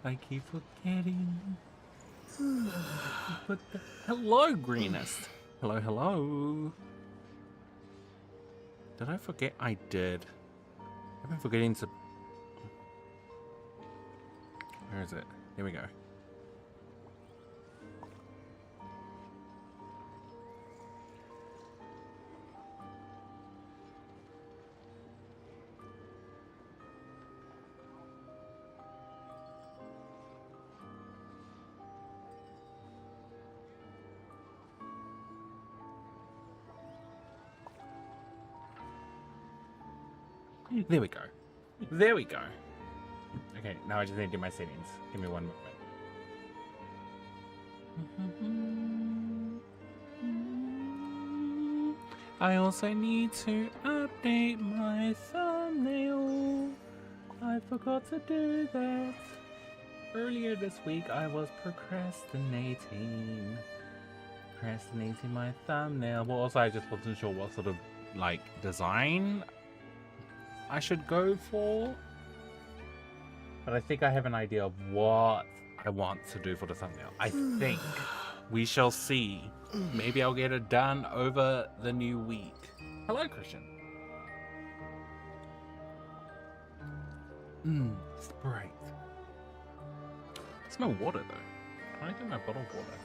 I keep forgetting. But hello, greenest. Hello, hello. Did I forget? I did. I've been forgetting to. Where is it? Here we go. There we go. There we go. Okay, now I just need to do my settings. Give me one moment. I also need to update my thumbnail. I forgot to do that. Earlier this week I was procrastinating my thumbnail. But also I just wasn't sure what sort of like design I should go for, but I think I have an idea of what I want to do for the thumbnail. I think we shall see. Maybe I'll get it done over the new week. Hello, Christian. It's bright. It's no water though. I think my bottled water.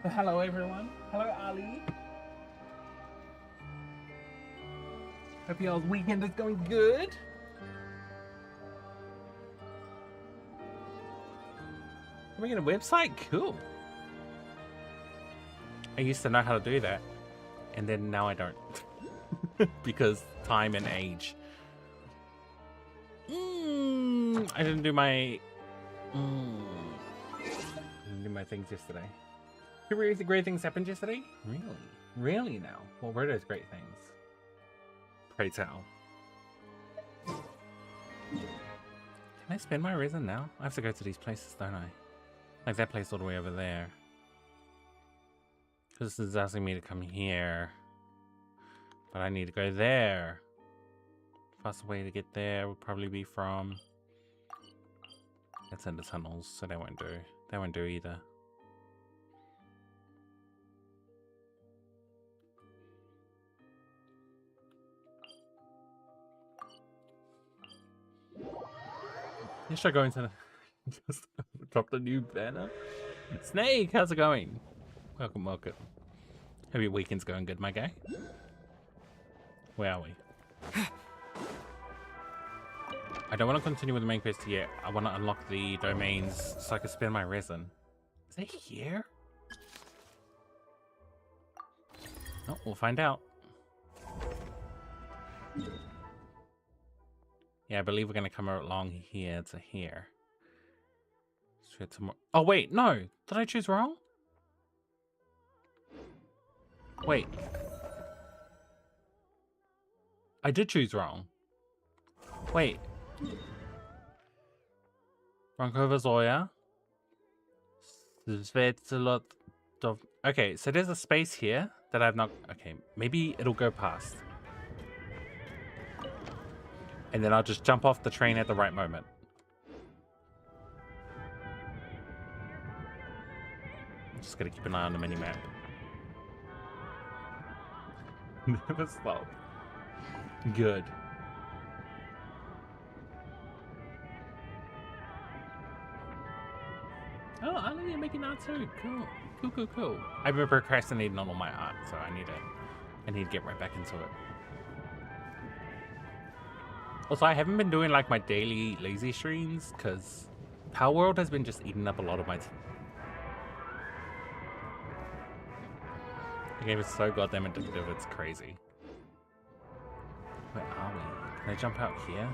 So hello, everyone. Hello, Ali. Hope y'all's weekend is going good. Are we getting a website? Cool. I used to know how to do that, and then now I don't. Because time and age. I didn't do my things yesterday. Did great things happened yesterday? Really? Really now? What were those great things? Pray tell. Can I spend my resin now? I have to go to these places, don't I? Like that place all the way over there. Because this is asking me to come here. But I need to go there. Fastest way to get there would probably be from... That's in the tunnels, so they won't do. They won't do either. Should I go into the... Just drop the new banner? Snake, how's it going? Welcome, welcome. Hope your weekend's going good, my guy. Where are we? I don't want to continue with the main quest yet. I want to unlock the domains so I can spend my resin. Is it here? Oh, we'll find out. Yeah, I believe we're going to come along here to here. Straight to more. Oh, wait, no. Did I choose wrong? Wait. I did choose wrong. Wait. Rankova Zoya. Okay, so there's a space here that I've not... Okay, maybe it'll go past. And then I'll just jump off the train at the right moment. I'm just gonna keep an eye on the mini-map. Never stop. Good. Oh, Ali, you're making art too. Cool. Cool, cool, cool. I've been procrastinating on all my art, so I need to get right back into it. Also, I haven't been doing like my daily lazy streams because Power World has been just eating up a lot of my time. The game is so goddamn addictive, it's crazy. Where are we? Can I jump out here?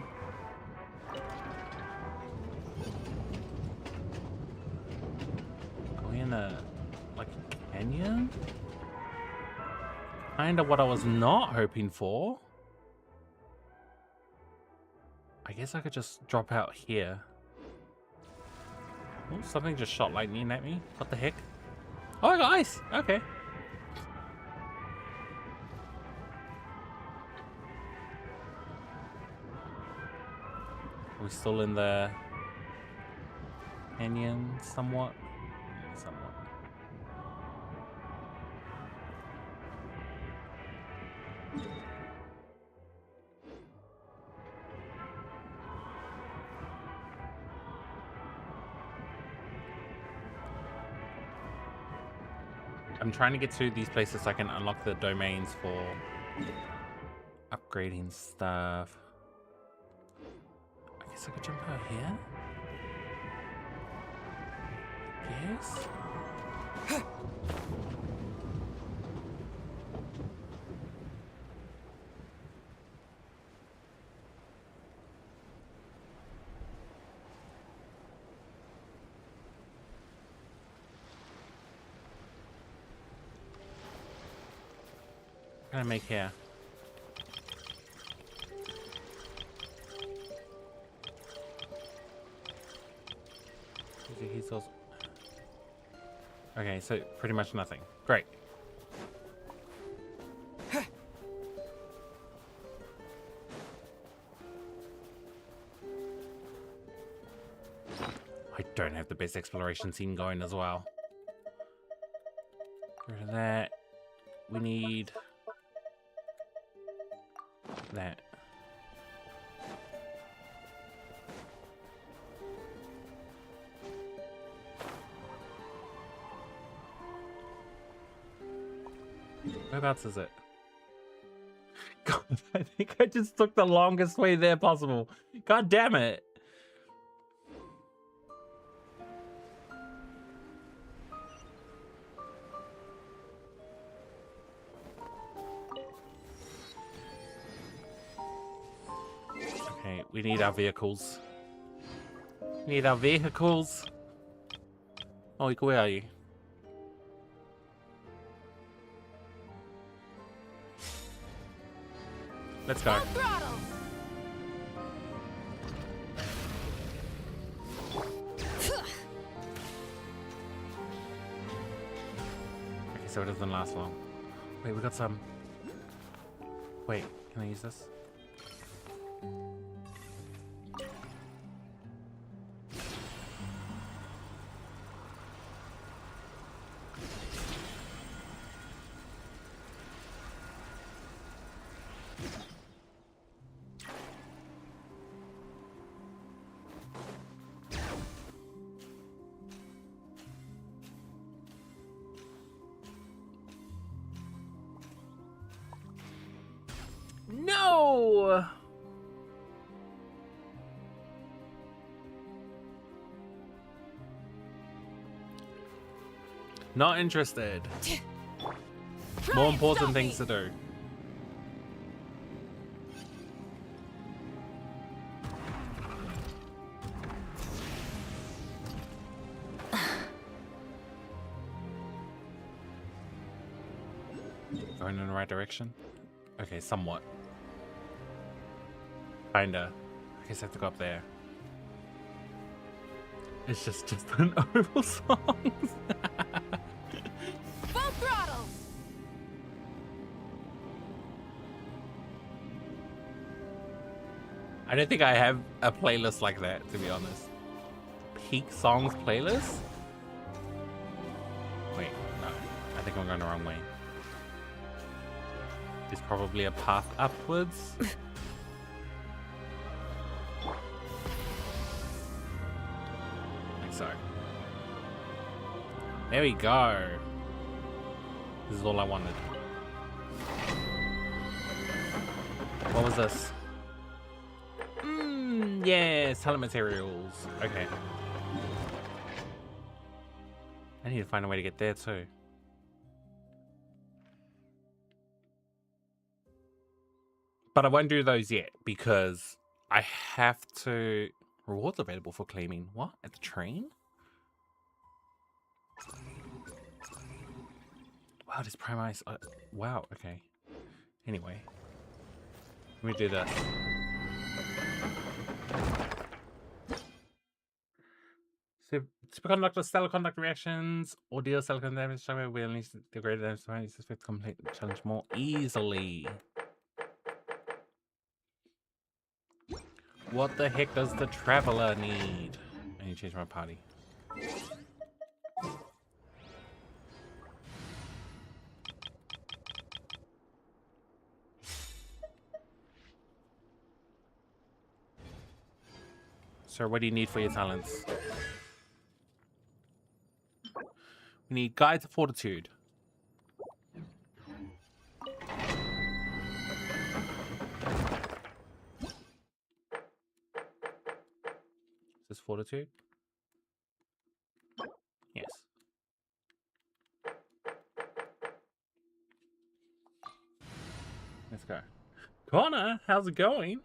Are we in a, like, a canyon? Kinda what I was not hoping for. I guess I could just drop out here. Oh, something just shot lightning at me. What the heck? Oh, guys! Okay. Are we still in the canyon somewhat? Somewhat. I'm trying to get to these places so I can unlock the domains for upgrading stuff. I guess I could jump out here? Yes. What can I make here? He's also... Okay, so pretty much nothing. Great. I don't have the best exploration scene going as well. Get rid of that. We need that. Whereabouts is it? God, I think I just took the longest way there possible. God damn it. Okay, we need our vehicles. We need our vehicles. Oh, where are you? Let's go. Okay, so it doesn't last long. Wait, we got some. Wait, can I use this? No! Not interested. More important things to do. Going in the right direction? Okay, somewhat. Kinda. I guess I have to go up there. It's just an oval song. Full throttle. I don't think I have a playlist like that, to be honest. Peak songs playlist? Wait, no. I think I'm going the wrong way. There's probably a path upwards. So there we go. This is all I wanted. What was this? Yes, talent materials. Okay. I need to find a way to get there too. But I won't do those yet because I have to... Rewards available for claiming. What? At the train? Wow, this Prime wow, okay. Anyway. Let me do this. Superconductor, stellar conduct reactions, or deal stellar damage, we only the greater damage to complete the challenge more easily. What the heck does the traveler need? I need to change my party. Sir, what do you need for your talents? We need Guide to Fortitude. Is this Fortitude? Yes. Let's go. Connor, how's it going?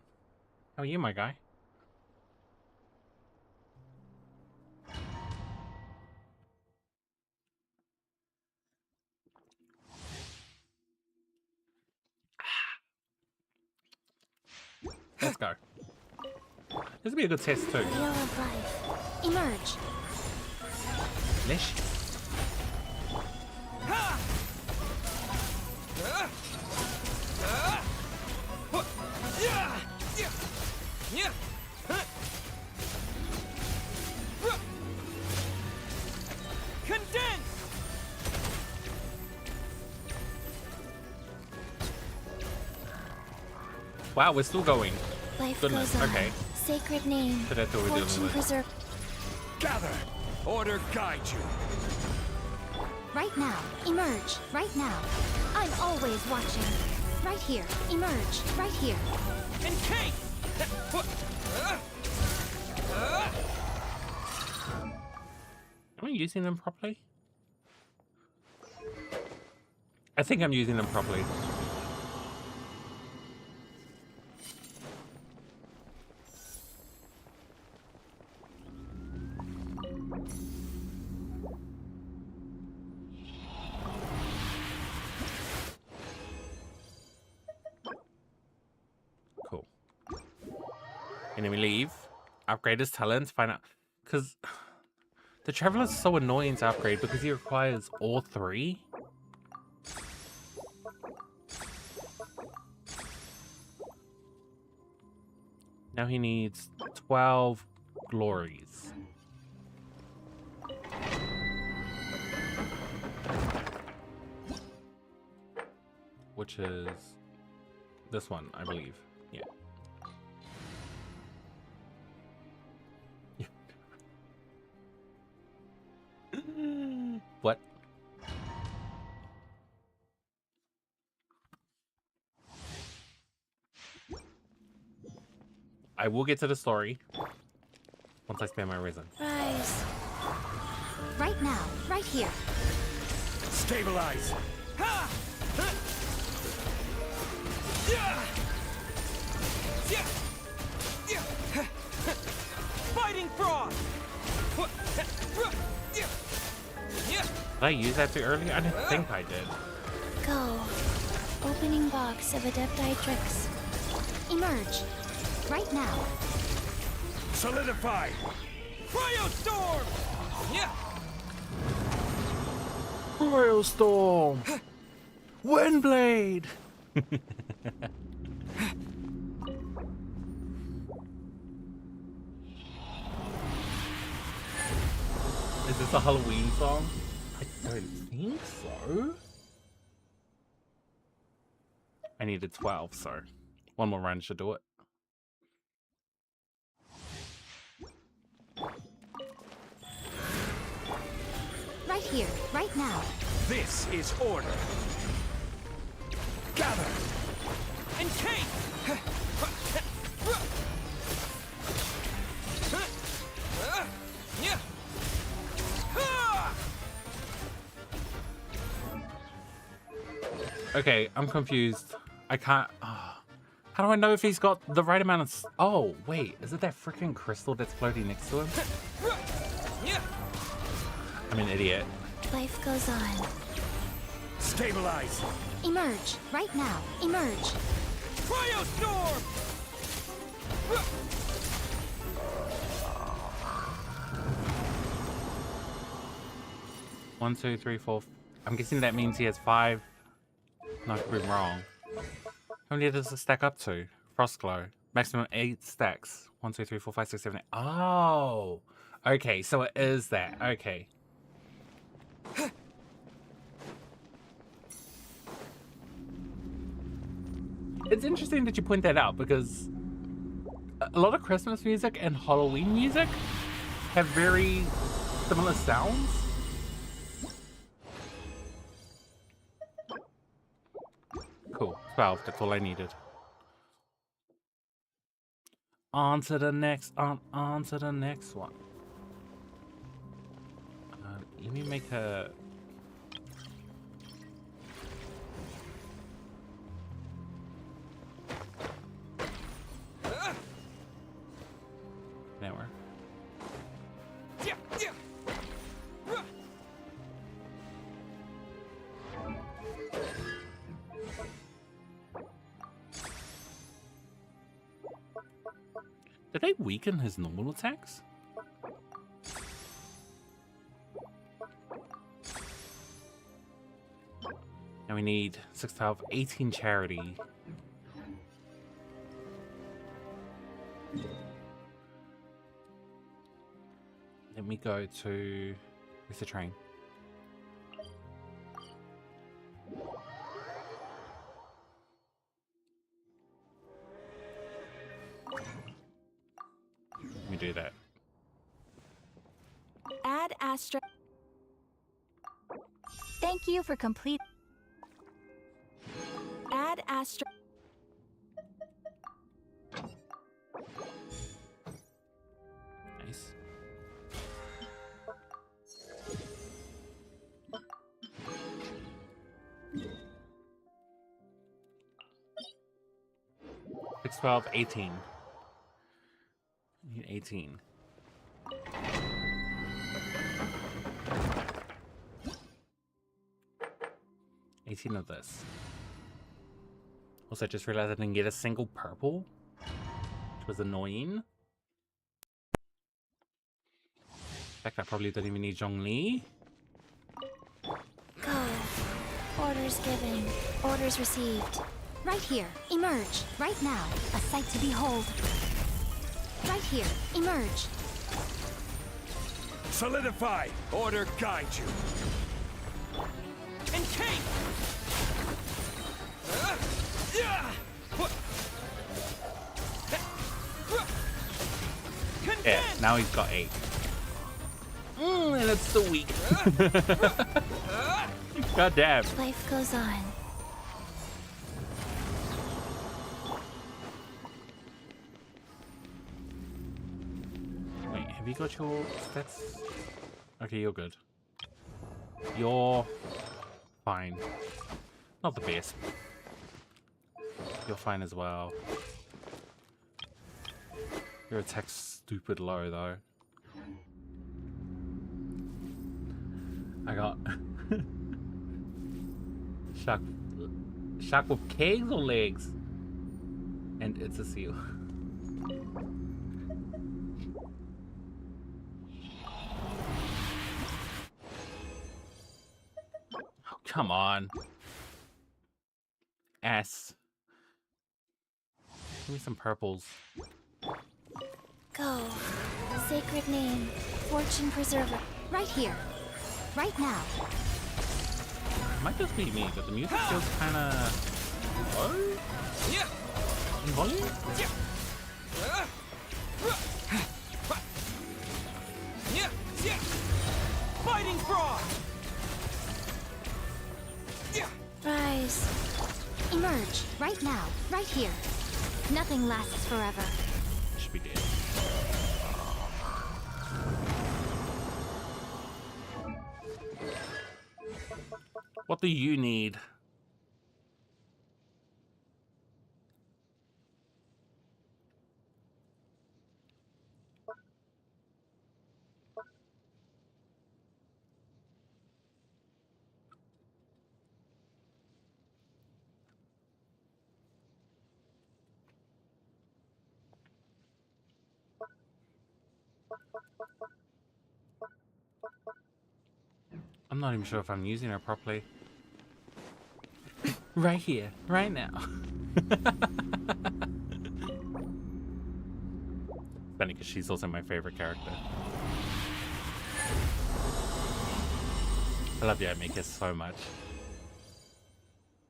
How are you, my guy? Let's go. This will be a good test too. Wheel of life. Emerge. Lish. Condense. Wow, we're still going. Life Goodness, goes on. okay. Sacred name. So that's what we're dealing Fortune with. preserve. Gather. Order guide you. Right now. Emerge. Right now. I'm always watching. Right here. Emerge. Right here. Encase. Am I using them properly? I think I'm using them properly. Cool. And then we leave. Upgrade his talents. Find out. Because the Traveler's so annoying to upgrade because he requires all three. Now he needs 12 glories. Which is this one, I believe. Yeah. What? I will get to the story once I spend my reason. Rise. Right now. Right here. Stabilize. Ha! Yeah! Yeah! Yeah! Fighting frog. Did I use that too early? I didn't think I did. Go. Opening box of Adepti tricks. Emerge. Right now. Solidify. Cryostorm. Yeah. Storm. Windblade. Is this a Halloween song? I don't think so. I needed 12, so one more run should do it. Right here. Right now. This is order. Gather. Encase. Okay, I'm confused. I can't. How do I know if he's got the right amount of? Oh wait, is it that freaking crystal that's floating next to him? I'm an idiot. Life goes on. Stabilize. Emerge, right now. Emerge. Cryostorm! 1, 2, 3, 4. I'm guessing that means he has 5. No, I could be wrong. How many does it stack up to? Frostglow. Maximum 8 stacks. 1, 2, 3, 4, 5, 6, 7, 8. Oh! Okay, so it is that. Okay. It's interesting that you point that out because a lot of Christmas music and Halloween music have very similar sounds. Cool. 12. That's all I needed. On to the next. On to the next one. Let me make a. There we're. Did they weaken his normal attacks? Now we need 6, 12, 18 charity. Let me go to... Where's the train? Let me do that. Add Astra. Thank you for complete. Add Astra. Nice. Six, 12, 18. I need 18. Of this. Also, I just realized I didn't get a single purple, which was annoying. In fact, I probably don't even need Zhongli. Go. Orders given. Orders received. Right here. Emerge. Right now. A sight to behold. Right here. Emerge. Solidify. Order guide you. Encase! Yeah, now he's got 8. And it's still weak. God damn. Life goes on. Wait, have you got your stats? Okay, you're good. You're fine. Not the best. You're fine as well. Your attack's stupid low though. I got shark with kegs or legs, and it's a seal. Oh, come on. S. Give me some purples. Go. Sacred name. Fortune preserver. Right here. Right now. It might just be me, but the music feels kind of low in volume. Fighting frog. Rise. Emerge. Right now. Right here. Nothing lasts forever. Should be dead. What do you need? I'm not even sure if I'm using her properly. Right here, right now. Funny because she's also my favorite character. I love the Mika so much.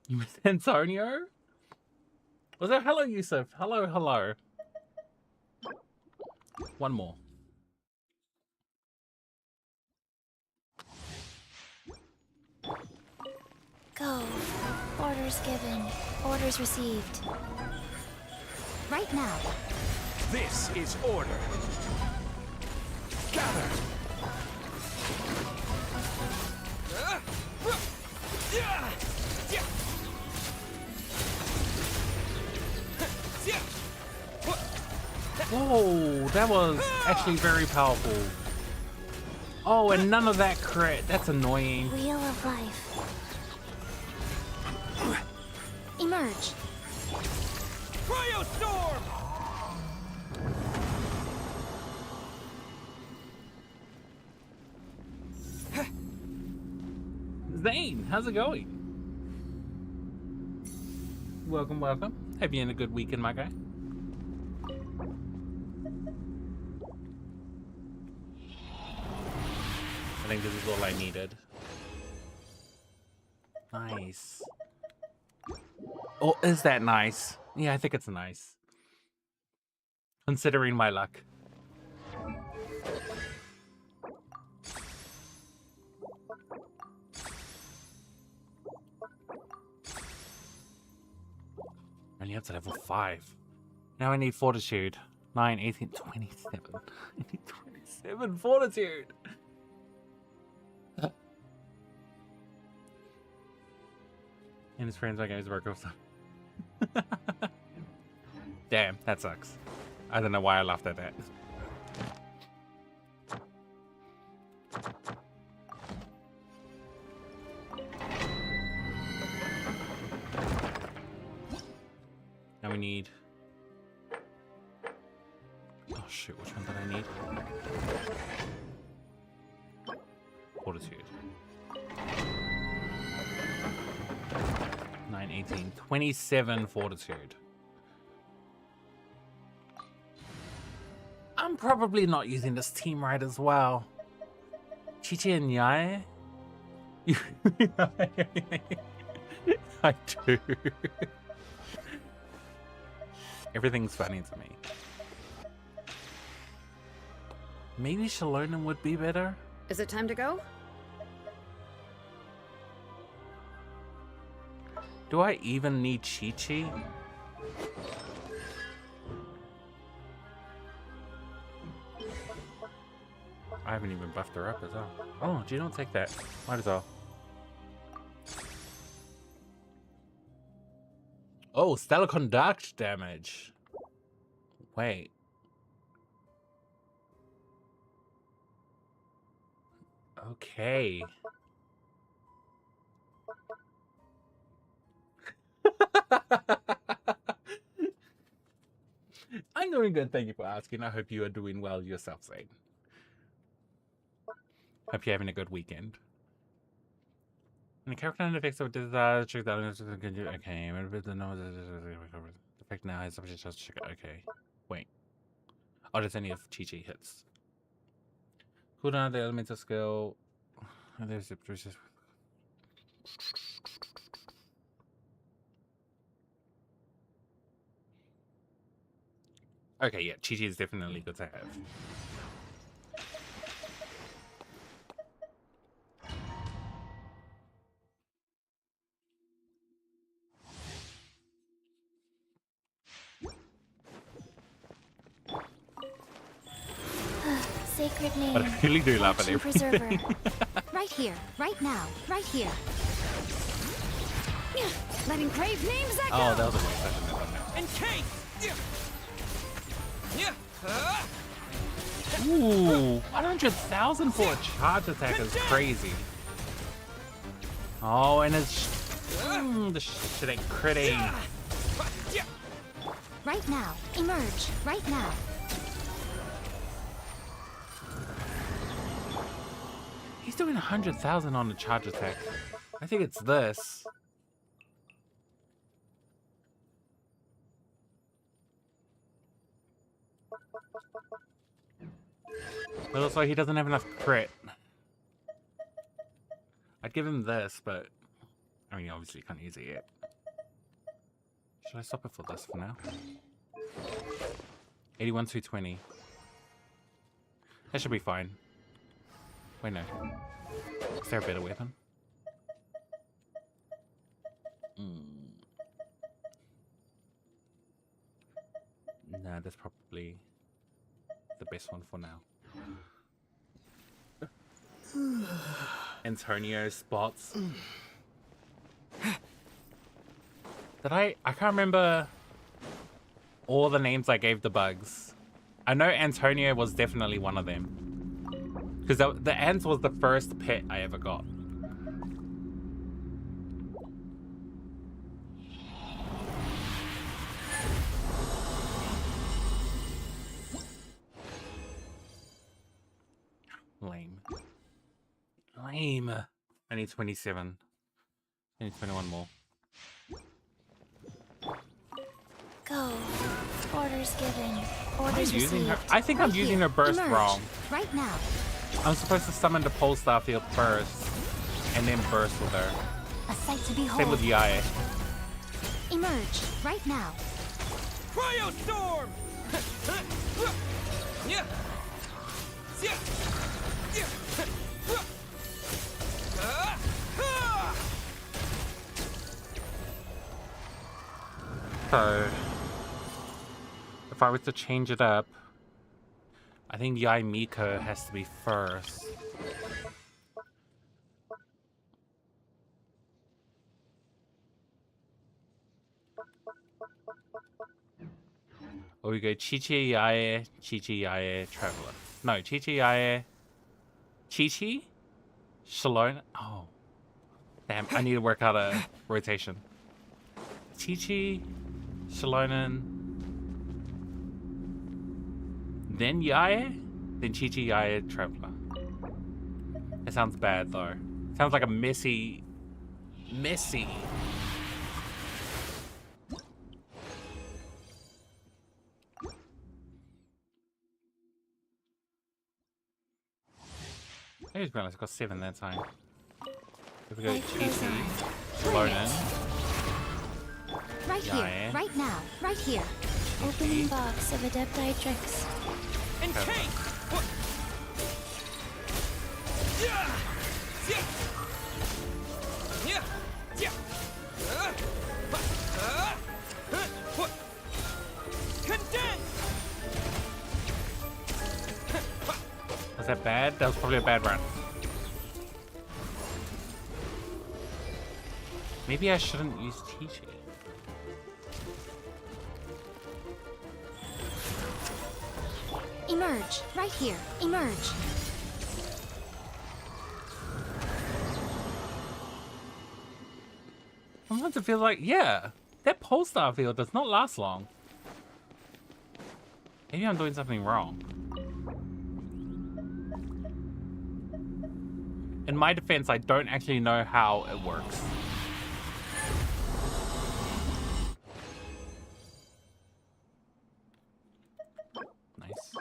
You miss Antonio? Was that hello, Yusuf? Hello, hello. One more. Go. Orders given. Orders received. Right now. This is order. Gather. Whoa, that was actually very powerful. Oh, and none of that crit. That's annoying. Wheel of life. Emerge. Cryostorm! Zane, how's it going? Welcome, welcome. Hope you're in a good weekend, my guy. I think this is all I needed. Nice. Oh, is that nice? Yeah, I think it's nice. Considering my luck. Only up to level 5. Now I need fortitude. 9, 18, 27. I need 27 fortitude. And his friends like guys work or something. Damn, that sucks. I don't know why I laughed at that. Now we need... Oh shoot, which one did I need? Fortitude. 9, 18, 27 fortitude. I'm probably not using this team right as well. Chichi and Yae? I do. Everything's funny to me. Maybe Shalonen would be better? Is it time to go? Do I even need Chi-Chi? I haven't even buffed her up as well. Oh, you don't take that. Might as well. Oh, stellar conduct damage. Wait. Okay. I'm doing good, thank you for asking. I hope you are doing well yourself, Zane. Hope you're having a good weekend. And the character and effects of this check that okay, effect now has subject just check. Okay. Wait. Oh, that's any of Chi-Chi hits. Cooldown the elemental skill. And there's the process. Okay, yeah, Chi-Chi is definitely good to have. Sacred name. But I really do love it. Action preserver. Right here, right now, right here. Letting crave names echo! Oh, that was a waste. I shouldn't have done that. Encase! Ooh, 100,000 for a charge attack is crazy. Oh, and it's the shit ain't critting. Right now, emerge, right now. He's doing 100,000 on the charge attack. I think it's this. But it looks like he doesn't have enough crit. I'd give him this, but I mean, obviously you can't use it yet. Should I stop it for this for now? 81 to 20. That should be fine. Wait, no. Is there a better weapon? Nah, that's probably the best one for now. Antonio spots. I can't remember all the names I gave the bugs. I know Antonio was definitely one of them. Because the ants was the first pet I ever got. Lame. Lame. I need 27. I need 21 more. Go. Orders given. Orders Using her, received. I think I'm Right using here. her burst Emerge. wrong. Right now. I'm supposed to summon the pole star field first, and then burst with her. A sight to behold. Same with Yae. Emerge. Right now. Cryostorm! Yeah. Yeah. Yeah. So, if I was to change it up, I think Yae Miko has to be first. Or we go Chi-Chi Yae, Chi-Chi Yae, Traveler. No, Chi-Chi Yae, Chi-Chi, Shalona. Oh, damn! I need to work out a rotation. Chi-Chi, Shalonen, then Yae, then Chi-Chi Yae, Traveler. It sounds bad though. Sounds like a messy. I just realized I got 7 that time. Here we go, Life Chi-Chi, goes on. Shalonen, Right Yeah, here. eh? Right now. Right here. Opening box of Adepti tricks. And Kate! What? Yeah! Yeah! Yeah! Yeah! What? Condense! Was that bad? That was probably a bad run. Maybe I shouldn't use Chi-Chi. Emerge. Right here. Emerge. Sometimes it feels like, yeah, that pole star field does not last long. Maybe I'm doing something wrong. In my defense, I don't actually know how it works. Nice.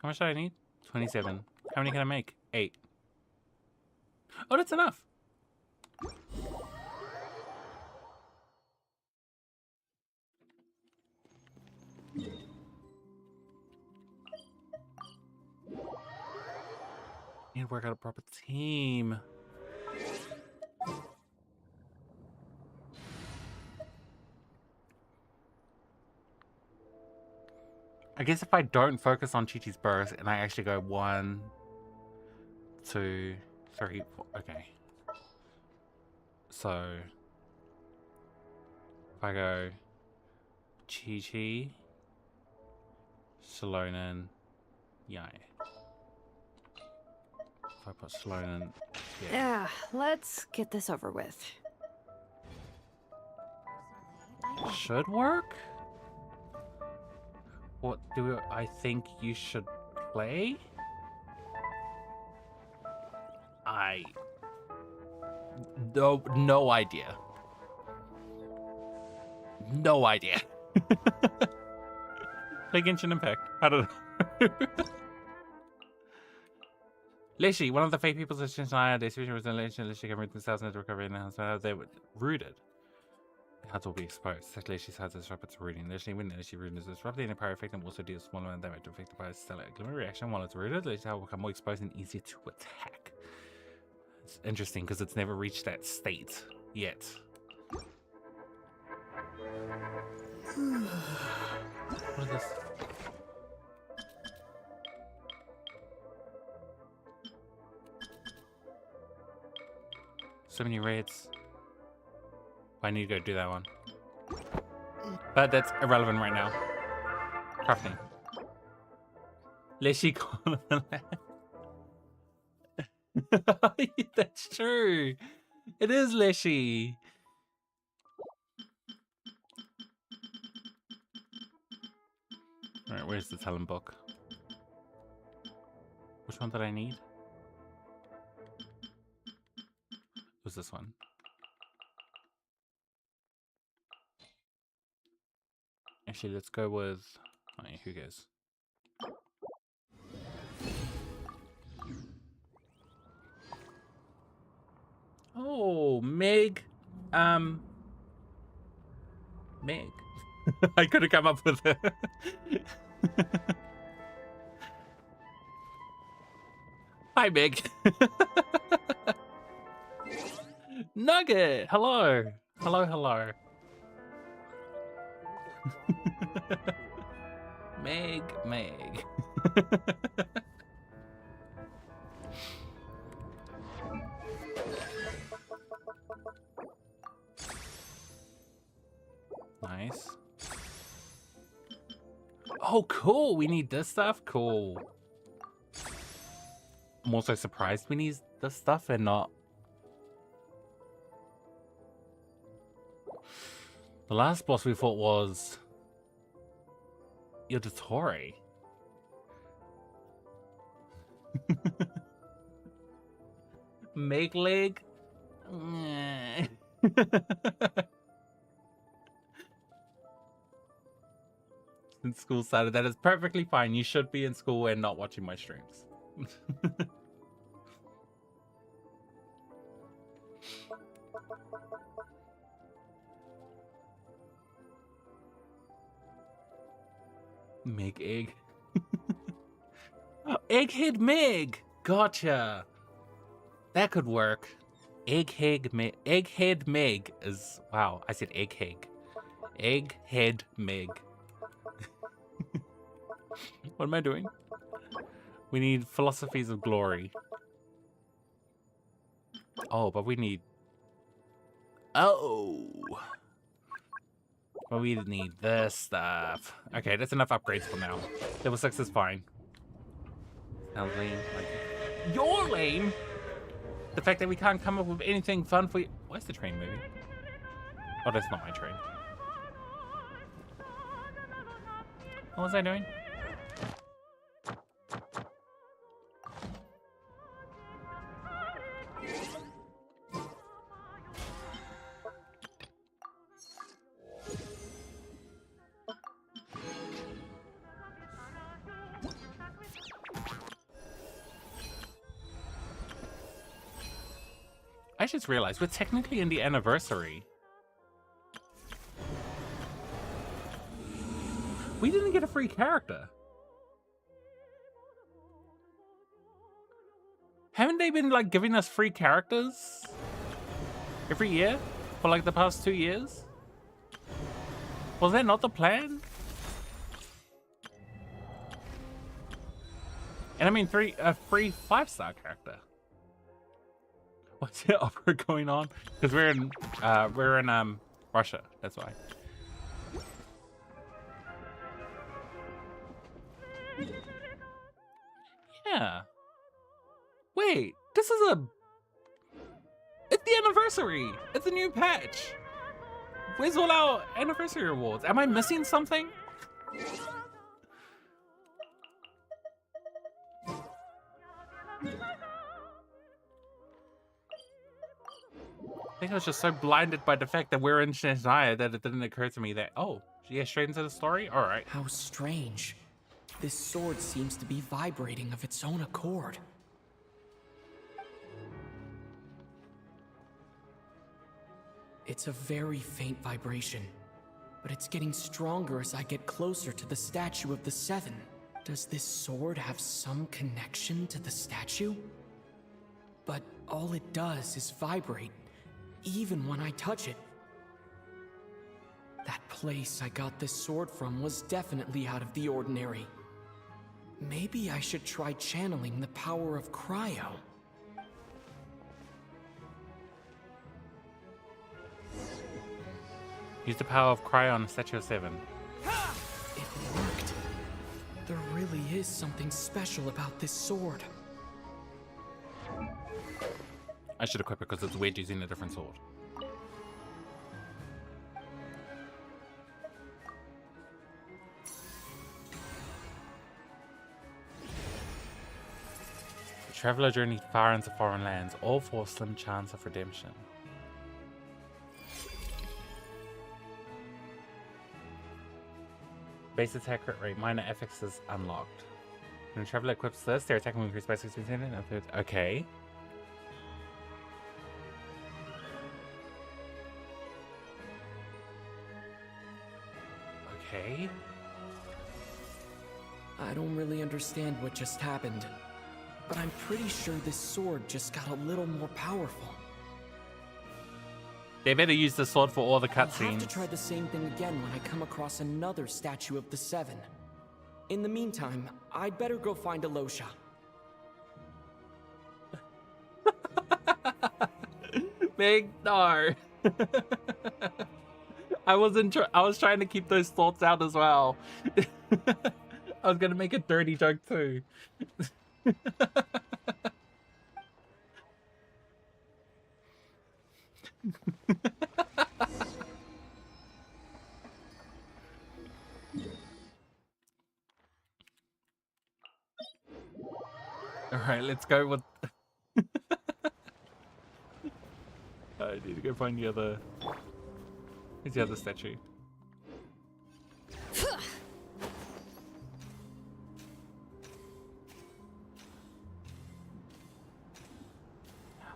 How much do I need? 27. How many can I make? 8. Oh, that's enough. Need to work out a proper team. I guess if I don't focus on Chi-Chi's burst and I actually go 1, 2, 3, 4. Okay. So if I go Chi-Chi, Shalonen, Yae. If I put Shalonen here. Yeah, let's get this over with. Should work? What do I think you should play? No idea. No idea. Play Genshin Impact. I don't know. Literally, one of the fake people that denied their situation was in literally can read themselves into recovery in the house. They were rooted. The house will be exposed. Secondly, she has disrupted to rooting. Literally, when literally rooting is disrupted, and power effect and also deals smaller amount of damage to affect by a stellar glimmer reaction while it's rooted. Literally, will become more exposed and easier to attack. It's interesting because it's never reached that state yet. What is this? So many raids. I need to go do that one. But that's irrelevant right now. Crafting. Leshy That's true. It is Leshy. Alright, where's the talent book? Which one did I need? It was this one. Actually, let's go with... Oh, yeah, who cares? Oh, Meg. Meg. I could have come up with it. Hi, Meg. Nugget. Hello. Hello, hello. Meg. Nice. Oh, cool. We need this stuff. Cool. I'm also surprised we need this stuff and not... The last boss we fought was... Yodotori. Make leg? Since school started, that is perfectly fine. You should be in school and not watching my streams. Meg egg. Oh, Egghead Meg. Gotcha. That could work. Egghead Meg is... Wow, I said egghead. Egghead Meg. What am I doing? We need philosophies of glory. Oh, but we need... Oh. But we need this stuff. Okay, that's enough upgrades for now. Level 6 is fine. Sounds lame. Like, you're lame! The fact that we can't come up with anything fun for you. Where's the train moving? Oh, that's not my train. What was I doing? I just realized we're technically in the anniversary. We didn't get a free character. Haven't they been like giving us free characters every year for like the past 2 years? Was that not the plan? And I mean a free 5-star character. What's the opera going on? Because we're in Russia. That's why. Yeah. Wait, this is it's the anniversary. It's a new patch. Where's all our anniversary rewards? Am I missing something? think I was just so blinded by the fact that we're in Shania that it didn't occur to me that, oh, yeah, straight into the story? Alright. How strange. This sword seems to be vibrating of its own accord. It's a very faint vibration, but it's getting stronger as I get closer to the statue of the Seven. Does this sword have some connection to the statue? But all it does is vibrate, even when I touch it. That place I got this sword from was definitely out of the ordinary. Maybe I should try channeling the power of cryo. Use the power of cryo on the statue of 7. It worked. There really is something special about this sword. I should equip it because it's weird using a different sword. The traveler journeyed far into foreign lands, all for a slim chance of redemption. Base attack crit rate, minor affixes unlocked. When a traveler equips this, their attack will increase by 60%. Okay. Okay. I don't really understand what just happened, but I'm pretty sure this sword just got a little more powerful. They better use the sword for all the I'll have cutscenes. to try the same thing again when I come across another statue of the Seven. In the meantime, I'd better go find Alosha. Big no. I was trying to keep those thoughts out as well. I was gonna make a dirty joke too. Alright, let's go with... I need to go find the other... Where's the other statue?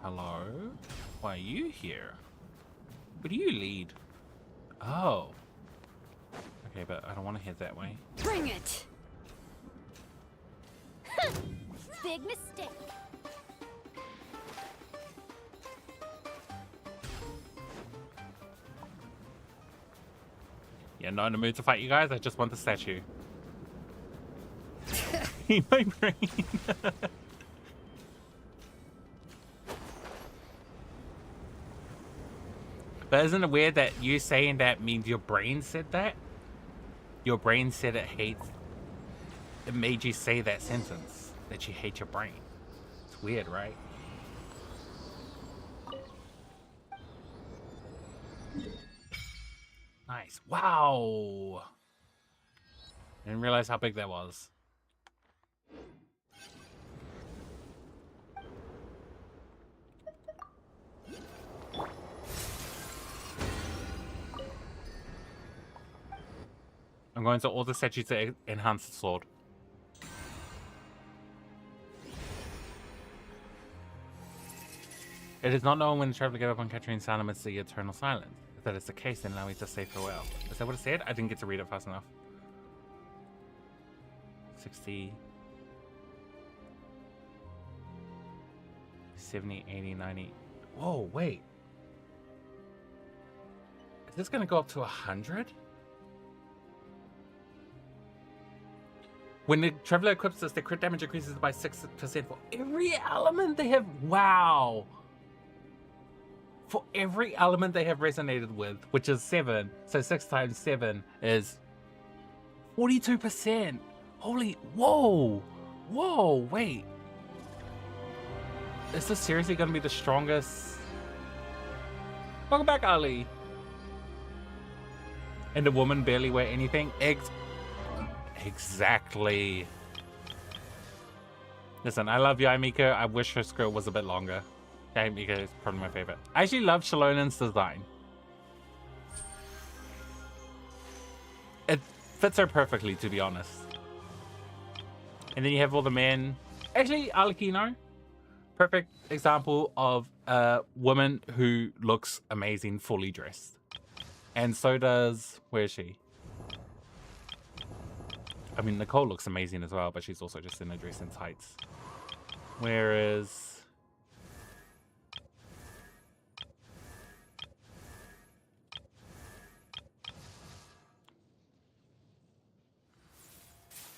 Hello? Why are you here? Where do you lead? Oh. Okay, but I don't want to head that way. Bring it! Big mistake. Yeah, not in the mood to fight you guys. I just want the statue. In my brain. But isn't it weird that you saying that means your brain said that? Your brain said it hates... It made you say that sentence. That you hate your brain. It's weird, right? Nice. Wow. Didn't realize how big that was. I'm going to all the statues to enhance the sword. It is not known when the traveler gave up on capturing sound amidst the eternal silence. If that is the case, then allow me to say farewell. Is that what it said? I didn't get to read it fast enough. 60... 70, 80, 90... Whoa, wait. Is this gonna go up to 100? When the traveler equips this, the crit damage increases by 6% for every element they have. Wow. For every element they have resonated with, which is 7. So 6 times 7 is 42%. Holy, whoa. Whoa, wait. Is this seriously going to be the strongest? Welcome back, Ali. And the woman barely wear anything? Exactly. Listen, I love you, Aimiko. I wish her skirt was a bit longer. Game Ego is probably my favorite. I actually love Shalonen's design. It fits her perfectly, to be honest. And then you have all the men. Actually, Alakino, perfect example of a woman who looks amazing fully dressed. And so does, where is she? I mean, Nicole looks amazing as well, but she's also just in a dress and tights. Whereas...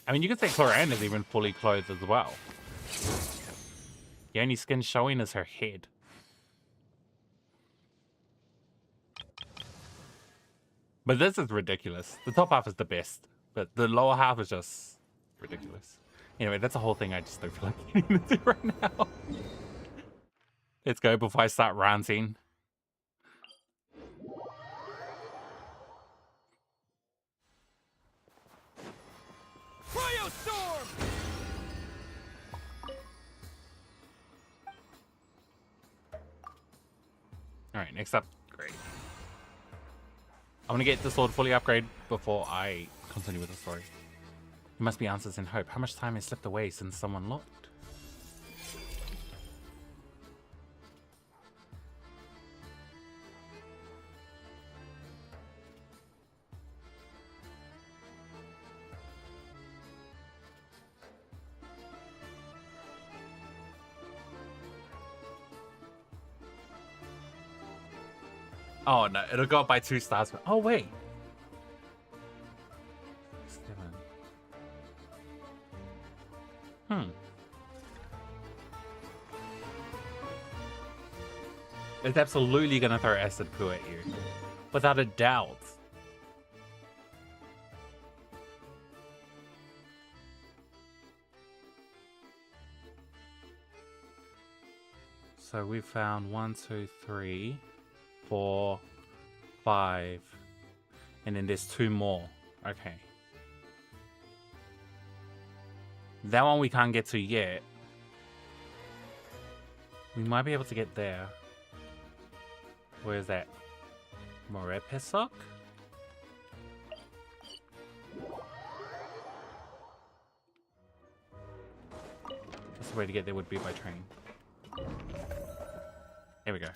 I mean, you could say Cloran is even fully clothed as well. The only skin showing is her head. But this is ridiculous. The top half is the best, but the lower half is just ridiculous. Anyway, that's a whole thing I just don't feel like getting into right now. Let's go before I start ranting. Cryostorm! Alright, next up. Great. I'm gonna get the sword fully upgraded before I continue with the story. There must be answers in hope. How much time has slipped away since someone looked? Oh no, it'll go up by 2 stars. Oh wait. 7. It's absolutely gonna throw acid poo at you. Without a doubt. So we found 1, 2, 3, 4, 5, and then there's 2 more. Okay. That one we can't get to yet. We might be able to get there. Where is that? Morepesok? That's the way to get there would be by train. Here we go.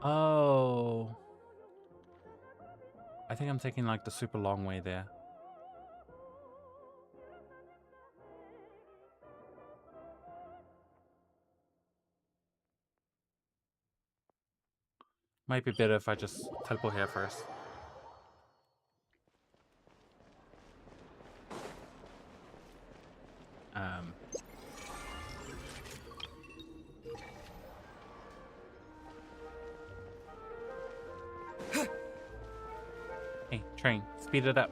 Oh. I think I'm taking like the super long way there. Might be better if I just teleport here first. Hey, train, speed it up.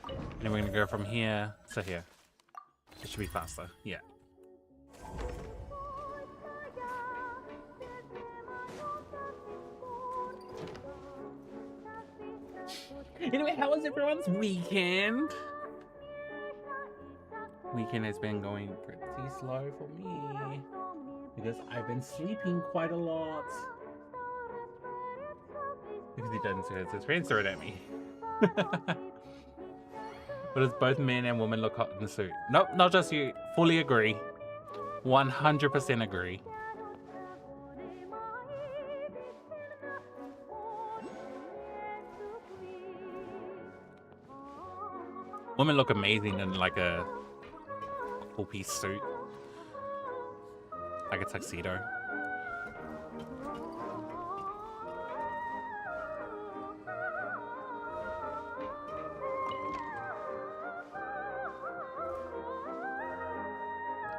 And then we're gonna go from here to here. It should be faster, yeah. Anyway, how was everyone's weekend? Weekend has been going pretty slow for me because I've been sleeping quite a lot. Because he doesn't say his friends throw it at me. But does both men and women look hot in the suit? Nope, not just you. Fully agree. 100% agree. Women look amazing in like a full-piece suit. Like a tuxedo.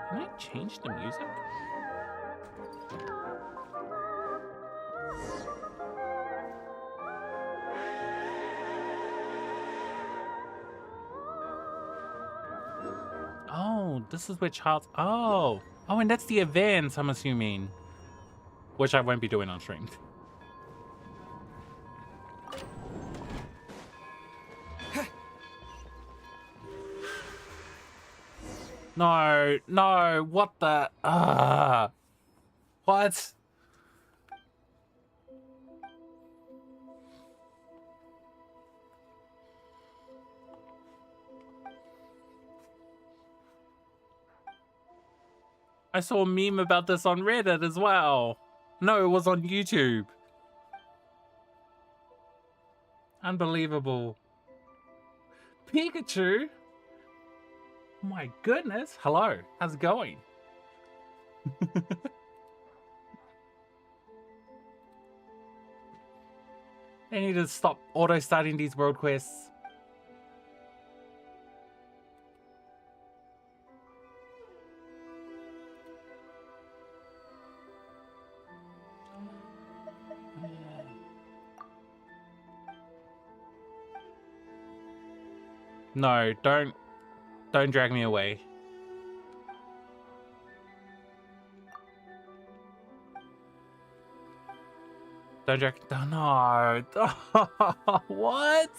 Can I change the music? Oh, this is where Charles... Oh! Oh, and that's the events, I'm assuming. Which I won't be doing on stream. No, no, what the? What? I saw a meme about this on Reddit as well. No, it was on YouTube. Unbelievable. Pikachu? My goodness. Hello. How's it going? They need to stop auto-starting these world quests. No, don't drag me away. Don't drag. Oh, no. What?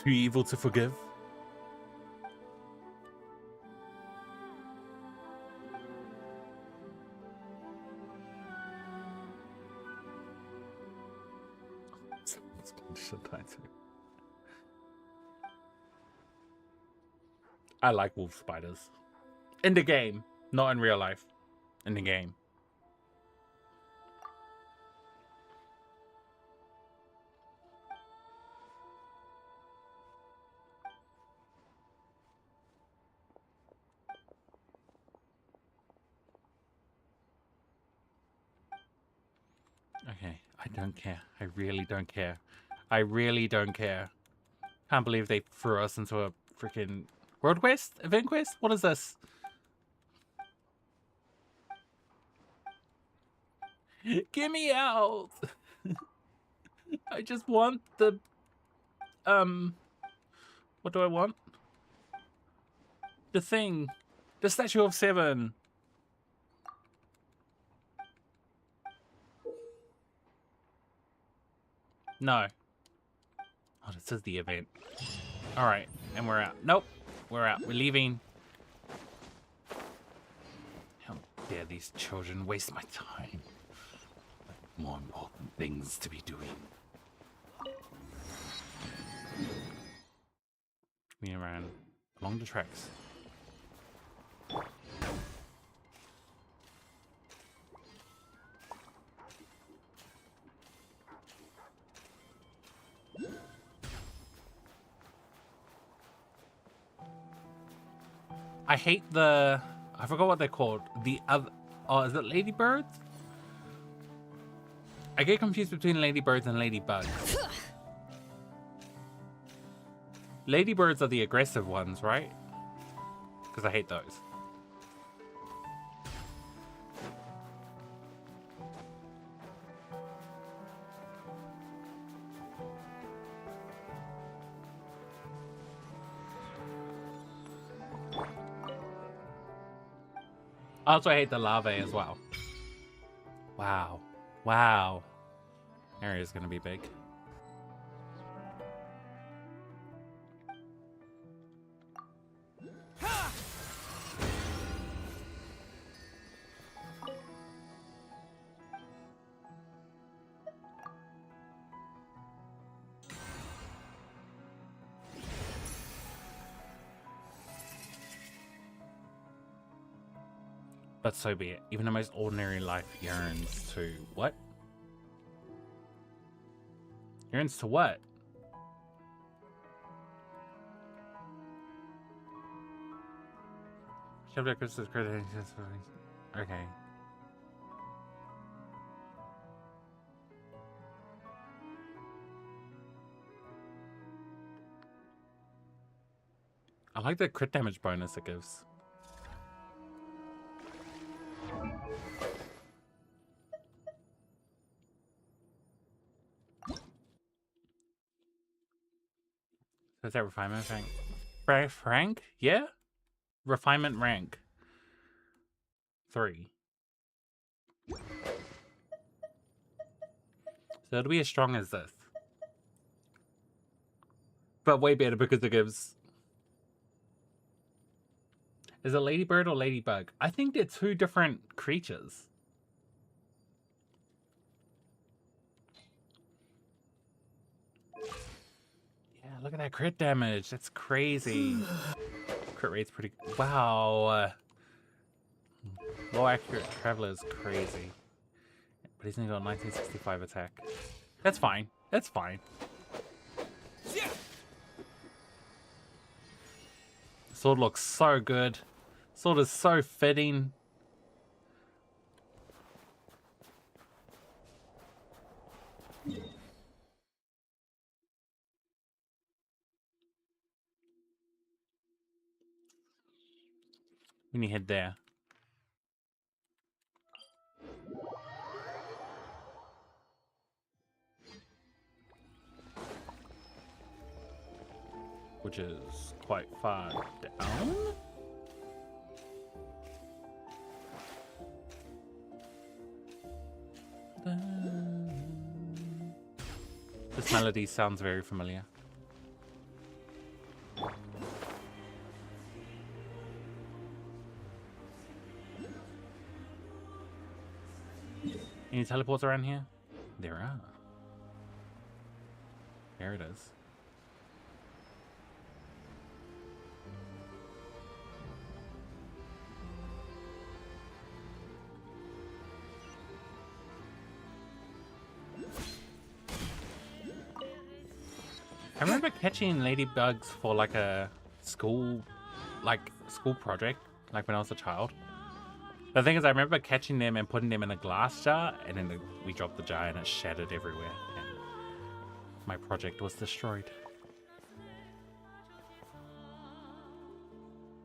Too evil to forgive? I like wolf spiders. In the game, not in real life. In the game. Okay, I don't care. I really don't care. I really don't care. Can't believe they threw us into a freaking world quest? Event quest? What is this? Get me out! I just want the... What do I want? The thing. The Statue of 7. No. Oh, this is the event. Alright, and we're out. Nope. We're out. We're leaving. How dare these children waste my time? More important things to be doing. We ran along the tracks. I hate the... I forgot what they're called. The other... Oh, is it ladybirds? I get confused between ladybirds and ladybugs. Ladybirds are the aggressive ones, right? Because I hate those. Also, I hate the larvae as well. Wow. Wow. Area's gonna be big. But so be it. Even the most ordinary life yearns to... What? Yearns to what? Okay. I like the crit damage bonus it gives. Is that refinement rank? Frank? Yeah? Refinement rank. 3. So it'll be as strong as this. But way better because it gives... Is it ladybird or ladybug? I think they're 2 different creatures. Yeah, look at that crit damage. That's crazy. Crit rate's pretty... Wow. Low accurate traveler is crazy. But he's only got 1965 attack. That's fine. That's fine. Sword looks so good. Sword is so fitting. When you head there. Which is quite far down. This melody sounds very familiar. Any teleports around here? There are. There it is. I remember catching ladybugs for like a school project, like when I was a child. The thing is, I remember catching them and putting them in a glass jar, and then we dropped the jar and it shattered everywhere. And my project was destroyed.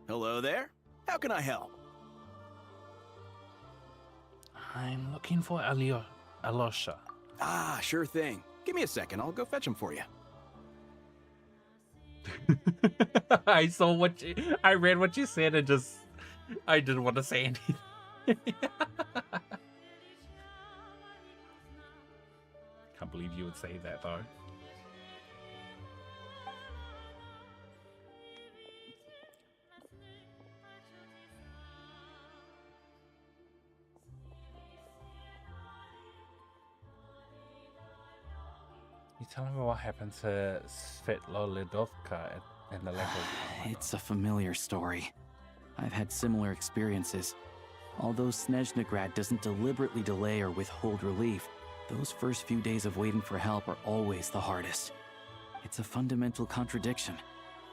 Hello there. How can I help? I'm looking for Alosha. Ah, sure thing. Give me a second. I'll go fetch him for you. I read what you said and I didn't want to say anything. Can't believe you would say that though. You telling me what happened to Svetlolidovka in the level? It's a familiar story. I've had similar experiences. Although Snezhnegrad doesn't deliberately delay or withhold relief, those first few days of waiting for help are always the hardest. It's a fundamental contradiction.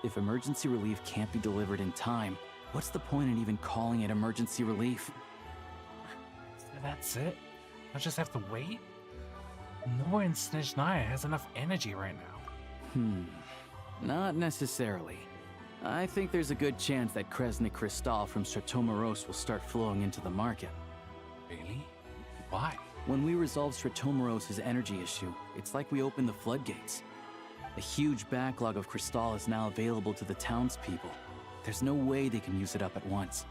If emergency relief can't be delivered in time, what's the point in even calling it emergency relief? That's it? I just have to wait? No one in Snezhnaya has enough energy right now. Not necessarily. I think there's a good chance that Kresny Crystal from Stratomoros will start flowing into the market. Really? Why? When we resolve Stratomoros' energy issue, it's like we open the floodgates. A huge backlog of Crystal is now available to the townspeople. There's no way they can use it up at once.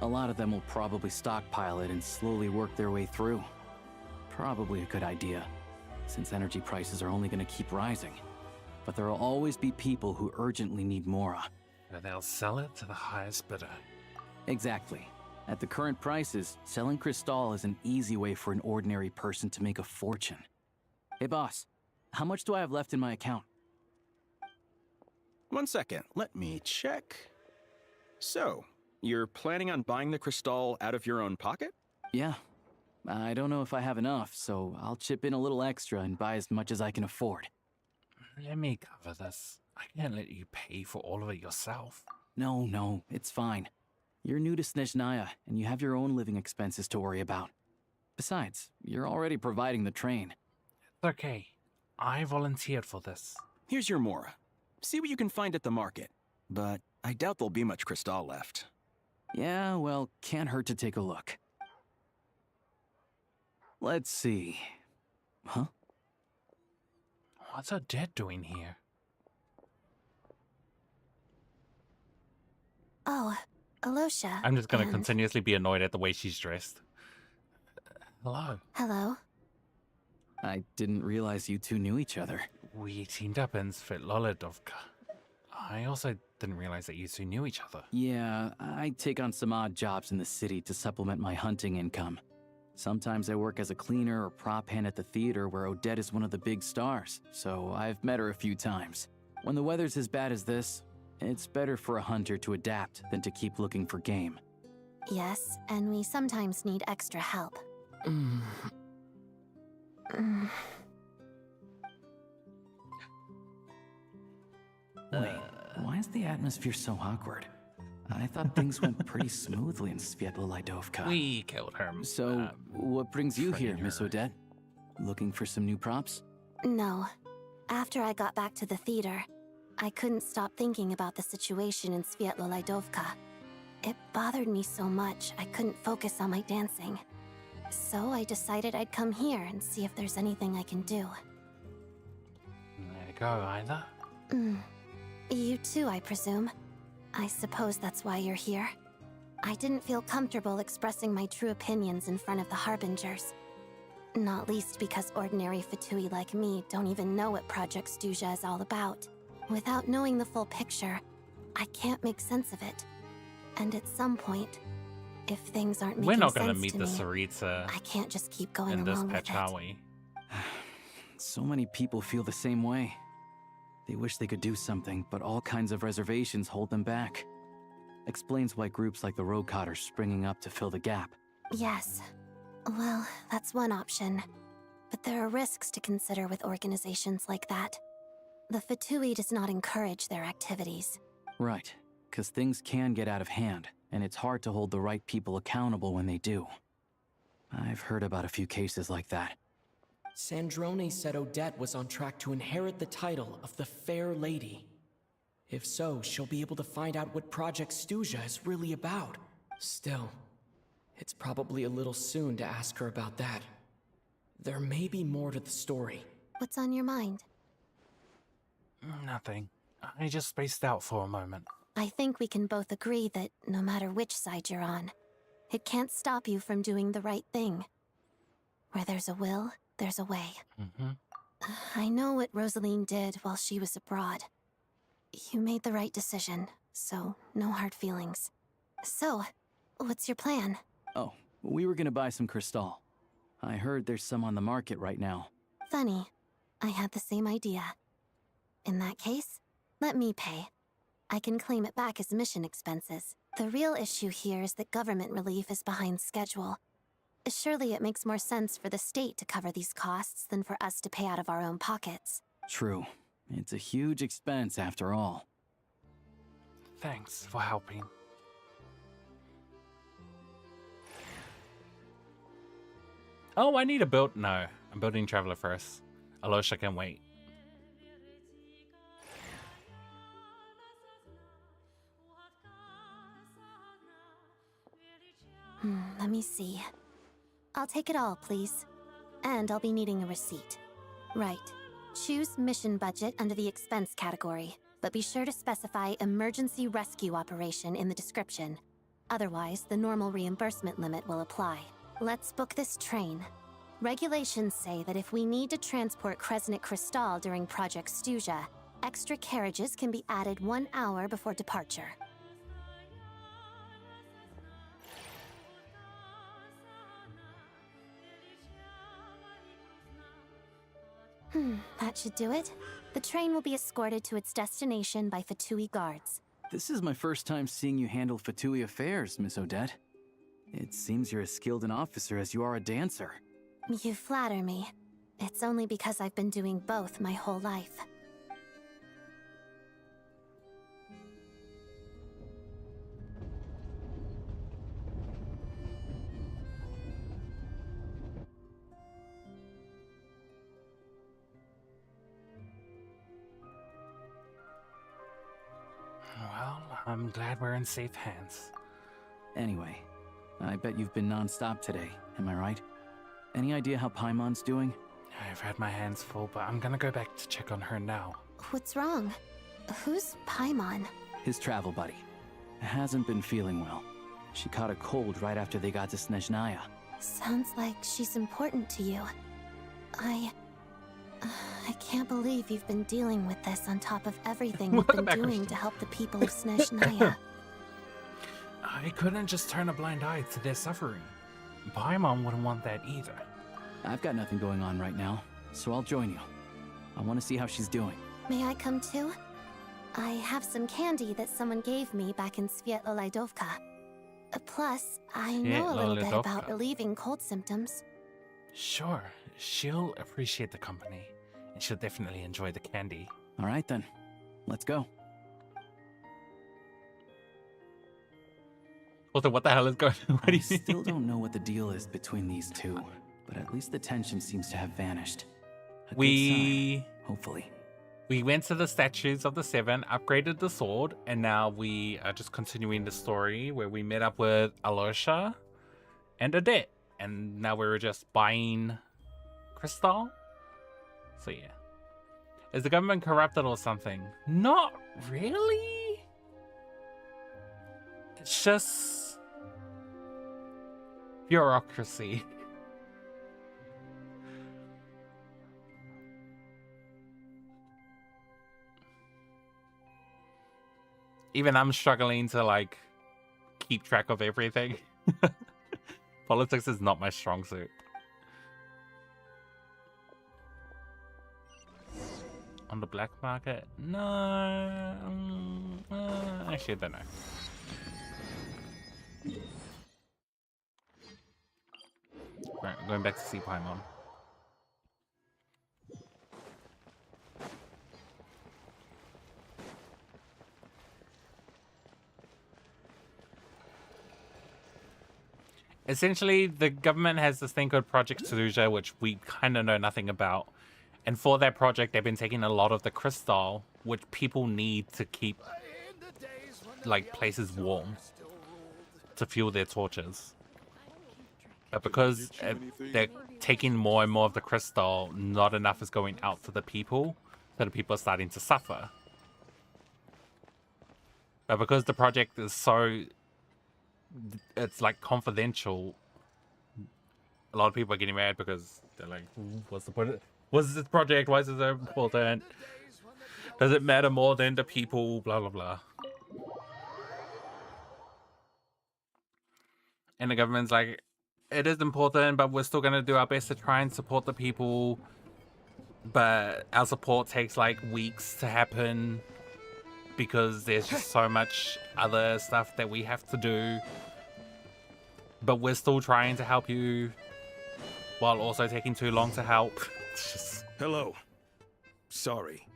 A lot of them will probably stockpile it and slowly work their way through. Probably a good idea, since energy prices are only going to keep rising. But there will always be people who urgently need Mora. And they'll sell it to the highest bidder. Exactly. At the current prices, selling Crystal is an easy way for an ordinary person to make a fortune. Hey boss, how much do I have left in my account? 1 second. Let me check. So, you're planning on buying the Crystal out of your own pocket? Yeah. I don't know if I have enough, so I'll chip in a little extra and buy as much as I can afford. Let me cover this. I can't let you pay for all of it yourself. No, it's fine. You're new to Snezhnaya, and you have your own living expenses to worry about. Besides, you're already providing the train. It's okay. I volunteered for this. Here's your Mora. See what you can find at the market. But I doubt there'll be much Crystal left. Yeah, well, can't hurt to take a look. Let's see. Huh? What's her dad doing here? Oh, Alosha. I'm just gonna and- continuously be annoyed at the way she's dressed. Hello. Hello. I didn't realize you two knew each other. We teamed up in Svitloledovka. I also didn't realize that you two knew each other. Yeah, I take on some odd jobs in the city to supplement my hunting income. Sometimes I work as a cleaner or prop hand at the theater where Odette is one of the big stars, so I've met her a few times. When the weather's as bad as this, it's better for a hunter to adapt than to keep looking for game. Yes, and we sometimes need extra help. Wait, why is the atmosphere so awkward? I thought things went pretty smoothly in Svietlolaidovka. We killed her. So, what brings you here, friending Miss her. Odette? Looking for some new props? No. After I got back to the theater, I couldn't stop thinking about the situation in Svietlolaidovka. It bothered me so much I couldn't focus on my dancing. So I decided I'd come here and see if there's anything I can do. There you go, Isla. You too, I presume. I suppose that's why you're here. I didn't feel comfortable expressing my true opinions in front of the Harbingers. Not least because ordinary Fatui like me don't even know what Project Stuja is all about. Without knowing the full picture, I can't make sense of it. And at some point, if things aren't making We're not sense gonna meet to the me, Sarita I can't just keep going in this along with patch, it. are we? So many people feel the same way. They wish they could do something, but all kinds of reservations hold them back. Explains why groups like the Rokot are springing up to fill the gap. Yes. Well, that's one option. But there are risks to consider with organizations like that. The Fatui does not encourage their activities. Right, because things can get out of hand, and it's hard to hold the right people accountable when they do. I've heard about a few cases like that. Sandrone said Odette was on track to inherit the title of the Fair Lady. If so, she'll be able to find out what Project Stuja is really about. Still, it's probably a little soon to ask her about that. There may be more to the story. What's on your mind? Nothing. I just spaced out for a moment. I think we can both agree that no matter which side you're on, it can't stop you from doing the right thing. Where there's a will, there's a way. I know what Rosaline did while she was abroad. You made the right decision, so no hard feelings. So, what's your plan? Oh, we were gonna buy some Crystal. I heard there's some on the market right now. Funny. I had the same idea. In that case, let me pay. I can claim it back as mission expenses. The real issue here is that government relief is behind schedule. Surely it makes more sense for the state to cover these costs than for us to pay out of our own pockets. True. It's a huge expense after all. Thanks for helping. Oh, I need a build. No, I'm building Traveler first. Alosha can wait. Let me see. I'll take it all, please. And I'll be needing a receipt. Right. Choose mission budget under the expense category, but be sure to specify emergency rescue operation in the description. Otherwise, the normal reimbursement limit will apply. Let's book this train. Regulations say that if we need to transport Kresnik Crystal during Project Stuja, extra carriages can be added 1 hour before departure. That should do it. The train will be escorted to its destination by Fatui guards. This is my first time seeing you handle Fatui affairs, Miss Odette. It seems you're as skilled an officer as you are a dancer. You flatter me. It's only because I've been doing both my whole life. Well, I'm glad we're in safe hands. Anyway, I bet you've been non-stop today, am I right? Any idea how Paimon's doing? I've had my hands full, but I'm gonna go back to check on her now. What's wrong? Who's Paimon? His travel buddy. hasn't been feeling well. She caught a cold right after they got to Snezhnaya. Sounds like she's important to you. I can't believe you've been dealing with this on top of everything you've been doing to help the people of Snezhnaya. I couldn't just turn a blind eye to their suffering. Paimon wouldn't want that either. I've got nothing going on right now, so I'll join you. I want to see how she's doing. May I come too? I have some candy that someone gave me back in Svietlolaidovka. Plus, I know a little bit about relieving cold symptoms. Sure, she'll appreciate the company, and she'll definitely enjoy the candy. All right then, let's go. Also, what the hell is going on? I still don't know what the deal is between these two, but at least the tension seems to have vanished. A good sign, hopefully. We went to the statues of the Seven, upgraded the sword, and now we are just continuing the story where we met up with Alosha and Odette. And now we're just buying Crystal. So yeah. Is the government corrupted or something? Not really. It's just bureaucracy. Even I'm struggling to like keep track of everything. Politics is not my strong suit. On the black market? No. Actually, I don't know. Right, going back to see Paimon. Essentially, the government has this thing called Project Saluja, which we kind of know nothing about. And for that project, they've been taking a lot of the crystal, which people need to keep, like, places warm to fuel their torches. But because they're taking more and more of the crystal, not enough is going out to the people, so the people are starting to suffer. But because the project is so... it's like confidential, a lot of people are getting mad because they're like, what's the point? What's this project? Why is it so important? Does it matter more than the people? Blah, blah, blah. And the government's like, it is important, but we're still going to do our best to try and support the people. But our support takes like weeks to happen because there's just so much other stuff that we have to do. But we're still trying to help you while also taking too long to help. Just... Hello. Sorry,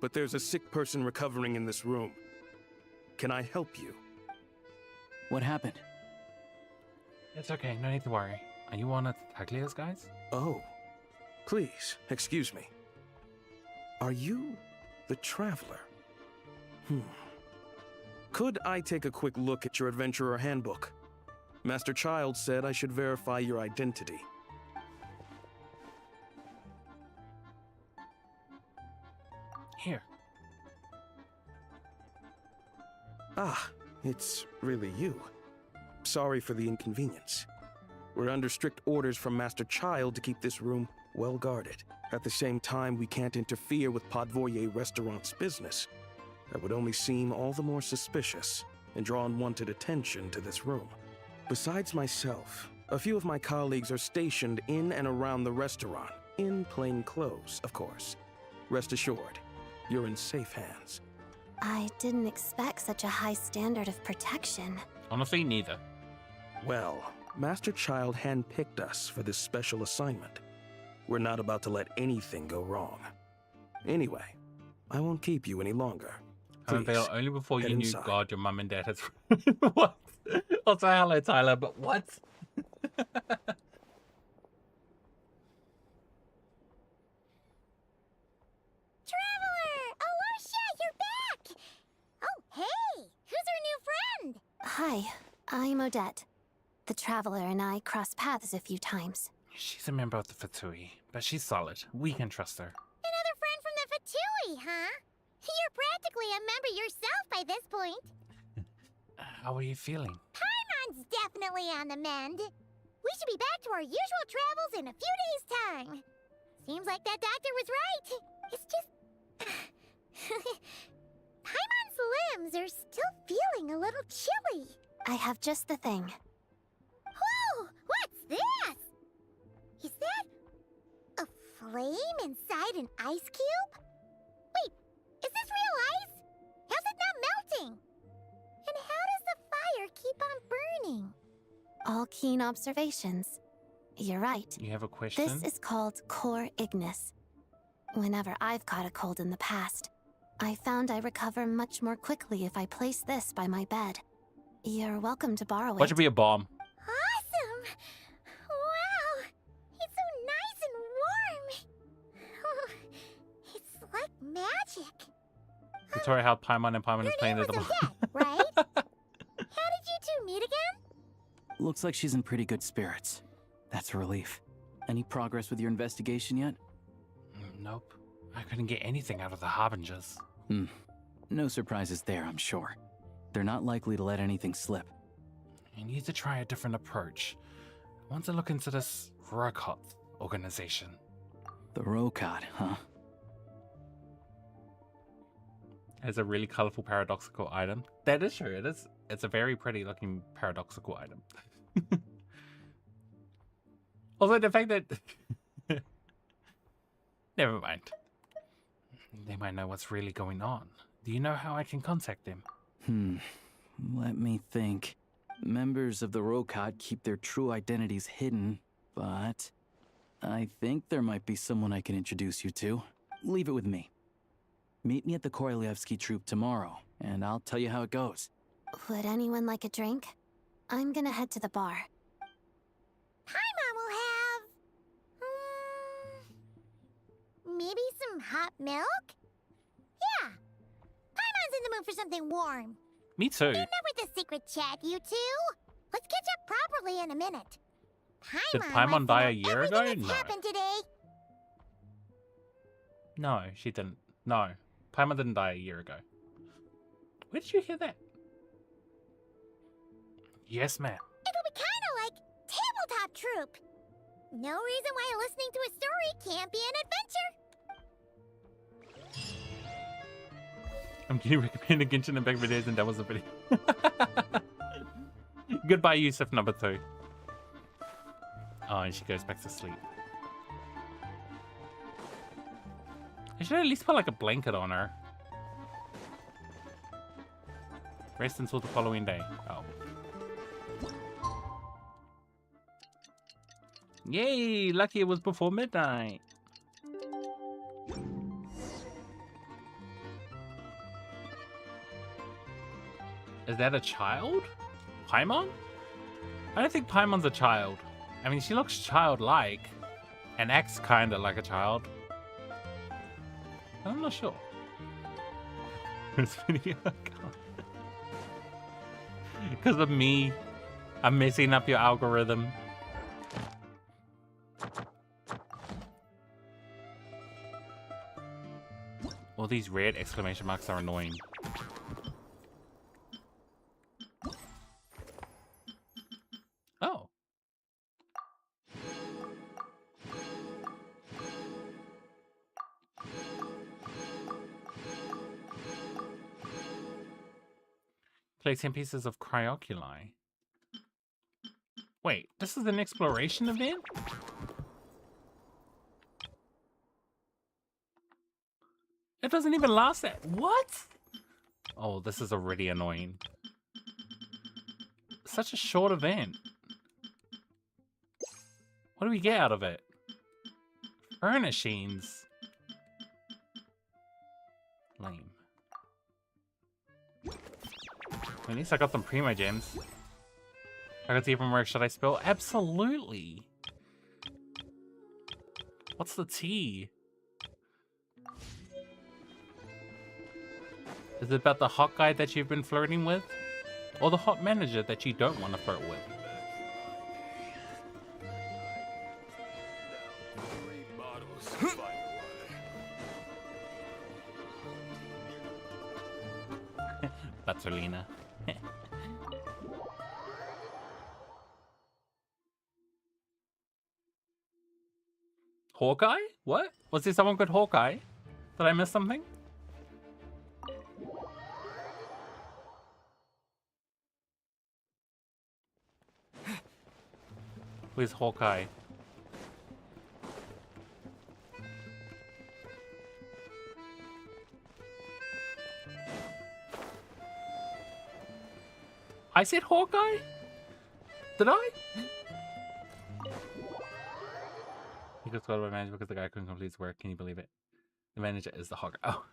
but there's a sick person recovering in this room. Can I help you? What happened? It's okay, no need to worry. Are you one of Taglia's guys? Oh, please, excuse me. Are you the Traveler? Could I take a quick look at your Adventurer Handbook? Master Child said I should verify your identity. Here. Ah, it's really you. Sorry for the inconvenience. We're under strict orders from Master Child to keep this room well guarded. At the same time, we can't interfere with Podvoye Restaurant's business. That would only seem all the more suspicious and draw unwanted attention to this room. Besides myself, a few of my colleagues are stationed in and around the restaurant, in plain clothes, of course. Rest assured, you're in safe hands. I didn't expect such a high standard of protection. Honestly, neither. Well, Master Child handpicked us for this special assignment. We're not about to let anything go wrong. Anyway, I won't keep you any longer. Unveil only before you head knew inside. God your mum and dad had... What? Also, hello, Tyler, but what? Traveler! Alosha, you're back! Oh, hey! Who's our new friend? Hi, I'm Odette. The Traveler and I crossed paths a few times. She's a member of the Fatui, but she's solid. We can trust her. Another friend from the Fatui, huh? You're practically a member yourself by this point. How are you feeling? Paimon's definitely on the mend. We should be back to our usual travels in a few days' time. Seems like that doctor was right. It's just... Paimon's limbs are still feeling a little chilly. I have just the thing. Whoa! What's this? Is that a flame inside an ice cube? Wait, is this real ice? How's it not melting? And how does the fire keep on burning? All keen observations. You're right. You have a question? This is called core ignis. Whenever I've caught a cold in the past, I found I recover much more quickly if I place this by my bed. You're welcome to borrow it. What should be a bomb? Awesome! Wow! It's so nice and warm! Oh, it's like magic. Victoria helped Paimon and Paimon is playing Your the name was Odette, right? How did you two meet again? Looks like she's in pretty good spirits. That's a relief. Any progress with your investigation yet? Nope. I couldn't get anything out of the Harbingers. No surprises there, I'm sure. They're not likely to let anything slip. I need to try a different approach. I want to look into this Rokot organization. The Rokot, huh? It's a really colorful paradoxical item. That is true. It is. It's a very pretty looking paradoxical item. Also, the fact that... Never mind. They might know what's really going on. Do you know how I can contact them? Let me think. Members of the Rokot keep their true identities hidden, but I think there might be someone I can introduce you to. Leave it with me. Meet me at the Korolyevsky troop tomorrow, and I'll tell you how it goes. Would anyone like a drink? I'm gonna head to the bar. Paimon will have... maybe some hot milk? Yeah. Paimon's in the mood for something warm. Me too. Remember the secret chat, you two? Let's catch up properly in a minute. Did Paimon Paimon wants to die know a year everything ago? that's No. happened today. No, she didn't. No. Paimon didn't die a year ago. Where did you hear that? Yes, ma'am. It'll be kind of like tabletop troop. No reason why listening to a story can't be an adventure. I'm getting recommended Genshin and back videos, and that was a video. Goodbye, Yusuf number 2. Oh, and she goes back to sleep. I should at least put like a blanket on her. Rest until the following day. Oh. Yay! Lucky it was before midnight. Is that a child? Paimon? I don't think Paimon's a child. I mean, she looks childlike and acts kind of like a child. I'm not sure. This video, because of me, I'm messing up your algorithm. All these red exclamation marks are annoying. Oh. Play 10 pieces of Cryoculi. Wait, this is an exploration event? It doesn't even last that. What? Oh, this is already annoying. Such a short event. What do we get out of it? Furnishings. Lame. At least I got some Primo gems. I got to even work. Should I spell? Absolutely. What's the T? Is it about the hot guy that you've been flirting with? Or the hot manager that you don't want to flirt with? Butterlina. Hawkeye? What? Was there someone called Hawkeye? Did I miss something? Where's Hawkeye? I said Hawkeye? Did I? He got scolded by manager because the guy couldn't complete his work. Can you believe it? The manager is the Hawkeye. Oh.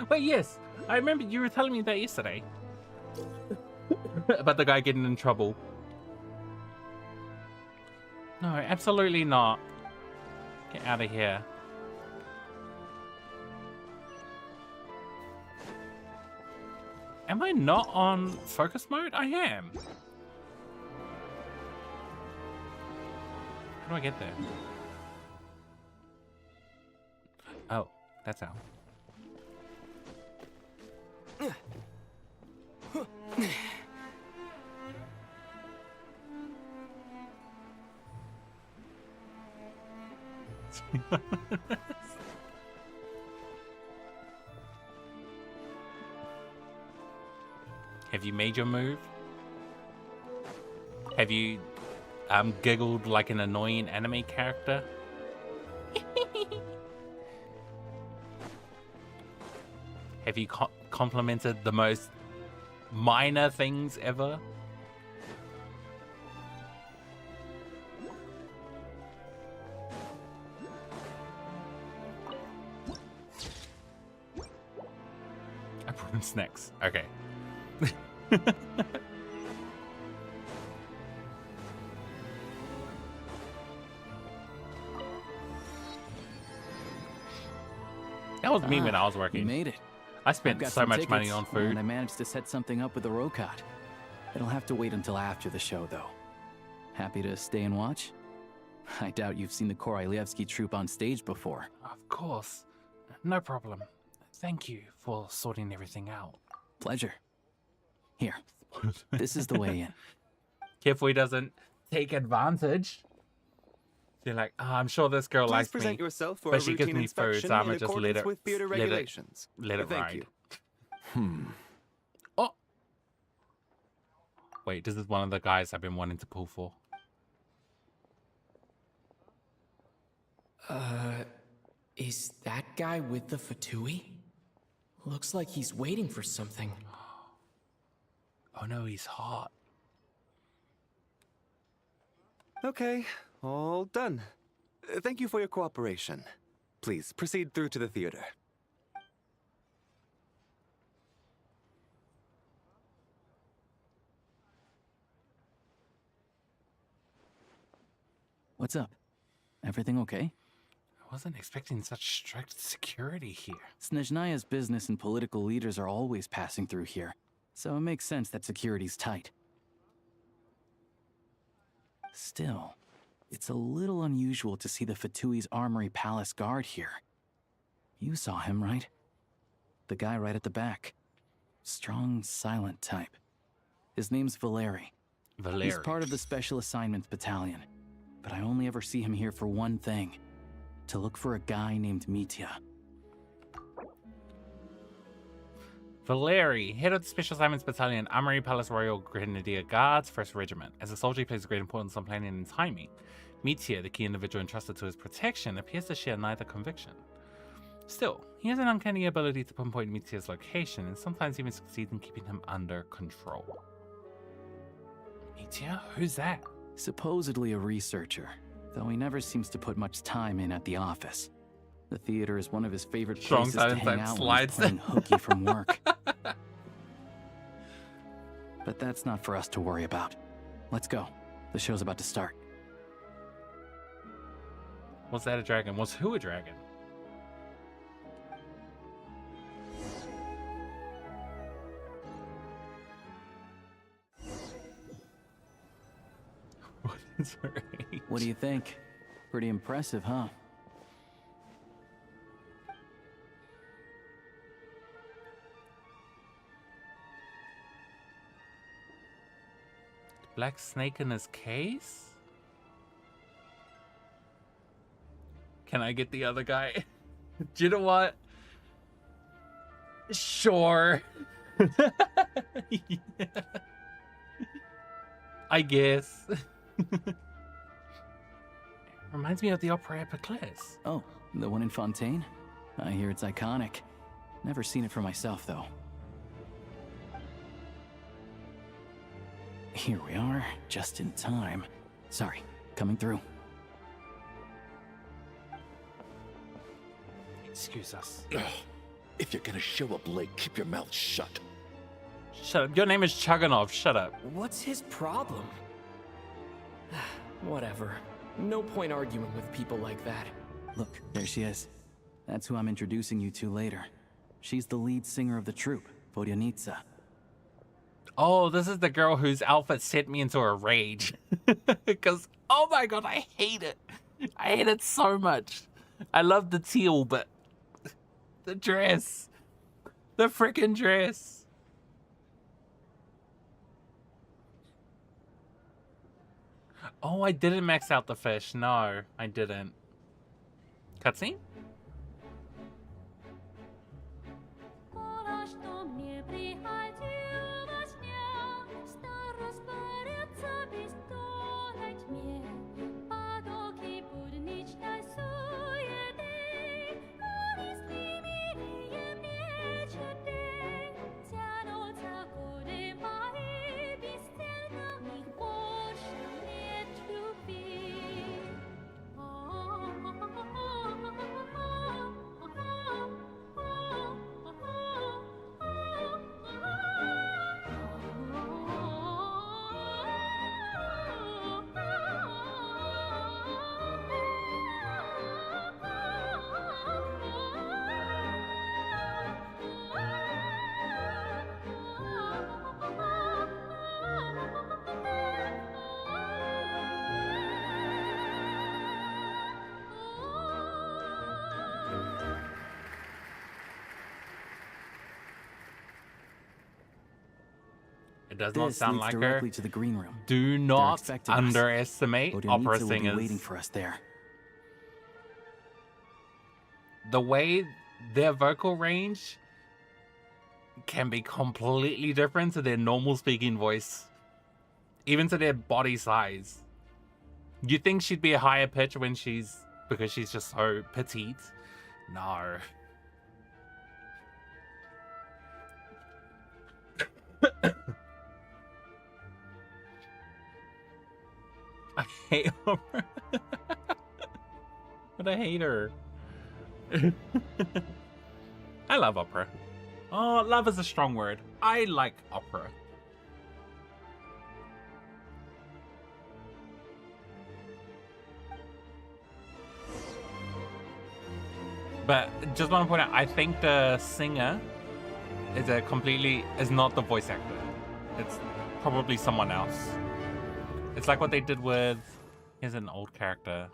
Wait, yes. I remember you were telling me that yesterday. About the guy getting in trouble. No, absolutely not. Get out of here. Am I not on focus mode? I am. How do I get there? Oh, that's how. Have you made your move? Have you giggled like an annoying anime character? Have you complimented the most minor things ever? I brought him snacks. Okay. That was me when I was working. You made it. I spent so much money on food. And I managed to set something up with the Rokat. It'll have to wait until after the show, though. Happy to stay and watch? I doubt you've seen the Korolyevsky troupe on stage before. Of course. No problem. Thank you for sorting everything out. Pleasure. Here. This is the way in. Careful he doesn't take advantage. They're like, oh, I'm sure this girl likes me, yourself for but a she gives routine me food, inspection so I'm in gonna just let accordance it, with theater regulations. let it Thank ride. you. Oh! Wait, this is one of the guys I've been wanting to pull for. Is that guy with the Fatui? Looks like he's waiting for something. Oh no, he's hot. Okay, all done. Thank you for your cooperation. Please proceed through to the theater. What's up? Everything okay? I wasn't expecting such strict security here. Snezhnaya's business and political leaders are always passing through here, so it makes sense that security's tight. Still, it's a little unusual to see the Fatui's Armory Palace guard here. You saw him, right? The guy right at the back. Strong, silent type. His name's Valeri. Valeri. He's part of the Special Assignments Battalion, but I only ever see him here for one thing. To look for a guy named Mitya. Valeri, head of the Special Assignments Battalion, Armory Palace Royal Grenadier Guards, 1st Regiment. As a soldier, he plays great importance on planning and timing. Mitya, the key individual entrusted to his protection, appears to share neither conviction. Still, he has an uncanny ability to pinpoint Mitya's location, and sometimes even succeeds in keeping him under control. Mitya? Who's that? Supposedly a researcher, though he never seems to put much time in at the office. The theater is one of his favorite places to hang out when he's playing hooky from work. But that's not for us to worry about. Let's go. The show's about to start. Was that a dragon? Was who a dragon? What is her age? What do you think? Pretty impressive, huh? Black snake in his case? Can I get the other guy? Do you know what? Sure. Yeah. I guess. Reminds me of the Opera Epiclese. Oh, the one in Fontaine? I hear it's iconic. Never seen it for myself, though. Here we are, just in time. Sorry, coming through. Excuse us. If you're gonna show up late, keep your mouth shut. Shut up. Your name is Chuganov. Shut up. What's his problem? Whatever. No point arguing with people like that. Look, there she is. That's who I'm introducing you to later. She's the lead singer of the troupe, Vodyanitsa. Oh, this is the girl whose outfit sent me into a rage. Because, oh my god, I hate it. I hate it so much. I love the teal, but the dress. The freaking dress. Oh, I didn't max out the fish. No, I didn't. Cutscene? It does not This sound leads like her. directly to the green room. Do They're not expecting us. underestimate Vodyanitsa opera will be singers. waiting for us there. The way their vocal range can be completely different to their normal speaking voice. Even to their body size. You think she'd be a higher pitch when because she's just so petite? No. I hate her. But I hate her. I love opera. Oh, love is a strong word. I like opera. But just want to point out, I think the singer is not the voice actor. It's probably someone else. It's like what they did with, here's an old character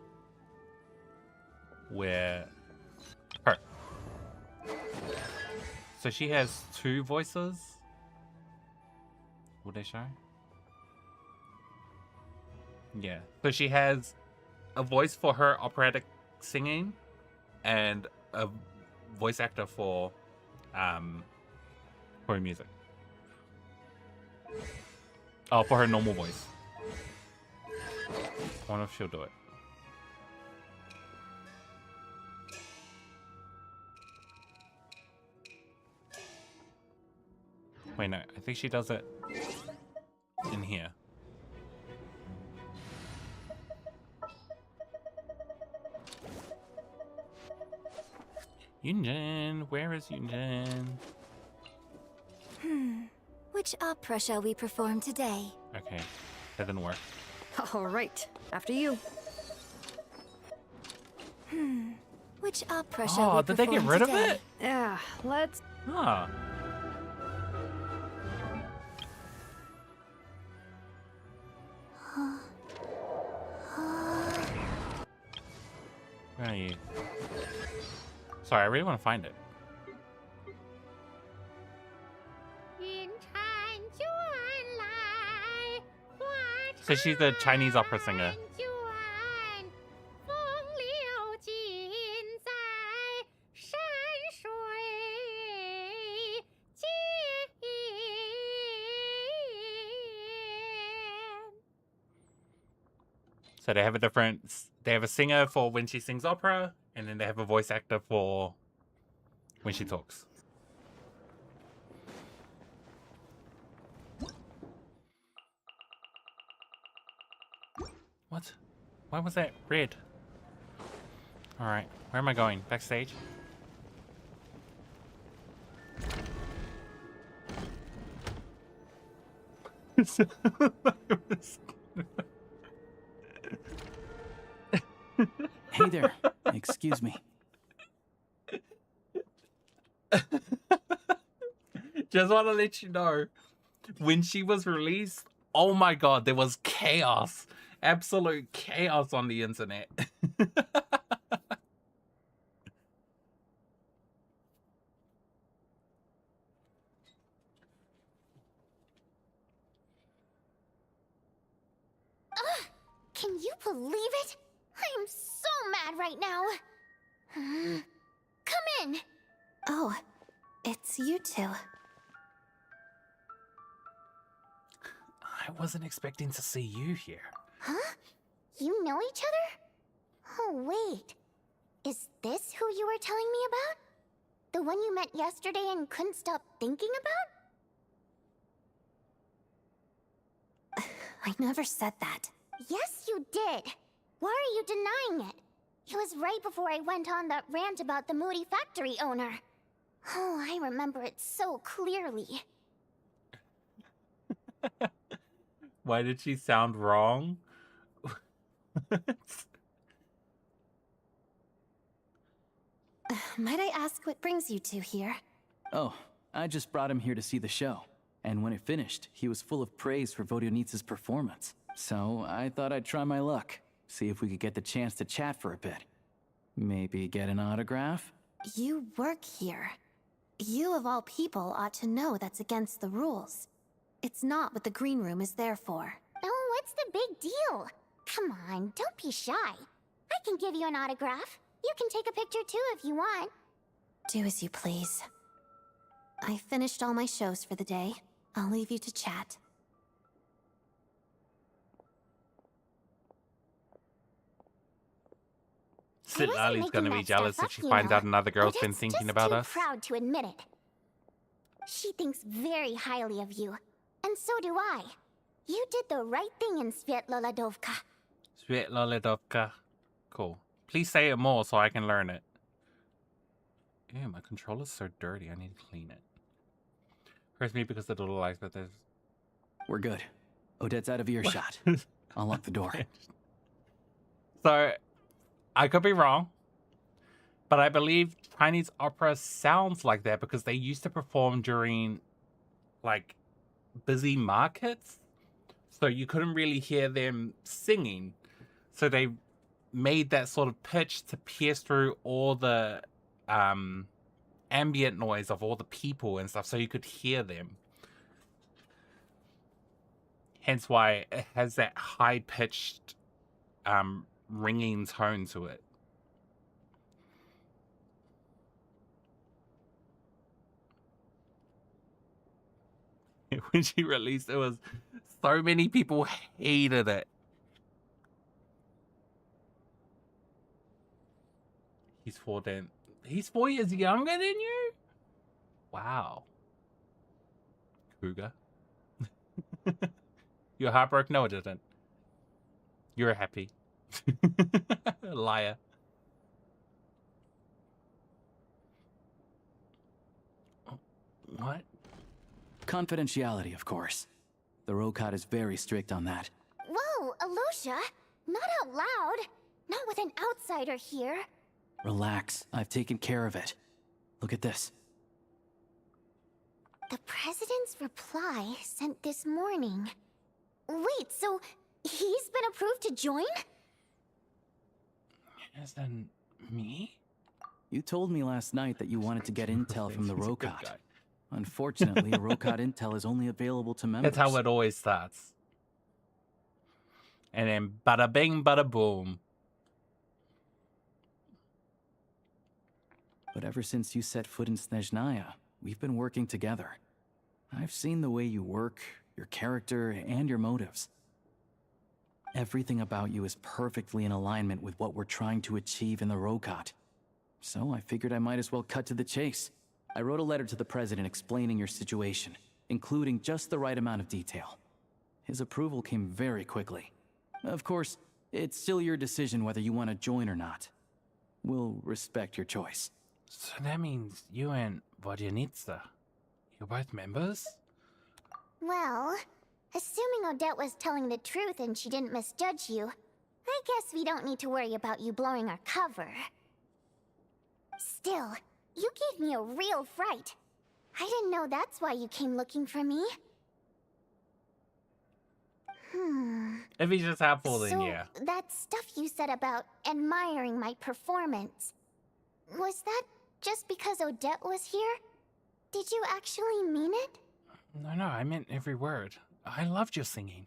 where her. So she has two voices. Will they show? Yeah. So she has a voice for her operatic singing and a voice actor for her music. Oh, for her normal voice. I wonder if she'll do it. Wait, no. I think she does it in here. Yunjin, where is Yunjin? Which opera shall we perform today? Okay, that didn't work. All right, after you. Which opera shall we did they perform get rid of today? it? Yeah, let's... Huh. Where are you? Sorry, I really want to find it. So she's a Chinese opera singer. So they have a different. They have a singer for when she sings opera, and then they have a voice actor for when she talks. What? Why was that red? Alright, where am I going? Backstage? Hey there. Excuse me. Just want to let you know, when she was released, oh my god, there was chaos. Absolute chaos on the internet. Can you believe it? I'm so mad right now. Come in. Oh, it's you two. I wasn't expecting to see you here. Huh? You know each other? Oh, wait. Is this who you were telling me about? The one you met yesterday and couldn't stop thinking about? I never said that. Yes, you did. Why are you denying it? It was right before I went on that rant about the moody factory owner. Oh, I remember it so clearly. Why did she sound wrong? Might I ask what brings you two here? Oh, I just brought him here to see the show. And when it finished, he was full of praise for Vodonitz's performance. So I thought I'd try my luck, see if we could get the chance to chat for a bit. Maybe get an autograph? You work here. You of all people ought to know that's against the rules. It's not what the green room is there for. Oh, what's the big deal? Come on, don't be shy. I can give you an autograph. You can take a picture too if you want. Do as you please. I finished all my shows for the day. I'll leave you to chat. Sid Lali's gonna be jealous if she finds out another girl's been thinking about us. Proud to admit it. She thinks very highly of you, and so do I. You did the right thing in Svietloladovka. Svietloladovka. Cool. Please say it more so I can learn it. Ew, my controller's so dirty. I need to clean it. Hurts me because the little lights, but there's... We're good. Odette's out of earshot. Unlock the door. So, I could be wrong, but I believe Chinese opera sounds like that because they used to perform during, like, busy markets. So you couldn't really hear them singing. So they made that sort of pitch to pierce through all the ambient noise of all the people and stuff so you could hear them. Hence why it has that high-pitched ringing tone to it. When she released, it was so many people hated it. He's 14. He's 4 years younger than you? Wow. Cougar. Your heart broke? No, it didn't. You're happy. Liar. What? Confidentiality, of course. The Rokat is very strict on that. Whoa, Alosha! Not out loud! Not with an outsider here! Relax, I've taken care of it. Look at this. The President's reply sent this morning. Wait, so he's been approved to join? As in me? You told me last night that you wanted to get intel from the Rokat. Unfortunately, Rokat intel is only available to members. That's how it always starts. And then bada bing, bada boom. But ever since you set foot in Snezhnaya, we've been working together. I've seen the way you work, your character, and your motives. Everything about you is perfectly in alignment with what we're trying to achieve in the Rokot. So I figured I might as well cut to the chase. I wrote a letter to the president explaining your situation, including just the right amount of detail. His approval came very quickly. Of course, it's still your decision whether you want to join or not. We'll respect your choice. So that means you and Vodyanitsa, you're both members? Well, assuming Odette was telling the truth and she didn't misjudge you, I guess we don't need to worry about you blowing our cover. Still, you gave me a real fright. I didn't know that's why you came looking for me. If he's just helpful, then So, yeah. that stuff you said about admiring my performance, was that just because Odette was here? Did you actually mean it? No, I meant every word. I loved your singing.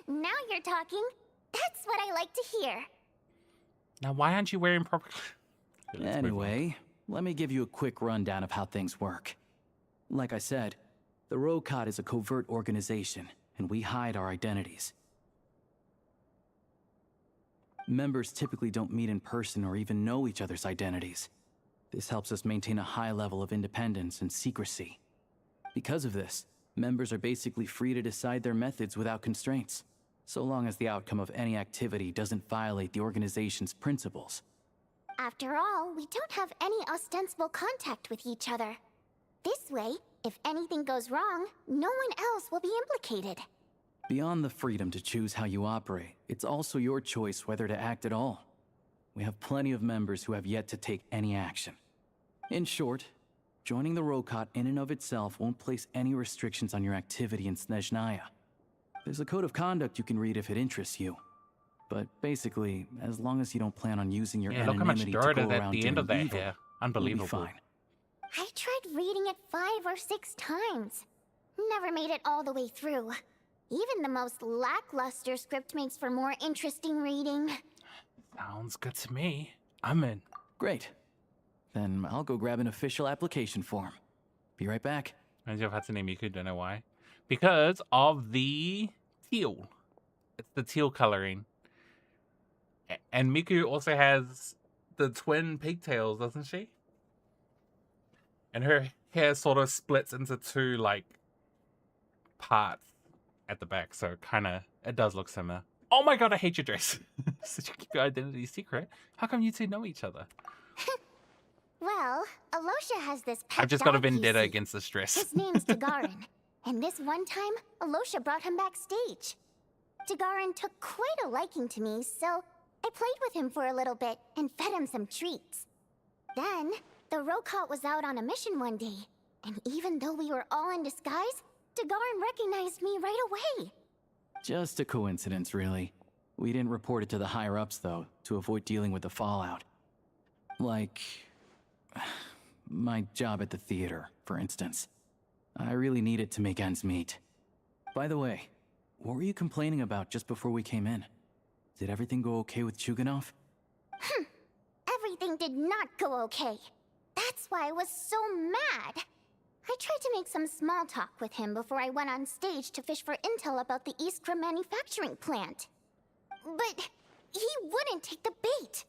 Now you're talking. That's what I like to hear. Now, why aren't you wearing proper... Anyway, let me give you a quick rundown of how things work. Like I said, the Rokot is a covert organization, and we hide our identities. Members typically don't meet in person or even know each other's identities. This helps us maintain a high level of independence and secrecy. Because of this, members are basically free to decide their methods without constraints, so long as the outcome of any activity doesn't violate the organization's principles. After all, we don't have any ostensible contact with each other. This way, if anything goes wrong, no one else will be implicated. Beyond the freedom to choose how you operate, it's also your choice whether to act at all. We have plenty of members who have yet to take any action. In short, joining the Rokot in and of itself won't place any restrictions on your activity in Snezhnaya. There's a code of conduct you can read if it interests you. But basically, as long as you don't plan on using your Yeah, look how much anonymity to dirt go is at around the end of doing that evil, hair. we'll be Unbelievable. fine. I tried reading it 5 or 6 times. Never made it all the way through. Even the most lackluster script makes for more interesting reading. Sounds good to me. I'm in. Great. Then I'll go grab an official application form. Be right back. Reminds you of Hatsune Miku, don't know why. Because of the teal. It's the teal coloring. And Miku also has the twin pigtails, doesn't she? And her hair sort of splits into 2, like, parts at the back. So it does look similar. Oh my god, I hate your dress. Such a keep your identity secret. How come you two know each other? Well, Alosha has this pet I've just got a dog he vendetta sees. against this dress. His name's Tagarin, and this one time, Alosha brought him backstage. Tagarin took quite a liking to me, so I played with him for a little bit and fed him some treats. Then, the Rokot was out on a mission one day, and even though we were all in disguise, Tagarin recognized me right away. Just a coincidence, really. We didn't report it to the higher-ups, though, to avoid dealing with the fallout. Like... my job at the theater, for instance. I really needed to make ends meet. By the way, what were you complaining about just before we came in? Did everything go okay with Chuganov? Everything did not go okay. That's why I was so mad. I tried to make some small talk with him before I went on stage to fish for intel about the Iskra manufacturing plant. But he wouldn't take the bait.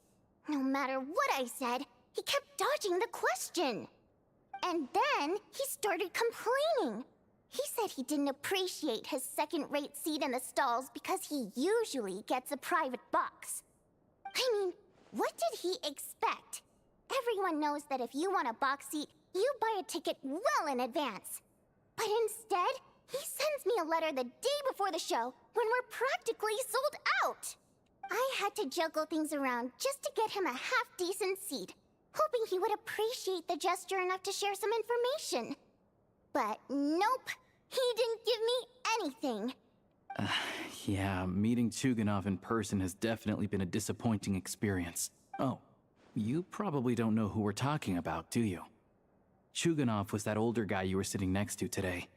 No matter what I said, he kept dodging the question. And then he started complaining. He said he didn't appreciate his second-rate seat in the stalls because he usually gets a private box. I mean, what did he expect? Everyone knows that if you want a box seat, you buy a ticket well in advance. But instead, he sends me a letter the day before the show when we're practically sold out. I had to juggle things around just to get him a half-decent seat, hoping he would appreciate the gesture enough to share some information. But nope, he didn't give me anything. Yeah, meeting Chuganov in person has definitely been a disappointing experience. Oh, you probably don't know who we're talking about, do you? Chuganov was that older guy you were sitting next to today.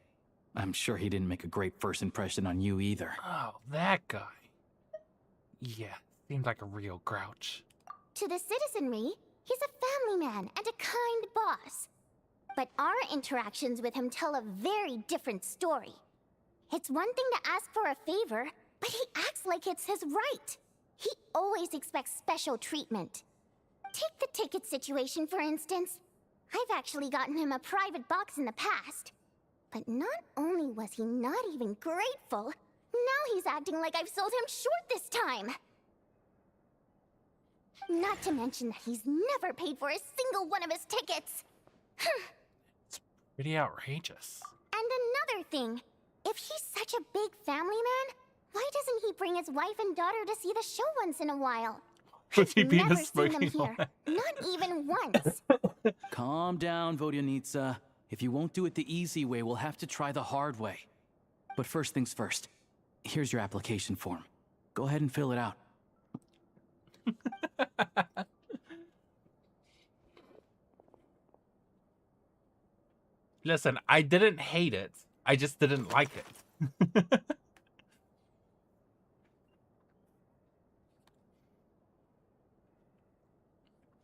I'm sure he didn't make a great first impression on you either. Oh, that guy. Yeah, seems like a real grouch. To the citizenry, he's a family man and a kind boss. But our interactions with him tell a very different story. It's one thing to ask for a favor, But he acts like it's his right. He always expects special treatment. Take the ticket situation, for instance. I've actually gotten him a private box in the past. But not only was he not even grateful, now he's acting like I've sold him short this time. Not to mention that he's never paid for a single one of his tickets. It's pretty outrageous. And another thing, if he's such a big family man, why doesn't he bring his wife and daughter to see the show once in a while? Was he I've being a never seen them smoking here, hole? not even once. Calm down, Vodyanitsa. If you won't do it the easy way, we'll have to try the hard way. But first things first. Here's your application form. Go ahead and fill it out. Listen, I didn't hate it. I just didn't like it.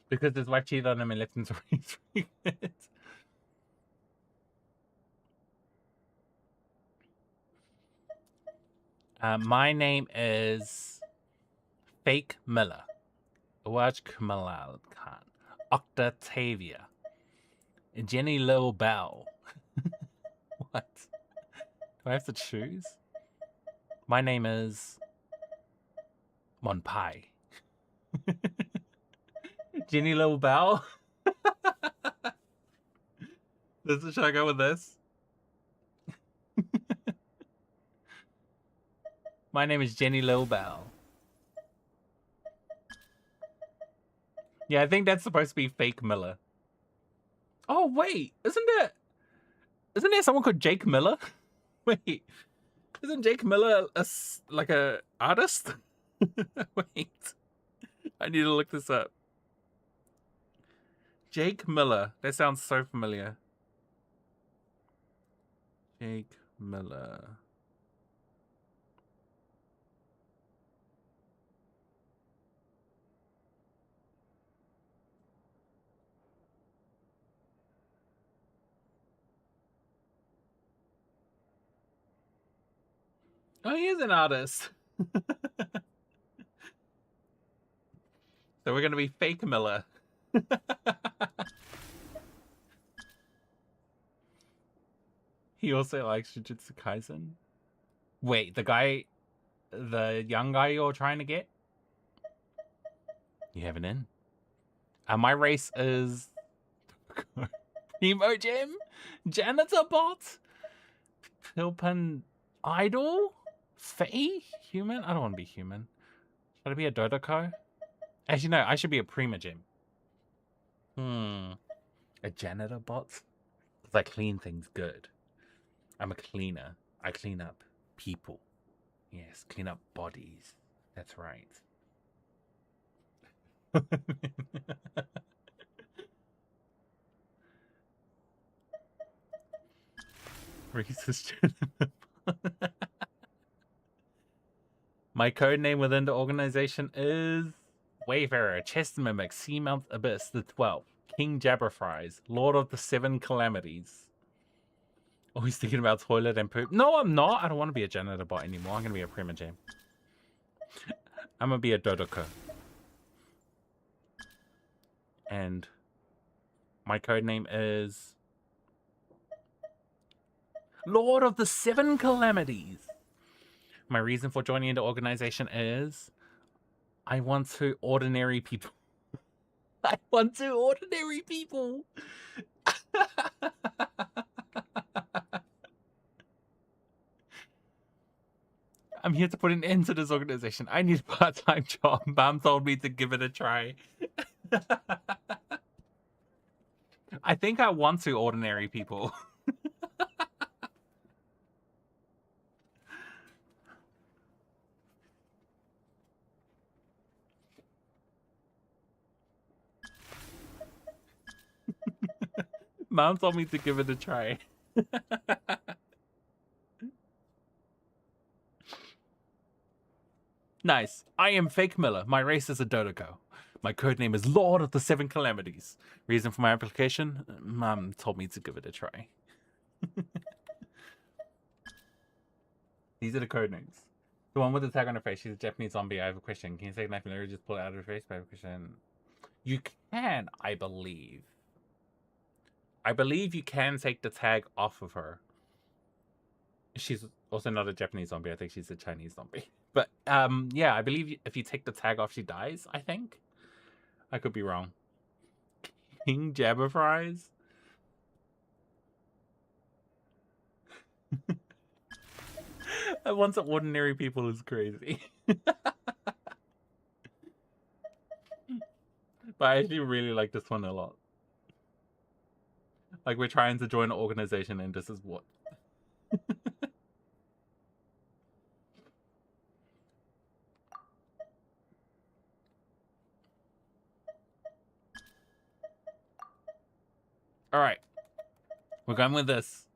Because his wife cheated on him and left him to raise it. My name is Fake Miller. Awaj Kamalal Khan. Octavia. Jenny Lil Bell. What? Do I have to choose? My name is Monpai. Jenny Lil Bell? Should I go with this? My name is Jenny Lil Bell. Yeah, I think that's supposed to be Fake Miller. Oh wait, isn't there someone called Jake Miller? Wait, isn't Jake Miller like a artist? Wait, I need to look this up. Jake Miller, that sounds so familiar. Jake Miller. Oh, he is an artist. So we're going to be Fake Miller. He also likes Jujutsu Kaisen. Wait, the young guy you're trying to get? You have an in. My race is Primo Gem, Janitor Bot, Pilpan Idol, Fae, Human. I don't want to be human. Should I be a Dodoko? Actually, no. I should be a Prima Gem. A janitor bot? Because I clean things good. I'm a cleaner. I clean up people. Yes, clean up bodies. That's right. Racist janitor. My code name within the organization is Wayfarer, Chest Mimic, Seamount Abyss, the 12th, King Jabberfries, Lord of the Seven Calamities. Always thinking about toilet and poop. No, I'm not. I don't want to be a janitor bot anymore. I'm going to be a Prima Gem. I'm going to be a Dodoko. And my code name is Lord of the Seven Calamities. My reason for joining the organization is I want to ordinary people. I want to ordinary people. I'm here to put an end to this organization. I need a part-time job. Mom told me to give it a try. I think I want to ordinary people. Mom told me to give it a try. Nice. I am Fake Miller. My race is a Dodoko. My code name is Lord of the Seven Calamities. Reason for my application? Mom told me to give it a try. These are the code names. The one with the tag on her face. She's a Japanese zombie. I have a question. Can you say knife and literally just pull it out of her face? I have a question. You can, I believe. I believe you can take the tag off of her. She's also not a Japanese zombie. I think she's a Chinese zombie. But yeah, I believe if you take the tag off, she dies. I think. I could be wrong. King Jabba Fries. That one's ordinary people is crazy. But I actually really like this one a lot. Like, we're trying to join an organization and this is what. Alright. We're going with this.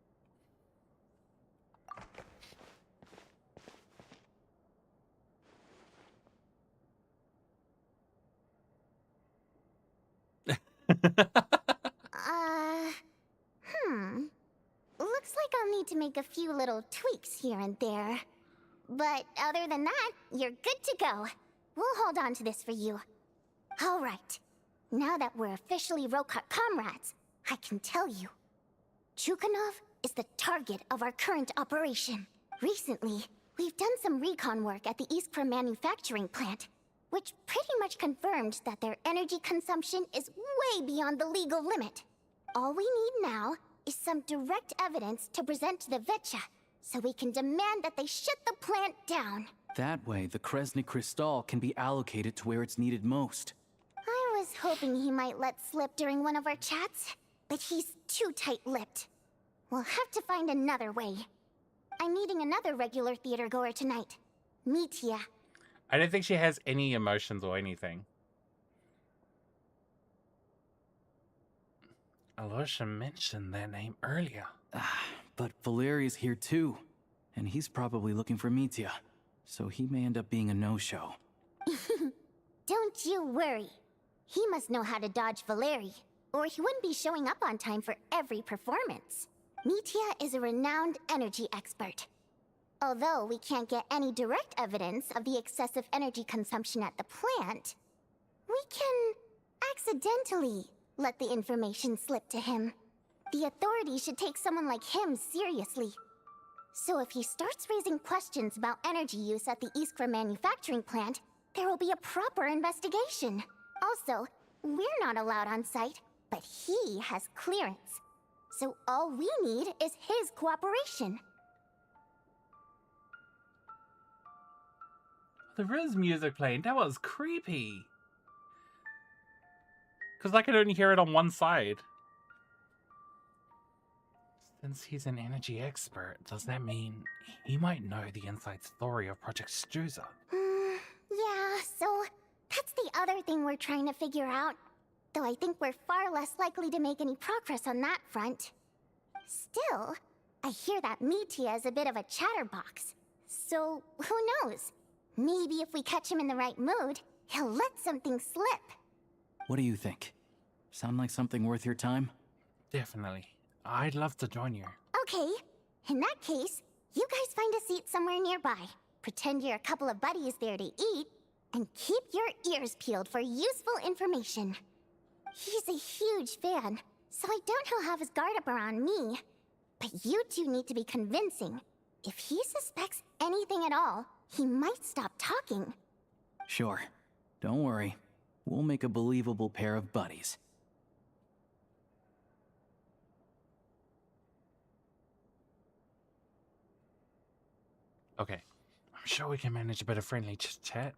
Looks like I'll need to make a few little tweaks here and there. But other than that, you're good to go. We'll hold on to this for you. All right. Now that we're officially Rokut comrades, I can tell you. Chukhanov is the target of our current operation. Recently, we've done some recon work at the Iskra manufacturing plant, which pretty much confirmed that their energy consumption is way beyond the legal limit. All we need now is some direct evidence to present to the Vetcha, so we can demand that they shut the plant down. That way, the Kresny Crystal can be allocated to where it's needed most. I was hoping he might let slip during one of our chats, but he's too tight-lipped. We'll have to find another way. I'm meeting another regular theater goer tonight, Mitya. I don't think she has any emotions or anything. Alyosha mentioned their name earlier. But Valeri's here too, and he's probably looking for Mitya, so he may end up being a no-show. Don't you worry. He must know how to dodge Valeri, or he wouldn't be showing up on time for every performance. Mitya is a renowned energy expert. Although we can't get any direct evidence of the excessive energy consumption at the plant, we can accidentally let the information slip to him. The authorities should take someone like him seriously. So if he starts raising questions about energy use at the Iskra manufacturing plant, there will be a proper investigation. Also, we're not allowed on site, but he has clearance. So all we need is his cooperation. There is music playing. That was creepy. Because I could only hear it on one side. Since he's an energy expert, does that mean he might know the inside story of Project Struza? Yeah, so that's the other thing we're trying to figure out. Though I think we're far less likely to make any progress on that front. Still, I hear that Mitya is a bit of a chatterbox. So, who knows? Maybe if we catch him in the right mood, he'll let something slip. What do you think? Sound like something worth your time? Definitely. I'd love to join you. Okay. In that case, you guys find a seat somewhere nearby. Pretend you're a couple of buddies there to eat, and keep your ears peeled for useful information. He's a huge fan, so I doubt he'll have his guard up around me. But you two need to be convincing. If he suspects anything at all, he might stop talking. Sure. Don't worry. We'll make a believable pair of buddies. Okay. I'm sure we can manage a bit of friendly chat.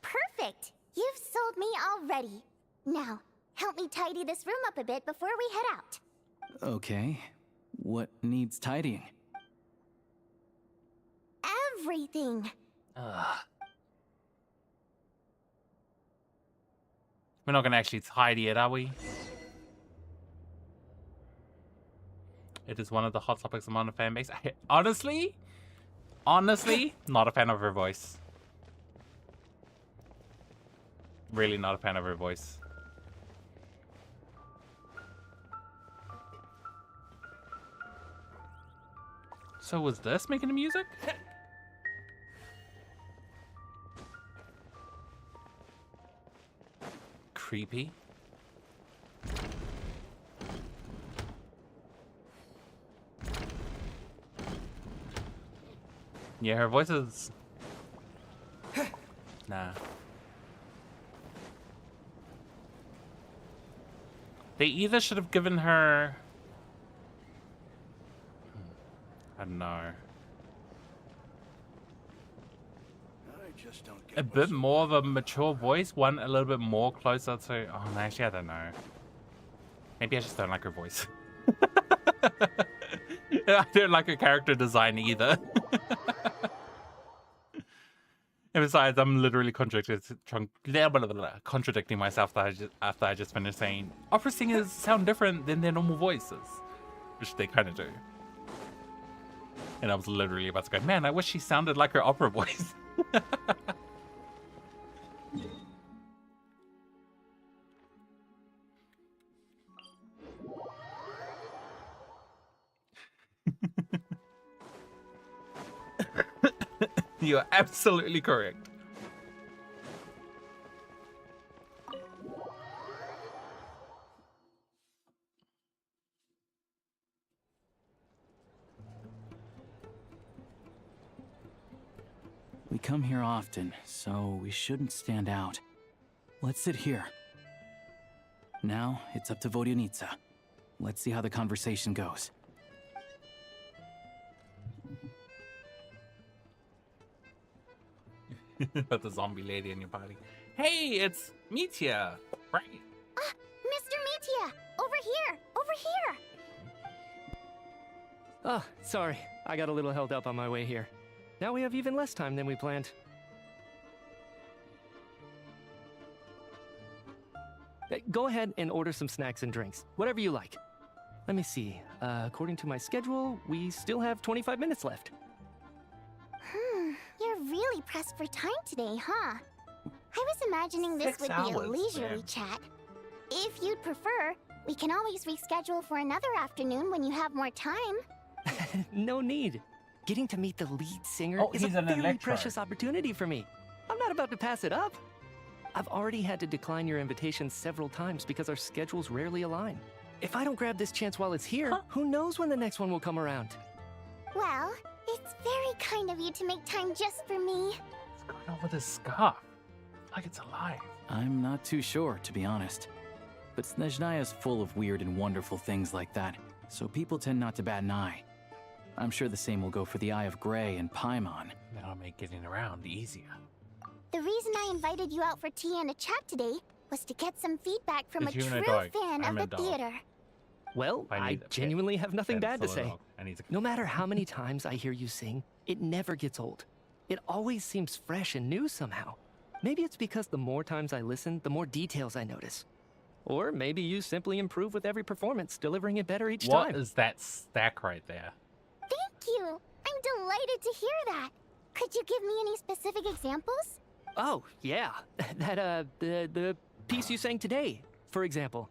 Perfect! You've sold me already. Now, help me tidy this room up a bit before we head out. Okay. What needs tidying? Everything. Ugh. We're not gonna actually tidy it, are we? It is one of the hot topics among the fan base. Honestly, not a fan of her voice. Really not a fan of her voice. So was this making the music? creepy. Yeah, her voice is... Nah. They either should have given her... I don't know. A bit more of a mature voice, one a little bit more closer to... Oh, no, actually, I don't know. Maybe I just don't like her voice. I don't like her character design either. And besides, I'm literally contradicting myself after I just finished saying opera singers sound different than their normal voices, which they kind of do. And I was literally about to go, man, I wish she sounded like her opera voice. You're absolutely correct. We come here often, so we shouldn't stand out. Let's sit here. Now, it's up to Vodyanica. Let's see how the conversation goes. But the zombie lady in your body. Hey, it's Mitya, right? Mr. Mitya! Over here! Over here! Oh, sorry. I got a little held up on my way here. Now we have even less time than we planned. Go ahead and order some snacks and drinks. Whatever you like. Let me see. According to my schedule, we still have 25 minutes left. You're really pressed for time today, huh? I was imagining this 6 would be a hours, leisurely man. chat. If you'd prefer, we can always reschedule for another afternoon when you have more time. No need. Getting to meet the lead singer is a he's an very electro. precious opportunity for me. I'm not about to pass it up. I've already had to decline your invitation several times because our schedules rarely align. If I don't grab this chance while it's here, who knows when the next one will come around? Well, it's very kind of you to make time just for me. What's going on with this scarf? Like it's alive. I'm not too sure, to be honest. But Snezhnaya's full of weird and wonderful things like that, so people tend not to bat an eye. I'm sure the same will go for the Eye of Grey and Paimon. That'll make getting around easier. The reason I invited you out for tea and a chat today was to get some feedback from a Because true you and a dog. fan I'm of a the dog. theater. Well, I I need a pet. genuinely have nothing Pet bad to is say. a dog. I need to... No matter how many times I hear you sing, it never gets old. It always seems fresh and new somehow. Maybe it's because the more times I listen, the more details I notice. Or maybe you simply improve with every performance, delivering it better each What time. is that stack right there? Thank you! I'm delighted to hear that! Could you give me any specific examples? Oh, yeah. That, the piece you sang today, for example.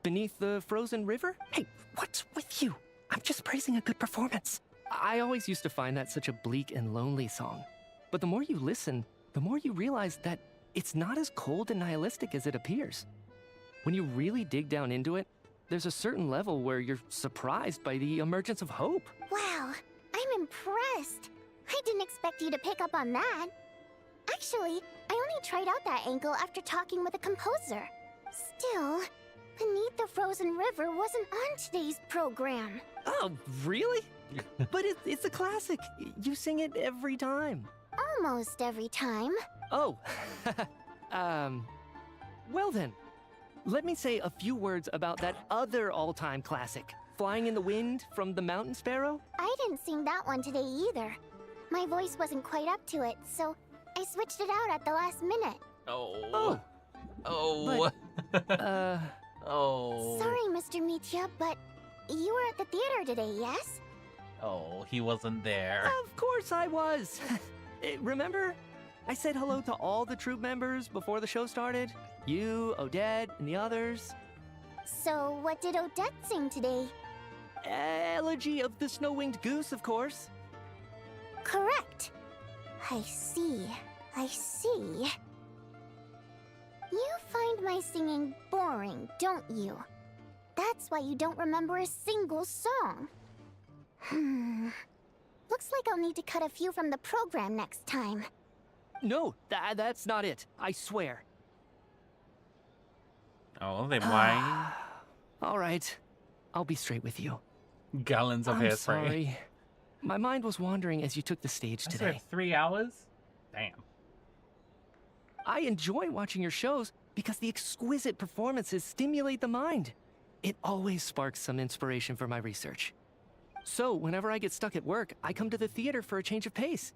Beneath the Frozen River? Hey, what's with you? I'm just praising a good performance. I always used to find that such a bleak and lonely song. But the more you listen, the more you realize that it's not as cold and nihilistic as it appears. When you really dig down into it, there's a certain level where you're surprised by the emergence of hope. Wow, I'm impressed. I didn't expect you to pick up on that. Actually, I only tried out that angle after talking with a composer. Still, Beneath the Frozen River wasn't on today's program. Oh, really? But it's a classic. You sing it every time. Almost every time. Oh, well then. Let me say a few words about that other all-time classic, Flying in the Wind from the Mountain Sparrow. I didn't sing that one today either. My voice wasn't quite up to it, so I switched it out at the last minute. Oh. Oh. Oh. Sorry, Mr. Mitya, but you were at the theater today, yes? Oh, he wasn't there. Of course I was. Remember? I said hello to all the troupe members before the show started. You, Odette, and the others. So, what did Odette sing today? Elegy of the Snow-Winged Goose, of course. Correct. I see. I see. You find my singing boring, don't you? That's why you don't remember a single song. Looks like I'll need to cut a few from the program next time. No, that's not it. I swear. Oh, then why? All right. I'll be straight with you. Gallons of I'm hairspray. sorry. My mind was wandering as you took the stage That's today. like 3 hours? Damn. I enjoy watching your shows because the exquisite performances stimulate the mind. It always sparks some inspiration for my research. So, whenever I get stuck at work, I come to the theater for a change of pace.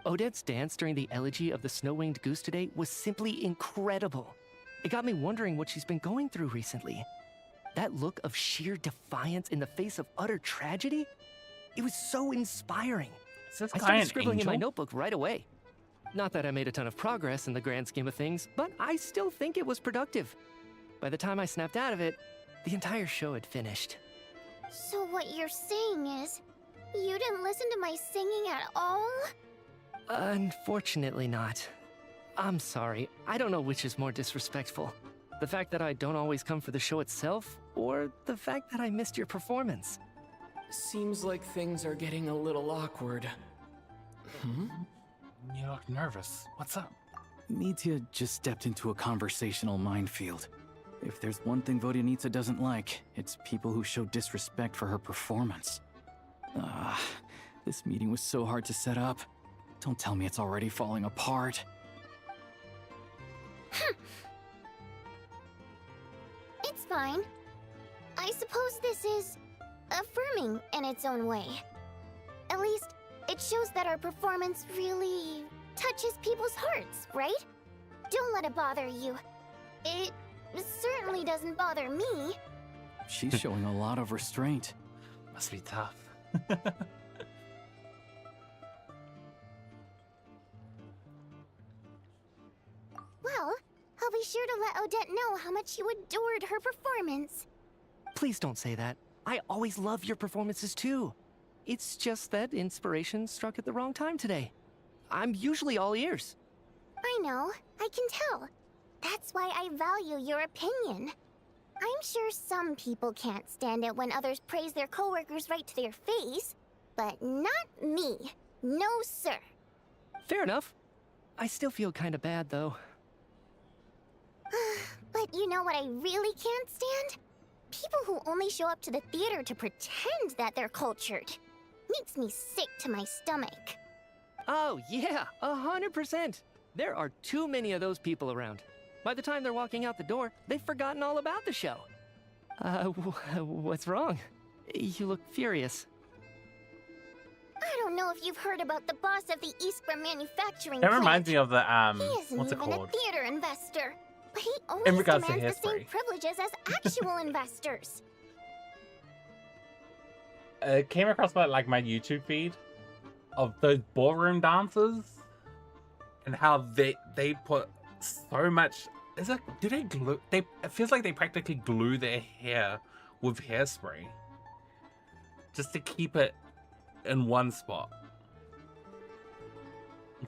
Odette's dance during the elegy of the snow-winged goose today was simply incredible. It got me wondering what she's been going through recently. That look of sheer defiance in the face of utter tragedy? It was so inspiring. Is this I guy started an scribbling in my angel? notebook right away. Not that I made a ton of progress in the grand scheme of things, but I still think it was productive. By the time I snapped out of it, the entire show had finished. So what you're saying is, you didn't listen to my singing at all? Unfortunately not. I'm sorry, I don't know which is more disrespectful. The fact that I don't always come for the show itself, or the fact that I missed your performance. Seems like things are getting a little awkward. You look nervous. What's up? Mitya just stepped into a conversational minefield. If there's one thing Vodyanitsa doesn't like, it's people who show disrespect for her performance. This meeting was so hard to set up. Don't tell me it's already falling apart. It's fine. I suppose this is affirming in its own way. At least, it shows that our performance really touches people's hearts, right? Don't let it bother you. It certainly doesn't bother me. She's showing a lot of restraint. Must be tough. Well, I'll be sure to let Odette know how much you adored her performance. Please don't say that. I always love your performances too. It's just that inspiration struck at the wrong time today. I'm usually all ears. I know, I can tell. That's why I value your opinion. I'm sure some people can't stand it when others praise their coworkers right to their face, but not me. No, sir. Fair enough. I still feel kind of bad though. But you know what I really can't stand? People who only show up to the theater to pretend that they're cultured. Makes me sick to my stomach. Oh yeah, 100%. There are too many of those people around. By the time they're walking out the door, they've forgotten all about the show. What's wrong? You look furious. I don't know if you've heard about the boss of the Eastborough manufacturing That plant. reminds me of the He isn't what's it even called? a theater investor, but he In always regards to demands the same Hairspray. privileges as actual investors. It came across my YouTube feed of those ballroom dancers and how they put so much. Do they glue? It feels like they practically glue their hair with hairspray just to keep it in one spot.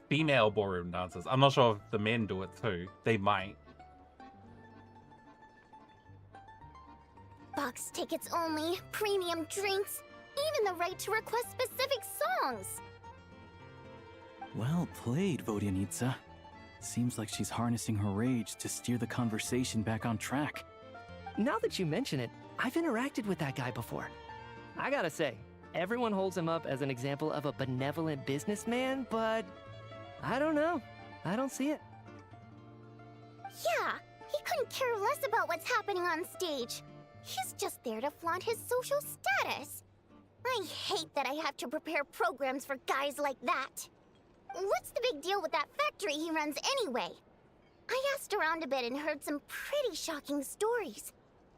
Female ballroom dancers. I'm not sure if the men do it too. They might. Box tickets only, premium drinks, even the right to request specific songs. Well played, Vodyanitsa. Seems like she's harnessing her rage to steer the conversation back on track. Now that you mention it, I've interacted with that guy before. I gotta say, everyone holds him up as an example of a benevolent businessman, but I don't know. I don't see it. Yeah, he couldn't care less about what's happening on stage. He's just there to flaunt his social status. I hate that I have to prepare programs for guys like that. What's the big deal with that factory he runs anyway? I asked around a bit and heard some pretty shocking stories.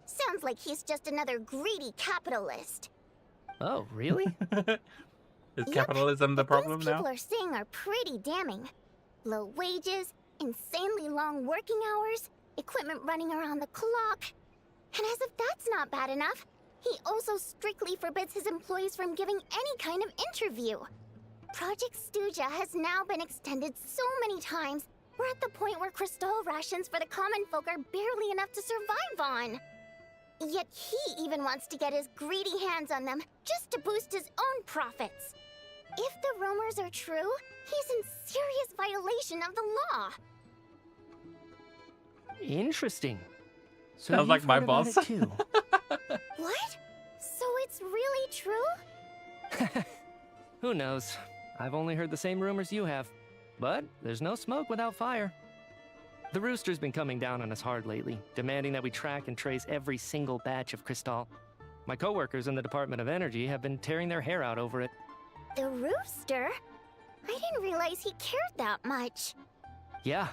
Sounds like he's just another greedy capitalist. Oh, really? Is capitalism the problem Things now? people are saying are pretty damning. Low wages, insanely long working hours, equipment running around the clock. And as if that's not bad enough, he also strictly forbids his employees from giving any kind of interview. Project Stuja has now been extended so many times We're at the point where crystal rations for the common folk are barely enough to survive on. Yet he even wants to get his greedy hands on them just to boost his own profits. If the rumors are true, he's in serious violation of the law. Interesting. So Sounds like you've my heard about boss. it too. What? So it's really true? Who knows? I've only heard the same rumors you have. But there's no smoke without fire. The Rooster's been coming down on us hard lately, demanding that we track and trace every single batch of Crystal. My coworkers in the Department of Energy have been tearing their hair out over it. The Rooster? I didn't realize he cared that much. Yeah.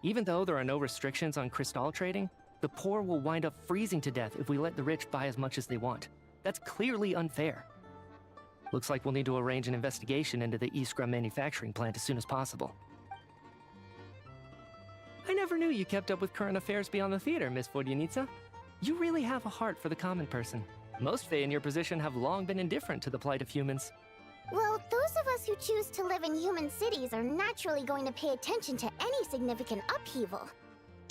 Even though there are no restrictions on Crystal trading, the poor will wind up freezing to death if we let the rich buy as much as they want. That's clearly unfair. Looks like we'll need to arrange an investigation into the Iskra manufacturing plant as soon as possible. I never knew you kept up with current affairs beyond the theater, Miss Vodyanica. You really have a heart for the common person. Most Fae in your position have long been indifferent to the plight of humans. Well, those of us who choose to live in human cities are naturally going to pay attention to any significant upheaval.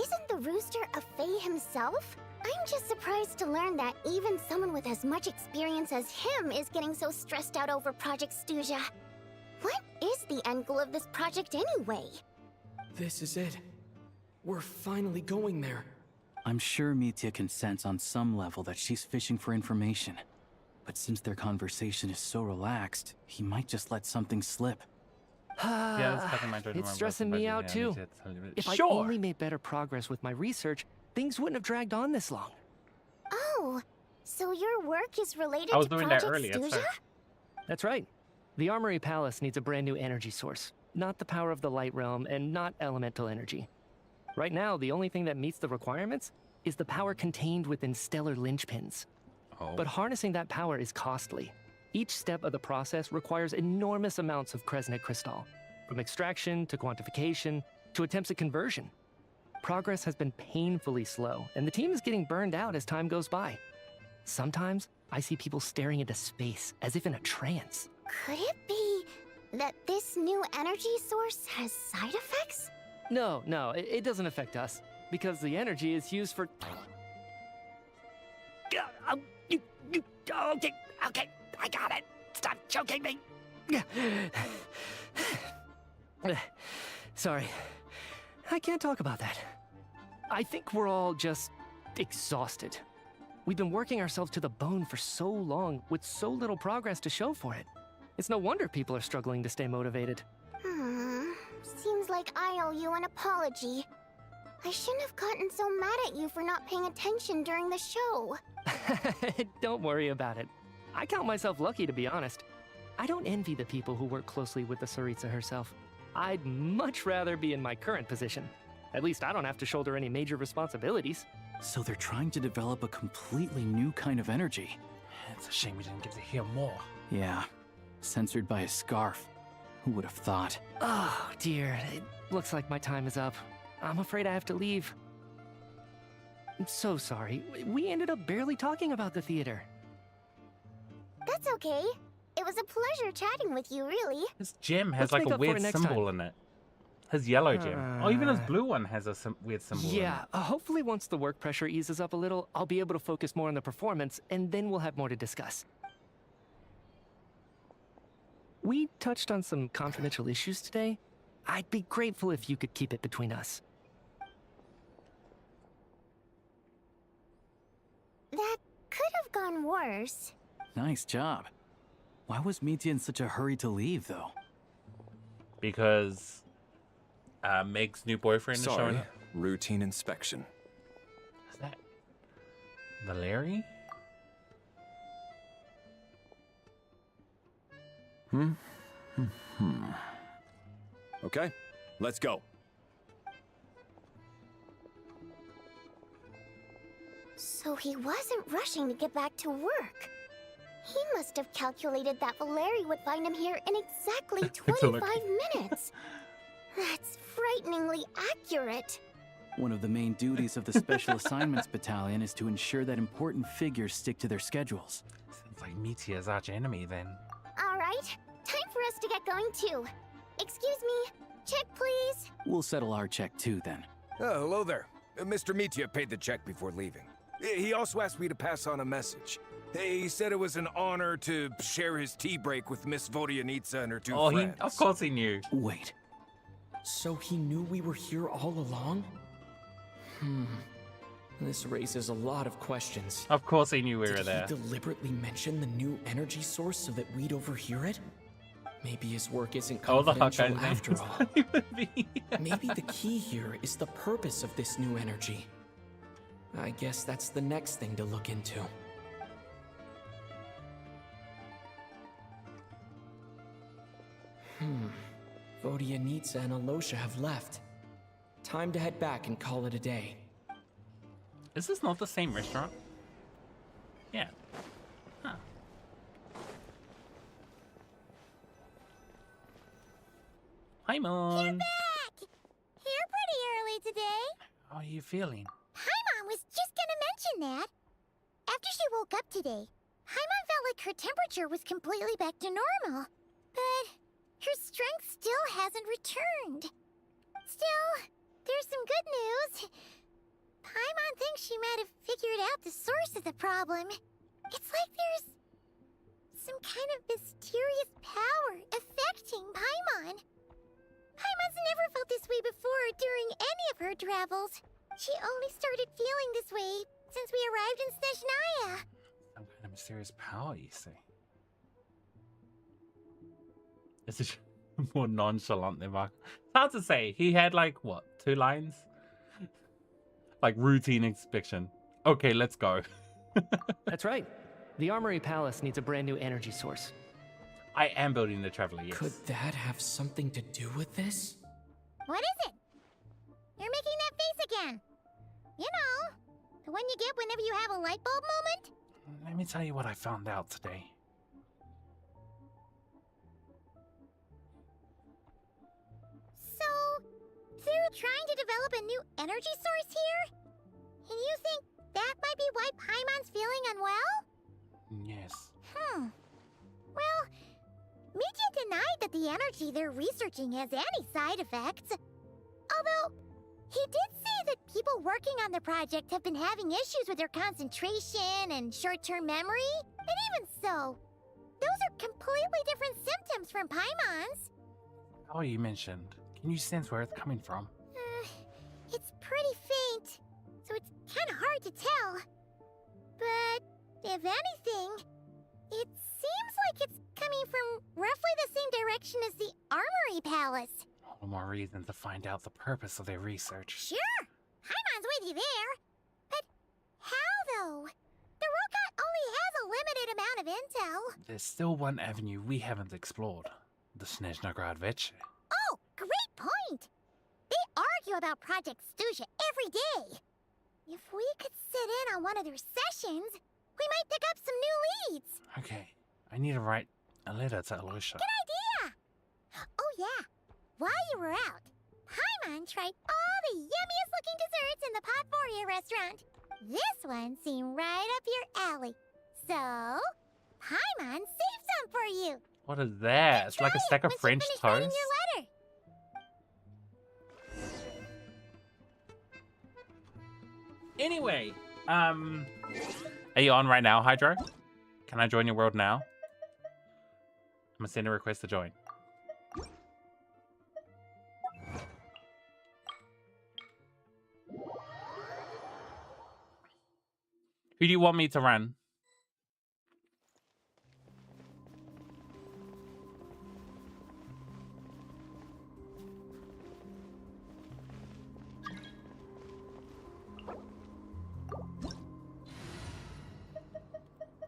Isn't the Rooster a Fae himself? I'm just surprised to learn that even someone with as much experience as him is getting so stressed out over Project Stuja. What is the end goal of this project anyway? This is it. We're finally going there. I'm sure Mitya can sense on some level that she's fishing for information. But since their conversation is so relaxed, he might just let something slip. It's stressing me out too. If I only made better progress with my research, things wouldn't have dragged on this long. Oh, so your work is related I was to doing that Project earlier. Stuja? That's right. The Armory Palace needs a brand new energy source. Not the power of the Light Realm and not elemental energy. Right now, the only thing that meets the requirements is the power contained within stellar linchpins. Oh. But harnessing that power is costly. Each step of the process requires enormous amounts of Kresnet crystal, from extraction to quantification to attempts at conversion. Progress has been painfully slow, and the team is getting burned out as time goes by. Sometimes, I see people staring into space as if in a trance. Could it be that this new energy source has side effects? No, it doesn't affect us, because the energy is used for... Okay, I got it. Stop choking me. Sorry, I can't talk about that. I think we're all just exhausted. We've been working ourselves to the bone for so long with so little progress to show for it. It's no wonder people are struggling to stay motivated. Seems like I owe you an apology. I shouldn't have gotten so mad at you for not paying attention during the show. Don't worry about it. I count myself lucky, to be honest. I don't envy the people who work closely with the Tsaritsa herself. I'd much rather be in my current position. At least I don't have to shoulder any major responsibilities. So they're trying to develop a completely new kind of energy. It's a shame we didn't get to hear more. Yeah, censored by a scarf. Who would have thought? Oh, dear. It looks like my time is up. I'm afraid I have to leave. I'm so sorry. We ended up barely talking about the theater. That's okay. It was a pleasure chatting with you, really. His gem has Let's like make a up for it weird next symbol time. in it. His yellow gem. Or even his blue one has a weird symbol in Yeah, it. hopefully once the work pressure eases up a little, I'll be able to focus more on the performance, and then we'll have more to discuss. We touched on some confidential issues today. I'd be grateful if you could keep it between us. That could have gone worse. Nice job. Why was Mitya in such a hurry to leave, though? Because Meg's new boyfriend is Sorry, showing up. routine inspection. What's that? Valeri? Okay, let's go. So he wasn't rushing to get back to work. He must have calculated that Valeri would find him here in exactly 25 minutes. That's frighteningly accurate. One of the main duties of the Special Assignments Battalion is to ensure that important figures stick to their schedules. Sounds like Mitya's arch enemy then. All right, time for us to get going too. Excuse me, check, please? We'll settle our check too then. Oh, hello there. Mr. Mitya paid the check before leaving. He also asked me to pass on a message. He said it was an honor to share his tea break with Miss Vodyanitsa and her two friends. Of course he knew. Wait. So he knew we were here all along? This raises a lot of questions. Of course he knew we were there. Did he deliberately mention the new energy source so that we'd overhear it? Maybe his work isn't confidential after all. Maybe the key here is the purpose of this new energy. I guess that's the next thing to look into. Vodyanitsa and Alosha have left. Time to head back and call it a day. Is this not the same restaurant? Yeah. Huh. Hi, Mon. You're back! Here pretty early today. How are you feeling? Paimon was just gonna mention that. After she woke up today, Paimon felt like her temperature was completely back to normal. But her strength still hasn't returned. Still, there's some good news. Paimon thinks she might have figured out the source of the problem. It's like there's some kind of mysterious power affecting Paimon. Paimon's never felt this way before during any of her travels. She only started feeling this way since we arrived in Snezhnaya. Some kind of mysterious power, you say? This is more nonchalant than Mark. It's hard to say. He had like, what, 2 lines? Like routine inspection. Okay, let's go. That's right. The Armory Palace needs a brand new energy source. I am building the Traveler, yes. Could that have something to do with this? What is it? You're making that face again. You know, the one you get whenever you have a light bulb moment? Let me tell you what I found out today. So, they're trying to develop a new energy source here? And you think that might be why Paimon's feeling unwell? Yes. Well, Mitya denied that the energy they're researching has any side effects. Although, he did say that people working on the project have been having issues with their concentration and short-term memory. And even so, those are completely different symptoms from Paimon's. Oh, you mentioned. Can you sense where it's coming from? It's pretty faint, so it's kind of hard to tell. But, if anything, it seems like it's coming from roughly the same direction as the Armory Palace. All the more reason to find out the purpose of their research. Sure, Paimon's with you there. But how, though? The robot only has a limited amount of intel. There's still one avenue we haven't explored. The Snezhnaya Veche. Oh, great point! They argue about Project Stuja every day. If we could sit in on one of their sessions, we might pick up some new leads. Okay, I need to write a letter to Alosha. Good idea! Oh yeah, while you were out, Paimon tried all the yummiest looking desserts in the Potvoria restaurant. This one seemed right up your alley. So, Paimon saved some for you. What is that? It's like a stack of French toast? Your letter. Anyway, are you on right now, Hydro? Can I join your world now? I'm gonna send a request to join. Who do you want me to run?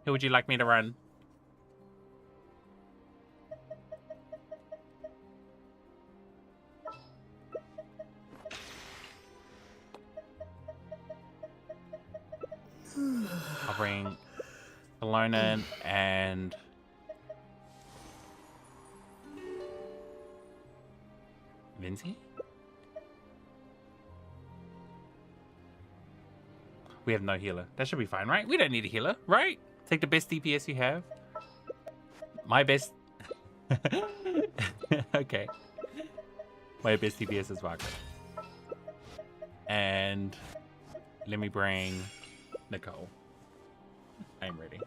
Who would you like me to run? I'll bring Alona in and Vinci? We have no healer. That should be fine, right? We don't need a healer, right? Take the best DPS you have. My best. Okay. My best TPS is vodka. And let me bring Nicole. I'm ready.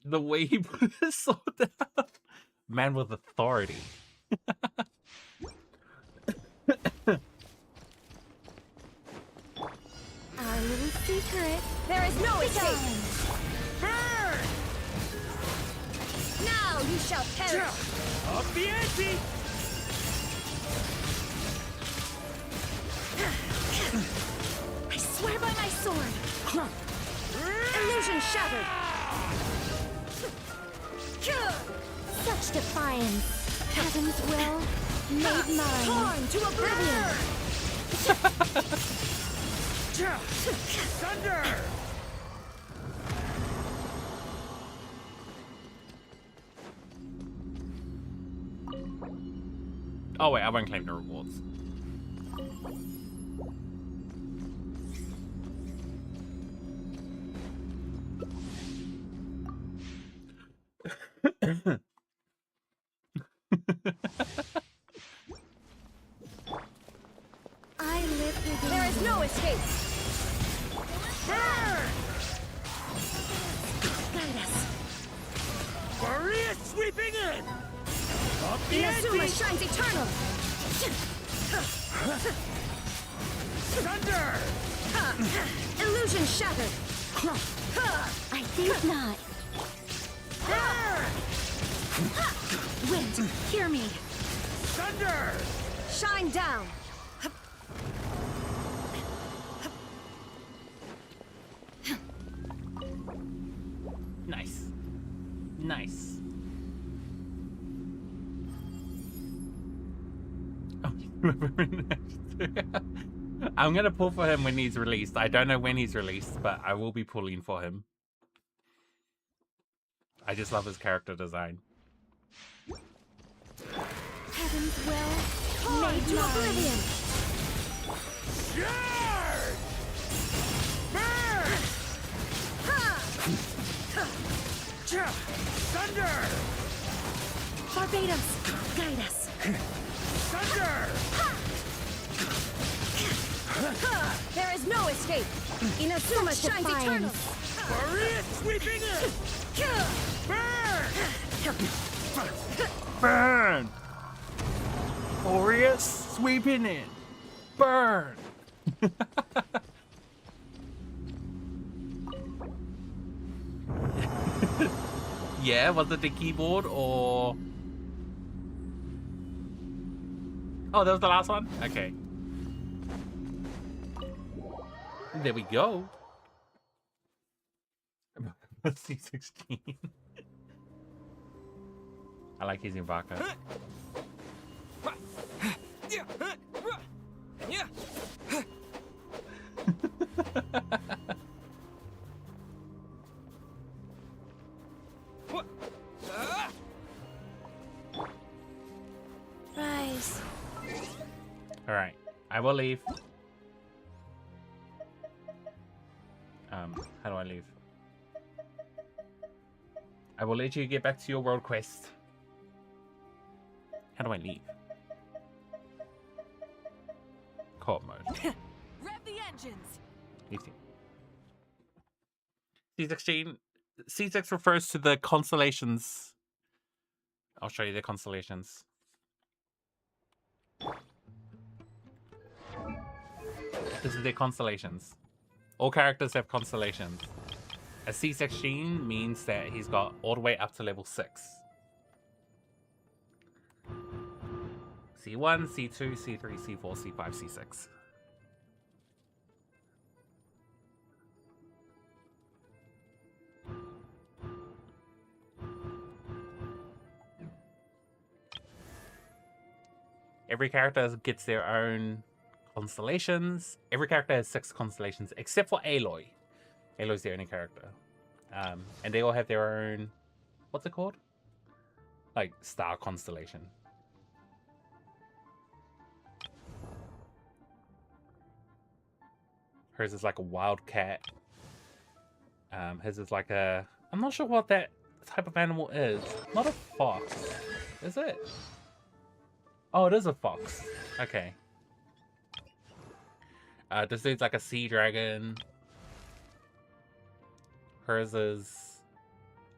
The way he put his sword down. Man with authority. Our little secret. There is no escape. Burn! Now you shall perish. Up the ante! I swear by my sword. Illusion shattered. Such defiance. Heaven's will made mine. Torn to oblivion. Thunder! Oh wait, I won't claim the rewards. I live within. There is no escape. Burn! Guide us. Maria sweeping in! Up the Inazuma ante! shines eternal. Thunder! Illusion shattered. I think not. Burn! Wind, hear me. Thunder! Shine down. Nice. Nice. I'm gonna pull for him when he's released. I don't know when he's released, but I will be pulling for him. I just love his character design. Heaven's will Torn made to mine. oblivion. Yard! Burn! Thunder! Barbados, guide us. Thunder! There is no escape. Inazuma Such shines defiance. eternal. Maria sweeping in! Burn! Burn! Aureus sweeping in. Burn! Yeah, was it the keyboard or... Oh, that was the last one? Okay. There we go. C16. I like using vodka. Rise. Alright, I will leave. How do I leave? I will let you get back to your world quest. How do I leave? Co-op mode. Rev the engines. Easy. C16. C6 refers to the constellations. I'll show you the constellations. This is their constellations. All characters have constellations. A C16 means that he's got all the way up to level 6. C1, C2, C3, C4, C5, C6. Every character gets their own constellations. Every character has 6 constellations, except for Aloy. Aloy's the only character. And they all have their own... What's it called? like star constellation. Hers is like a wildcat. His is like a... I'm not sure what that type of animal is. Not a fox. Is it? Oh, it is a fox. Okay. This dude's like a sea dragon. Hers is...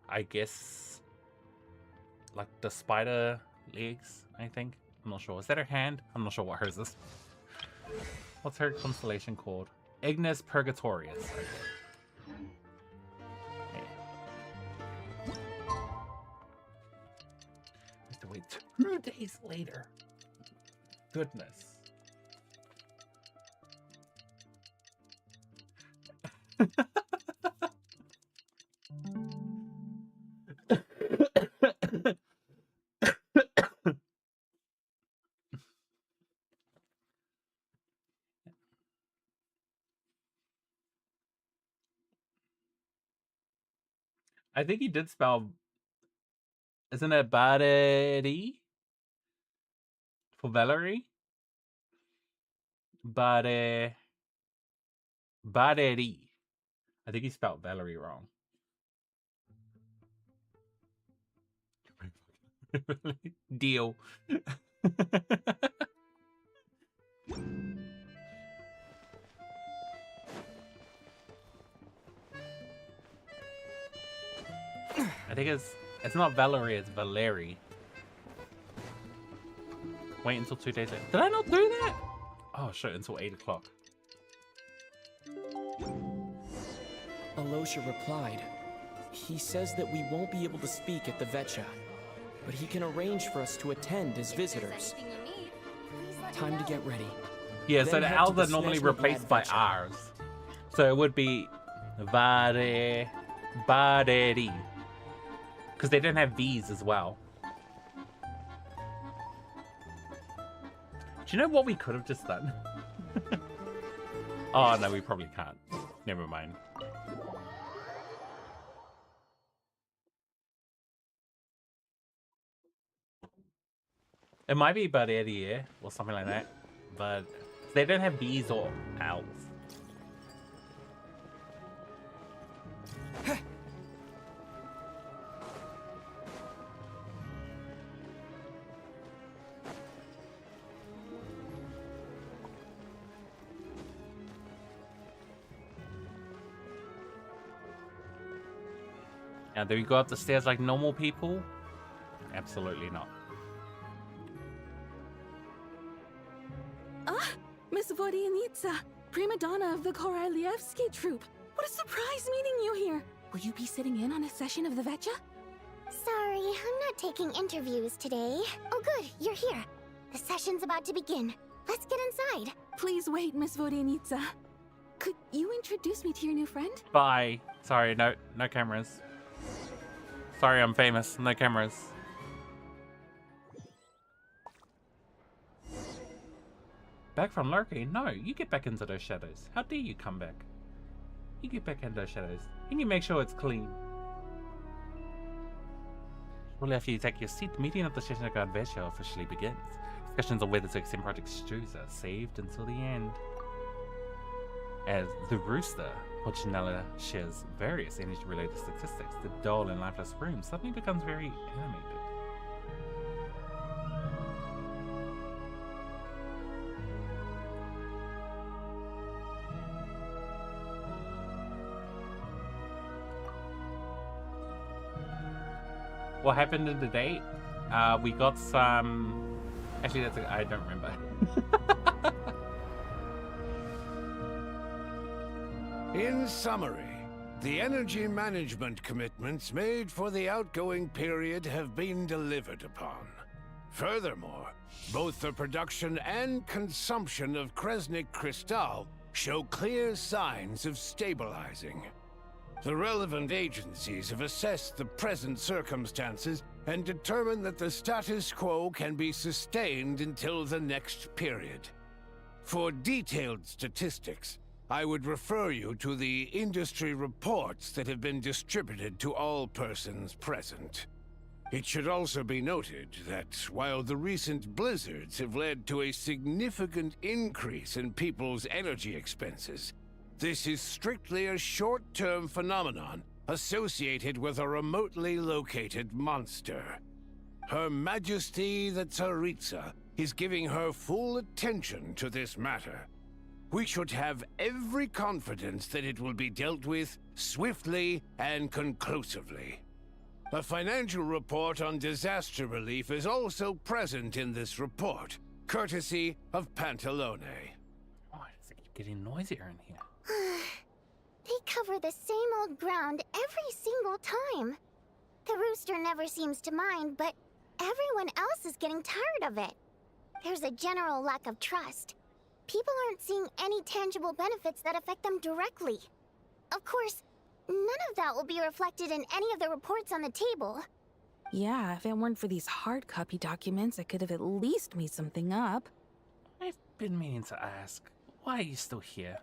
I guess... like the spider legs, I think. I'm not sure. Is that her hand? I'm not sure what hers is. What's her constellation called? Ignis Purgatorius. Okay. I have to wait 2 days later. Goodness. I think he did spell... Isn't it Baderi? For Valerie? Baderi. I think he spelled Valerie wrong. Deal. I think it's not Valerie, it's Valerie. Wait until 2 days later. Did I not do that? Oh shit, until 8 o'clock. Alosha replied. He says that we won't be able to speak at the Vetcha, but he can arrange for us to attend as visitors. Time to get ready. Yeah, so Then the head L's to the are normally Snatchman replaced Glad by Vetcha. R's. So it would be Baderi. Because they didn't have V's as well. Do you know what we could have just done? Oh, no, we probably can't. Never mind. It might be Baderi or something like that. But they don't have B's or L's. Now, do we go up the stairs like normal people? Absolutely not. Ah, Miss Vodyanitsa, prima donna of the Korolievsky troupe. What a surprise meeting you here. Will you be sitting in on a session of the Vetcha? Sorry, I'm not taking interviews today. Oh good, you're here. The session's about to begin. Let's get inside. Please wait, Miss Vodyanitsa. Could you introduce me to your new friend? Bye. Sorry, no cameras. Sorry, I'm famous. No cameras. Back from lurking? No, you get back into those shadows. How dare you come back? You get back into those shadows. And you make sure it's clean. Shortly after you take your seat, the meeting of the Shishnagar Vesha officially begins. Discussions on whether to extend Project Struza are saved until the end. As the Rooster, Pochinella shares various energy-related statistics, the dull and lifeless room suddenly becomes very animated. What happened in the date? We got some... Actually, I don't remember. In summary, the energy management commitments made for the outgoing period have been delivered upon. Furthermore, both the production and consumption of Kresnik Crystal show clear signs of stabilizing. The relevant agencies have assessed the present circumstances and determined that the status quo can be sustained until the next period. For detailed statistics, I would refer you to the industry reports that have been distributed to all persons present. It should also be noted that while the recent blizzards have led to a significant increase in people's energy expenses, this is strictly a short-term phenomenon associated with a remotely located monster. Her Majesty the Tsaritsa is giving her full attention to this matter. We should have every confidence that it will be dealt with swiftly and conclusively. A financial report on disaster relief is also present in this report, courtesy of Pantalone. Why does it keep getting noisier in here? They cover the same old ground every single time. The rooster never seems to mind, but everyone else is getting tired of it. There's a general lack of trust. People aren't seeing any tangible benefits that affect them directly. Of course, none of that will be reflected in any of the reports on the table. Yeah, if it weren't for these hard copy documents, I could have at least made something up. I've been meaning to ask, why are you still here?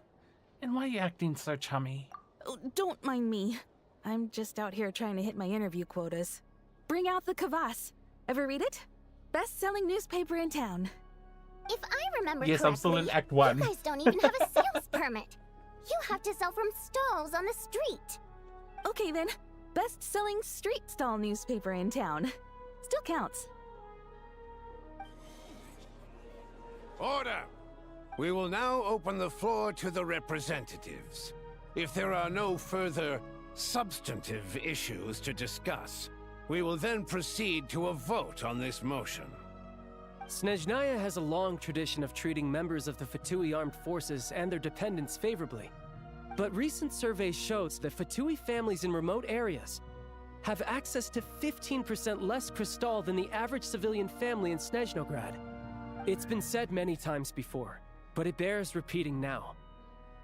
And why are you acting so chummy? Oh, don't mind me. I'm just out here trying to hit my interview quotas. Bring out the kvass. Ever read it? Best-selling newspaper in town. If I remember yes, correctly, I'm still in Act 1. You guys don't even have a sales permit. You have to sell from stalls on the street. Okay then, best-selling street stall newspaper in town. Still counts. Order! We will now open the floor to the representatives. If there are no further substantive issues to discuss, we will then proceed to a vote on this motion. Snezhnaya has a long tradition of treating members of the Fatui armed forces and their dependents favorably. But recent surveys shows that Fatui families in remote areas have access to 15% less crystal than the average civilian family in Snezhnograd. It's been said many times before, but it bears repeating now.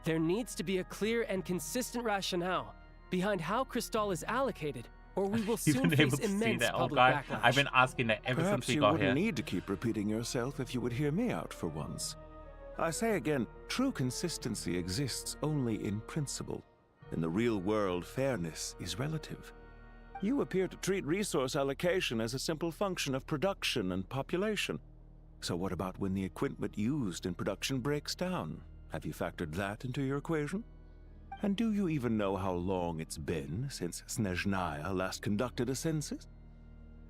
There needs to be a clear and consistent rationale behind how crystal is allocated, or we will soon face immense public backlash. I've been asking that ever Perhaps since we you got wouldn't here. need to keep repeating yourself if you would hear me out for once. I say again, true consistency exists only in principle. In the real world, fairness is relative. You appear to treat resource allocation as a simple function of production and population. So what about when the equipment used in production breaks down? Have you factored that into your equation? And do you even know how long it's been since Snezhnaya last conducted a census?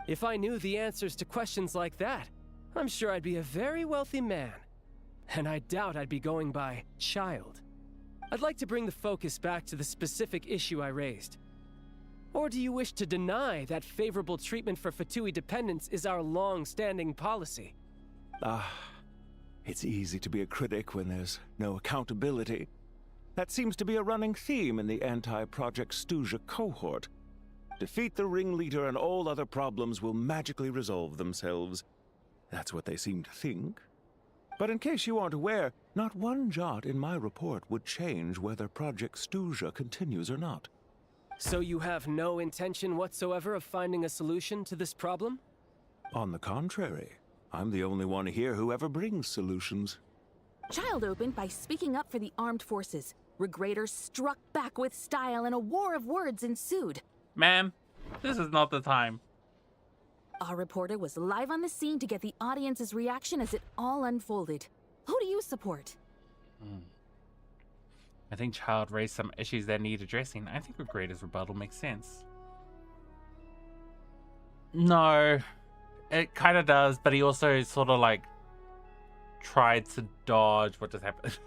If I knew the answers to questions like that, I'm sure I'd be a very wealthy man. And I doubt I'd be going by child. I'd like to bring the focus back to the specific issue I raised. Or do you wish to deny that favorable treatment for Fatui dependents is our long-standing policy? It's easy to be a critic when there's no accountability. That seems to be a running theme in the anti-Project Stuja cohort. Defeat the ringleader and all other problems will magically resolve themselves. That's what they seem to think. But in case you aren't aware, not one jot in my report would change whether Project Stuja continues or not. So you have no intention whatsoever of finding a solution to this problem? On the contrary, I'm the only one here who ever brings solutions. Child opened by speaking up for the armed forces. Regrator struck back with style and a war of words ensued. Ma'am, this is not the time. Our reporter was live on the scene to get the audience's reaction as it all unfolded. Who do you support? I think Child raised some issues that need addressing. I think Regrator's rebuttal makes sense. No, it kind of does, but he also sort of like tried to dodge what just happened.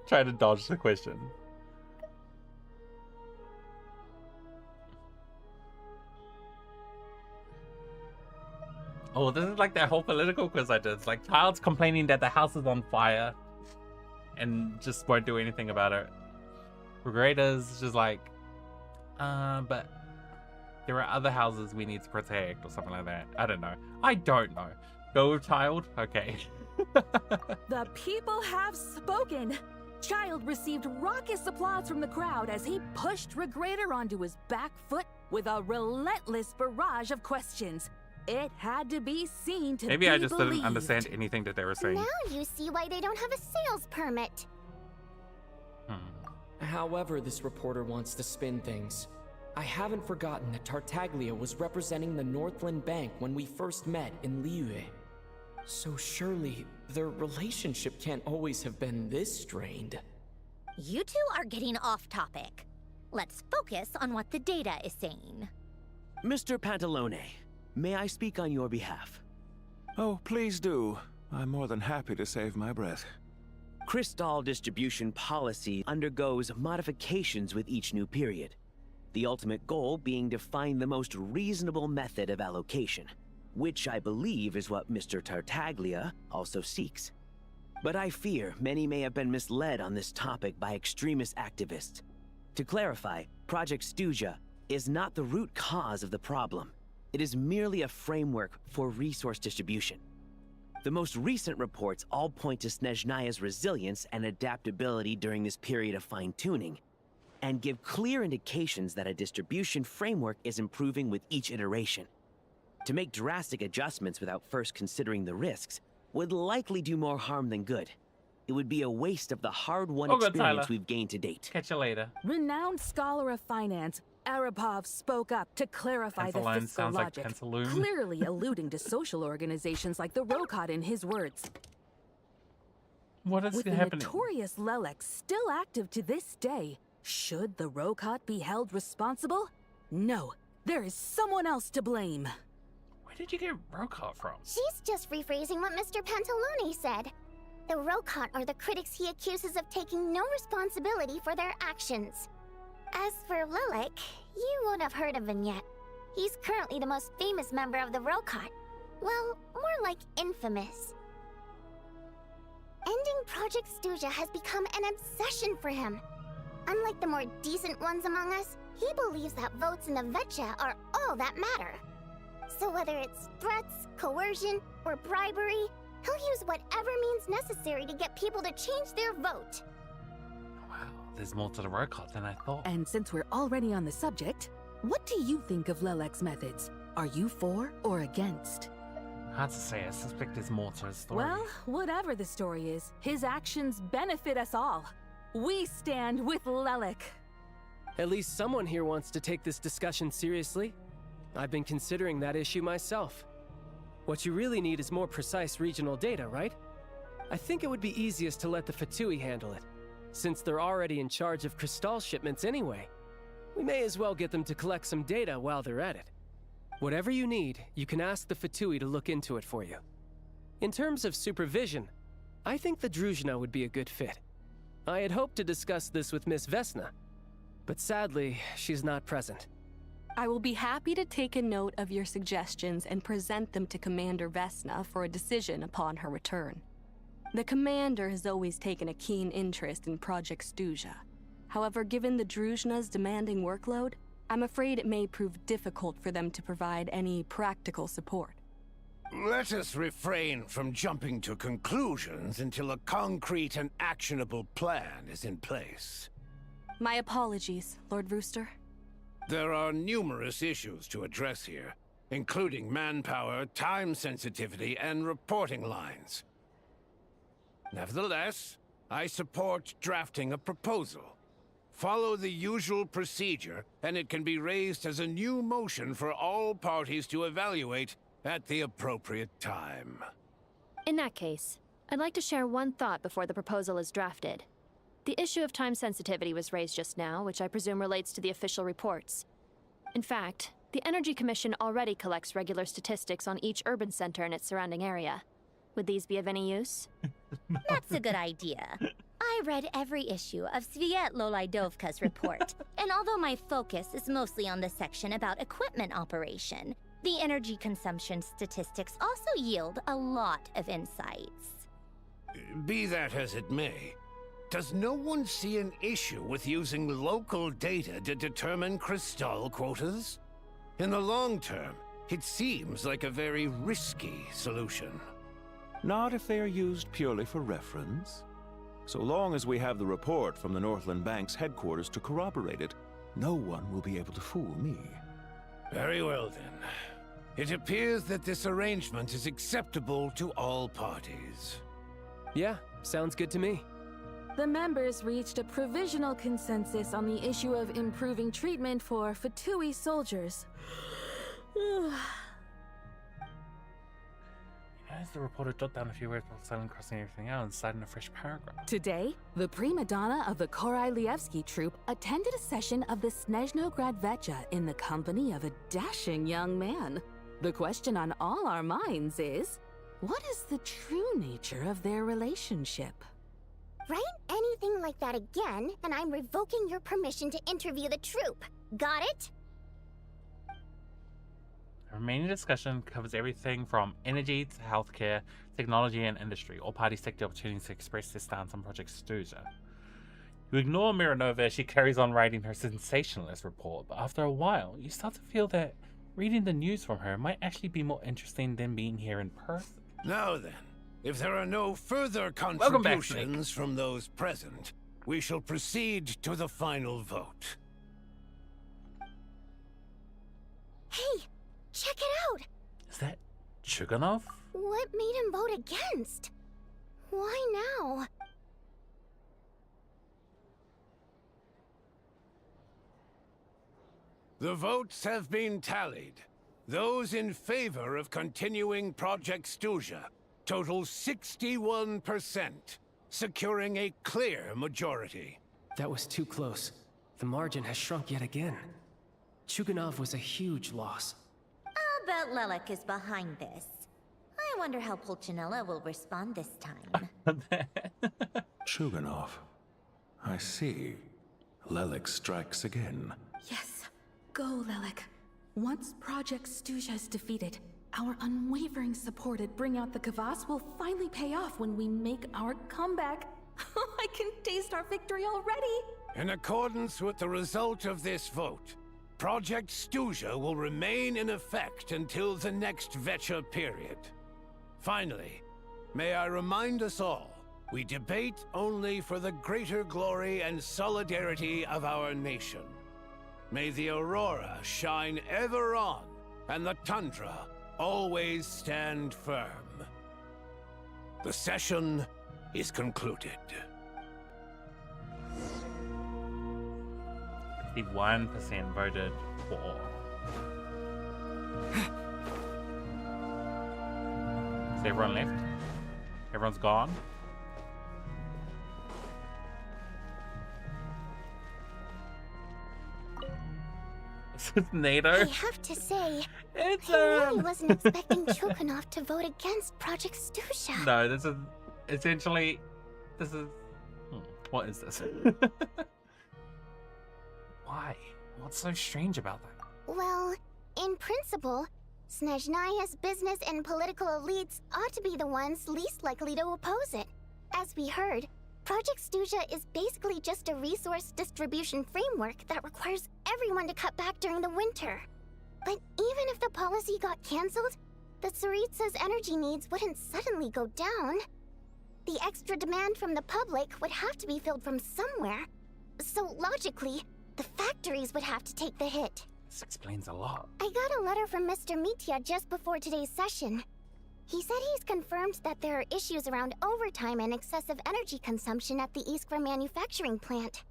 Tried to dodge the question. Oh, this is like that whole political quiz I did. It's like Child's complaining that the house is on fire and just won't do anything about it. Regrator's just like, but there are other houses we need to protect or something like that. I don't know. I don't know. Go with Child? Okay. The people have spoken. Child received raucous applause from the crowd as he pushed Regrator onto his back foot with a relentless barrage of questions. It had to be seen to Maybe be I just believed. didn't understand anything that they were saying. Now you see why they don't have a sales permit. However this reporter wants to spin things, I haven't forgotten that Tartaglia was representing the Northland Bank when we first met in Liyue. So surely, their relationship can't always have been this strained. You two are getting off topic. Let's focus on what the data is saying. Mr. Pantalone, may I speak on your behalf? Oh, please do. I'm more than happy to save my breath. Crystal distribution policy undergoes modifications with each new period. The ultimate goal being to find the most reasonable method of allocation, which I believe is what Mr. Tartaglia also seeks. But I fear many may have been misled on this topic by extremist activists. To clarify, Project Stuja is not the root cause of the problem. It is merely a framework for resource distribution. The most recent reports all point to Snezhnaya's resilience and adaptability during this period of fine-tuning, and give clear indications that a distribution framework is improving with each iteration. To make drastic adjustments without first considering the risks would likely do more harm than good. It would be a waste of the hard-won experience we've gained to date. Catch you later. Renowned scholar of finance, Arapov spoke up to clarify the Pencilone fiscal sounds logic, like Pencilune. clearly alluding to social organizations like the Rokot in his words. What is With the happening? notorious Lelex still active to this day, should the Rokot be held responsible? No, there is someone else to blame. Where did you get Rokot from? She's just rephrasing what Mr. Pantalone said. The Rokot are the critics he accuses of taking no responsibility for their actions. As for Lilik, you won't have heard of him yet. He's currently the most famous member of the Rokot. Well, more like infamous. Ending Project Stuja has become an obsession for him. Unlike the more decent ones among us, he believes that votes in the Vetcha are all that matter. So whether it's threats, coercion, or bribery, he'll use whatever means necessary to get people to change their vote. Wow, there's more to the Rokot than I thought. And since we're already on the subject, what do you think of Lelek's methods? Are you for or against? Hard to say. I suspect there's more to his story. Well, whatever the story is, his actions benefit us all. We stand with Lelek. At least someone here wants to take this discussion seriously. I've been considering that issue myself. What you really need is more precise regional data, right? I think it would be easiest to let the Fatui handle it, since they're already in charge of Crystal shipments anyway. We may as well get them to collect some data while they're at it. Whatever you need, you can ask the Fatui to look into it for you. In terms of supervision, I think the Druzhna would be a good fit. I had hoped to discuss this with Miss Vesna, but sadly, she's not present. I will be happy to take a note of your suggestions and present them to Commander Vesna for a decision upon her return. The Commander has always taken a keen interest in Project Stuja. However, given the Druzhna's demanding workload, I'm afraid it may prove difficult for them to provide any practical support. Let us refrain from jumping to conclusions until a concrete and actionable plan is in place. My apologies, Lord Rooster. There are numerous issues to address here, including manpower, time sensitivity, and reporting lines. Nevertheless, I support drafting a proposal. Follow the usual procedure, and it can be raised as a new motion for all parties to evaluate at the appropriate time. In that case, I'd like to share one thought before the proposal is drafted. The issue of time sensitivity was raised just now, which I presume relates to the official reports. In fact, the Energy Commission already collects regular statistics on each urban center and its surrounding area. Would these be of any use? That's a good idea. I read every issue of Svietloidovka's report, and although my focus is mostly on the section about equipment operation, the energy consumption statistics also yield a lot of insights. Be that as it may, does no one see an issue with using local data to determine Crystal quotas? In the long term, it seems like a very risky solution. Not if they are used purely for reference. So long as we have the report from the Northland Bank's headquarters to corroborate it, no one will be able to fool me. Very well then. It appears that this arrangement is acceptable to all parties. Yeah, sounds good to me. The members reached a provisional consensus on the issue of improving treatment for Fatui soldiers. As the reporter jot down a few words while silent crossing everything out and citing a fresh paragraph. Today, the prima donna of the Korailyevsky troupe attended a session of the Snezhnograd Vecha in the company of a dashing young man. The question on all our minds is, what is the true nature of their relationship? Write anything like that again, and I'm revoking your permission to interview the troupe. Got it? The remaining discussion covers everything from energy to healthcare, technology, and industry. All parties take the opportunity to express their stance on Project Stuja. You ignore Mironova as she carries on writing her sensationalist report, but after a while, you start to feel that reading the news from her might actually be more interesting than being here in person. Now then, if there are no further contributions from those present, we shall proceed to the final vote. Hey, check it out! Is that Chuganov? What made him vote against? Why now? The votes have been tallied. Those in favor of continuing Project Stuja total 61%, securing a clear majority. That was too close. The margin has shrunk yet again. Chuganov was a huge loss. I'll bet Lelek is behind this. I wonder how Pulcinella will respond this time. Chuganov. I see. Lelek strikes again. Yes, go, Lelek. Once Project Stuja is defeated, our unwavering support at Bring Out the Kvass will finally pay off when we make our comeback. I can taste our victory already! In accordance with the result of this vote, Project Stuja will remain in effect until the next Vecha period. Finally, may I remind us all, we debate only for the greater glory and solidarity of our nation. May the aurora shine ever on, and the tundra always stand firm. The session is concluded. 51% voted for. Is everyone left? Everyone's gone? Is this NATO? I have to say, It's I really wasn't expecting Chuganov to vote against Project Stuja. No, this is essentially, what is this? Why? What's so strange about that? Well, in principle, Snezhnaya's business and political elites ought to be the ones least likely to oppose it. As we heard, Project Stuja is basically just a resource distribution framework that requires everyone to cut back during the winter. But even if the policy got cancelled, the Tsaritsa's energy needs wouldn't suddenly go down. The extra demand from the public would have to be filled from somewhere. So logically, the factories would have to take the hit. This explains a lot. I got a letter from Mr. Mitya just before today's session. He said he's confirmed that there are issues around overtime and excessive energy consumption at the Iskra manufacturing plant.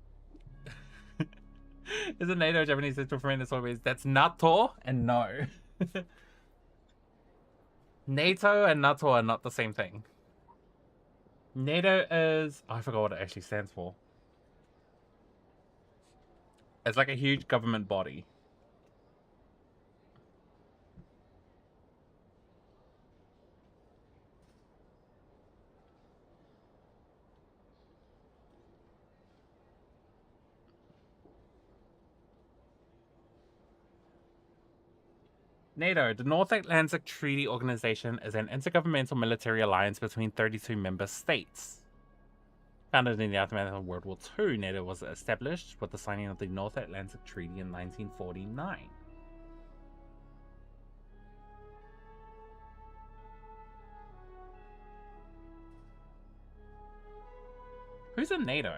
Is it NATO Japanese system for me? That's always that's NATO and no. NATO and NATO are not the same thing. NATO is I forgot what it actually stands for. It's like a huge government body. NATO, the North Atlantic Treaty Organization, is an intergovernmental military alliance between 32 member states. Founded in the aftermath of World War II, NATO was established with the signing of the North Atlantic Treaty in 1949. Who's in NATO?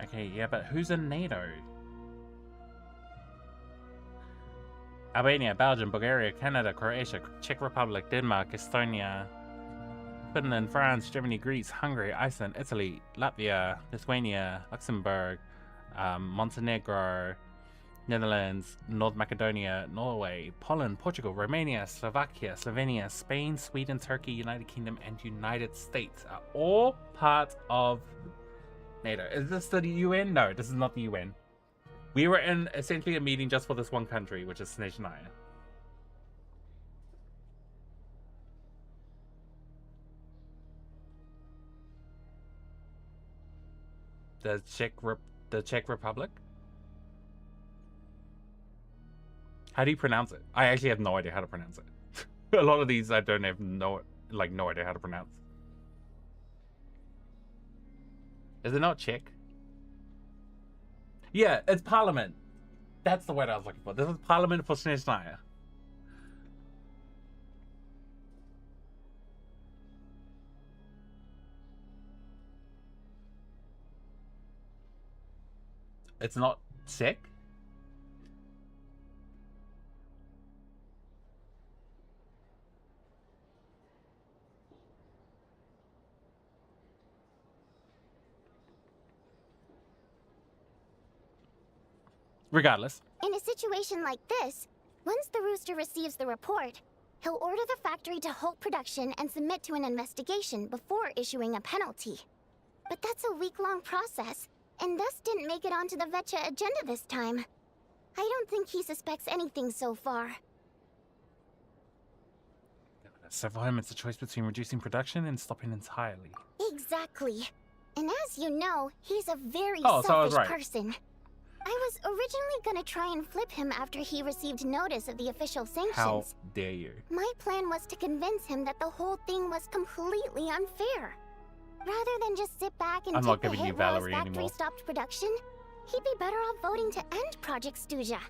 Okay, yeah, but who's in NATO? Albania, Belgium, Bulgaria, Canada, Croatia, Czech Republic, Denmark, Estonia, Finland, France, Germany, Greece, Hungary, Iceland, Italy, Latvia, Lithuania, Luxembourg, Montenegro, Netherlands, North Macedonia, Norway, Poland, Portugal, Romania, Slovakia, Slovenia, Spain, Sweden, Turkey, United Kingdom, and United States are all part of NATO. Is this the UN? No, this is not the UN. We were in essentially a meeting just for this one country, which is Snezhnaya. The Czech Republic? How do you pronounce it? I actually have no idea how to pronounce it. A lot of these I don't have no idea how to pronounce. Is it not Czech? Yeah, it's Parliament. That's the word I was looking for. This is Parliament for Snezhnaya. It's not Czech? Regardless. In a situation like this, once the rooster receives the report, he'll order the factory to halt production and submit to an investigation before issuing a penalty. But that's a week-long process, and thus didn't make it onto the Vetcha agenda this time. I don't think he suspects anything so far. Several him, it's a choice between reducing production and stopping entirely. Exactly. And as you know, he's a very so I was selfish right. person. I was originally gonna try and flip him after he received notice of the official sanctions. How dare you? My plan was to convince him that the whole thing was completely unfair. Rather than just sit back and I'm take not the giving you hit while his Valerie factory anymore. stopped production, he'd be better off voting to end Project Stuja.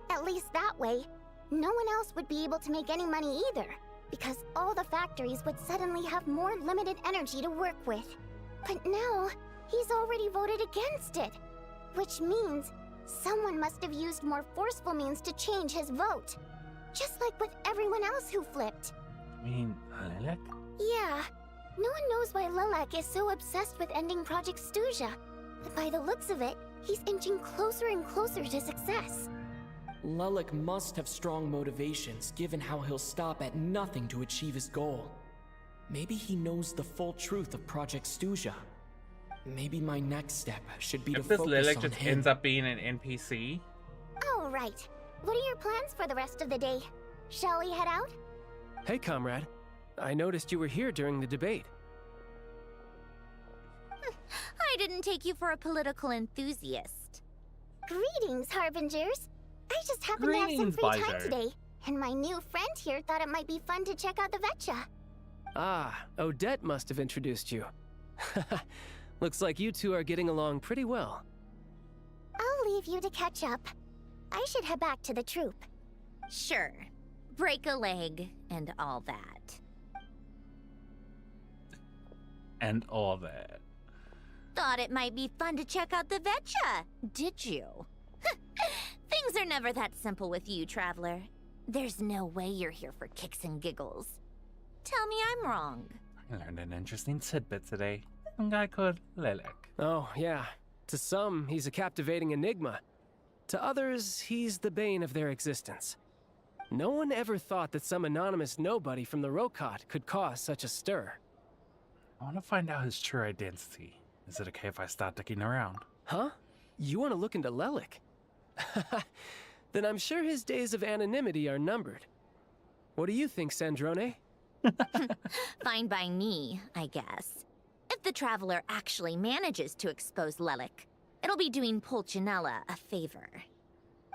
At least that way, no one else would be able to make any money either, because all the factories would suddenly have more limited energy to work with. But now, he's already voted against it, which means someone must have used more forceful means to change his vote. Just like with everyone else who flipped. I mean, Lilac? Yeah. No one knows why Lilac is so obsessed with ending Project Stuja. But by the looks of it, he's inching closer and closer to success. Lelik must have strong motivations, given how he'll stop at nothing to achieve his goal. Maybe he knows the full truth of Project Stuja. Maybe my next step should be to If this focus Lilac on just him. ends up being an NPC, Oh, right. What are your plans for the rest of the day? Shall we head out? Hey, comrade. I noticed you were here during the debate. I didn't take you for a political enthusiast. Greetings, Harbingers. I just happened to have some Greetings, free time Baizer. today, and my new friend here thought it might be fun to check out the Vetcha. Ah, Odette must have introduced you. Looks like you two are getting along pretty well. I'll leave you to catch up. I should head back to the troop. Sure. Break a leg and all that. and all that. Thought it might be fun to check out the Vetcha, did you? Things are never that simple with you, Traveler. There's no way you're here for kicks and giggles. Tell me I'm wrong. I learned an interesting tidbit today. Some guy called Lilac. Oh, yeah. To some, he's a captivating enigma. To others, he's the bane of their existence. No one ever thought that some anonymous nobody from the Rokot could cause such a stir. I want to find out his true identity. Is it okay if I start digging around? Huh? You want to look into Lelik? Then I'm sure his days of anonymity are numbered. What do you think, Sandrone? Fine by me, I guess. If the Traveler actually manages to expose Lelik, it'll be doing Pulcinella a favor.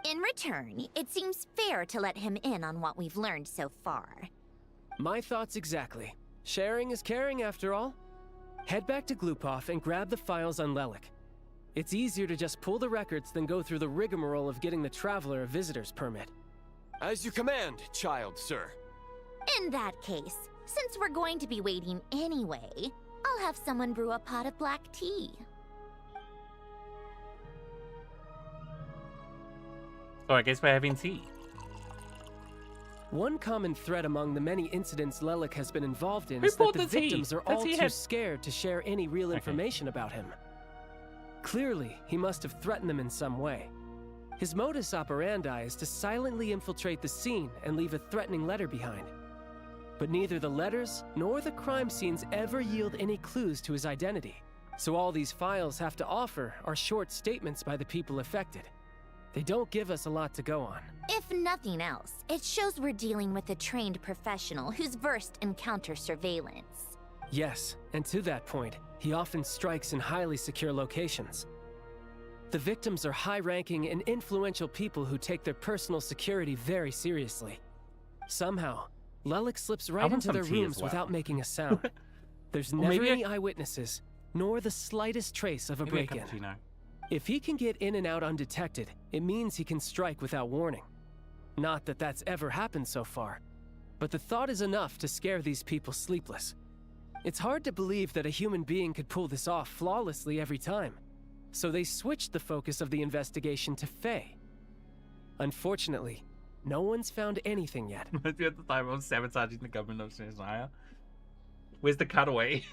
In return, it seems fair to let him in on what we've learned so far. My thoughts exactly. Sharing is caring, after all. Head back to Glupov and grab the files on Lelik. It's easier to just pull the records than go through the rigmarole of getting the Traveler a visitor's permit. As you command, child, sir. In that case, since we're going to be waiting anyway, I'll have someone brew a pot of black tea. So I guess we're having tea. One common thread among the many incidents Lelik has been involved in Who is that bought the the tea? victims are Does all he too have- scared to share any real information about him. Clearly, he must have threatened them in some way. His modus operandi is to silently infiltrate the scene and leave a threatening letter behind. But neither the letters nor the crime scenes ever yield any clues to his identity. So all these files have to offer are short statements by the people affected. They don't give us a lot to go on. If nothing else, it shows we're dealing with a trained professional who's versed in counter surveillance. Yes, and to that point, he often strikes in highly secure locations. The victims are high-ranking and influential people who take their personal security very seriously. Somehow, Lelik slips right want into some their tea as rooms well. without making a sound. There's Or never maybe any eyewitnesses, nor the slightest trace of a Maybe a break-in. cappuccino. If he can get in and out undetected, it means he can strike without warning. Not that that's ever happened so far, but the thought is enough to scare these people sleepless. It's hard to believe that a human being could pull this off flawlessly every time, so they switched the focus of the investigation to Faye. Unfortunately, no one's found anything yet. At the time I was sabotaging the government of Shania. Where's the cutaway?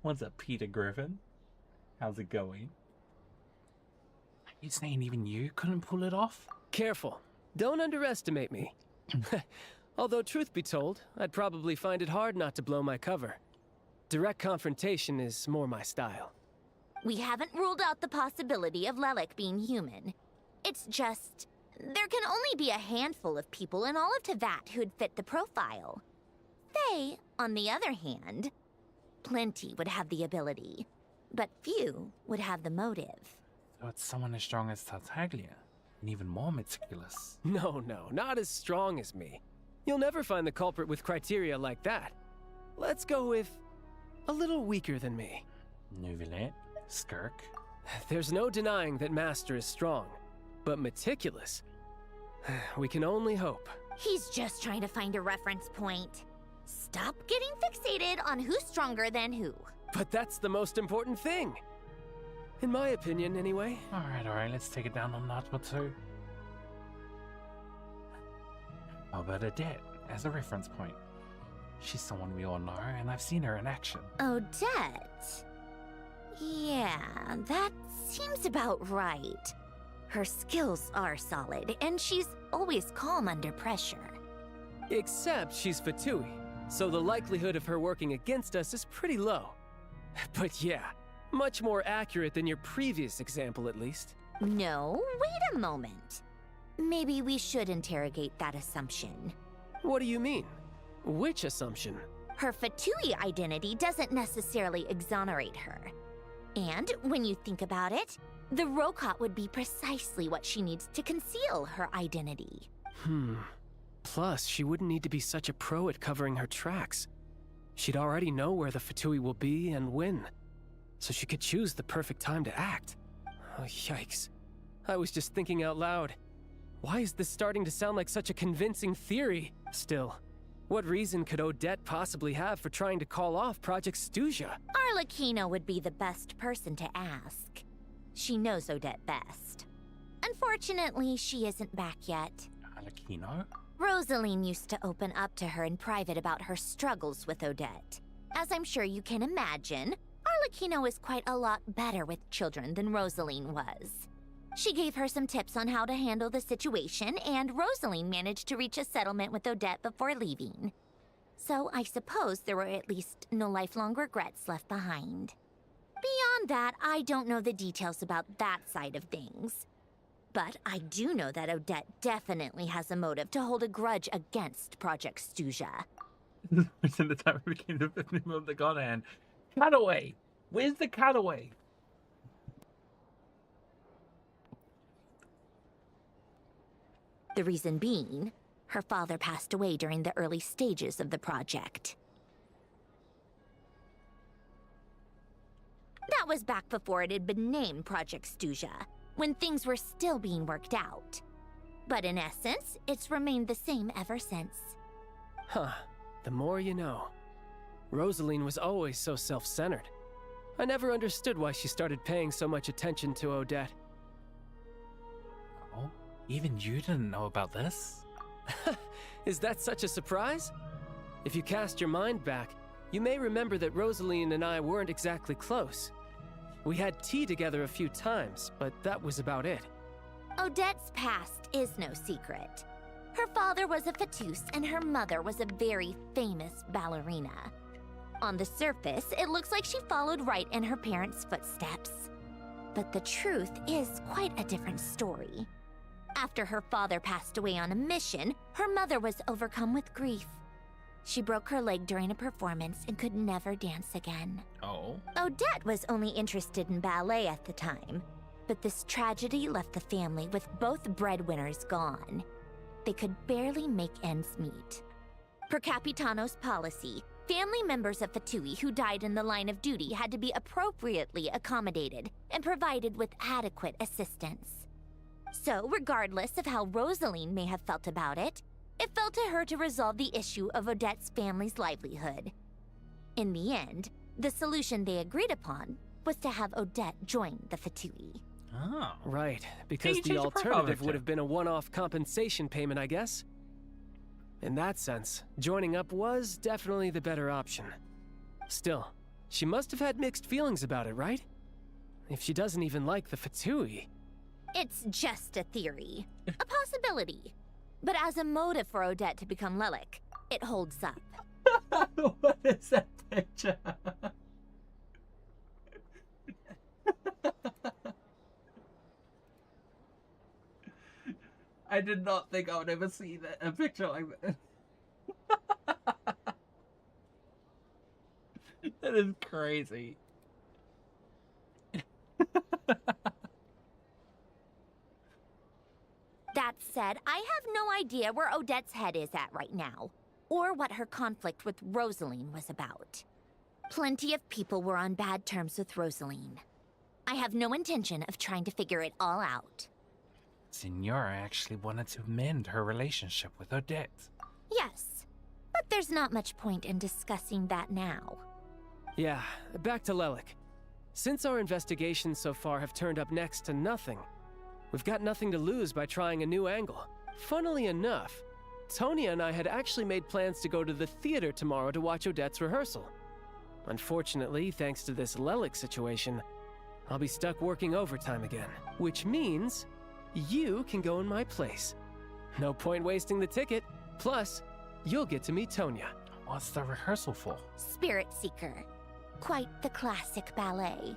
What's up, Peter Griffin? How's it going? You saying even you couldn't pull it off? Careful. Don't underestimate me. Although, truth be told, I'd probably find it hard not to blow my cover. Direct confrontation is more my style. We haven't ruled out the possibility of Lelik being human. It's just, there can only be a handful of people in all of Teyvat who'd fit the profile. Faye, on the other hand, plenty would have the ability, but few would have the motive. So it's someone as strong as Tartaglia, and even more meticulous. No, not as strong as me. You'll never find the culprit with criteria like that. Let's go with a little weaker than me. Nouvellette? Skirk? There's no denying that Master is strong, but meticulous? We can only hope. He's just trying to find a reference point. Stop getting fixated on who's stronger than who. But that's the most important thing. In my opinion, anyway. Alright, let's take it down a notch or two. How about Odette as a reference point? She's someone we all know, and I've seen her in action. Odette? Yeah, that seems about right. Her skills are solid, and she's always calm under pressure. Except she's Fatui, so the likelihood of her working against us is pretty low. But yeah, much more accurate than your previous example, at least. No, wait a moment. Maybe we should interrogate that assumption. What do you mean? Which assumption? Her Fatui identity doesn't necessarily exonerate her. And when you think about it, the Rokot would be precisely what she needs to conceal her identity. Plus, she wouldn't need to be such a pro at covering her tracks. She'd already know where the Fatui will be and when, so she could choose the perfect time to act. Oh, yikes. I was just thinking out loud. Why is this starting to sound like such a convincing theory? Still, what reason could Odette possibly have for trying to call off Project Stuja? Arlecchino would be the best person to ask. She knows Odette best. Unfortunately, she isn't back yet. Arlecchino? Rosaline used to open up to her in private about her struggles with Odette. As I'm sure you can imagine, Arlecchino is quite a lot better with children than Rosaline was. She gave her some tips on how to handle the situation, and Rosaline managed to reach a settlement with Odette before leaving. So I suppose there were at least no lifelong regrets left behind. Beyond that, I don't know the details about that side of things. But I do know that Odette definitely has a motive to hold a grudge against Project Stuja. It's in the time it became the 50 of the God Hand. Cutaway! Where's the cutaway? The reason being, her father passed away during the early stages of the project. That was back before it had been named Project Stuja, when things were still being worked out. But in essence, it's remained the same ever since. Huh. the more you know. Rosaline was always so self-centered. I never understood why she started paying so much attention to Odette. Oh, even you didn't know about this? Is that such a surprise? If you cast your mind back, you may remember that Rosaline and I weren't exactly close. We had tea together a few times, but that was about it. Odette's past is no secret. Her father was a fatus and her mother was a very famous ballerina. On the surface, it looks like she followed right in her parents' footsteps. But the truth is quite a different story. After her father passed away on a mission, her mother was overcome with grief. She broke her leg during a performance and could never dance again. Oh. Odette was only interested in ballet at the time, but this tragedy left the family with both breadwinners gone. They could barely make ends meet. Per Capitano's policy, family members of Fatui who died in the line of duty had to be appropriately accommodated and provided with adequate assistance. So, regardless of how Rosaline may have felt about it, it fell to her to resolve the issue of Odette's family's livelihood. In the end, the solution they agreed upon was to have Odette join the Fatui. Oh. Right, because the alternative would have been a one-off compensation payment, I guess. In that sense, joining up was definitely the better option. Still, she must have had mixed feelings about it, right? If she doesn't even like the Fatui. It's just a theory, a possibility. But as a motive for Odette to become Lelik, it holds up. What is that picture? I did not think I would ever see a picture like that. That is crazy. That said, I have no idea where Odette's head is at right now, or what her conflict with Rosaline was about. Plenty of people were on bad terms with Rosaline. I have no intention of trying to figure it all out. Signora actually wanted to mend her relationship with Odette. Yes, but there's not much point in discussing that now. Yeah, back to Lelik. Since our investigations so far have turned up next to nothing, we've got nothing to lose by trying a new angle. Funnily enough, Tonya and I had actually made plans to go to the theater tomorrow to watch Odette's rehearsal. Unfortunately, thanks to this Lelik situation, I'll be stuck working overtime again. Which means you can go in my place. No point wasting the ticket. Plus, you'll get to meet Tonya. What's the rehearsal for? Spirit Seeker. Quite the classic ballet.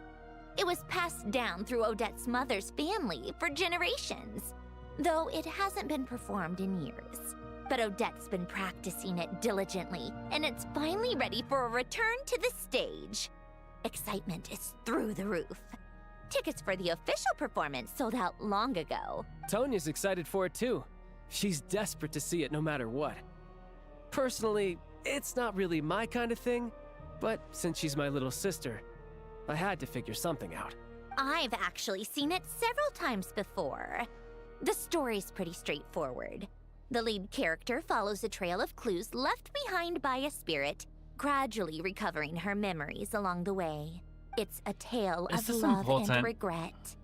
It was passed down through Odette's mother's family for generations, though it hasn't been performed in years. But Odette's been practicing it diligently, and it's finally ready for a return to the stage. Excitement is through the roof. Tickets for the official performance sold out long ago. Tonya's excited for it too. She's desperate to see it no matter what. Personally, it's not really my kind of thing, but since she's my little sister, I had to figure something out. I've actually seen it several times before. The story's pretty straightforward. The lead character follows a trail of clues left behind by a spirit, gradually recovering her memories along the way. It's a tale of love and regret.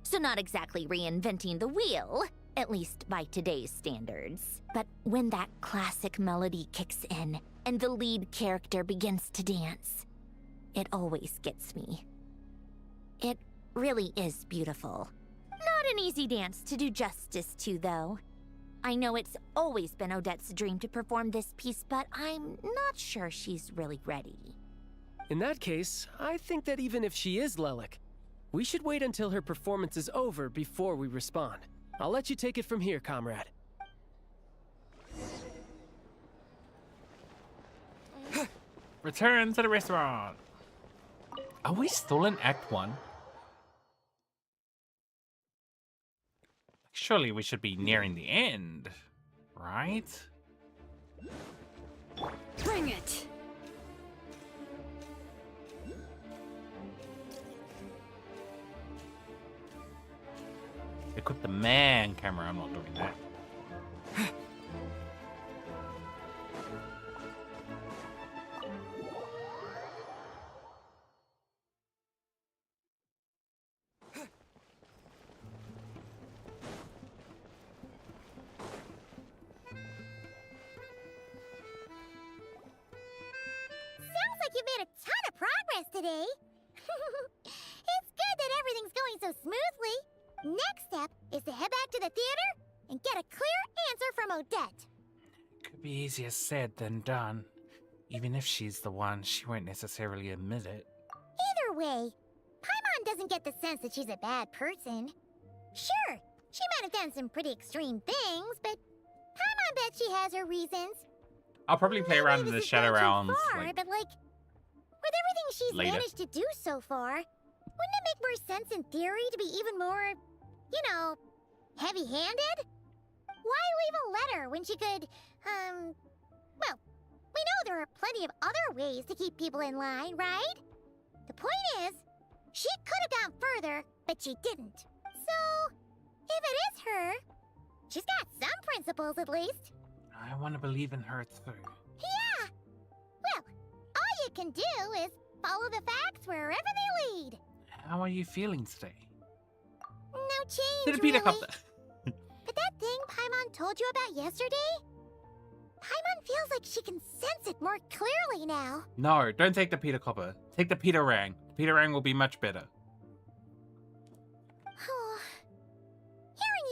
So not exactly reinventing the wheel, at least by today's standards. But when that classic melody kicks in and the lead character begins to dance, it always gets me. It really is beautiful. Not an easy dance to do justice to, though. I know it's always been Odette's dream to perform this piece, but I'm not sure she's really ready. In that case, I think that even if she is Lelik, we should wait until her performance is over before we respond. I'll let you take it from here, comrade. Return to the restaurant. Are we still in Act 1? Surely we should be nearing the end, right? Bring it! Equip the man camera. I'm not doing that. like you've made a ton of progress today. It's good that everything's going so smoothly. Next step is to head back to the theater and get a clear answer from Odette. Could be easier said than done. Even if she's the one, she won't necessarily admit it. Either way, Paimon doesn't get the sense that she's a bad person. Sure, she might have done some pretty extreme things, but Paimon bet she has her reasons. I'll probably play around in the This is Shadow going too Realms. far, Like, but with everything she's later. managed to do so far, wouldn't it make more sense in theory to be even more, you know, heavy-handed? Why leave a letter when she could, well, we know there are plenty of other ways to keep people in line, right? The point is, she could have gone further, but she didn't. So, if it is her, she's got some principles at least. I want to believe in her too. Yeah! Well, all you can do is follow the facts wherever they lead. How are you feeling today? No change, Did it beat a really. couple? But that thing Paimon told you about yesterday? Paimon feels like she can sense it more clearly now. No, don't take the Peter Copper. Take the Peter Rang. The Peter Rang will be much better. Hearing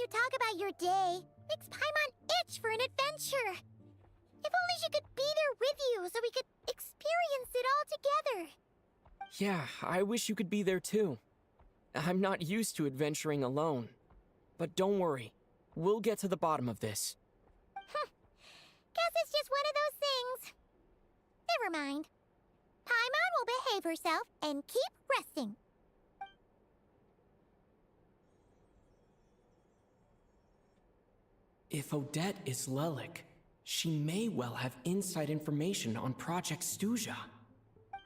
you talk about your day makes Paimon itch for an adventure. If only she could be there with you so we could experience it all together. Yeah, I wish you could be there too. I'm not used to adventuring alone. But don't worry, we'll get to the bottom of this. Guess it's just one of those things. Never mind. Paimon will behave herself and keep resting. If Odette is Lelik, she may well have inside information on Project Stuja.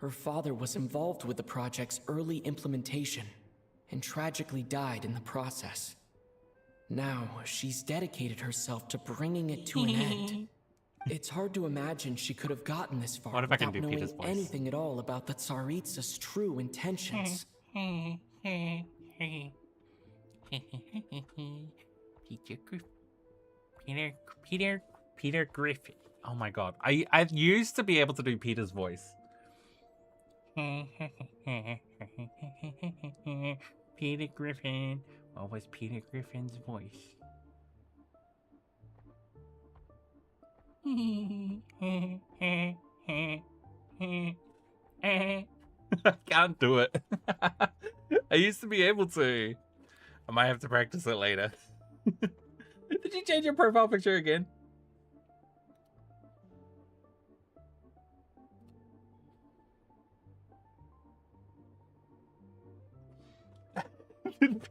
Her father was involved with the project's early implementation and tragically died in the process. Now, she's dedicated herself to bringing it to an end. It's hard to imagine she could have gotten this far What if I can without do knowing Peter's voice? anything at all about the Tsaritsa's true intentions. Peter Griffin. Oh my god. I used to be able to do Peter's voice. Peter Griffin. What was Peter Griffin's voice? I can't do it. I used to be able to. I might have to practice it later. Did you change your profile picture again?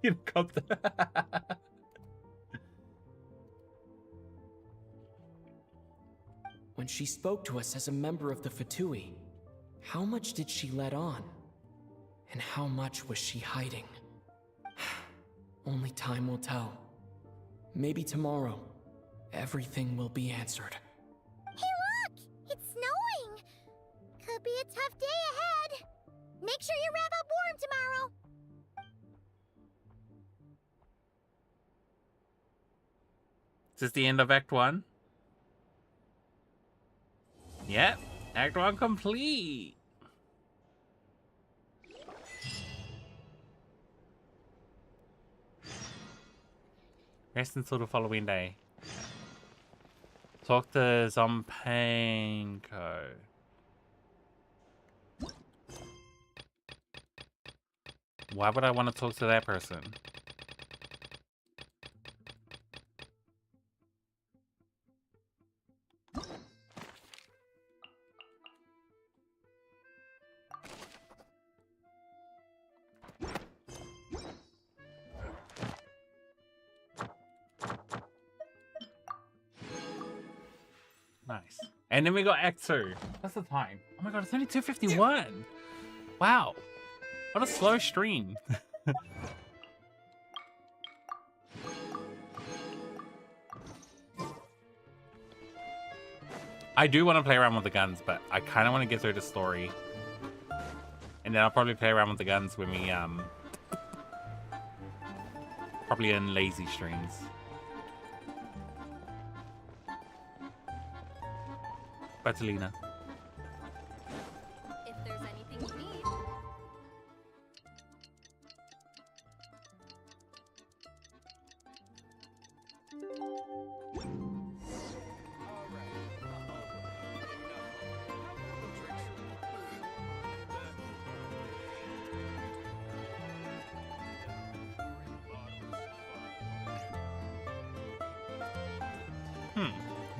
Peter Copter. When she spoke to us as a member of the Fatui, how much did she let on? And how much was she hiding? Only time will tell. Maybe tomorrow, everything will be answered. Hey look! It's snowing! Could be a tough day ahead. Make sure you wrap up warm tomorrow. Is this the end of Act 1? Yep. Act 1 complete. Rest until the following day. Talk to Zompanko. Why would I want to talk to that person? Nice. And then we got Act 2. What's the time? Oh my god, it's only 2:51. Wow. What a slow stream. I do want to play around with the guns, but I kind of want to get through the story. And then I'll probably play around with the guns when we, probably in lazy streams. If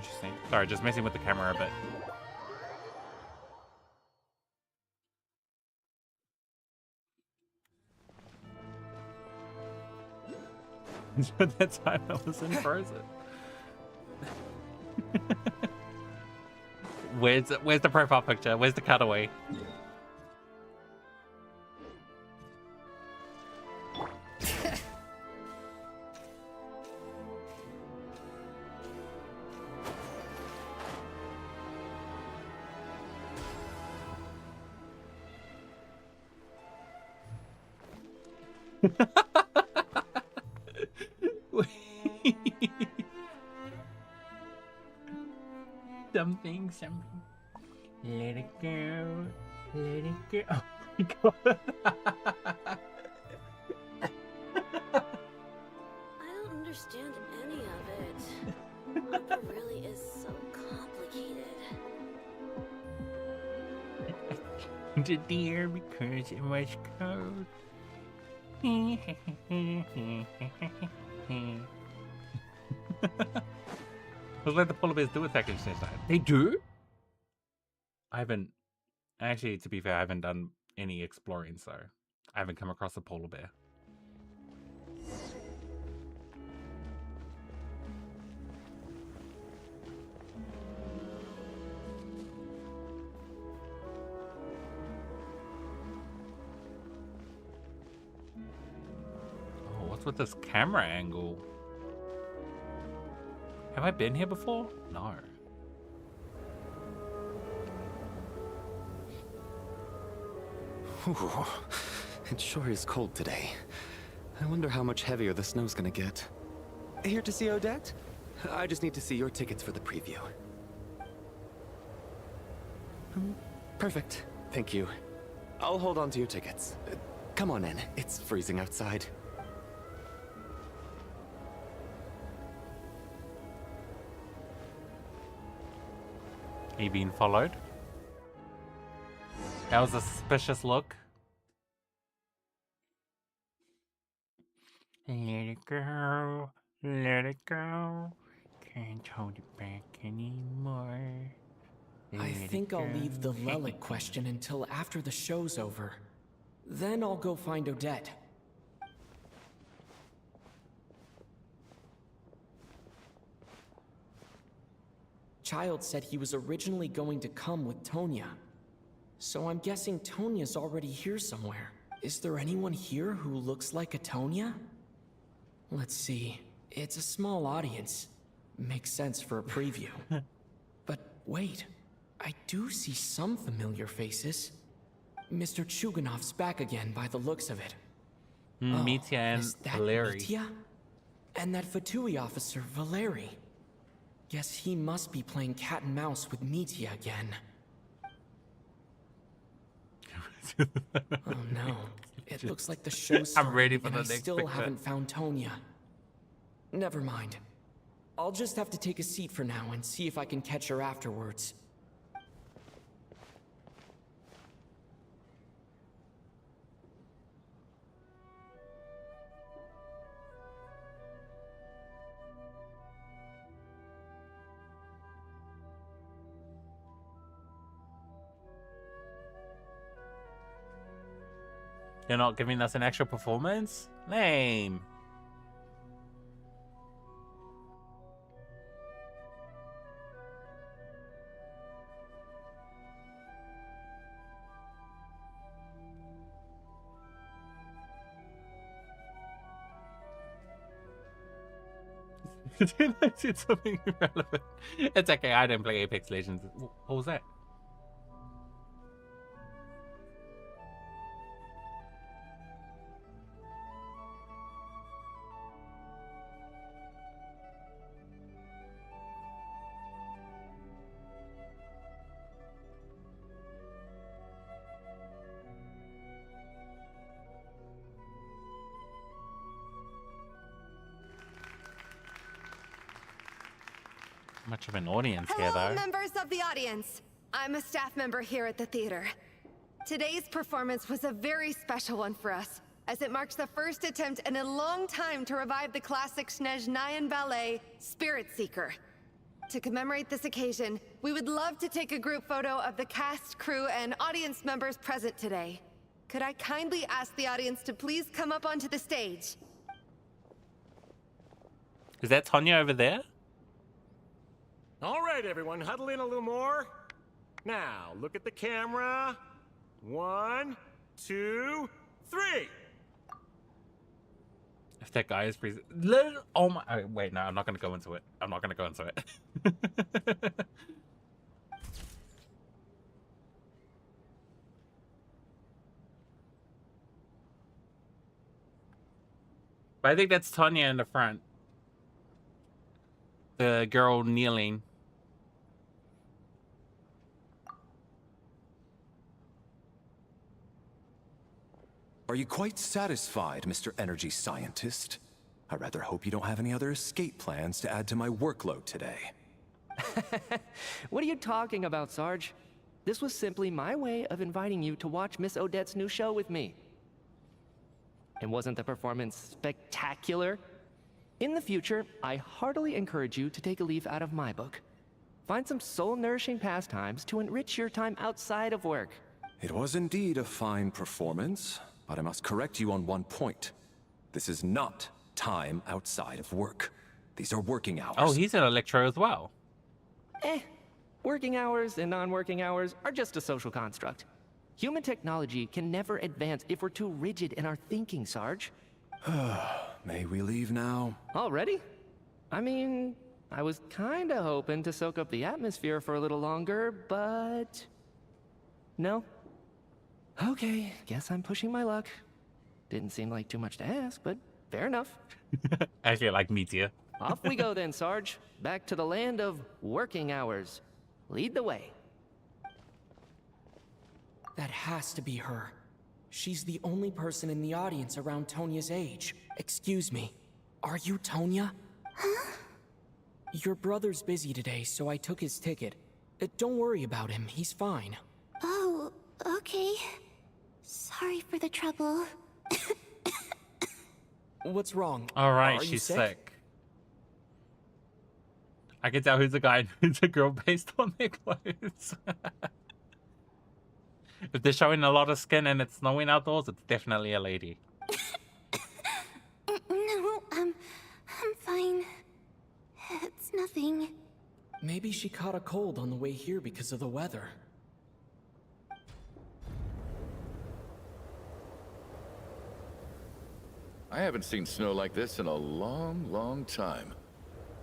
Interesting. Sorry, just messing with the camera a bit. At that time I was in Frozen. Where's the profile picture? Where's the cutaway? Something. Let it go. Let it go. Oh my god. I don't understand any of it. Opera really is so complicated. The deer because it was cold. Let's let the polar bears do attack each time. They do? I haven't... Actually, to be fair, I haven't done any exploring, so... I haven't come across a polar bear. Oh, what's with this camera angle? Have I been here before? No. Ooh, it sure is cold today. I wonder how much heavier the snow's gonna get. Here to see Odette? I just need to see your tickets for the preview. Perfect. Thank you. I'll hold on to your tickets. Come on in. It's freezing outside. Are you being followed? That was a suspicious look. Let it go. Let it go. Can't hold it back anymore. I think I'll leave the Lelic question until after the show's over. Then I'll go find Odette. Child said he was originally going to come with Tonya. So I'm guessing Tonya's already here somewhere. Is there anyone here who looks like a Tonya? Let's see. It's a small audience. Makes sense for a preview. But wait, I do see some familiar faces. Mr. Chuganov's back again by the looks of it. Mitya and is that Valeri. Mitya? And that Fatui officer, Valeri. Guess he must be playing cat and mouse with Mitya again. Oh no. It looks like the show's I'm ready for and the I next still picture. haven't found Tonya. Never mind. I'll just have to take a seat for now and see if I can catch her afterwards. You're not giving us an actual performance? Lame. Did I see something irrelevant? It's okay, I don't play Apex Legends. What was that? Much of an audience here, Hello, though. members of the audience. I'm a staff member here at the theater. Today's performance was a very special one for us, as it marks the first attempt in a long time to revive the classic Snezhnayan ballet, Spirit Seeker. To commemorate this occasion, we would love to take a group photo of the cast, crew, and audience members present today. Could I kindly ask the audience to please come up onto the stage? Is that Tonya over there? All right, everyone, huddle in a little more. Now, look at the camera. 1, 2, 3. If that guy is freezing. Oh my. Oh, wait, no, I'm not going to go into it. I'm not going to go into it. But I think that's Tonya in the front. The girl kneeling. Are you quite satisfied, Mr. Energy Scientist? I rather hope you don't have any other escape plans to add to my workload today. What are you talking about, Sarge? This was simply my way of inviting you to watch Miss Odette's new show with me. And wasn't the performance spectacular? In the future, I heartily encourage you to take a leaf out of my book. Find some soul-nourishing pastimes to enrich your time outside of work. It was indeed a fine performance, but I must correct you on one point. This is not time outside of work. These are working hours. Oh, he's an Electro as well. Working hours and non-working hours are just a social construct. Human technology can never advance if we're too rigid in our thinking, Sarge. May we leave now? Already? I mean, I was kinda hoping to soak up the atmosphere for a little longer, but... No? Okay, guess I'm pushing my luck. Didn't seem like too much to ask, but fair enough. Actually, like Meteor. Off we go then, Sarge. Back to the land of working hours. Lead the way. That has to be her. She's the only person in the audience around Tonya's age. Excuse me, are you Tonya? Huh? Your brother's busy today, so I took his ticket. Don't worry about him, he's fine. Oh, okay. Sorry for the trouble. What's wrong? Alright, Are you she's sick. I can tell who's a guy and who's a girl based on their clothes. If they're showing a lot of skin and it's snowing outdoors, it's definitely a lady. No, I'm fine. It's nothing. Maybe she caught a cold on the way here because of the weather. I haven't seen snow like this in a long, long time.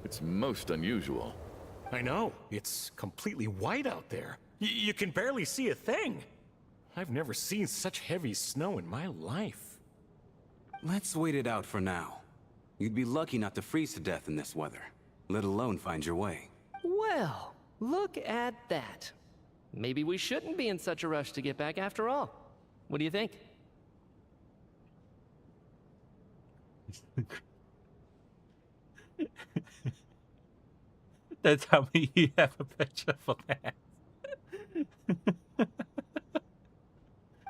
It's most unusual. I know. It's completely white out there. You can barely see a thing. I've never seen such heavy snow in my life. Let's wait it out for now. You'd be lucky not to freeze to death in this weather, let alone find your way. Well, look at that. Maybe we shouldn't be in such a rush to get back after all. What do you think? Don't tell me you have a picture for that.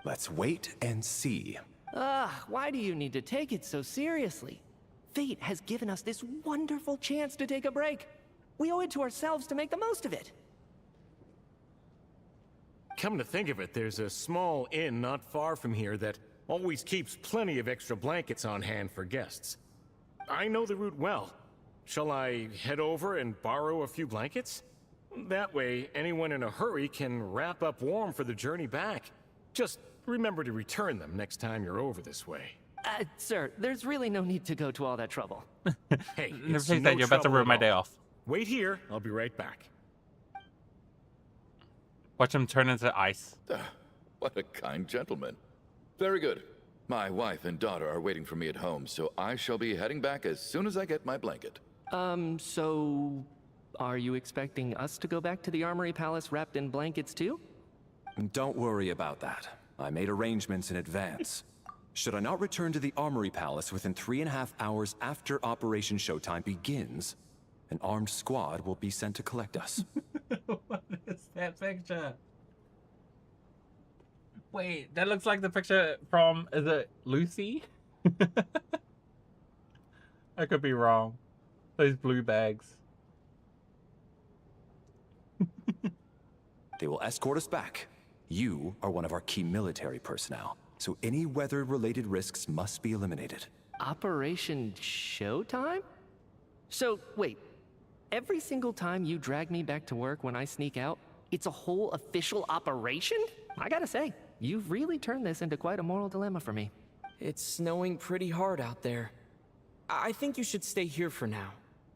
Let's wait and see. Why do you need to take it so seriously? Fate has given us this wonderful chance to take a break. We owe it to ourselves to make the most of it. Come to think of it, there's a small inn not far from here that always keeps plenty of extra blankets on hand for guests. I know the route well. Shall I head over and borrow a few blankets? That way, anyone in a hurry can wrap up warm for the journey back. Just remember to return them next time you're over this way. Sir, there's really no need to go to all that trouble. Hey, Never it's say no that, you're about to trouble ruin at my day all. off. Wait here, I'll be right back. Watch him turn into ice. What a kind gentleman. Very good. My wife and daughter are waiting for me at home, so I shall be heading back as soon as I get my blanket. So... are you expecting us to go back to the Armory Palace wrapped in blankets too? Don't worry about that. I made arrangements in advance. Should I not return to the Armory Palace within 3.5 hours after Operation Showtime begins, an armed squad will be sent to collect us. What is that picture? Wait, that looks like the picture from, is it Lucy? I could be wrong. Those blue bags. They will escort us back. You are one of our key military personnel, so any weather-related risks must be eliminated. Operation Showtime? So, wait. Every single time you drag me back to work when I sneak out, it's a whole official operation? I gotta say, you've really turned this into quite a moral dilemma for me. It's snowing pretty hard out there. I think you should stay here for now.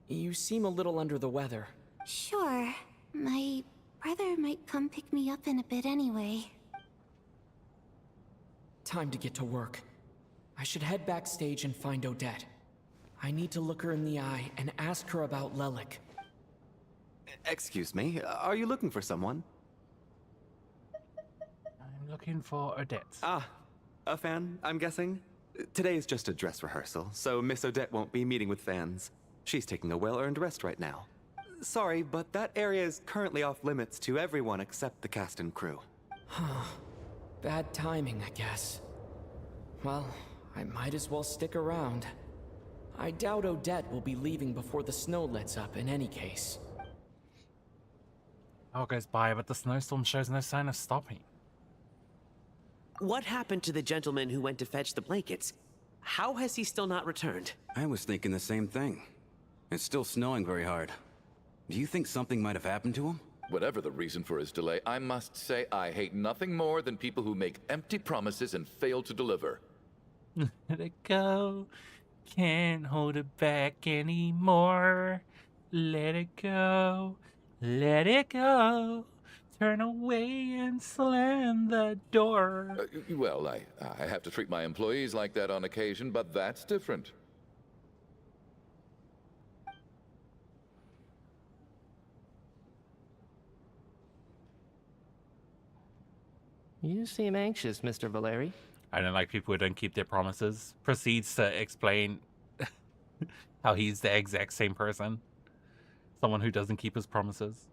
You seem a little under the weather. Sure. My brother might come pick me up in a bit anyway. Time to get to work. I should head backstage and find Odette. I need to look her in the eye and ask her about Lelik. Excuse me, are you looking for someone? I'm looking for Odette. Ah, a fan, I'm guessing? Today is just a dress rehearsal, so Miss Odette won't be meeting with fans. She's taking a well-earned rest right now. Sorry, but that area is currently off limits to everyone except the cast and crew. Huh. Bad timing, I guess. Well, I might as well stick around. I doubt Odette will be leaving before the snow lets up in any case. Hour goes by, but the snowstorm shows no sign of stopping. What happened to the gentleman who went to fetch the blankets? How has he still not returned? I was thinking the same thing. It's still snowing very hard. Do you think something might have happened to him? Whatever the reason for his delay, I must say I hate nothing more than people who make empty promises and fail to deliver. Let it go. Can't hold it back anymore. Let it go. Let it go. Turn away and slam the door. Well, I have to treat my employees like that on occasion, but that's different. You seem anxious, Mr. Valeri. I don't like people who don't keep their promises. Proceeds to explain how he's the exact same person. Someone who doesn't keep his promises.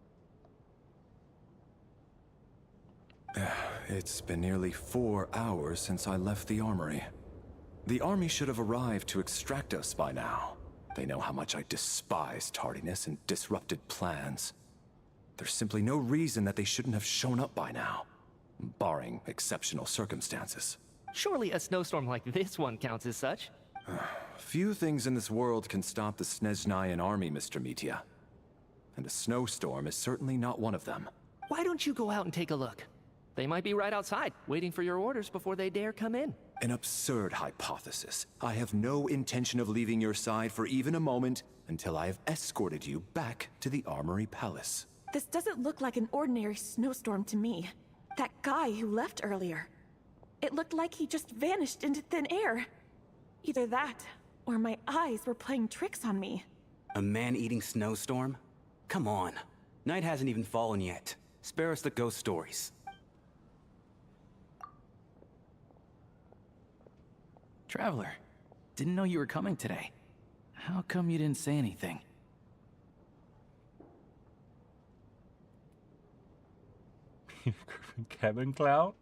It's been nearly 4 hours since I left the armory. The army should have arrived to extract us by now. They know how much I despise tardiness and disrupted plans. There's simply no reason that they shouldn't have shown up by now, barring exceptional circumstances. Surely a snowstorm like this one counts as such. Few things in this world can stop the Snezhnayan army, Mr. Mitya. And a snowstorm is certainly not one of them. Why don't you go out and take a look? They might be right outside, waiting for your orders before they dare come in. An absurd hypothesis. I have no intention of leaving your side for even a moment until I have escorted you back to the Armory Palace. This doesn't look like an ordinary snowstorm to me. That guy who left earlier. It looked like he just vanished into thin air. Either that, or my eyes were playing tricks on me. A man-eating snowstorm? Come on. Night hasn't even fallen yet. Spare us the ghost stories. Traveler, didn't know you were coming today. How come you didn't say anything? Kevin Cloud?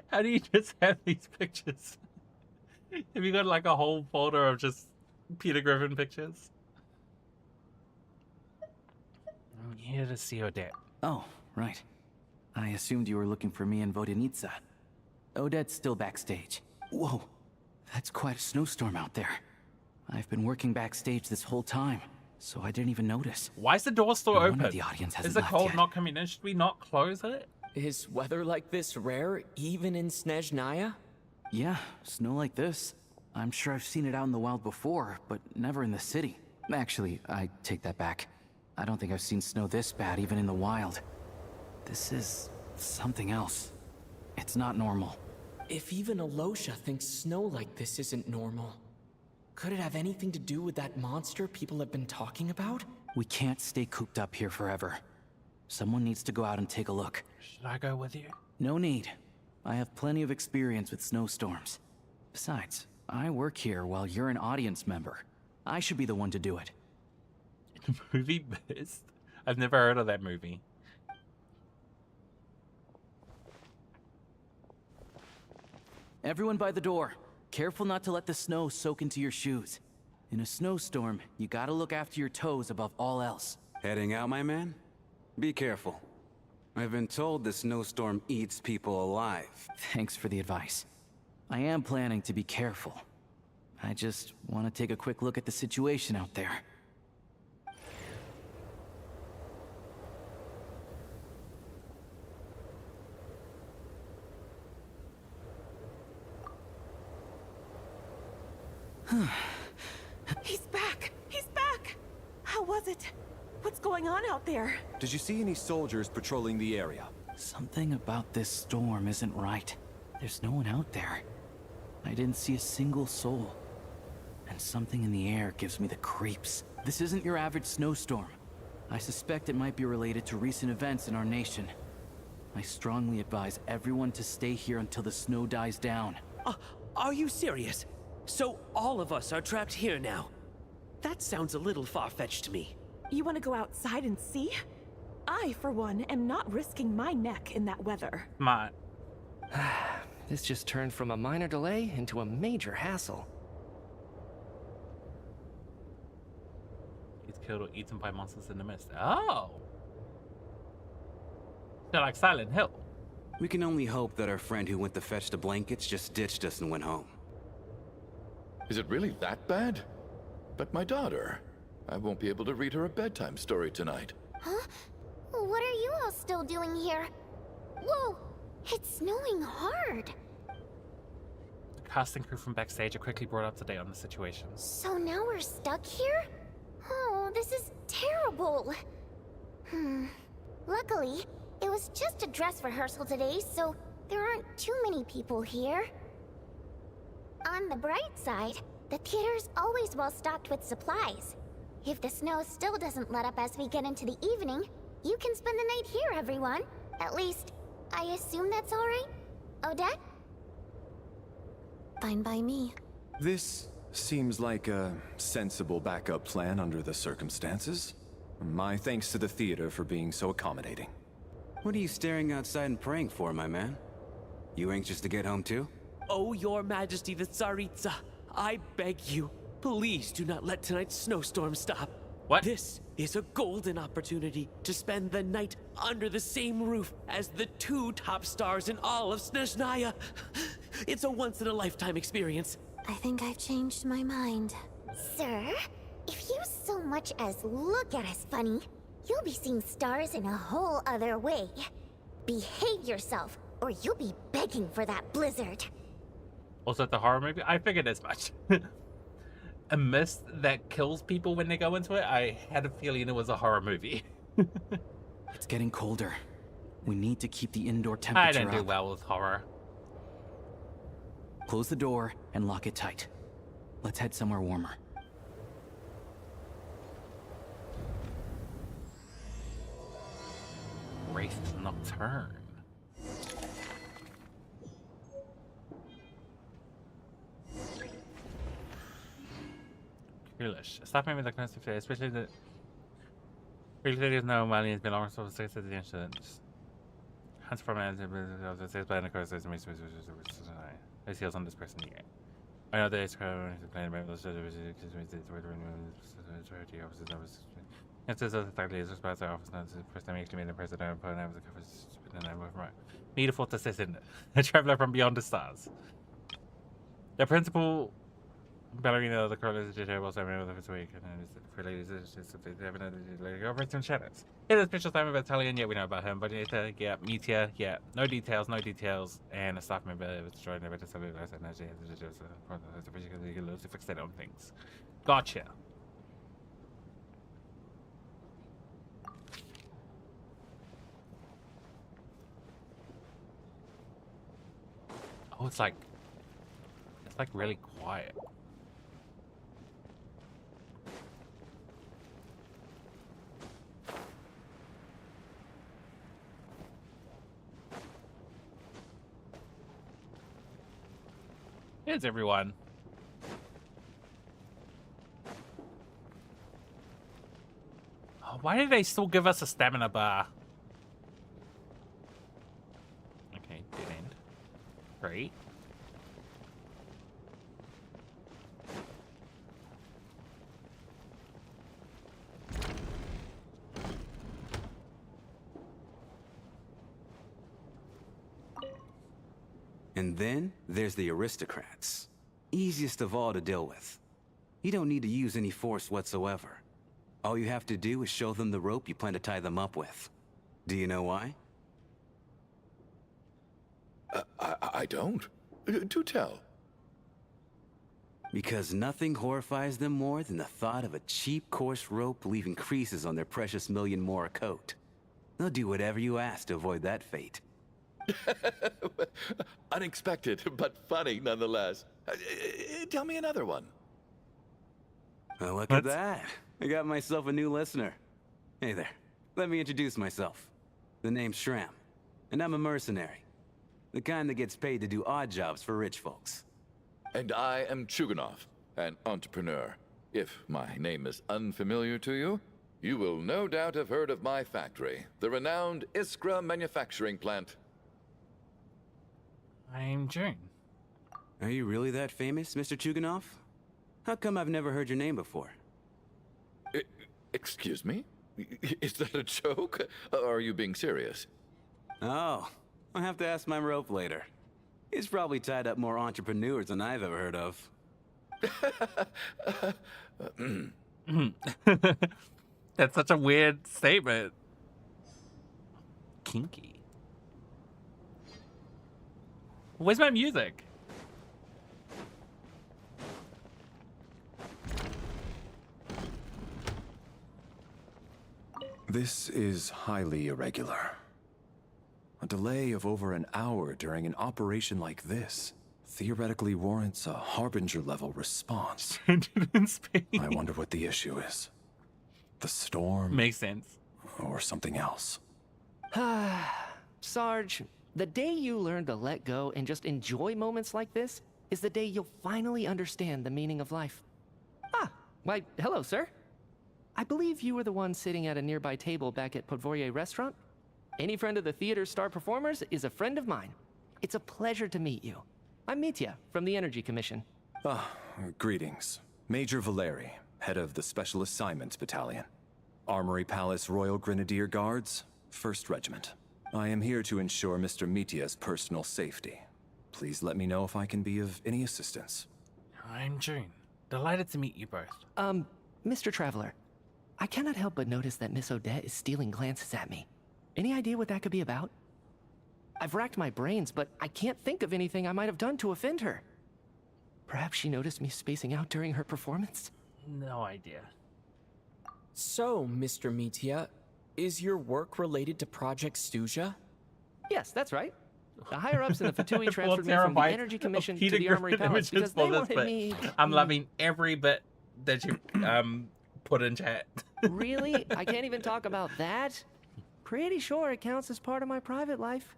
How do you just have these pictures? Have you got like a whole folder of just Peter Griffin pictures? I'm here to see Odette. Oh, right. I assumed you were looking for me and Vodenitsa. Odette's still backstage. Whoa, that's quite a snowstorm out there. I've been working backstage this whole time, so I didn't even notice. Why is the door still No open? wonder the audience hasn't Is the left cold yet. not coming in? Should we not close it? Is weather like this rare, even in Snezhnaya? Yeah, snow like this. I'm sure I've seen it out in the wild before, but never in the city. Actually, I take that back. I don't think I've seen snow this bad even in the wild. This is something else. It's not normal. If even Alosha thinks snow like this isn't normal, could it have anything to do with that monster people have been talking about? We can't stay cooped up here forever. Someone needs to go out and take a look. Should I go with you? No need. I have plenty of experience with snowstorms. Besides, I work here while you're an audience member. I should be the one to do it. Movie Beast? I've never heard of that movie. Everyone by the door. Careful not to let the snow soak into your shoes. In a snowstorm, you gotta look after your toes above all else. Heading out, my man? Be careful. I've been told the snowstorm eats people alive. Thanks for the advice. I am planning to be careful. I just want to take a quick look at the situation out there. He's back! He's back! How was it? What's going on out there? Did you see any soldiers patrolling the area? Something about this storm isn't right. There's no one out there. I didn't see a single soul. And something in the air gives me the creeps. This isn't your average snowstorm. I suspect it might be related to recent events in our nation. I strongly advise everyone to stay here until the snow dies down. Are you serious? So all of us are trapped here now? That sounds a little far-fetched to me. You want to go outside and see? I, for one, am not risking my neck in that weather. Smart. This just turned from a minor delay into a major hassle. He's killed or eaten by monsters in the mist. Oh! They're like Silent Hill. We can only hope that our friend who went to fetch the blankets just ditched us and went home. Is it really that bad? But my daughter, I won't be able to read her a bedtime story tonight. Huh? What are you all still doing here? Whoa! It's snowing hard. The casting crew from backstage are quickly brought up to date on the situation. So now we're stuck here? Oh, this is terrible. Luckily, it was just a dress rehearsal today, so there aren't too many people here. On the bright side, the theater's always well stocked with supplies. If the snow still doesn't let up as we get into the evening, you can spend the night here, everyone. At least, I assume that's all right? Odette? Fine by me. This seems like a sensible backup plan under the circumstances. My thanks to the theater for being so accommodating. What are you staring outside and praying for, my man? You anxious to get home too? Oh, your majesty the Tsaritsa, I beg you, please do not let tonight's snowstorm stop. What? This is a golden opportunity to spend the night under the same roof as the two top stars in all of Snezhnaya. It's a once-in-a-lifetime experience. I think I've changed my mind. Sir, if you so much as look at us funny, you'll be seeing stars in a whole other way. Behave yourself, or you'll be begging for that blizzard. Also, the horror movie, I figured as much. A mist that kills people when they go into it, I had a feeling it was a horror movie. It's getting colder. We need to keep the indoor temperature I don't do up. well with horror. Close the door and lock it tight. Let's head somewhere warmer. Wraith Nocturne. Foolish. Stop me with the constant fear, especially the. Really, there's no money has been long so six of the incidents. Hunts from an says by the course, I see on this person again. I know that it's complaining about those it says that the laser spots are office notes. First time actually made the president and put out the covers and I'm right. Needful to assist a traveler from beyond the stars. The principal ballerina, the girl is a terrible time of this week, and for ladies, it's just they have over some shadows. It is special time of Italian, yeah, we know about him, but yeah, Meteor, yeah, no details, and a staff member was destroyed never to celebrate last night. Just fixate on things. Gotcha. Oh, it's like really quiet. Here's everyone. Oh, why did they still give us a stamina bar? Okay, dead end. Great. And then there's the aristocrats. Easiest of all to deal with. You don't need to use any force whatsoever. All you have to do is show them the rope you plan to tie them up with. Do you know why? I don't. Do tell. Because nothing horrifies them more than the thought of a cheap, coarse rope leaving creases on their precious $1,000,000 more coat. They'll do whatever you ask to avoid that fate. Unexpected, but funny nonetheless. Tell me another one. Oh, look at that. I got myself a new listener. Hey there. Let me introduce myself. The name's Shram, and I'm a mercenary. The kind that gets paid to do odd jobs for rich folks. And I am Chuganov, an entrepreneur. If my name is unfamiliar to you, you will no doubt have heard of my factory, the renowned Iskra manufacturing plant. I'm June. Are you really that famous, Mr. Chuganov? How come I've never heard your name before? Excuse me? Is that a joke? Or are you being serious? Oh, I'll have to ask my rope later. He's probably tied up more entrepreneurs than I've ever heard of. That's such a weird statement. Kinky. Where's my music? This is highly irregular. A delay of over an hour during an operation like this theoretically warrants a Harbinger-level response. I wonder what the issue is. The storm? Makes sense. Or something else. Sarge, the day you learn to let go and just enjoy moments like this is the day you'll finally understand the meaning of life. Ah, why, hello, sir. I believe you were the one sitting at a nearby table back at Podvorye Restaurant. Any friend of the theater's star performers is a friend of mine. It's a pleasure to meet you. I'm Mitya from the Energy Commission. Greetings. Major Valeri, head of the Special Assignments Battalion. Armory Palace Royal Grenadier Guards, 1st Regiment. I am here to ensure Mr. Mitya's personal safety. Please let me know if I can be of any assistance. I'm June. Delighted to meet you both. Mr. Traveler, I cannot help but notice that Miss Odette is stealing glances at me. Any idea what that could be about? I've racked my brains, but I can't think of anything I might have done to offend her. Perhaps she noticed me spacing out during her performance? No idea. So, Mr. Mitya, is your work related to Project Stuja? Yes, that's right. The higher-ups in the Fatui transferred me from the Energy Commission to the Armory Palace because they wanted me... I'm loving every bit that you put in chat. Really? I can't even talk about that? Pretty sure it counts as part of my private life.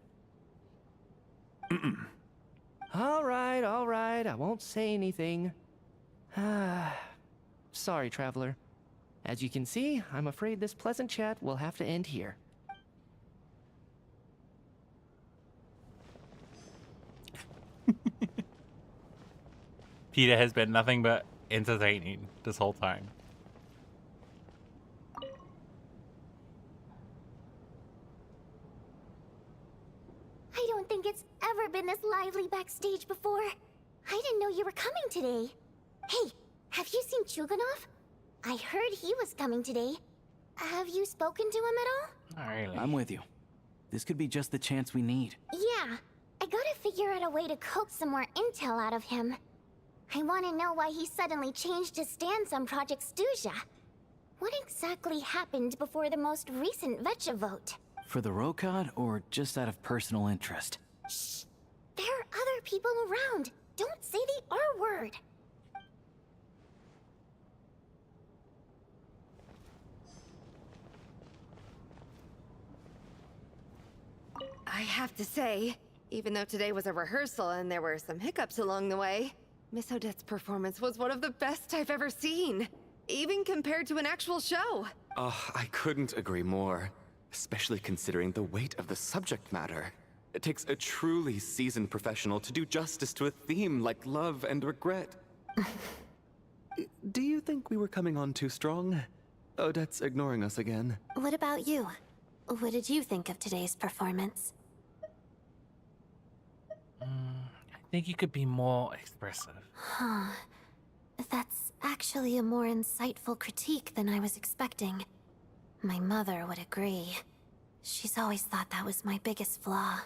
All right, I won't say anything. Sorry, Traveler. As you can see, I'm afraid this pleasant chat will have to end here. Peter has been nothing but entertaining this whole time. I don't think it's ever been this lively backstage before. I didn't know you were coming today. Hey, have you seen Chuganov? I heard he was coming today. Have you spoken to him at all? Not really. I'm with you. This could be just the chance we need. Yeah, I gotta figure out a way to coax some more intel out of him. I want to know why he suddenly changed his stance on Project Stuja. What exactly happened before the most recent Vetcha vote? For the Rokad, or just out of personal interest? Shh! There are other people around. Don't say the R word. I have to say, even though today was a rehearsal and there were some hiccups along the way, Miss Odette's performance was one of the best I've ever seen, even compared to an actual show. I couldn't agree more, especially considering the weight of the subject matter. It takes a truly seasoned professional to do justice to a theme like love and regret. Do you think we were coming on too strong? Odette's ignoring us again. What about you? What did you think of today's performance? think you could be more expressive. Huh. That's actually a more insightful critique than I was expecting. My mother would agree. She's always thought that was my biggest flaw.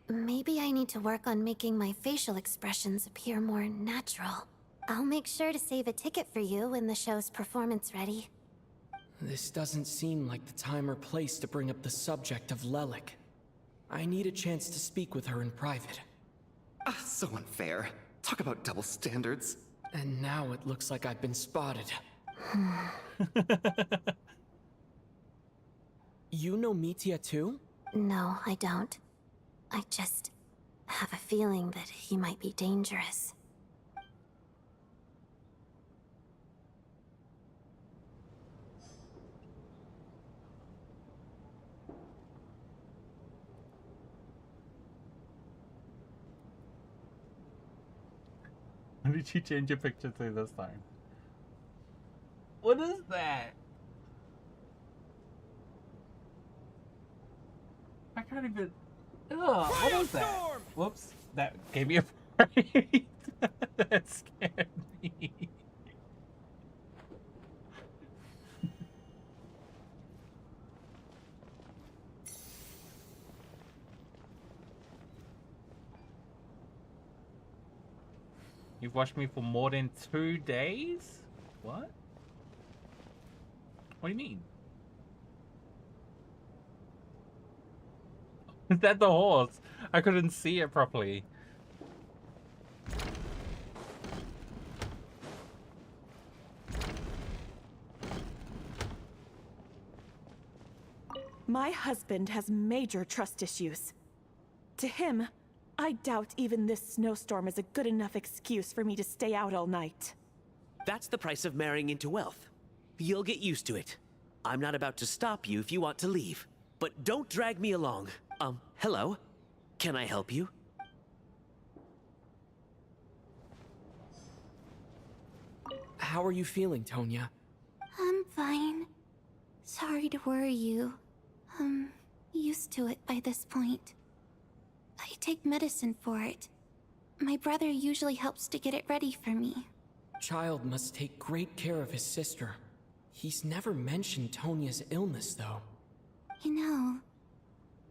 Maybe I need to work on making my facial expressions appear more natural. I'll make sure to save a ticket for you when the show's performance ready. This doesn't seem like the time or place to bring up the subject of Lelik. I need a chance to speak with her in private. So unfair. Talk about double standards. And now it looks like I've been spotted. You know Mitya too? No, I don't. I just have a feeling that he might be dangerous. When did you change your picture to this time? What is that? I can't even. Ugh, what was that? Whoops, that gave me a fright. That scared me. You've watched me for more than 2 days? What? What do you mean? Is that the horse? I couldn't see it properly. My husband has major trust issues. To him, I doubt even this snowstorm is a good enough excuse for me to stay out all night. That's the price of marrying into wealth. You'll get used to it. I'm not about to stop you if you want to leave. But don't drag me along. Hello? Can I help you? How are you feeling, Tonya? I'm fine. Sorry to worry you. I'm used to it by this point. I take medicine for it. My brother usually helps to get it ready for me. Child must take great care of his sister. He's never mentioned Tonya's illness, though. You know,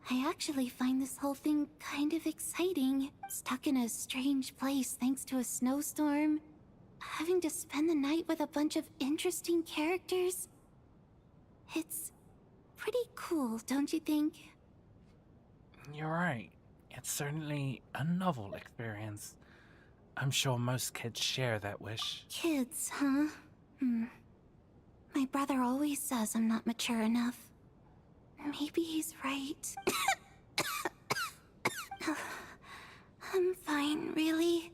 I actually find this whole thing kind of exciting. Stuck in a strange place thanks to a snowstorm. Having to spend the night with a bunch of interesting characters. It's pretty cool, don't you think? You're right. It's certainly a novel experience. I'm sure most kids share that wish. Kids, huh? My brother always says I'm not mature enough. Maybe he's right. I'm fine, really.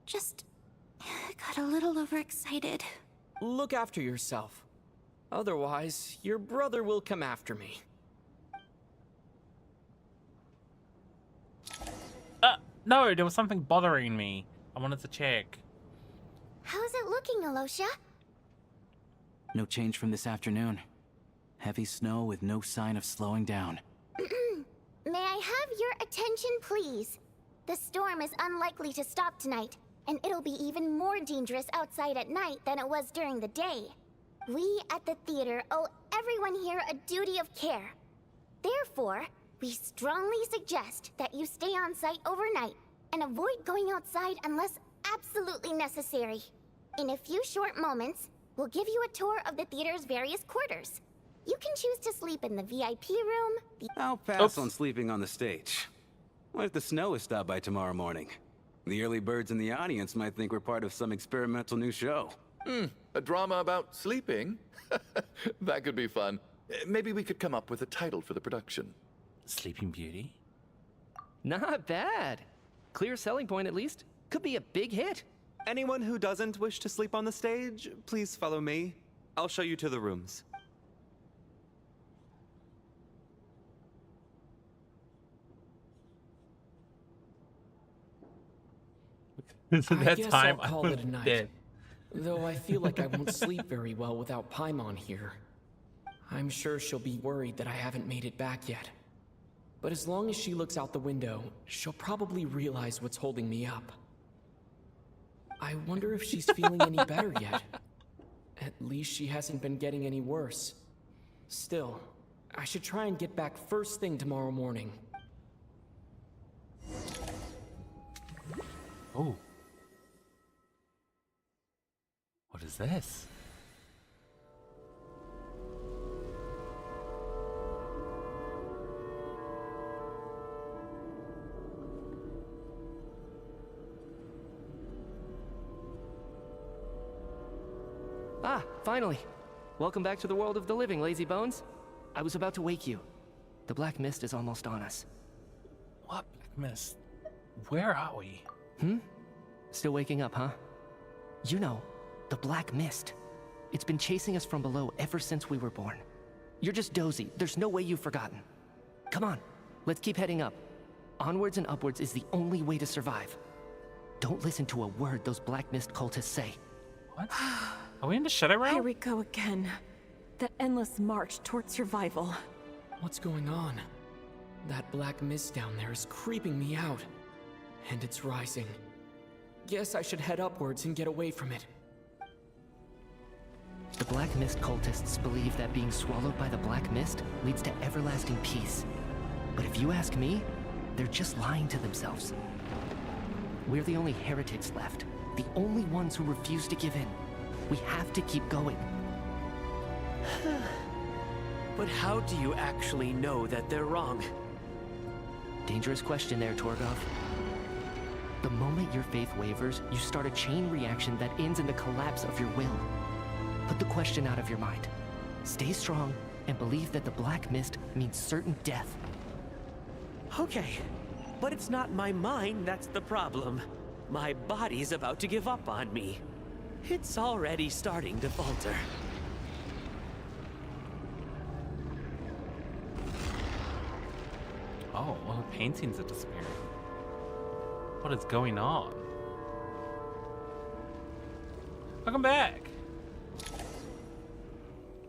Just got a little overexcited. Look after yourself. Otherwise, your brother will come after me. No, there was something bothering me. I wanted to check. How's it looking, Alosha? No change from this afternoon. Heavy snow with no sign of slowing down. May I have your attention, please? The storm is unlikely to stop tonight, and it'll be even more dangerous outside at night than it was during the day. We at the theater owe everyone here a duty of care. Therefore, we strongly suggest that you stay on site overnight and avoid going outside unless absolutely necessary. In a few short moments, we'll give you a tour of the theater's various quarters. You can choose to sleep in the VIP room. I'll pass on sleeping on the stage. What if the snow is stopped by tomorrow morning? The early birds in the audience might think we're part of some experimental new show. A drama about sleeping? That could be fun. Maybe we could come up with a title for the production. Sleeping Beauty? Not bad. Clear selling point, at least. Could be a big hit. Anyone who doesn't wish to sleep on the stage, please follow me. I'll show you to the rooms. I guess I'll call it a night. Though I feel like I won't sleep very well without Paimon here. I'm sure she'll be worried that I haven't made it back yet. But as long as she looks out the window, she'll probably realize what's holding me up. I wonder if she's feeling any better yet. At least she hasn't been getting any worse. Still, I should try and get back first thing tomorrow morning. Oh. What is this? Ah, finally. Welcome back to the world of the living, lazy bones. I was about to wake you. The black mist is almost on us. What black mist? Where are we? Still waking up, huh? You know, the black mist. It's been chasing us from below ever since we were born. You're just dozy. There's no way you've forgotten. Come on, let's keep heading up. Onwards and upwards is the only way to survive. Don't listen to a word those black mist cultists say. What? Are we in the Shadow Realm? Here we go again. The endless march toward survival. What's going on? That black mist down there is creeping me out. And it's rising. Guess I should head upwards and get away from it. The black mist cultists believe that being swallowed by the black mist leads to everlasting peace. But if you ask me, they're just lying to themselves. We're the only heretics left. The only ones who refuse to give in. We have to keep going. But how do you actually know that they're wrong? Dangerous question there, Torgov. The moment your faith wavers, you start a chain reaction that ends in the collapse of your will. Put the question out of your mind. Stay strong and believe that the black mist means certain death. Okay, but it's not my mind that's the problem. My body's about to give up on me. It's already starting to falter. Oh, all the paintings are disappearing. What is going on? Welcome back.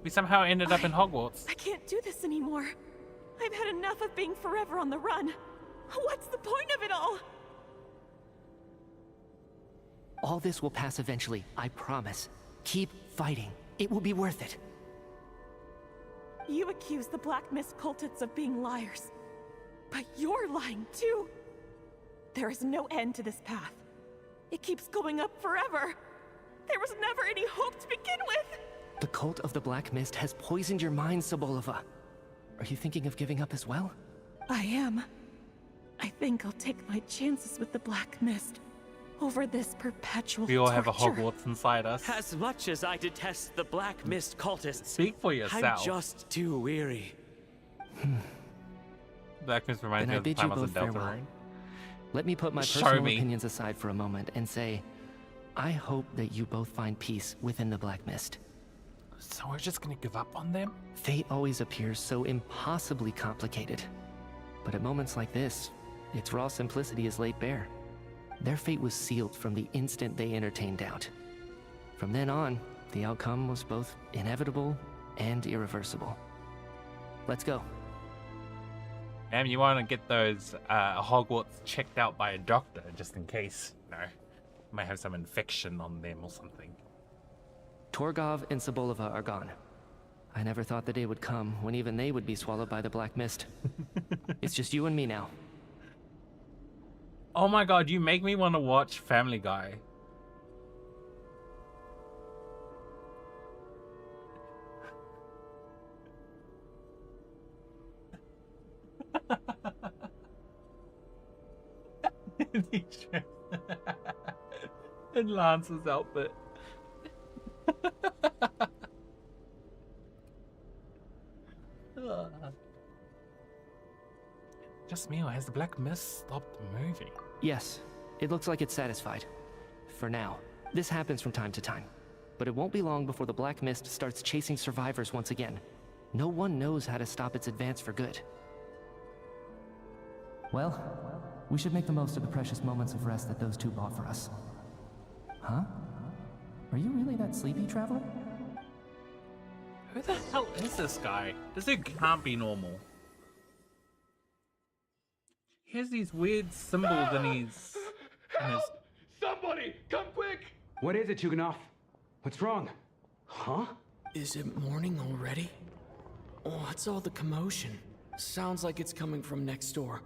We somehow ended up in Hogwarts. I can't do this anymore. I've had enough of being forever on the run. What's the point of it all? All this will pass eventually, I promise. Keep fighting. It will be worth it. You accuse the Black Mist cultists of being liars. But you're lying too. There is no end to this path. It keeps going up forever. There was never any hope to begin with. The cult of the Black Mist has poisoned your mind, Sobolova. Are you thinking of giving up as well? I am. I think I'll take my chances with the Black Mist over this perpetual We all have a torture. Hogwarts inside us. As much as I detest the Black Mist cultists, Speak for yourself. I'm just too weary. Black Mist reminds Then me I of the bid you time I was in both Delta farewell. Rain. Let me put my Show personal me. opinions aside for a moment and say, I hope that you both find peace within the Black Mist. So we're just gonna give up on them? Fate always appears so impossibly complicated. But at moments like this, its raw simplicity is laid bare. Their fate was sealed from the instant they entertained doubt. From then on, the outcome was both inevitable and irreversible. Let's go. Damn, you want to get those Hogwarts checked out by a doctor just in case, you know, might have some infection on them or something. Torgov and Sobolova are gone. I never thought the day would come when even they would be swallowed by the Black Mist. It's just you and me now. Oh my god, you make me want to watch Family Guy. And Lance's outfit. Just me, or has the Black Mist stopped moving? Yes, it looks like it's satisfied. For now. This happens from time to time. But it won't be long before the Black Mist starts chasing survivors once again. No one knows how to stop its advance for good. Well, we should make the most of the precious moments of rest that those two bought for us. Huh? Are you really that sleepy, traveler? Who the hell is this guy? This dude can't be normal. He has these weird symbols in his. Somebody, come quick! What is it, Chuganov? What's wrong? Huh? Is it morning already? What's all the commotion? Sounds like it's coming from next door.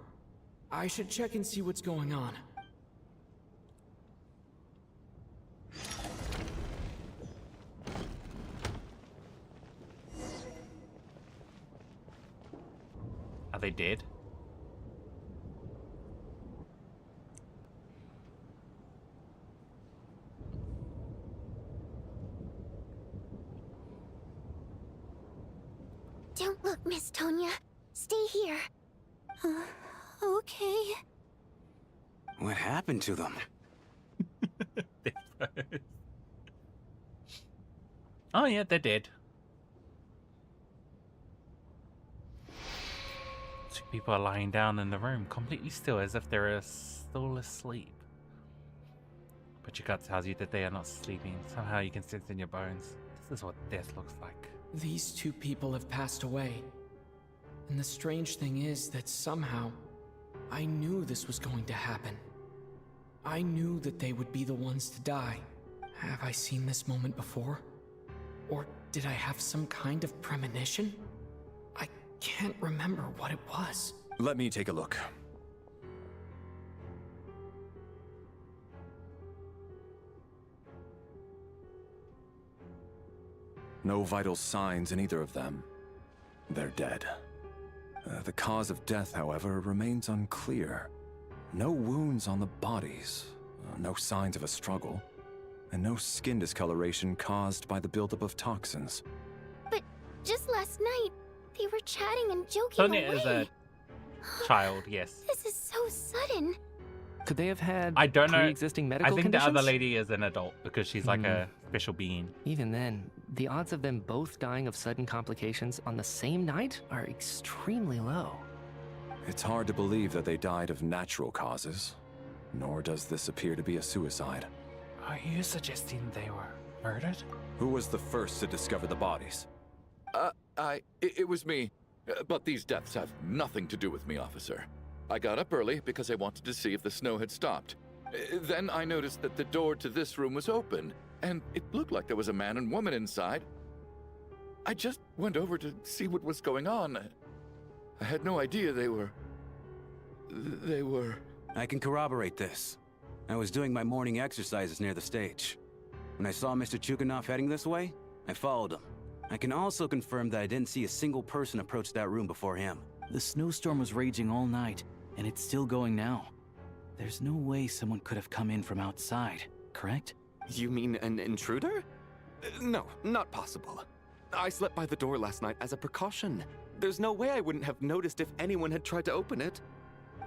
I should check and see what's going on. Are they dead? Don't look, Miss Tonya. Stay here. Okay. What happened to them? Oh yeah, they're dead. Two people are lying down in the room, completely still, as if they're still asleep. But your gut tells you that they are not sleeping. Somehow you can sense in your bones. This is what death looks like. These two people have passed away. And the strange thing is that somehow, I knew this was going to happen. I knew that they would be the ones to die. Have I seen this moment before? Or did I have some kind of premonition? I can't remember what it was. Let me take a look. No vital signs in either of them. They're dead. The cause of death, however, remains unclear. No wounds on the bodies, no signs of a struggle, and no skin discoloration caused by the buildup of toxins. But just last night, they were chatting and joking Sonia away. is a child, yes. This is so sudden. Could they have had I don't know. pre-existing medical I think conditions? the other lady is an adult because she's like a special being. Even then, the odds of them both dying of sudden complications on the same night are extremely low. It's hard to believe that they died of natural causes, nor does this appear to be a suicide. Are you suggesting they were murdered? Who was the first to discover the bodies? It was me. But these deaths have nothing to do with me, officer. I got up early because I wanted to see if the snow had stopped. Then I noticed that the door to this room was open, and it looked like there was a man and woman inside. I just went over to see what was going on. I had no idea they were... I can corroborate this. I was doing my morning exercises near the stage. When I saw Mr. Chuganov heading this way, I followed him. I can also confirm that I didn't see a single person approach that room before him. The snowstorm was raging all night, and it's still going now. There's no way someone could have come in from outside, correct? You mean an intruder? No, not possible. I slept by the door last night as a precaution. There's no way I wouldn't have noticed if anyone had tried to open it.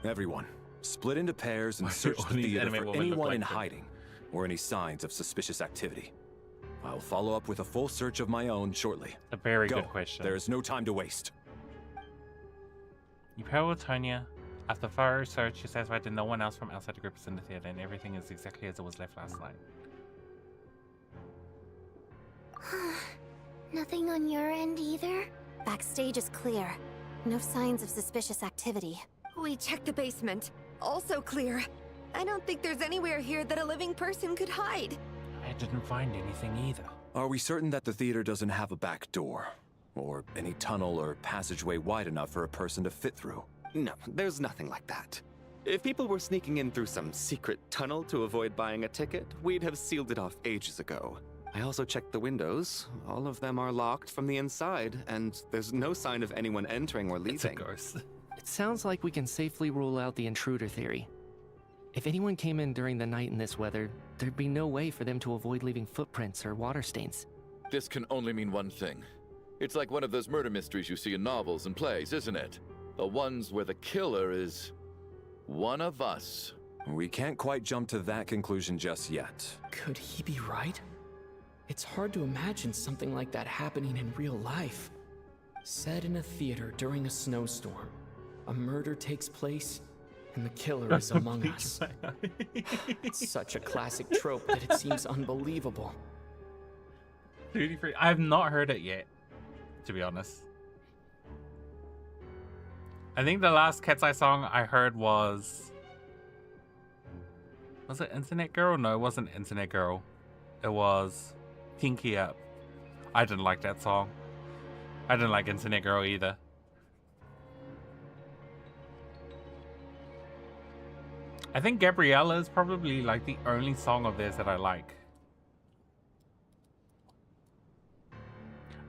Everyone, split into pairs and search the theater for anyone in hiding or any signs of suspicious activity. I'll follow up with a full search of my own shortly. A very good question. There is no time to waste. You pair with Tonya. After thorough search, you're satisfied that no one else from outside the group is in the theater, and everything is exactly as it was left last night. Nothing on your end either? Backstage is clear. No signs of suspicious activity. We checked the basement. Also clear. I don't think there's anywhere here that a living person could hide. I didn't find anything either. Are we certain that the theater doesn't have a back door? Or any tunnel or passageway wide enough for a person to fit through? No, there's nothing like that. If people were sneaking in through some secret tunnel to avoid buying a ticket, we'd have sealed it off ages ago. I also checked the windows. All of them are locked from the inside, and there's no sign of anyone entering or leaving. It's a ghost. It sounds like we can safely rule out the intruder theory. If anyone came in during the night in this weather, there'd be no way for them to avoid leaving footprints or water stains. This can only mean one thing. It's like one of those murder mysteries you see in novels and plays, isn't it? The ones where the killer is one of us. We can't quite jump to that conclusion just yet. Could he be right? It's hard to imagine something like that happening in real life. Set in a theater during a snowstorm, a murder takes place, and the killer is among us. It's such a classic trope that it seems unbelievable. Duty free. I have not heard it yet, to be honest. I think the last Ketsai song I heard was it Internet Girl? No, it wasn't Internet Girl. It was Kinky Up. I didn't like that song. I didn't like Internet Girl either. I think Gabriella is probably like the only song of theirs that I like.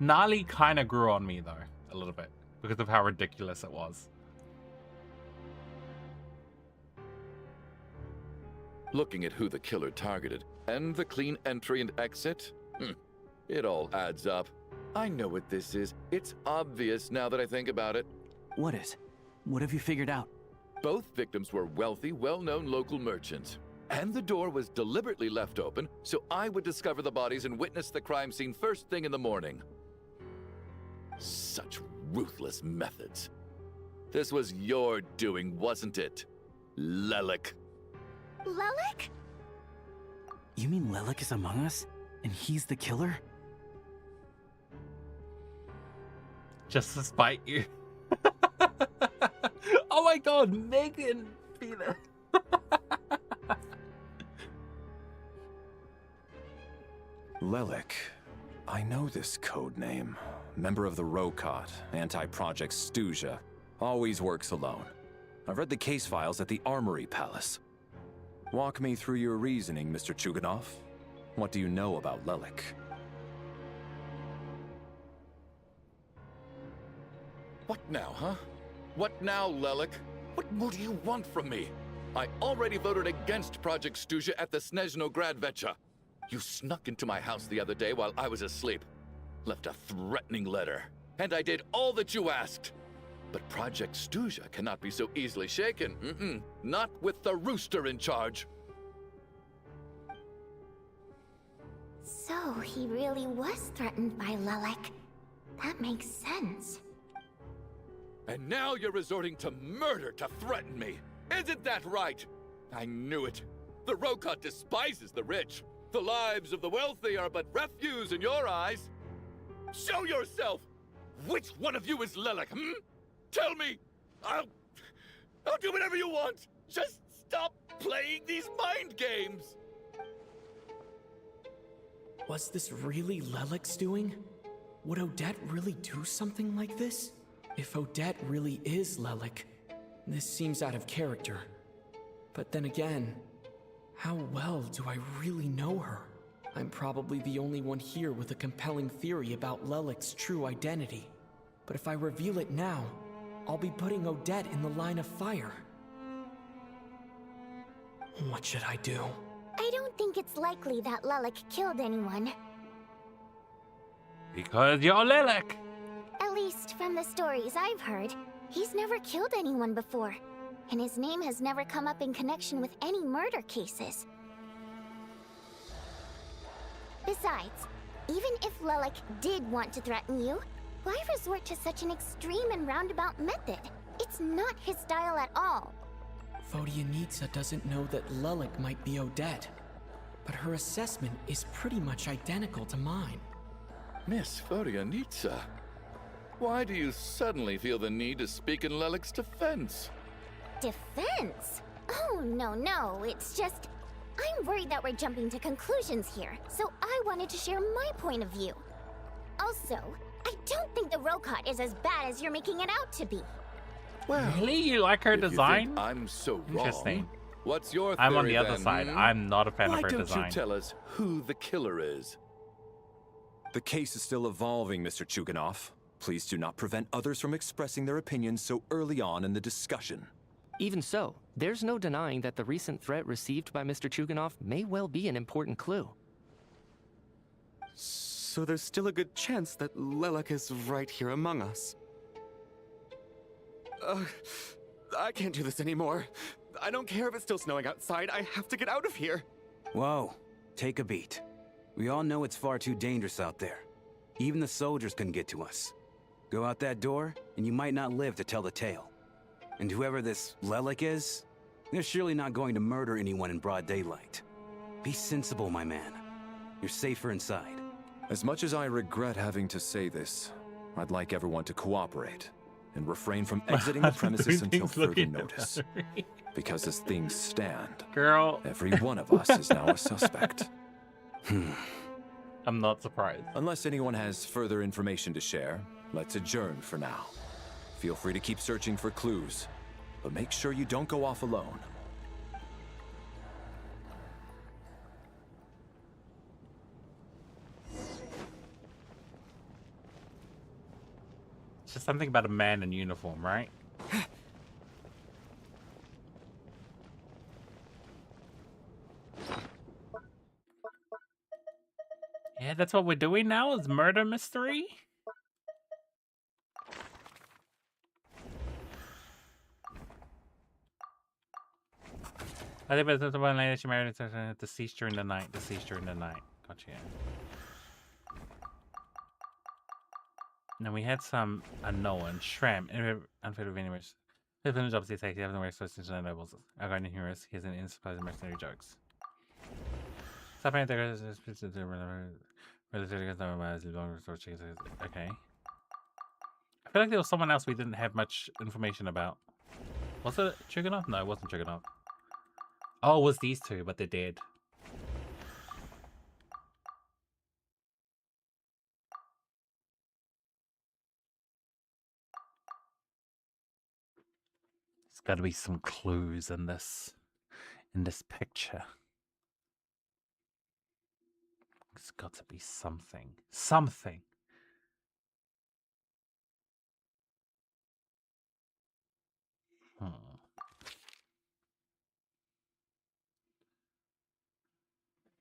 Gnarly kind of grew on me though, a little bit, because of how ridiculous it was. Looking at who the killer targeted and the clean entry and exit, it all adds up. I know what this is. It's obvious now that I think about it. What is? What have you figured out? Both victims were wealthy, well-known local merchants. And the door was deliberately left open so I would discover the bodies and witness the crime scene first thing in the morning. Such ruthless methods. This was your doing, wasn't it, Lelik? Lelik? You mean Lelik is among us? And he's the killer? Just to spite you. Oh my god, Megan! Peter. Lelik. I know this code name. Member of the Rokot, anti-Project Stuja. Always works alone. I've read the case files at the Armory Palace. Walk me through your reasoning, Mr. Chuganov. What do you know about Lelik? What now, huh? What now, Lelik? What more do you want from me? I already voted against Project Stuja at the Snezhno Gradvecha. You snuck into my house the other day while I was asleep. Left a threatening letter. And I did all that you asked. But Project Stuja cannot be so easily shaken. Not with the rooster in charge. So he really was threatened by Lelik. That makes sense. And now you're resorting to murder to threaten me. Isn't that right? I knew it. The Rokot despises the rich. The lives of the wealthy are but refuse in your eyes. Show yourself! Which one of you is Lelik, Tell me! I'll do whatever you want! Just stop playing these mind games! Was this really Lelik's doing? Would Odette really do something like this? If Odette really is Lelik, this seems out of character. But then again, how well do I really know her? I'm probably the only one here with a compelling theory about Lelik's true identity. But if I reveal it now, I'll be putting Odette in the line of fire. What should I do? I don't think it's likely that Lelik killed anyone. Because you're Lelik! At least from the stories I've heard, he's never killed anyone before. And his name has never come up in connection with any murder cases. Besides, even if Lelik did want to threaten you, why resort to such an extreme and roundabout method? It's not his style at all. Vodyanitsa doesn't know that Lelik might be Odette, but her assessment is pretty much identical to mine. Miss Vodyanitsa, why do you suddenly feel the need to speak in Lelik's defense? Defense? Oh, no, it's just... I'm worried that we're jumping to conclusions here, so I wanted to share my point of view. Also, I don't think the Rokot is as bad as you're making it out to be. Well, really? You like her design? You think I'm so Interesting. wrong. What's your theory, I'm on the other then, side. I'm not a fan Why of her don't design. you tell us who the killer is? The case is still evolving, Mr. Chuganov. Please do not prevent others from expressing their opinions so early on in the discussion. Even so, there's no denying that the recent threat received by Mr. Chuganov may well be an important clue. So there's still a good chance that Lelik is right here among us. I can't do this anymore. I don't care if it's still snowing outside. I have to get out of here. Whoa, take a beat. We all know it's far too dangerous out there. Even the soldiers couldn't get to us. Go out that door, and you might not live to tell the tale. And whoever this Lelik is, they're surely not going to murder anyone in broad daylight. Be sensible, my man. You're safer inside. As much as I regret having to say this, I'd like everyone to cooperate. and refrain from exiting the premises until Everything's further looking notice. better. Because as things stand, Girl, every one of us is now a suspect. I'm not surprised. Unless anyone has further information to share, let's adjourn for now. Feel free to keep searching for clues, but make sure you don't go off alone. It's just something about a man in uniform, right? Yeah, that's what we're doing now, is murder mystery? I think it's the one lady she married deceased during the night. Deceased during the night. Gotcha. Now we had some unknown shrimp unfit of anyways. Fifth in the job they take the other way so since the nobles are going to hear us. He's an insupposed mercenary jokes. Okay. I feel like there was someone else we didn't have much information about. Was it Chuganov? No, it wasn't Chuganov. Oh, it was these two, but they're dead. There's got to be some clues in this picture. There's got to be something. Something.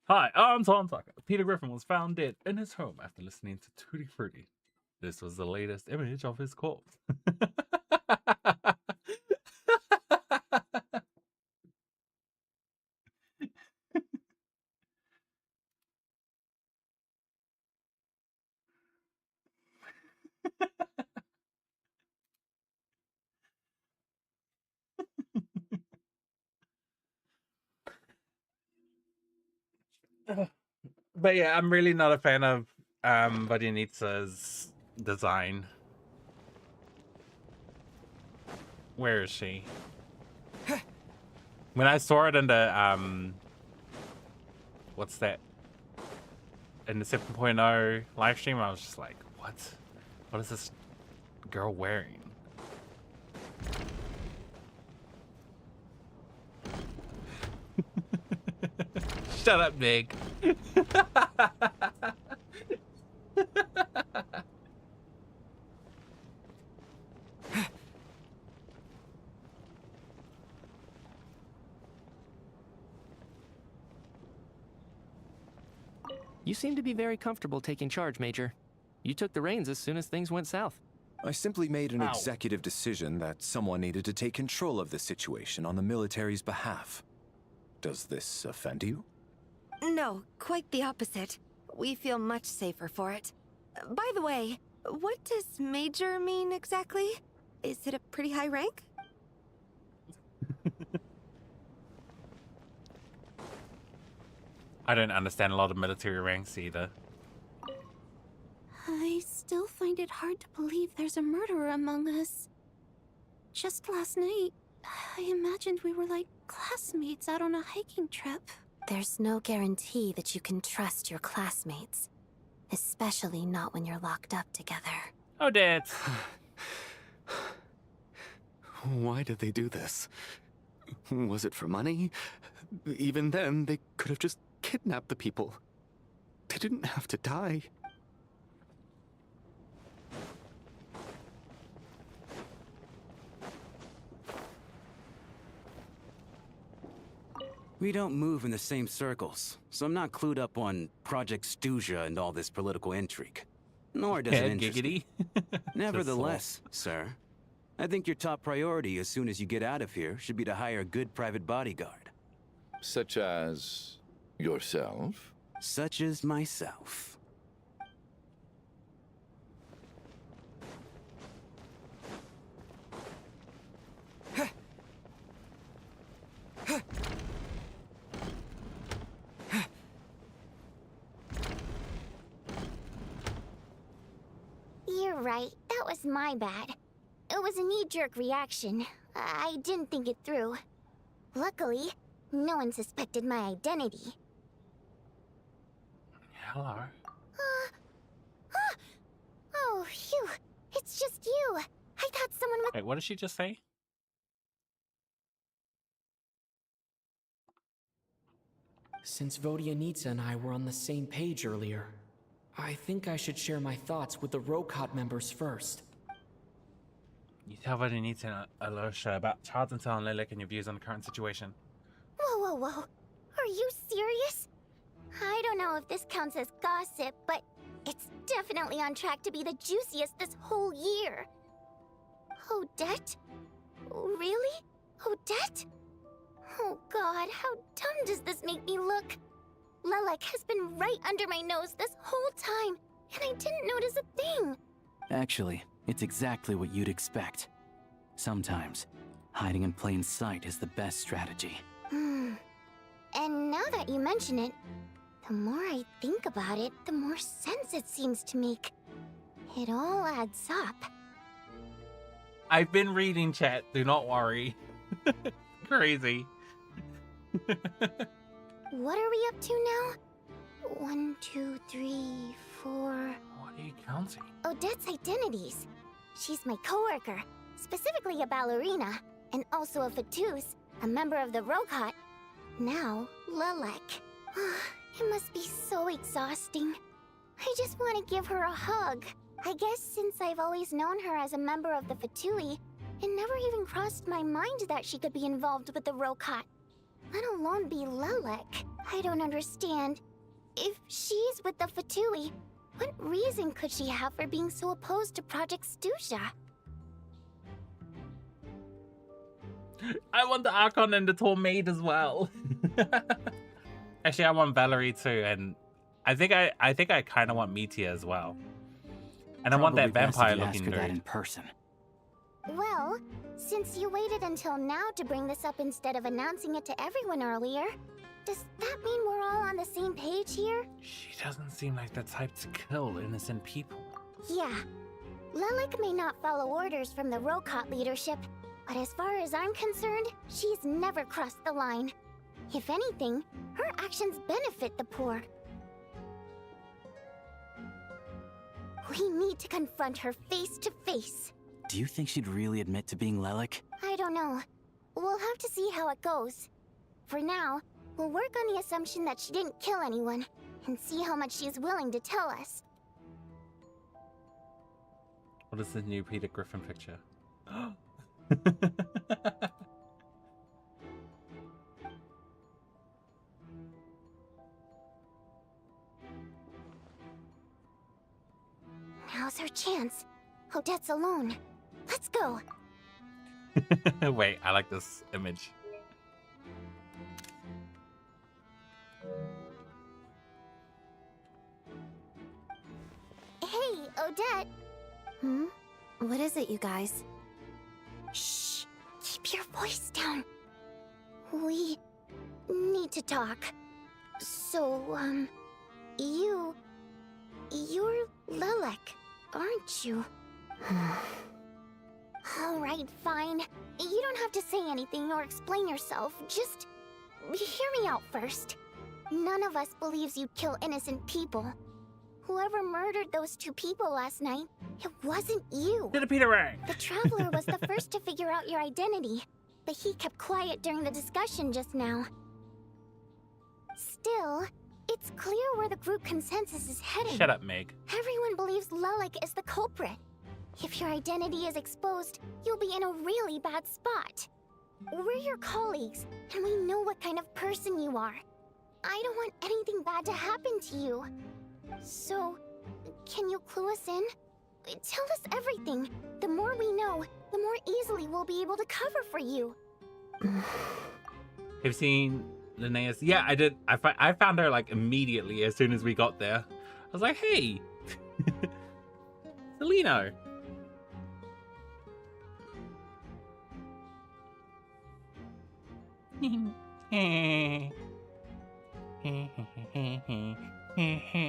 Hi, I'm Tom Tucker. Peter Griffin was found dead in his home after listening to Tutti Frutti. This was the latest image of his corpse. But yeah, I'm really not a fan of Vodyanitsa's design. Where is she? When I saw it in the what's that? In the 7.0 live stream, I was just like, what? What is this girl wearing? Shut up, Nick. You seem to be very comfortable taking charge, Major. You took the reins as soon as things went south. I simply made an executive decision that someone needed to take control of the situation on the military's behalf. Does this offend you? No, quite the opposite. We feel much safer for it. By the way, what does Major mean exactly? Is it a pretty high rank? I don't understand a lot of military ranks either. I still find it hard to believe there's a murderer among us. Just last night, I imagined we were like classmates out on a hiking trip. There's no guarantee that you can trust your classmates. Especially not when you're locked up together. Oh, Dad. Why did they do this? Was it for money? Even then, they could have just kidnapped the people. They didn't have to die. We don't move in the same circles, so I'm not clued up on Project Stuja and all this political intrigue. Nor does it interest me. Nevertheless, sir, I think your top priority as soon as you get out of here should be to hire a good private bodyguard. Such as yourself? Such as myself. You're right, that was my bad. It was a knee-jerk reaction. I didn't think it through. Luckily, no one suspected my identity. Hello. Oh, phew. It's just you. I thought someone was... Wait, what did she just say? Since Vodyanitsa and I were on the same page earlier, I think I should share my thoughts with the Rokot members first. You tell Vodyanitsa and Alyosha about Child's Intel and Lilac and your views on the current situation. Whoa, whoa, whoa. Are you serious? I don't know if this counts as gossip, but it's definitely on track to be the juiciest this whole year. Odette? Really? Odette? Oh god, how dumb does this make me look? Lilac has been right under my nose this whole time, and I didn't notice a thing. Actually, it's exactly what you'd expect. Sometimes, hiding in plain sight is the best strategy. And now that you mention it, the more I think about it, the more sense it seems to make. It all adds up. I've been reading chat, do not worry. Crazy. What are we up to now? 1, 2, 3, 4... What are you counting? Odette's identities. She's my coworker, specifically a ballerina, and also a Fatous, a member of the Rokot. Now, Lilac. It must be so exhausting. I just want to give her a hug. I guess since I've always known her as a member of the Fatui, it never even crossed my mind that she could be involved with the Rokot, let alone be Lilac. I don't understand. If she's with the Fatui, what reason could she have for being so opposed to Project Stusha? I want the Archon and the Tall Maid as well. Actually, I want Valerie too, and I think I kind of want Meteor as well. And I want that vampire-looking that in dude. person. Well, since you waited until now to bring this up instead of announcing it to everyone earlier, does that mean we're all on the same page here? She doesn't seem like the type to kill innocent people. Yeah. Lilac may not follow orders from the Rokot leadership, but as far as I'm concerned, she's never crossed the line. If anything, her actions benefit the poor. We need to confront her face to face. Do you think she'd really admit to being Lilac? I don't know. We'll have to see how it goes. For now, we'll work on the assumption that she didn't kill anyone, and see how much she's willing to tell us. What is the new Peter Griffin picture? Now's her chance. Odette's alone. Let's go. Wait, I like this image. Hey, Odette. What is it, you guys? Shh. Keep your voice down. We need to talk. So, you're Lilac, aren't you? Alright, fine. You don't have to say anything or explain yourself. Just hear me out first. None of us believes you kill innocent people. Whoever murdered those 2 people last night, it wasn't you. Did a Peter Rang. The Traveler was the first to figure out your identity, but he kept quiet during the discussion just now. Still, it's clear where the group consensus is heading. Shut up, Meg. Everyone believes Lilac is the culprit. If your identity is exposed, you'll be in a really bad spot. We're your colleagues, and we know what kind of person you are. I don't want anything bad to happen to you. So, can you clue us in? Tell us everything. The more we know, the more easily we'll be able to cover for you. Have you seen Linnaeus? Yeah, I did. I found her like immediately as soon as we got there. I was like, hey, Celino.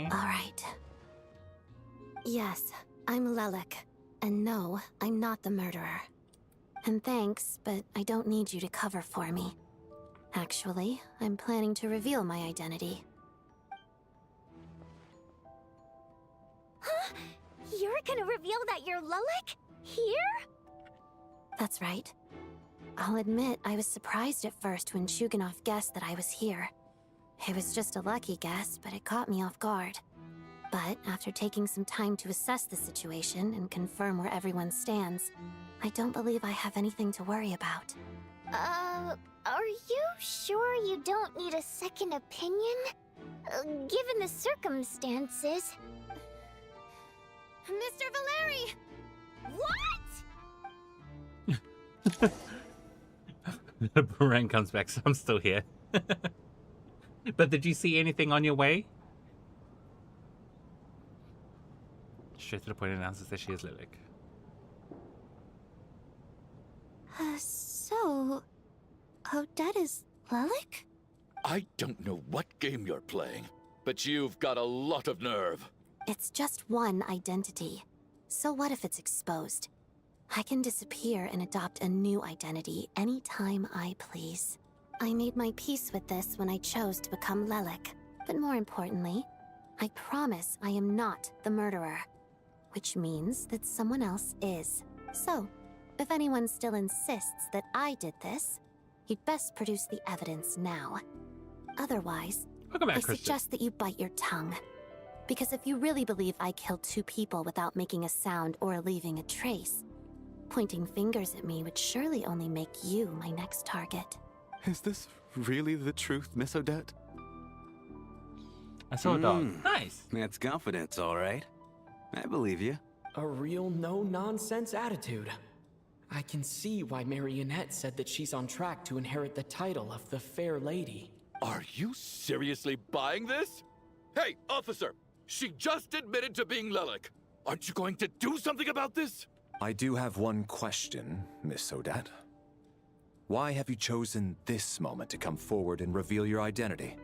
All right. Yes, I'm Lilac. And no, I'm not the murderer. And thanks, but I don't need you to cover for me. Actually, I'm planning to reveal my identity. Huh? You're gonna reveal that you're Lelek? Here? That's right. I'll admit I was surprised at first when Chuganov guessed that I was here. It was just a lucky guess, but it caught me off guard. But after taking some time to assess the situation and confirm where everyone stands, I don't believe I have anything to worry about. Are you sure you don't need a second opinion? Given the circumstances. Mr. Valeri! What? Boomerang comes back, so I'm still here. But did you see anything on your way? Straight to the point, announces that she is Lilac. So... Odette is Lelek? I don't know what game you're playing, but you've got a lot of nerve. It's just one identity. So what if it's exposed? I can disappear and adopt a new identity anytime I please. I made my peace with this when I chose to become Lelek. But more importantly, I promise I am not the murderer. Which means that someone else is. So, if anyone still insists that I did this, you'd best produce the evidence now. Otherwise, I suggest that you bite your tongue. Because if you really believe I killed 2 people without making a sound or leaving a trace, pointing fingers at me would surely only make you my next target. Is this really the truth, Miss Odette? I saw a dog. Nice. That's confidence, all right. I believe you. A real no-nonsense attitude. I can see why Marionette said that she's on track to inherit the title of the Fair Lady. Are you seriously buying this? Hey, officer! She just admitted to being Lelek. Aren't you going to do something about this? I do have one question, Miss Odette. Why have you chosen this moment to come forward and reveal your identity?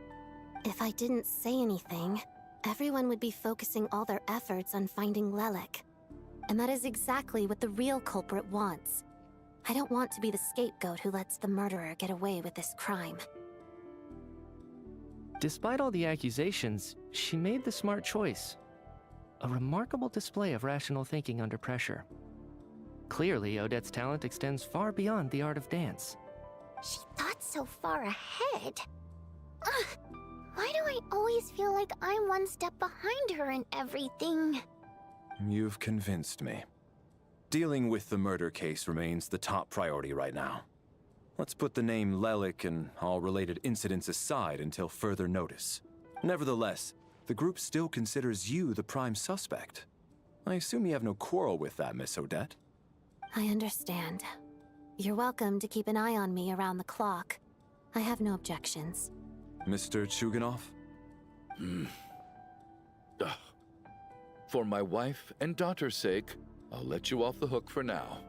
If I didn't say anything, everyone would be focusing all their efforts on finding Lelek. And that is exactly what the real culprit wants. I don't want to be the scapegoat who lets the murderer get away with this crime. Despite all the accusations, she made the smart choice. A remarkable display of rational thinking under pressure. Clearly, Odette's talent extends far beyond the art of dance. She thought so far ahead. Ugh, why do I always feel like I'm one step behind her in everything? You've convinced me. Dealing with the murder case remains the top priority right now. Let's put the name Lelek and all related incidents aside until further notice. Nevertheless, the group still considers you the prime suspect. I assume you have no quarrel with that, Miss Odette? I understand. You're welcome to keep an eye on me around the clock. I have no objections. Mr. Chuganov? For my wife and daughter's sake, I'll let you off the hook for now.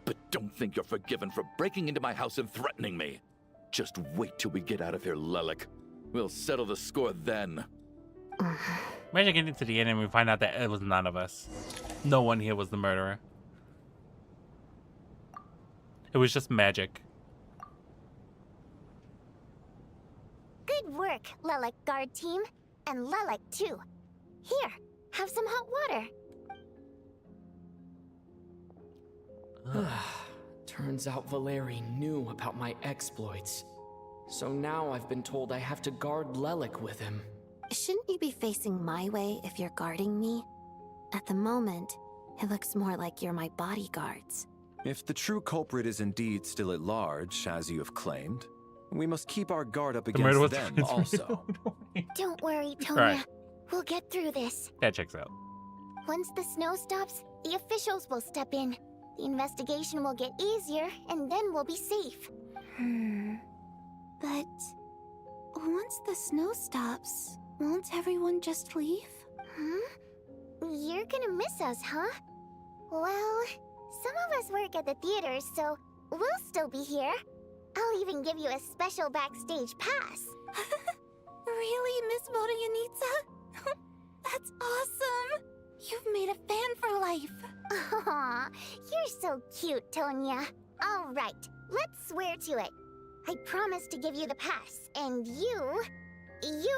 But don't think you're forgiven for breaking into my house and threatening me. Just wait till we get out of here, Lelek. We'll settle the score then. Imagine getting to the end and we find out that it was none of us. No one here was the murderer. It was just magic. Good work, Lelek guard team. And Lelek too. Here, have some hot water. Turns out Valeri knew about my exploits. So now I've been told I have to guard Lelek with him. Shouldn't you be facing my way if you're guarding me? At the moment, it looks more like you're my bodyguards. If the true culprit is indeed still at large, as you have claimed, we must keep our guard up against them also. Don't worry, Tonya. Right. We'll get through this. That checks out. Once the snow stops, the officials will step in. The investigation will get easier, and then we'll be safe. But once the snow stops, won't everyone just leave? You're gonna miss us, huh? Well, some of us work at the theaters, so we'll still be here. I'll even give you a special backstage pass. Really, Miss Vodoyanitsa? That's awesome! You've made a fan for life. Aw, you're so cute, Tonya. All right, let's swear to it. I promise to give you the pass, and you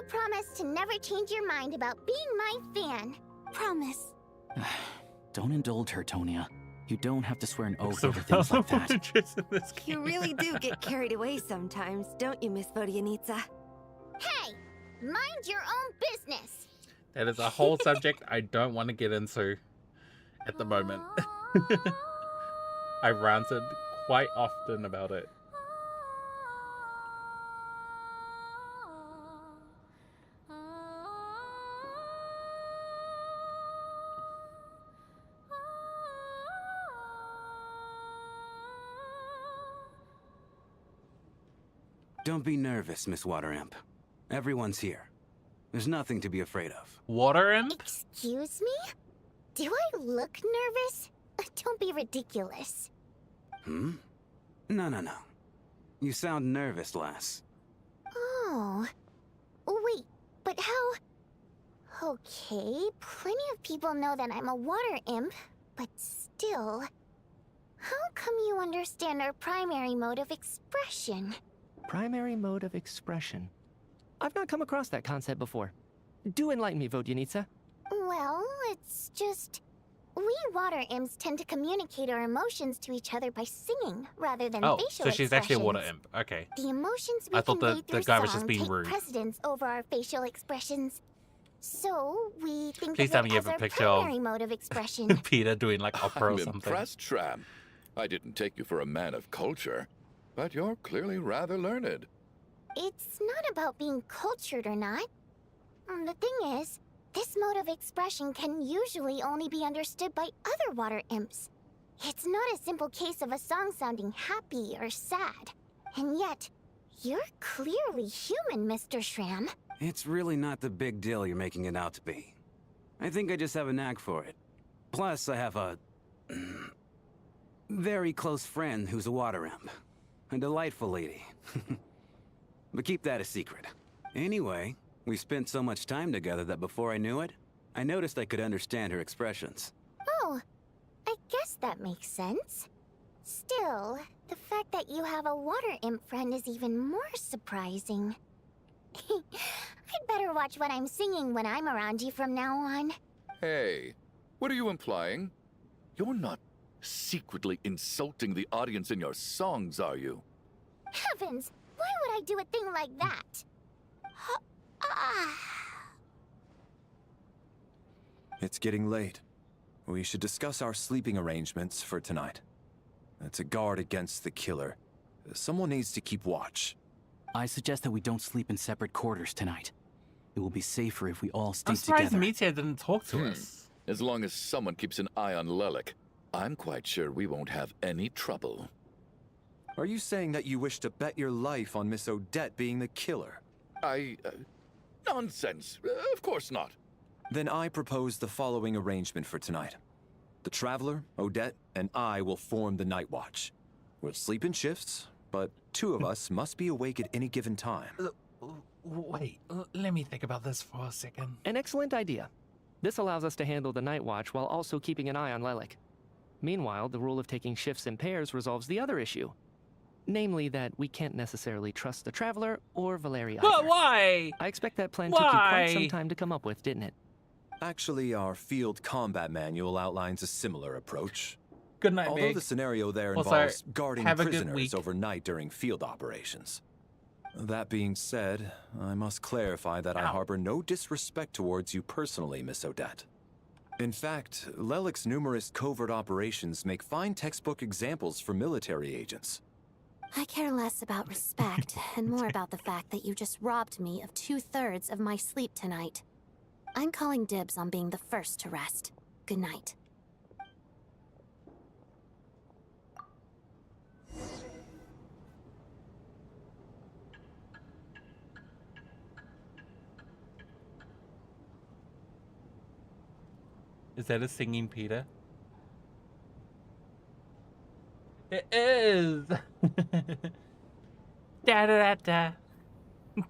promise to never change your mind about being my fan. Promise. Don't indulge her, Tonya. You don't have to swear an oath over things like that. You really do get carried away sometimes, don't you, Miss Vodyanitsa? Hey, mind your own business. That is a whole subject I don't want to get into at the moment. I've ranted quite often about it. Don't be nervous, Miss Water Imp. Everyone's here. There's nothing to be afraid of. Water Imp? Excuse me? Do I look nervous? Don't be ridiculous. Hmm? No. You sound nervous, lass. Oh. Wait, but how... Okay, plenty of people know that I'm a water imp, but still... How come you understand our primary mode of expression? Primary mode of expression. I've not come across that concept before. Do enlighten me, Vodyanitsa. Well, it's just... We water imps tend to communicate our emotions to each other by singing, rather than facial expressions. So she's actually a water imp. Okay. The emotions we I thought convey through the guy was song just being take rude. precedence over our facial expressions. So, we think Please of tell it me you as have a our picture of primary mode of expression. Peter doing like opera I'm or something. impressed, Shram. I didn't take you for a man of culture, but you're clearly rather learned. It's not about being cultured or not. The thing is, this mode of expression can usually only be understood by other water imps. It's not a simple case of a song sounding happy or sad. And yet, you're clearly human, Mr. Shram. It's really not the big deal you're making it out to be. I think I just have a knack for it. Plus, I have a... very close friend who's a water imp. A delightful lady. But keep that a secret. Anyway, we spent so much time together that before I knew it, I noticed I could understand her expressions. Oh, I guess that makes sense. Still, the fact that you have a water imp friend is even more surprising. I'd better watch what I'm singing when I'm around you from now on. Hey, what are you implying? You're not secretly insulting the audience in your songs, are you? Heavens, why would I do a thing like that? It's getting late. We should discuss our sleeping arrangements for tonight. To guard against the killer, someone needs to keep watch. I suggest that we don't sleep in separate quarters tonight. It will be safer if we all stay I'm surprised together. Meteor didn't talk to us. As long as someone keeps an eye on Lelik, I'm quite sure we won't have any trouble. Are you saying that you wish to bet your life on Miss Odette being the killer? Nonsense. Of course not. Then I propose the following arrangement for tonight. The Traveler, Odette, and I will form the Night Watch. We'll sleep in shifts, but two of us must be awake at any given time. Wait, let me think about this for a second. An excellent idea. This allows us to handle the Night Watch while also keeping an eye on Lelik. Meanwhile, the rule of taking shifts in pairs resolves the other issue. Namely that we can't necessarily trust the Traveler or Valeria either. But why? I expect that plan took you quite some time to come up with, didn't it? Actually, our field combat manual outlines a similar approach. Good night, Although Meg. the scenario there Also, involves guarding have a good prisoners week. overnight during field operations. That being said, I must clarify that I harbor no disrespect towards you personally, Miss Odette. In fact, Lelik's numerous covert operations make fine textbook examples for military agents. I care less about respect and more about the fact that you just robbed me of 2/3 of my sleep tonight. I'm calling dibs on being the first to rest. Good night. Is that a singing Peter? It is. Da da da da.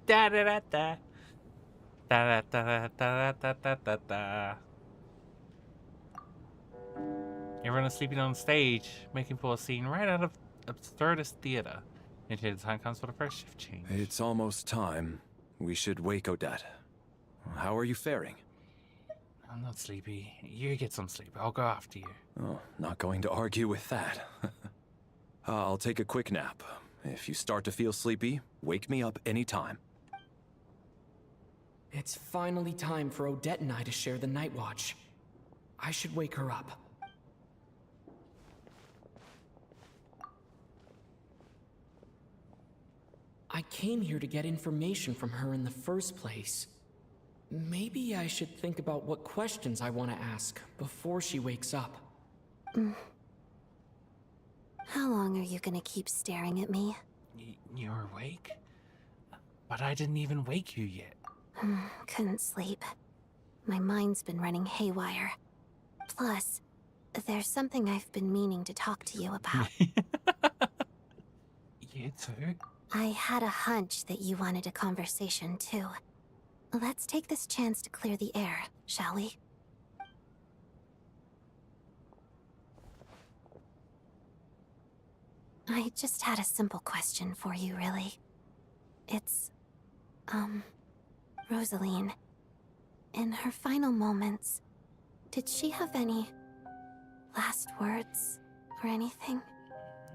Da da da da. Da da da da da da da da da. Everyone is sleeping on stage, making for a scene right out of absurdist theater. Until the time comes for the first shift change. It's almost time. We should wake Odette. How are you faring? I'm not sleepy. You get some sleep. I'll go after you. Oh, not going to argue with that. I'll take a quick nap. If you start to feel sleepy, wake me up anytime. It's finally time for Odette and I to share the night watch. I should wake her up. I came here to get information from her in the first place. Maybe I should think about what questions I want to ask before she wakes up. How long are you gonna keep staring at me? You're awake? But I didn't even wake you yet. Couldn't sleep. My mind's been running haywire. Plus, there's something I've been meaning to talk to you about. You too? I had a hunch that you wanted a conversation too. Let's take this chance to clear the air, shall we? I just had a simple question for you, really. It's, Rosaline. In her final moments, did she have any last words or anything?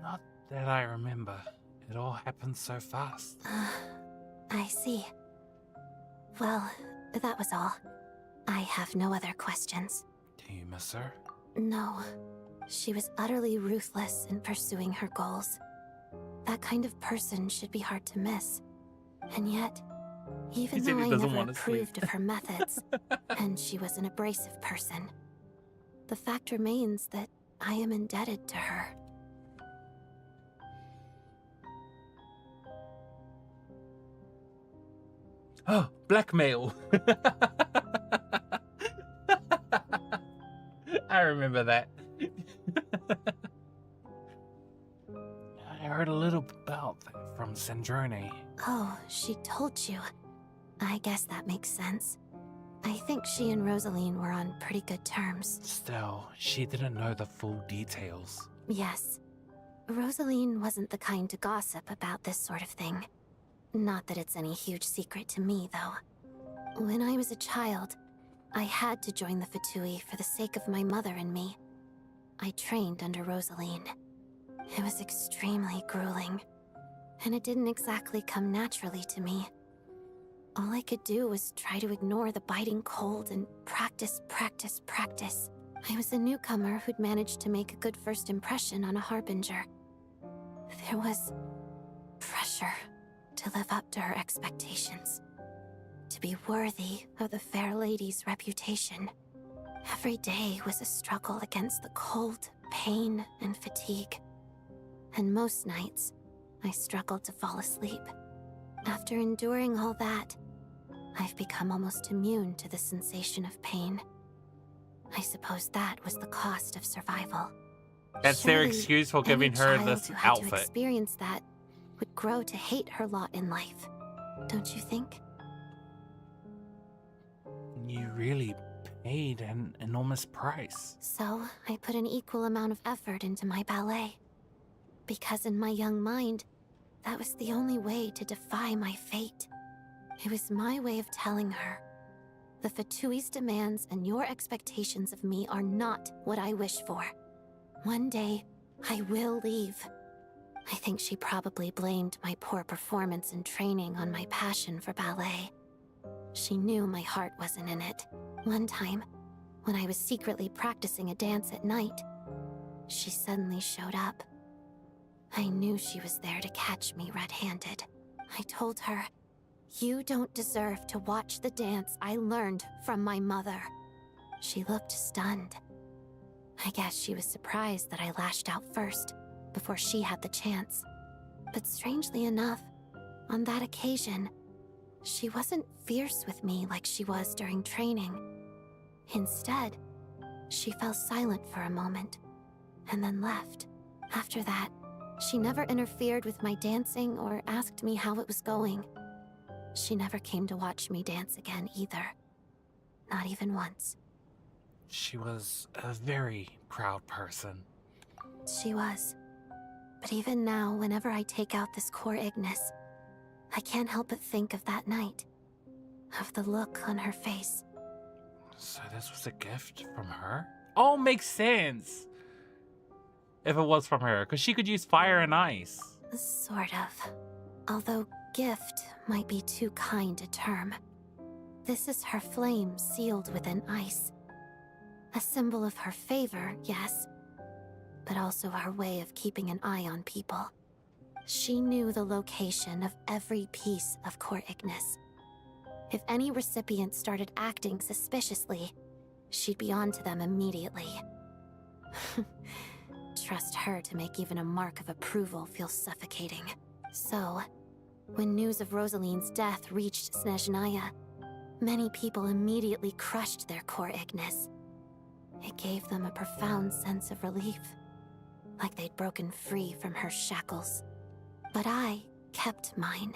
Not that I remember. It all happened so fast. I see. Well, that was all. I have no other questions. Do you miss her? No. She was utterly ruthless in pursuing her goals. That kind of person should be hard to miss. And yet, even though I never approved of her methods, and she was an abrasive person, the fact remains that I am indebted to her. Oh, blackmail! I remember that. I heard a little about that from Sandrone. Oh, she told you. I guess that makes sense. I think she and Rosaline were on pretty good terms. Still, she didn't know the full details. Yes. Rosaline wasn't the kind to gossip about this sort of thing. Not that it's any huge secret to me, though. When I was a child, I had to join the Fatui for the sake of my mother and me. I trained under Rosaline. It was extremely grueling, and it didn't exactly come naturally to me. All I could do was try to ignore the biting cold and practice, practice, practice. I was a newcomer who'd managed to make a good first impression on a harbinger. There was pressure to live up to her expectations, to be worthy of the fair lady's reputation. Every day was a struggle against the cold, pain, and fatigue. And most nights, I struggled to fall asleep. After enduring all that, I've become almost immune to the sensation of pain. I suppose that was the cost of survival. That's their excuse for giving her this outfit. To experience that would grow to hate her lot in life. Don't you think? You really paid an enormous price. So, I put an equal amount of effort into my ballet. Because in my young mind, that was the only way to defy my fate. It was my way of telling her, the Fatui's demands and your expectations of me are not what I wish for. One day, I will leave. I think she probably blamed my poor performance in training on my passion for ballet. She knew my heart wasn't in it. One time, when I was secretly practicing a dance at night, she suddenly showed up. I knew she was there to catch me red-handed. I told her, "You don't deserve to watch the dance I learned from my mother." She looked stunned. I guess she was surprised that I lashed out first, before she had the chance. But strangely enough, on that occasion, she wasn't fierce with me like she was during training. Instead, she fell silent for a moment, and then left. After that, she never interfered with my dancing or asked me how it was going. She never came to watch me dance again either. Not even once. She was a very proud person. She was. But even now, whenever I take out this core Ignis, I can't help but think of that night. Of the look on her face. So this was a gift from her? Oh, makes sense. If it was from her, because she could use fire and ice. Sort of. Although gift might be too kind a term. This is her flame sealed within ice. A symbol of her favor, yes, but also her way of keeping an eye on people. She knew the location of every piece of core Ignis. If any recipient started acting suspiciously, she'd be on to them immediately. Trust her to make even a mark of approval feel suffocating. So, when news of Rosaline's death reached Snezhnaya, many people immediately crushed their core Ignis. It gave them a profound sense of relief, like they'd broken free from her shackles. But I kept mine.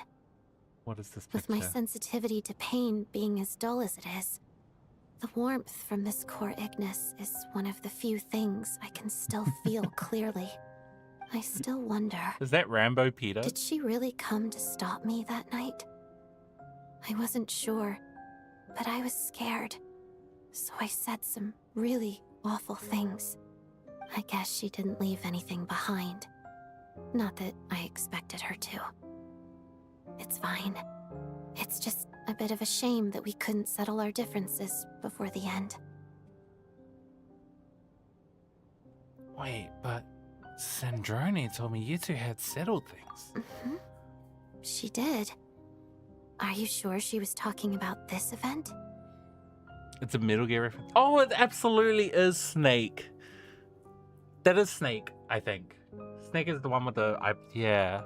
What is this With my sensitivity to pain being as dull as it is, the warmth from this core Ignis is one of the few things I can still feel clearly. I still wonder... Is that Rambo Peter? Did she really come to stop me that night? I wasn't sure, but I was scared. So I said some really awful things. I guess she didn't leave anything behind. Not that I expected her to. It's fine. It's just a bit of a shame that we couldn't settle our differences before the end. Wait, but Sandrone told me you two had settled things. Mm-hmm. She did. Are you sure she was talking about this event? It's a Metal Gear reference. Oh, it absolutely is Snake. That is Snake, I think. Snake is the one with the... yeah.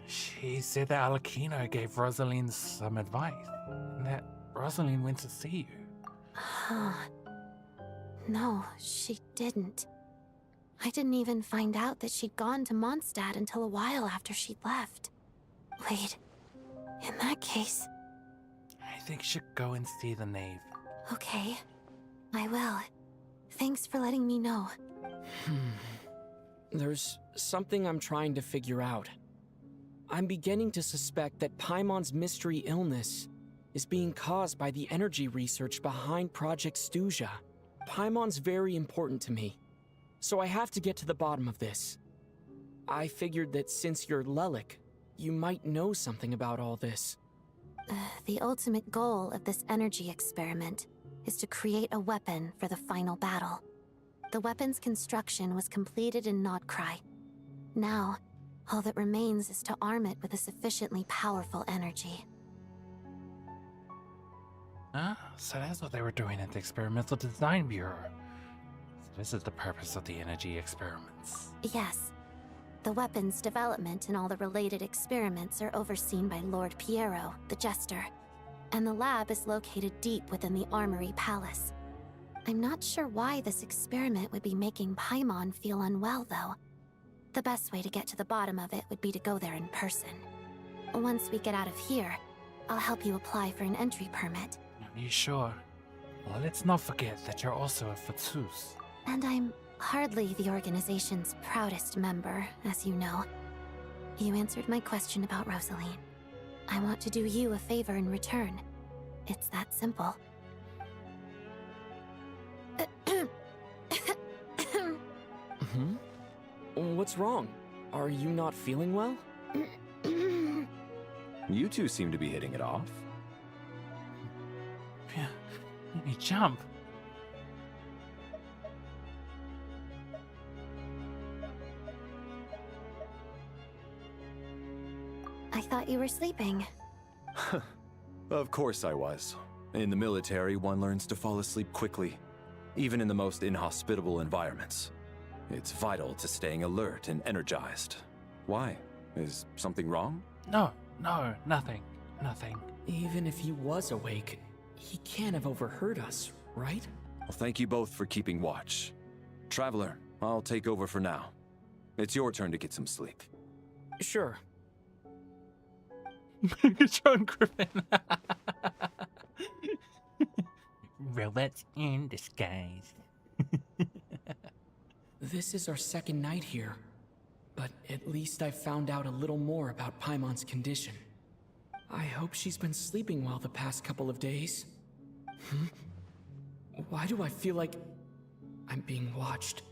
She said that Alakino gave Rosaline some advice. And that Rosaline went to see you. Huh. No, she didn't. I didn't even find out that she'd gone to Mondstadt until a while after she'd left. Wait. In that case... I think you should go and see the Knave. Okay. I will. Thanks for letting me know. There's something I'm trying to figure out. I'm beginning to suspect that Paimon's mystery illness is being caused by the energy research behind Project Stuja. Paimon's very important to me, so I have to get to the bottom of this. I figured that since you're Lelik, you might know something about all this. The ultimate goal of this energy experiment is to create a weapon for the final battle. The weapon's construction was completed in Nodkrai. Now, all that remains is to arm it with a sufficiently powerful energy. Ah, so that's what they were doing at the Experimental Design Bureau. So this is the purpose of the energy experiments. Yes. The weapon's development and all the related experiments are overseen by Lord Piero, the Jester. And the lab is located deep within the Armory Palace. I'm not sure why this experiment would be making Paimon feel unwell, though. The best way to get to the bottom of it would be to go there in person. Once we get out of here, I'll help you apply for an entry permit. Are you sure? Well, let's not forget that you're also a Fatsus. And I'm hardly the organization's proudest member, as you know. You answered my question about Rosaline. I want to do you a favor in return. It's that simple. What's wrong? Are you not feeling well? You two seem to be hitting it off. Yeah, you jump. I thought you were sleeping. Of course I was. In the military, one learns to fall asleep quickly, even in the most inhospitable environments. It's vital to staying alert and energized. Why? Is something wrong? No, nothing. Even if he was awake, he can't have overheard us, right? Well, thank you both for keeping watch. Traveler, I'll take over for now. It's your turn to get some sleep. Sure. John Griffin. Robots in disguise. This is our second night here, but at least I found out a little more about Paimon's condition. I hope she's been sleeping well the past couple of days. Why do I feel like I'm being watched?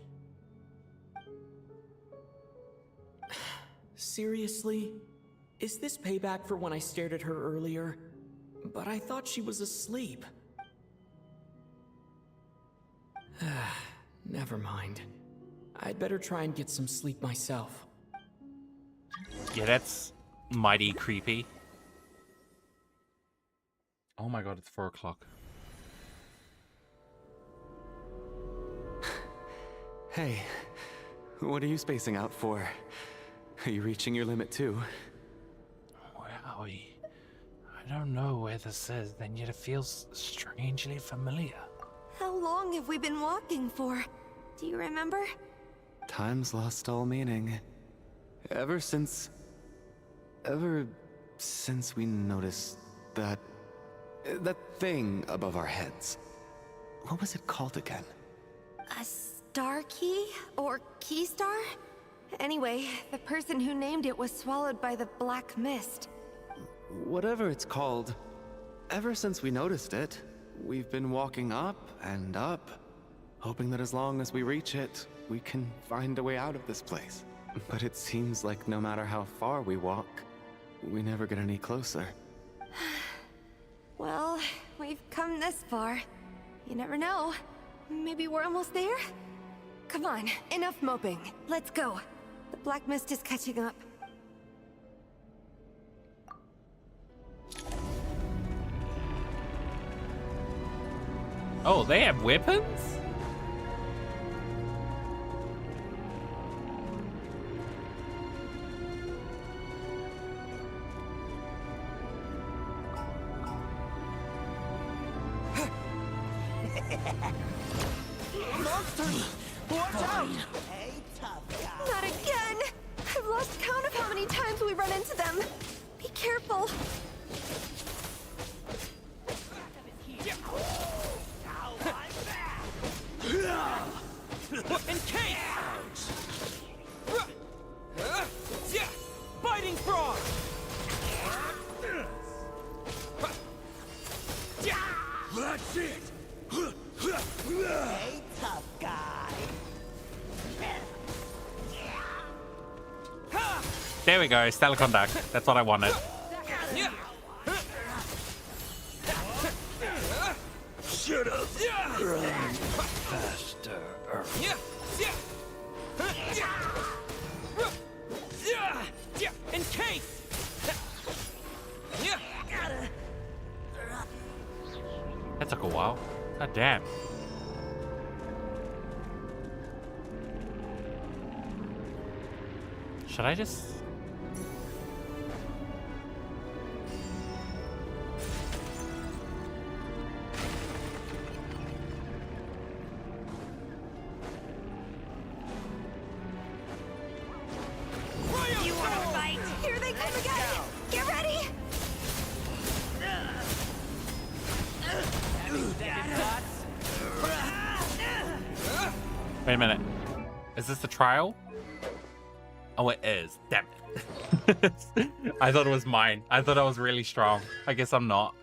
Seriously? Is this payback for when I stared at her earlier? But I thought she was asleep. Never mind. I'd better try and get some sleep myself. Yeah, that's mighty creepy. Oh my god, it's 4 o'clock. Hey, what are you spacing out for? Are you reaching your limit too? Wowie. I don't know where this is, and yet it feels strangely familiar. How long have we been walking for? Do you remember? Time's lost all meaning. Ever since we noticed that thing above our heads. What was it called again? A star key? Or key star? Anyway, the person who named it was swallowed by the black mist. Whatever it's called, ever since we noticed it, we've been walking up and up, hoping that as long as we reach it, we can find a way out of this place. But it seems like no matter how far we walk, we never get any closer. Well, we've come this far. You never know. Maybe we're almost there? Come on, enough moping. Let's go. The black mist is catching up. Oh, they have weapons? Monsters! Watch out! Hey, tough guy. Not again! I've lost count of how many times we run into them. Be careful. In case! Biting frog! That's it! Hey, tough guy! There we go, stellar conduct. That's what I wanted. Should have run faster. In case. That took a while. God damn. Should I just... You wanna fight? Here they come again! Get ready! Wait a minute. Is this the trial? Oh, it is. Damn it. I thought it was mine. I thought I was really strong. I guess I'm not.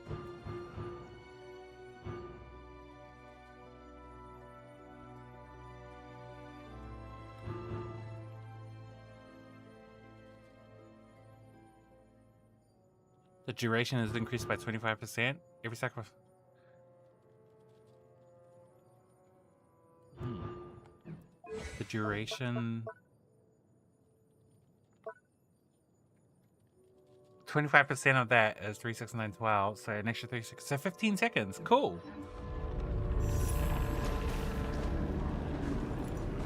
The duration is increased by 25%. Every sacrifice. The duration... 25% of that is 3, 6, 9, 12. So an extra 3, 6, so 15 seconds. Cool.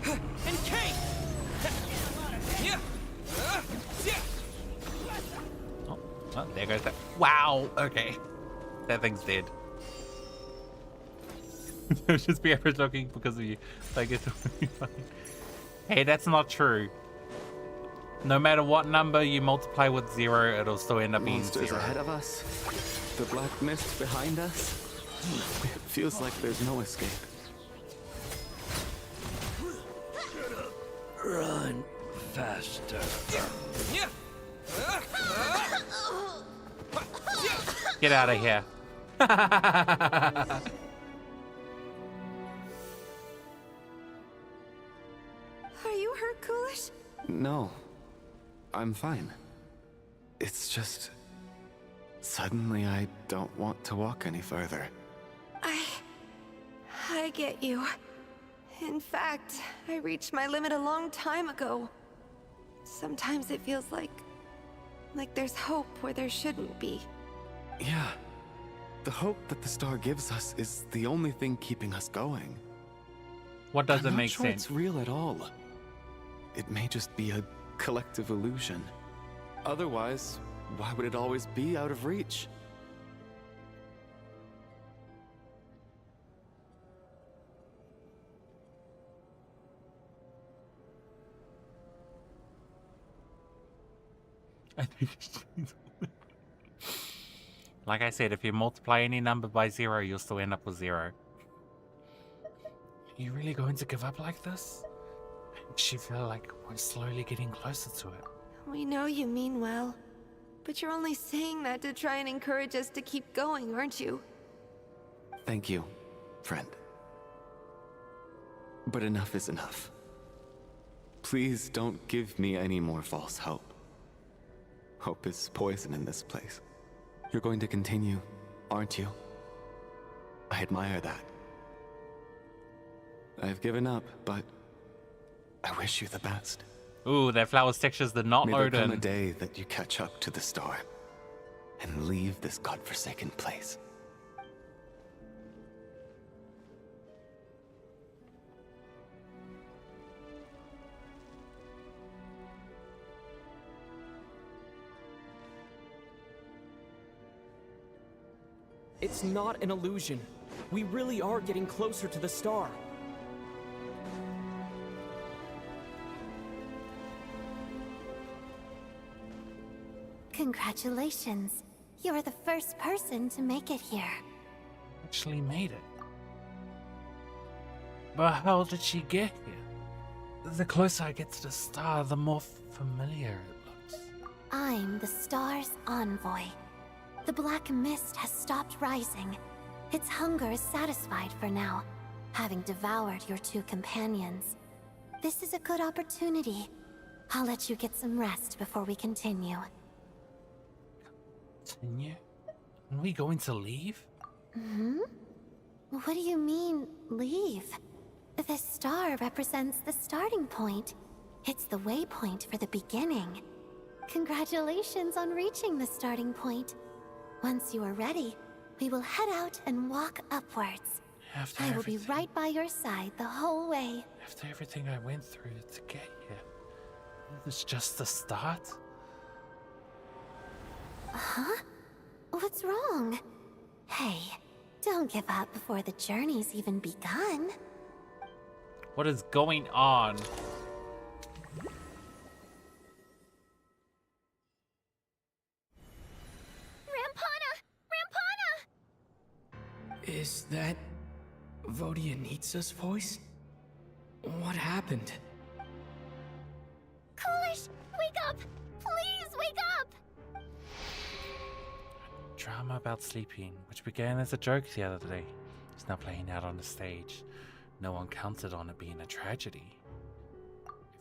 In case. Oh, well, there goes that. Wow. Okay. That thing's dead. It'll just be average looking because of you. Like it's really funny. Hey, that's not true. No matter what number you multiply with 0, it'll still end up being Monsters 0. ahead of us. The black mist behind us. It feels like there's no escape. Run faster. Get out of here. Are you hurt, Coolish? No. I'm fine. It's just... Suddenly I don't want to walk any further. I get you. In fact, I reached my limit a long time ago. Sometimes it feels like there's hope where there shouldn't be. Yeah. The hope that the star gives us is the only thing keeping us going. What doesn't I'm not make sure sense? it's real at all. It may just be a collective illusion. Otherwise, why would it always be out of reach? I think like I said, if you multiply any number by 0, you'll still end up with 0. Are you really going to give up like this? Makes you feel like we're slowly getting closer to it. We know you mean well, but you're only saying that to try and encourage us to keep going, aren't you? Thank you, friend. But enough is enough. Please don't give me any more false hope. Hope is poison in this place. You're going to continue, aren't you? I admire that. I've given up, but I wish you the best. Ooh, their flowers textures did not May load there come in. a day that you catch up to the star and leave this godforsaken place. It's not an illusion. We really are getting closer to the star. Congratulations. You're the first person to make it here. Actually made it. But how did she get here? The closer I get to the star, the more familiar it looks. I'm the star's envoy. The black mist has stopped rising. Its hunger is satisfied for now, having devoured your two companions. This is a good opportunity. I'll let you get some rest before we continue. Continue? Are we going to leave? Hmm? What do you mean, leave? The star represents the starting point. It's the waypoint for the beginning. Congratulations on reaching the starting point. Once you are ready, we will head out and walk upwards. I will be right by your side the whole way. After everything I went through to get here, it's just the start? Huh? What's wrong? Hey, don't give up before the journey's even begun. What is going on? Is that Vodianitsa's voice? What happened? Coolish, wake up! Please wake up! Drama about sleeping, which began as a joke the other day, is now playing out on the stage. No one counted on it being a tragedy.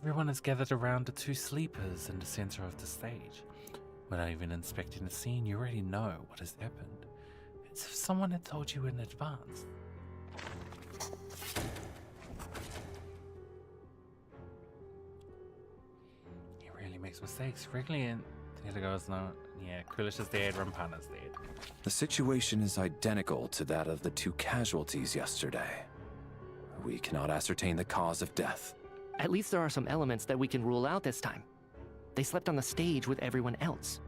Everyone is gathered around the two sleepers in the center of the stage. Without even inspecting the scene, you already know what has happened. It's if someone had told you in advance. He really makes mistakes. Wrigley and the other goes, no, yeah, Coolish is dead, Rampana's dead. The situation is identical to that of the two casualties yesterday. We cannot ascertain the cause of death. At least there are some elements that we can rule out this time. They slept on the stage with everyone else.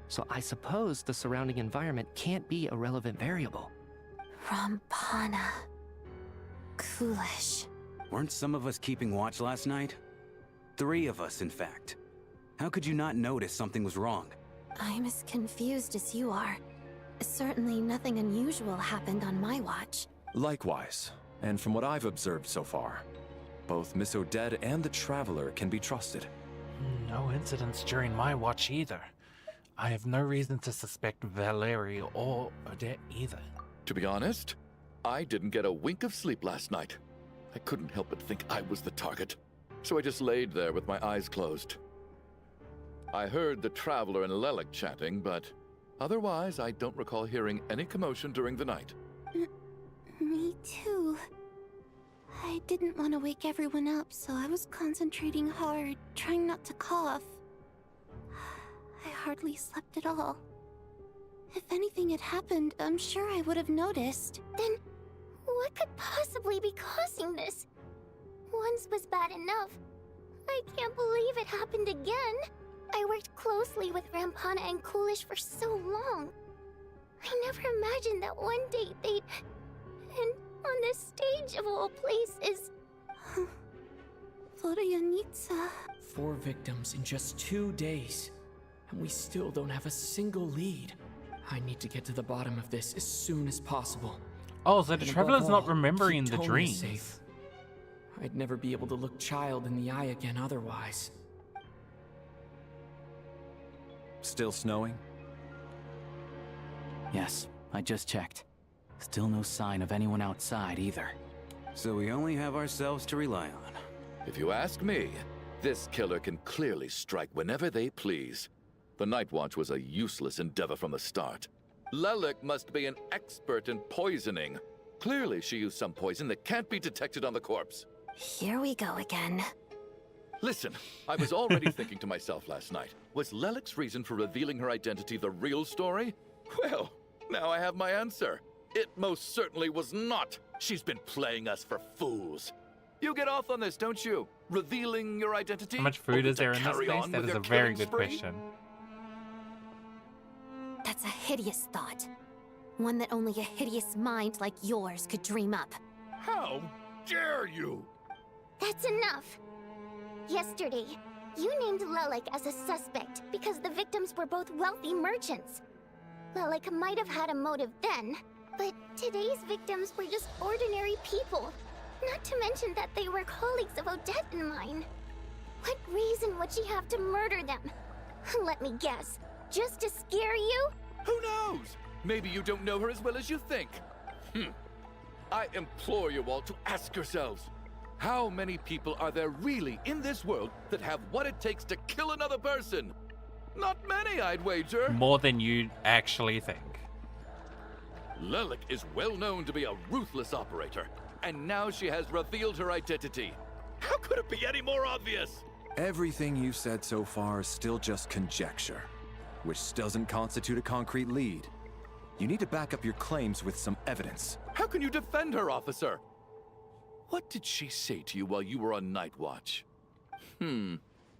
So I suppose the surrounding environment can't be a relevant variable. Rampana. Coolish. Weren't some of us keeping watch last night? 3 of us, in fact. How could you not notice something was wrong? I'm as confused as you are. Certainly nothing unusual happened on my watch. Likewise, and from what I've observed so far, both Miss Odette and the Traveler can be trusted. No incidents during my watch either. I have no reason to suspect Valerie or Odette either. To be honest, I didn't get a wink of sleep last night. I couldn't help but think I was the target, so I just laid there with my eyes closed. I heard the Traveler and Lelik chatting, but otherwise I don't recall hearing any commotion during the night. Me too. I didn't want to wake everyone up, so I was concentrating hard, trying not to cough. I hardly slept at all. If anything had happened, I'm sure I would have noticed. Then, what could possibly be causing this? Once was bad enough. I can't believe it happened again. I worked closely with Rampana and Coolish for so long. I never imagined that one day they'd... And on this stage of all places... Florianitsa... 4 victims in just 2 days. And we still don't have a single lead. I need to get to the bottom of this as soon as possible. Oh, so the And Traveler's above not all, remembering keep the Tony dreams. safe. I'd never be able to look Child in the eye again otherwise. Still snowing? Yes, I just checked. Still no sign of anyone outside either. So we only have ourselves to rely on. If you ask me, this killer can clearly strike whenever they please. The Night Watch was a useless endeavor from the start. Lelik must be an expert in poisoning. Clearly she used some poison that can't be detected on the corpse. Here we go again. Listen, I was already thinking to myself last night, was Lelik's reason for revealing her identity the real story? Well, now I have my answer. It most certainly was not. She's been playing us for fools. You get off on this, don't you? Revealing your identity? How much food Only is there to in this carry place? on That with is your a very killing good spree? question. That's a hideous thought. One that only a hideous mind like yours could dream up. How dare you? That's enough. Yesterday, you named Lelik as a suspect because the victims were both wealthy merchants. Lelik might have had a motive then, but today's victims were just ordinary people. Not to mention that they were colleagues of Odette and mine. What reason would she have to murder them? Let me guess. Just to scare you? Who knows? Maybe you don't know her as well as you think. I implore you all to ask yourselves, how many people are there really in this world that have what it takes to kill another person? Not many, I'd wager. More than you actually think. Lelik is well known to be a ruthless operator, and now she has revealed her identity. How could it be any more obvious? Everything you've said so far is still just conjecture, which doesn't constitute a concrete lead. You need to back up your claims with some evidence. How can you defend her, officer? What did she say to you while you were on Night Watch?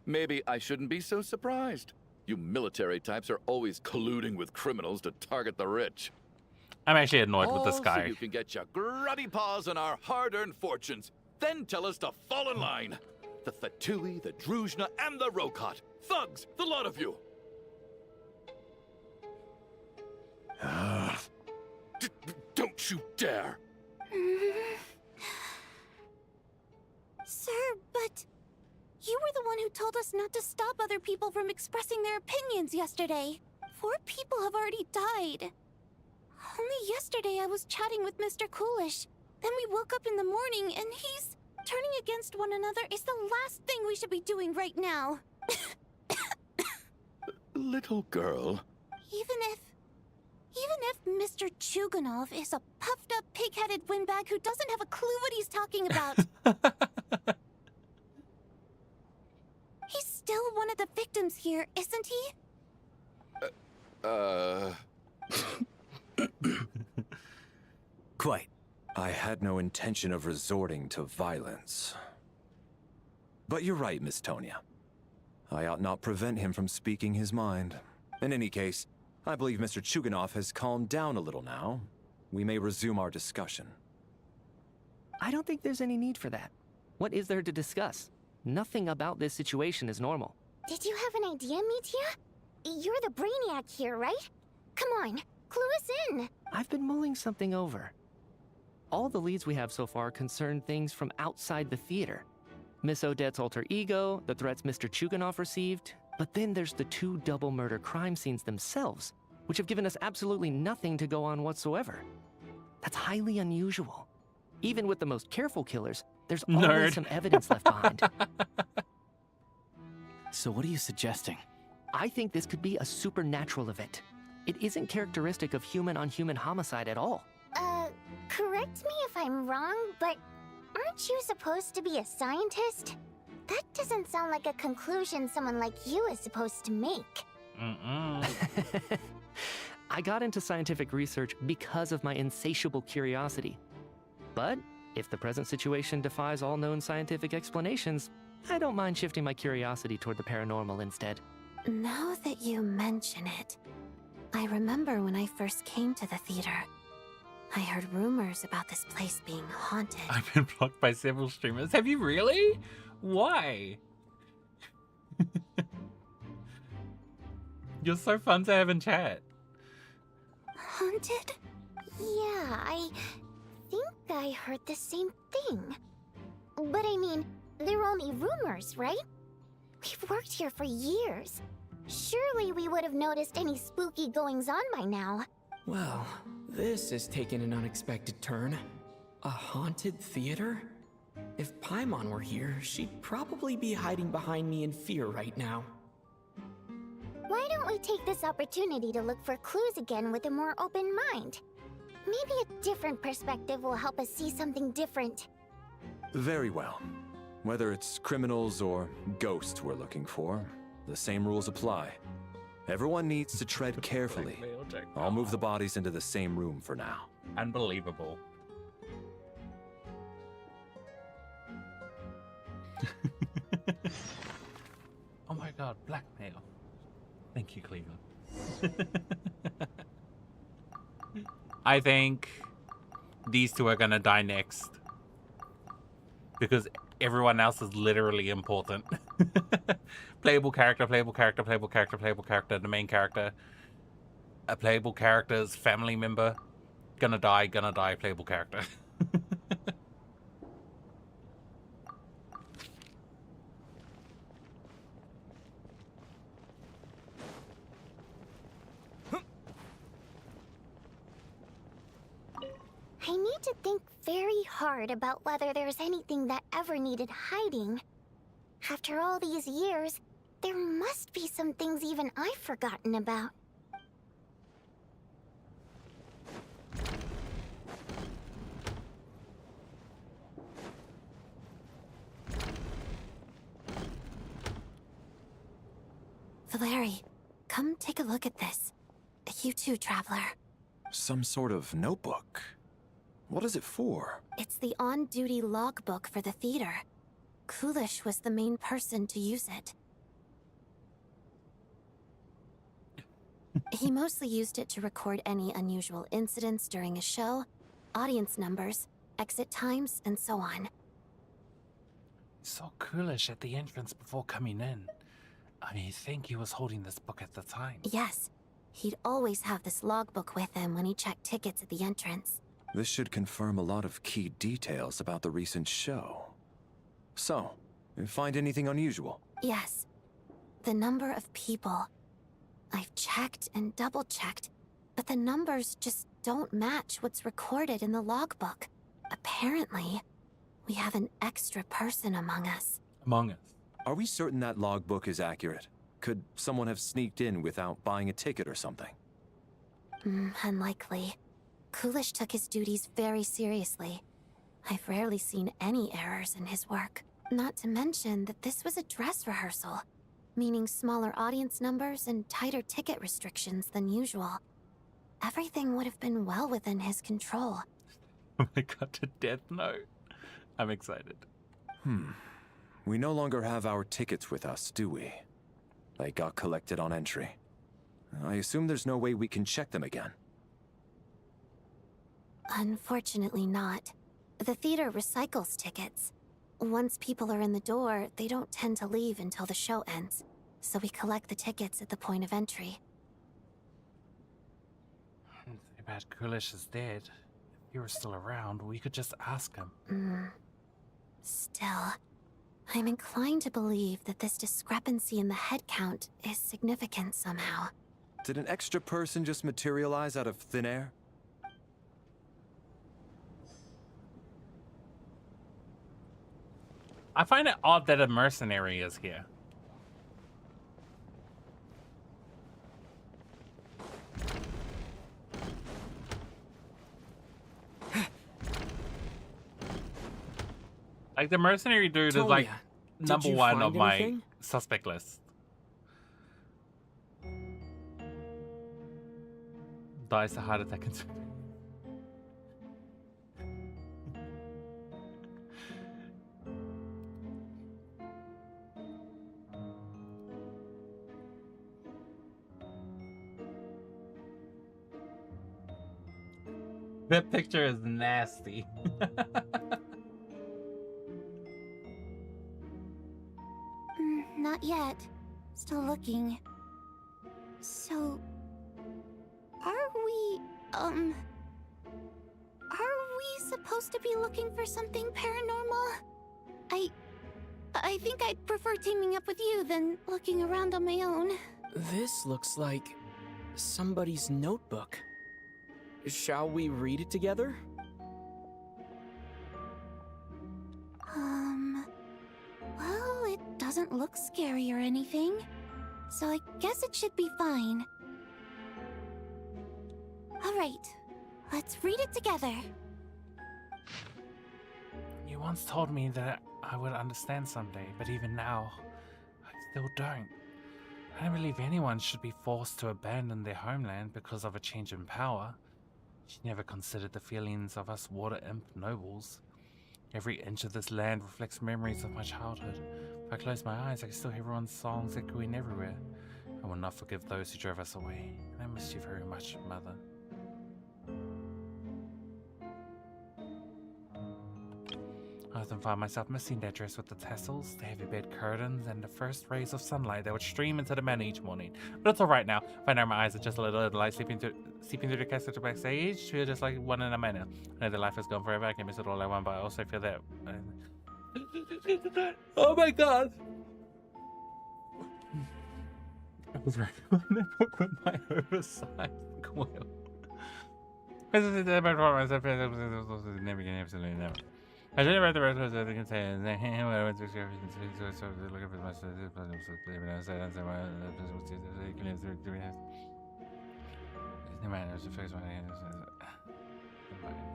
Maybe I shouldn't be so surprised. You military types are always colluding with criminals to target the rich. I'm actually annoyed with this All guy. So you can get your grubby paws on our hard-earned fortunes, then tell us to fall in line. The Fatui, the Druzhna, and the Rokot. Thugs, the lot of you. Don't you dare! Sir, but... You were the one who told us not to stop other people from expressing their opinions yesterday. 4 people have already died. Only yesterday I was chatting with Mr. Coolish. Then we woke up in the morning and he's... Turning against one another is the last thing we should be doing right now. Little girl. Even if Mr. Chuganov is a puffed-up, pig-headed windbag who doesn't have a clue what he's talking about. He's still one of the victims here, isn't he? Quite. I had no intention of resorting to violence. But you're right, Miss Tonia. I ought not prevent him from speaking his mind. In any case, I believe Mr. Chuganov has calmed down a little now. We may resume our discussion. I don't think there's any need for that. What is there to discuss? Nothing about this situation is normal. Did you have an idea, Mitya? You're the brainiac here, right? Come on, Clue us in. I've been mulling something over. All the leads we have so far concern things from outside the theater. Miss Odette's alter ego, the threats Mr. Chuganov received, but then there's the 2 double murder crime scenes themselves, which have given us absolutely nothing to go on whatsoever. That's highly unusual. Even with the most careful killers, there's always some evidence left behind. So what are you suggesting? I think this could be a supernatural event. It isn't characteristic of human-on-human homicide at all. Correct me if I'm wrong, but aren't you supposed to be a scientist? That doesn't sound like a conclusion someone like you is supposed to make. I got into scientific research because of my insatiable curiosity. But if the present situation defies all known scientific explanations, I don't mind shifting my curiosity toward the paranormal instead. Now that you mention it, I remember when I first came to the theater. I heard rumors about this place being haunted. I've been blocked by several streamers. Have you really? Why? You're so fun to have in chat. Haunted? Yeah, I think I heard the same thing. But I mean, they're only rumors, right? We've worked here for years. Surely we would have noticed any spooky goings-on by now. Well, this has taken an unexpected turn. A haunted theater? If Paimon were here, she'd probably be hiding behind me in fear right now. Why don't we take this opportunity to look for clues again with a more open mind? Maybe a different perspective will help us see something different. Very well. Whether it's criminals or ghosts we're looking for, the same rules apply. Everyone needs to tread carefully. I'll move the bodies into the same room for now. Unbelievable. Oh my god, blackmail. Thank you, Cleveland. I think these 2 are gonna die next. Because everyone else is literally important. Playable character, playable character, playable character, playable character, the main character. A playable character's family member. Gonna die, playable character. I need to think very hard about whether there's anything that ever needed hiding. After all these years, there must be some things even I've forgotten about. Valeri, come take a look at this. You too, Traveler. Some sort of notebook. What is it for? It's the on-duty logbook for the theater. Kulish was the main person to use it. He mostly used it to record any unusual incidents during a show, audience numbers, exit times, and so on. So Kulish at the entrance before coming in. I think he was holding this book at the time. Yes. He'd always have this logbook with him when he checked tickets at the entrance. This should confirm a lot of key details about the recent show. So, you find anything unusual? Yes. The number of people. I've checked and double-checked, but the numbers just don't match what's recorded in the logbook. Apparently, we have an extra person among us. Among us? Are we certain that logbook is accurate? Could someone have sneaked in without buying a ticket or something? Unlikely. Kulish took his duties very seriously. I've rarely seen any errors in his work. Not to mention that this was a dress rehearsal, meaning smaller audience numbers and tighter ticket restrictions than usual. Everything would have been well within his control. Oh my god, to Death Note. I'm excited. We no longer have our tickets with us, do we? They got collected on entry. I assume there's no way we can check them again. Unfortunately not. The theater recycles tickets. Once people are in the door, they don't tend to leave until the show ends. So we collect the tickets at the point of entry. bad Kulish is dead. If he were still around, we could just ask him. Still, I'm inclined to believe that this discrepancy in the head count is significant somehow. Did an extra person just materialize out of thin air? I find it odd that a mercenary is here. Like, the mercenary dude is like number one of my suspect list. Dies a heart attack and that picture is nasty. Not yet. Still looking. So... Are we supposed to be looking for something paranormal? I think I'd prefer teaming up with you than looking around on my own. This looks like somebody's notebook. Shall we read it together? Well, it doesn't look scary or anything, so I guess it should be fine. Alright, let's read it together. You once told me that I would understand someday, but even now, I still don't. I don't believe anyone should be forced to abandon their homeland because of a change in power. She never considered the feelings of us water imp nobles. Every inch of this land reflects memories of my childhood. If I close my eyes, I can still hear everyone's songs echoing everywhere. I will not forgive those who drove us away. And I miss you very much, Mother. I often find myself missing that dress with the tassels, the heavy bed curtains, and the first rays of sunlight that would stream into the manor each morning. But it's alright now. If I know my eyes are just a little light seeping through the castle to backstage, feel just like one in a manor. I know that life is gone forever, I can miss it all I want, but I also feel that... Oh my god! I was writing on that book with my oversized quill. Never again, absolutely never. I don't know about the rest of the can say I went to look at my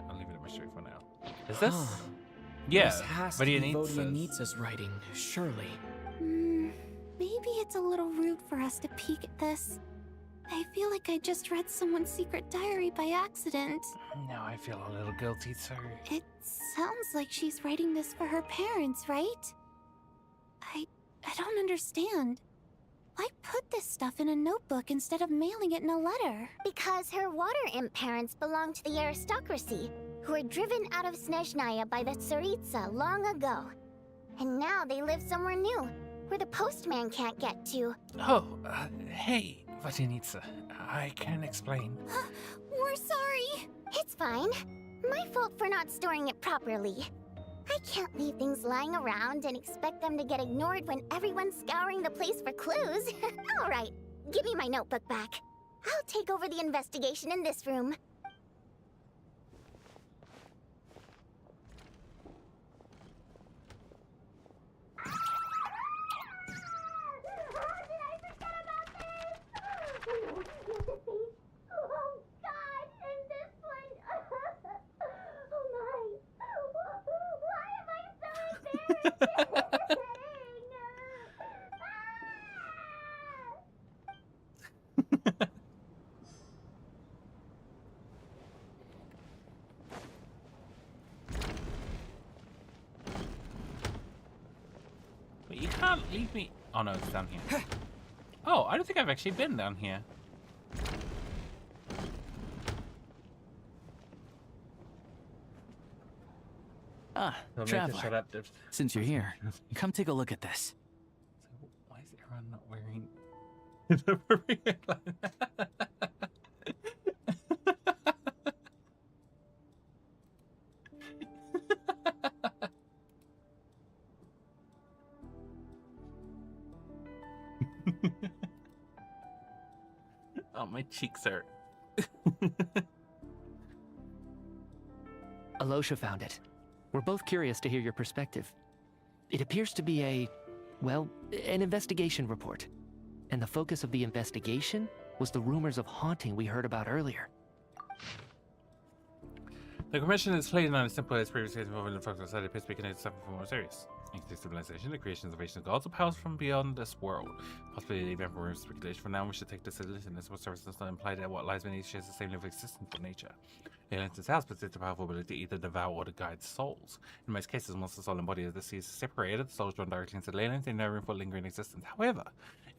I'll leave it at my street for now. Is this? Yeah, this has to be Vodianitsa's writing, surely. Maybe it's a little rude for us to peek at this. I feel like I just read someone's secret diary by accident. Now I feel a little guilty too. It sounds like she's writing this for her parents, right? I don't understand. Why put this stuff in a notebook instead of mailing it in a letter? Because her water imp parents belong to the aristocracy, who were driven out of Snezhnaya by the Tsaritsa long ago. And now they live somewhere new, where the postman can't get to. Oh, hey, Vodianitsa. I can explain. We're sorry. It's fine. My fault for not storing it properly. I can't leave things lying around and expect them to get ignored when everyone's scouring the place for clues. All right, give me my notebook back. I'll take over the investigation in this room. But you can't leave me. Oh no, it's down here. Oh, I don't think I've actually been down here. Traveler. Since you're here, come take a look at this. So why is everyone not wearing Oh, my cheeks hurt. Alosha found it. We're both curious to hear your perspective. It appears to be well, an investigation report. And the focus of the investigation was the rumors of haunting we heard about earlier. The commission is clearly not as simple as previously involving the focus society appears to be connected to something far more serious. Including civilization, the creation and salvation of gods or powers from beyond this world. Possibly even for room speculation. For now, we should take this as a listen. This service does not imply that what lies beneath shares the same level of existence with nature. The Atlantis house possesses a powerful ability to either devour or to guide souls. In most cases, once the soul and body of the sea is separated, the soul is drawn directly into the ley lines and no room for lingering existence. However,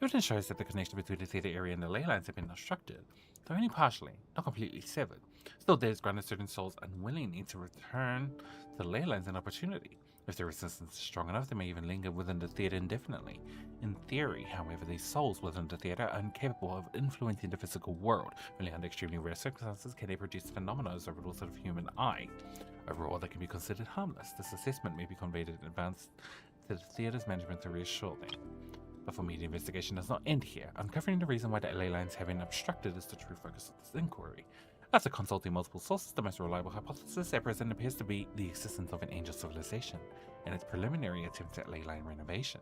evidence shows that the connection between the theater area and the ley lines have been obstructed, though only partially, not completely severed. Still, there is granted certain souls unwilling to return to the ley lines an opportunity. If their resistance is strong enough, they may even linger within the theater indefinitely. In theory, however, these souls within the theater are incapable of influencing the physical world. Only under extremely rare circumstances can they produce phenomena as overall sort of human eye. Overall, they can be considered harmless. This assessment may be conveyed in advance to the theater's management to reassure them. But for me, the investigation does not end here. Uncovering the reason why the ley lines have been obstructed is the true focus of this inquiry. After consulting multiple sources, the most reliable hypothesis at present appears to be the existence of an angel civilization and its preliminary attempt at ley line renovation.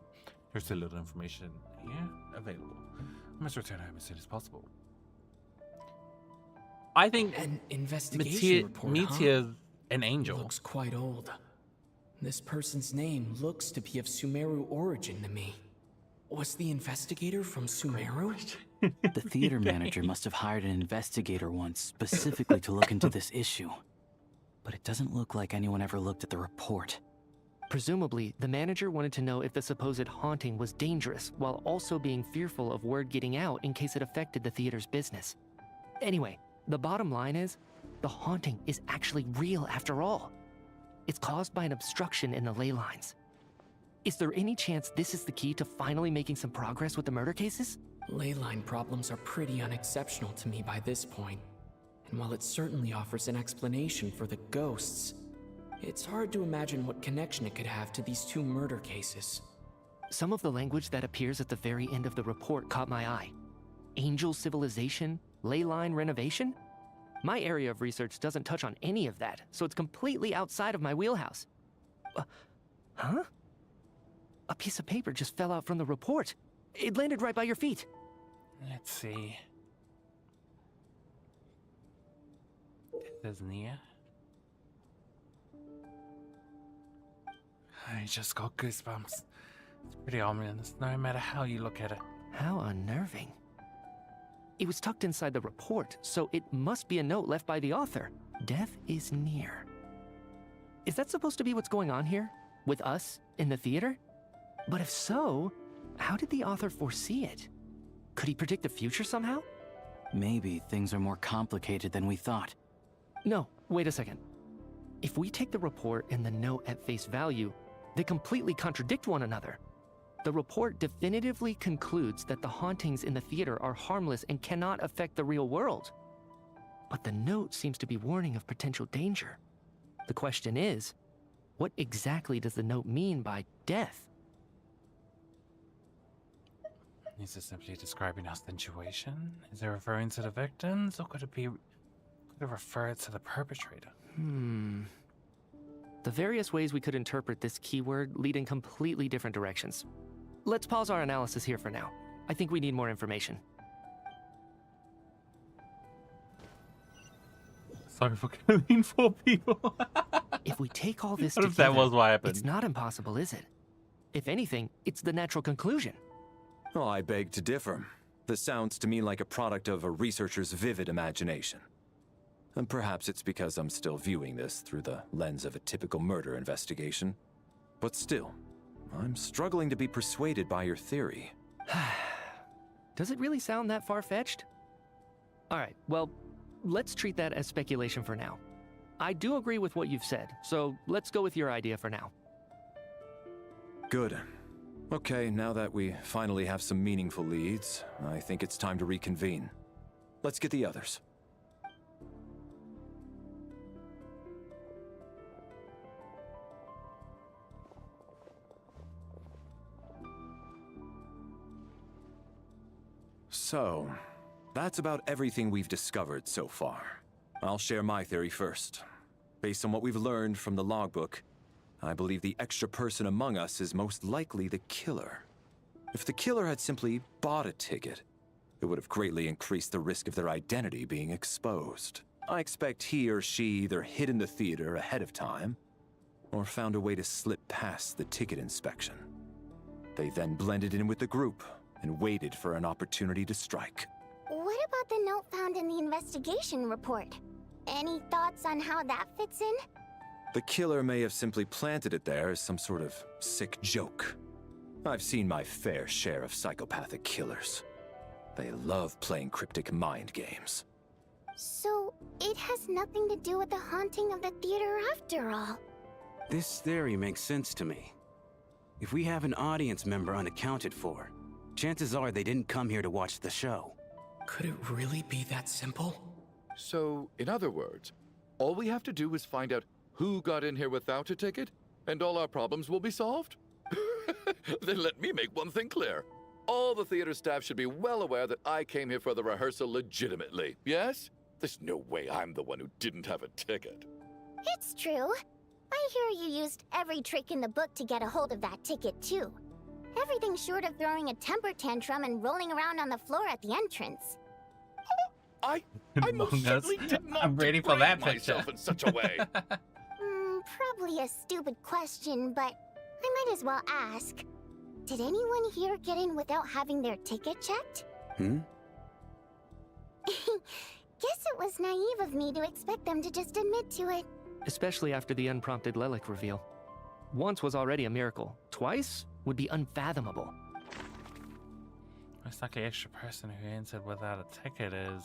There's still little information here available. I must return home as soon as possible. I think an investigation report, Meteor's an angel. Looks quite old. This person's name looks to be of Sumeru origin to me. Was the investigator from Sumeru? The theater manager must have hired an investigator once specifically to look into this issue. But it doesn't look like anyone ever looked at the report. Presumably, the manager wanted to know if the supposed haunting was dangerous, while also being fearful of word getting out in case it affected the theater's business. Anyway, the bottom line is, the haunting is actually real after all. It's caused by an obstruction in the ley lines. Is there any chance this is the key to finally making some progress with the murder cases? Ley line problems are pretty unexceptional to me by this point. And while it certainly offers an explanation for the ghosts, it's hard to imagine what connection it could have to these two murder cases. Some of the language that appears at the very end of the report caught my eye. Angel civilization, ley line renovation? My area of research doesn't touch on any of that, so it's completely outside of my wheelhouse. Huh? A piece of paper just fell out from the report. It landed right by your feet. Let's see. It says near. I just got goosebumps. It's pretty ominous, no matter how you look at it. How unnerving. It was tucked inside the report, so it must be a note left by the author. Death is near. Is that supposed to be what's going on here? With us, in the theater? But if so, how did the author foresee it? Could he predict the future somehow? Maybe things are more complicated than we thought. No, wait a second. If we take the report and the note at face value, they completely contradict one another. The report definitively concludes that the hauntings in the theater are harmless and cannot affect the real world. But the note seems to be warning of potential danger. The question is, what exactly does the note mean by death? Is it simply describing our situation? Is it referring to the victims, or could it refer to the perpetrator? The various ways we could interpret this keyword lead in completely different directions. Let's pause our analysis here for now. I think we need more information. Sorry for killing 4 people. If we take all this What together, if that was what happened? it's not impossible, is it? If anything, it's the natural conclusion. Oh, I beg to differ. This sounds to me like a product of a researcher's vivid imagination. And perhaps it's because I'm still viewing this through the lens of a typical murder investigation. But still, I'm struggling to be persuaded by your theory. Does it really sound that far-fetched? Alright, well, let's treat that as speculation for now. I do agree with what you've said, so let's go with your idea for now. Good. Okay, now that we finally have some meaningful leads, I think it's time to reconvene. Let's get the others. So, that's about everything we've discovered so far. I'll share my theory first. Based on what we've learned from the logbook, I believe the extra person among us is most likely the killer. If the killer had simply bought a ticket, it would have greatly increased the risk of their identity being exposed. I expect he or she either hid in the theater ahead of time, or found a way to slip past the ticket inspection. They then blended in with the group and waited for an opportunity to strike. What about the note found in the investigation report? Any thoughts on how that fits in? The killer may have simply planted it there as some sort of sick joke. I've seen my fair share of psychopathic killers. They love playing cryptic mind games. So, it has nothing to do with the haunting of the theater after all. This theory makes sense to me. If we have an audience member unaccounted for, chances are they didn't come here to watch the show. Could it really be that simple? So, in other words, all we have to do is find out who got in here without a ticket, and all our problems will be solved? Then let me make one thing clear. All the theater staff should be well aware that I came here for the rehearsal legitimately, yes? There's no way I'm the one who didn't have a ticket. It's true. I hear you used every trick in the book to get a hold of that ticket, too. Everything short of throwing a temper tantrum and rolling around on the floor at the entrance. I most certainly did not I'm ready for that degrade picture. myself in such a way. Probably a stupid question, but I might as well ask. Did anyone here get in without having their ticket checked? Guess it was naive of me to expect them to just admit to it. Especially after the unprompted Lelic reveal. Once was already a miracle. Twice would be unfathomable. It's like the extra person who entered without a ticket is...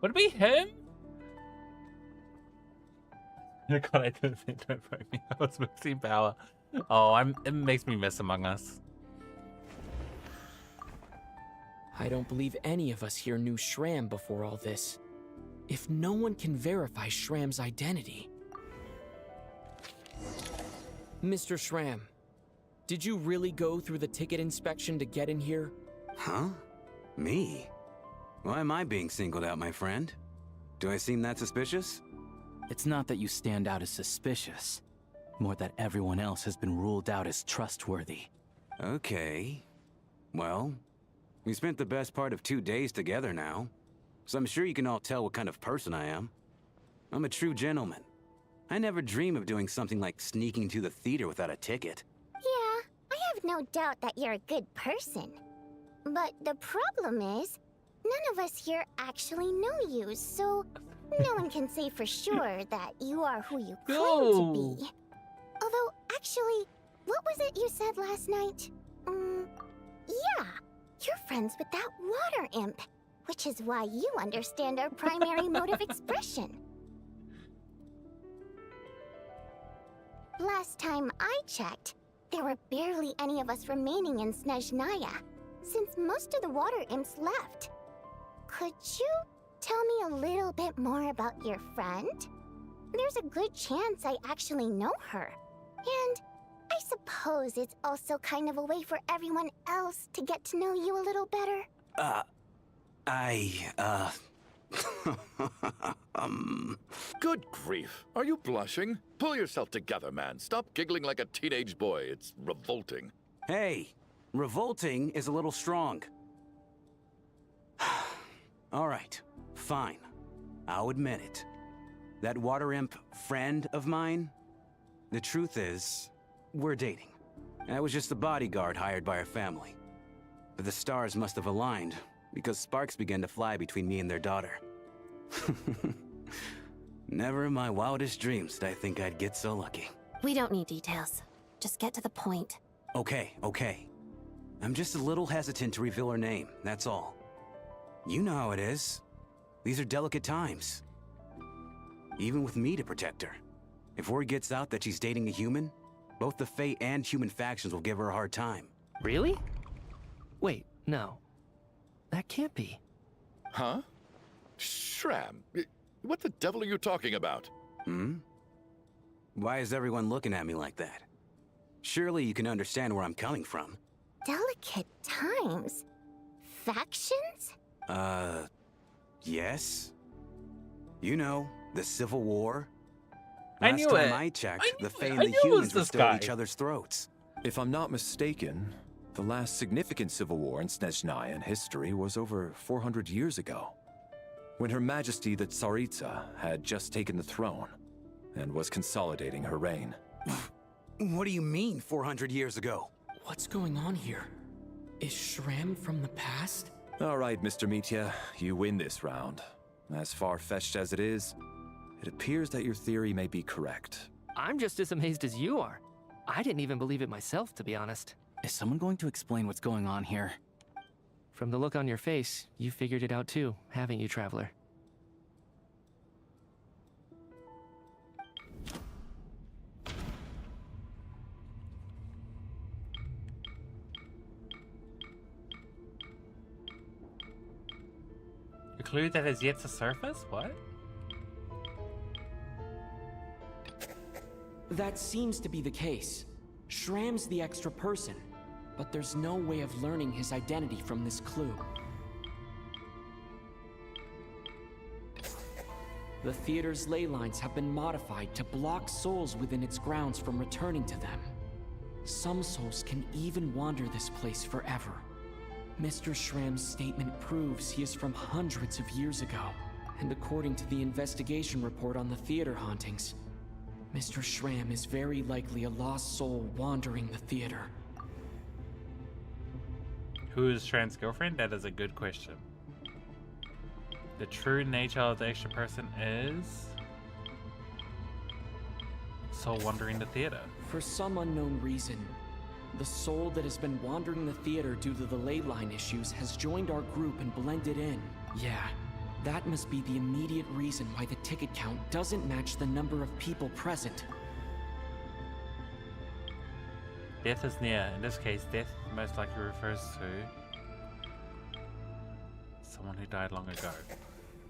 Would it be him? God, I don't think, don't vote me. I was missing power. Oh, it makes me miss Among Us. I don't believe any of us here knew Shram before all this. If no one can verify Shram's identity... Mr. Shram, did you really go through the ticket inspection to get in here? Huh? Me? Why am I being singled out, my friend? Do I seem that suspicious? It's not that you stand out as suspicious, more that everyone else has been ruled out as trustworthy. Okay. Well, we spent the best part of 2 days together now, so I'm sure you can all tell what kind of person I am. I'm a true gentleman. I never dream of doing something like sneaking to the theater without a ticket. Yeah, I have no doubt that you're a good person. But the problem is, none of us here actually know you, so no one can say for sure that you are who you claim to be. Although, actually, what was it you said last night? Yeah, you're friends with that water imp, which is why you understand our primary mode of expression. Last time I checked, there were barely any of us remaining in Snezhnaya, since most of the water imps left. Could you tell me a little bit more about your friend? There's a good chance I actually know her. And I suppose it's also kind of a way for everyone else to get to know you a little better. Good grief. Are you blushing? Pull yourself together, man. Stop giggling like a teenage boy. It's revolting. Hey, revolting is a little strong. All right, fine. I'll admit it. That water imp friend of mine, the truth is, we're dating. I was just the bodyguard hired by our family. But the stars must have aligned, because sparks began to fly between me and their daughter. Never in my wildest dreams did I think I'd get so lucky. We don't need details. Just get to the point. Okay. I'm just a little hesitant to reveal her name, that's all. You know how it is. These are delicate times. Even with me to protect her. If word gets out that she's dating a human, both the Fae and human factions will give her a hard time. Really? Wait, no. That can't be. Huh? Shram, what the devil are you talking about? Hmm? Why is everyone looking at me like that? Surely you can understand where I'm coming from. Delicate times? Factions? Yes? You know, the Civil War? I knew Last time it. I checked, the Fae I and the knew it was humans were this still at guy. each other's throats. If I'm not mistaken, the last significant civil war in Snezhnayan history was over 400 years ago, when Her Majesty the Tsaritsa had just taken the throne and was consolidating her reign. What do you mean, 400 years ago? What's going on here? Is Shram from the past? All right, Mr. Mitya, you win this round. As far-fetched as it is, it appears that your theory may be correct. I'm just as amazed as you are. I didn't even believe it myself, to be honest. Is someone going to explain what's going on here? From the look on your face, you figured it out too, haven't you, Traveler? A clue that has yet to surface? What? That seems to be the case. Shram's the extra person, but there's no way of learning his identity from this clue. The theater's ley lines have been modified to block souls within its grounds from returning to them. Some souls can even wander this place forever. Mr. Shram's statement proves he is from hundreds of years ago, and according to the investigation report on the theater hauntings, Mr. Shram is very likely a lost soul wandering the theater. Who is Shran's girlfriend? That is a good question. The true nature of the extra person is soul wandering the theater. For some unknown reason, the soul that has been wandering the theater due to the ley line issues has joined our group and blended in. Yeah, that must be the immediate reason why the ticket count doesn't match the number of people present. Death is near. In this case, death most likely refers to someone who died long ago.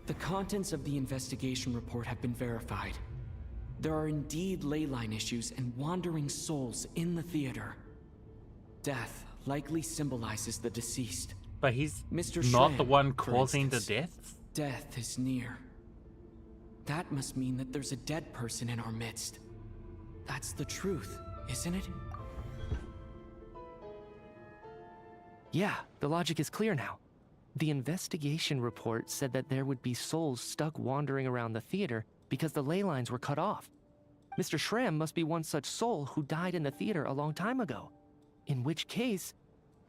The contents of the investigation report have been verified. There are indeed ley line issues and wandering souls in the theater. Death likely symbolizes the deceased. But he's Mr. not the Shram, one for causing the instance. deaths? Death is near. That must mean that there's a dead person in our midst. That's the truth, isn't it? Yeah, the logic is clear now. The investigation report said that there would be souls stuck wandering around the theater because the ley lines were cut off. Mr. Shram must be one such soul who died in the theater a long time ago. In which case,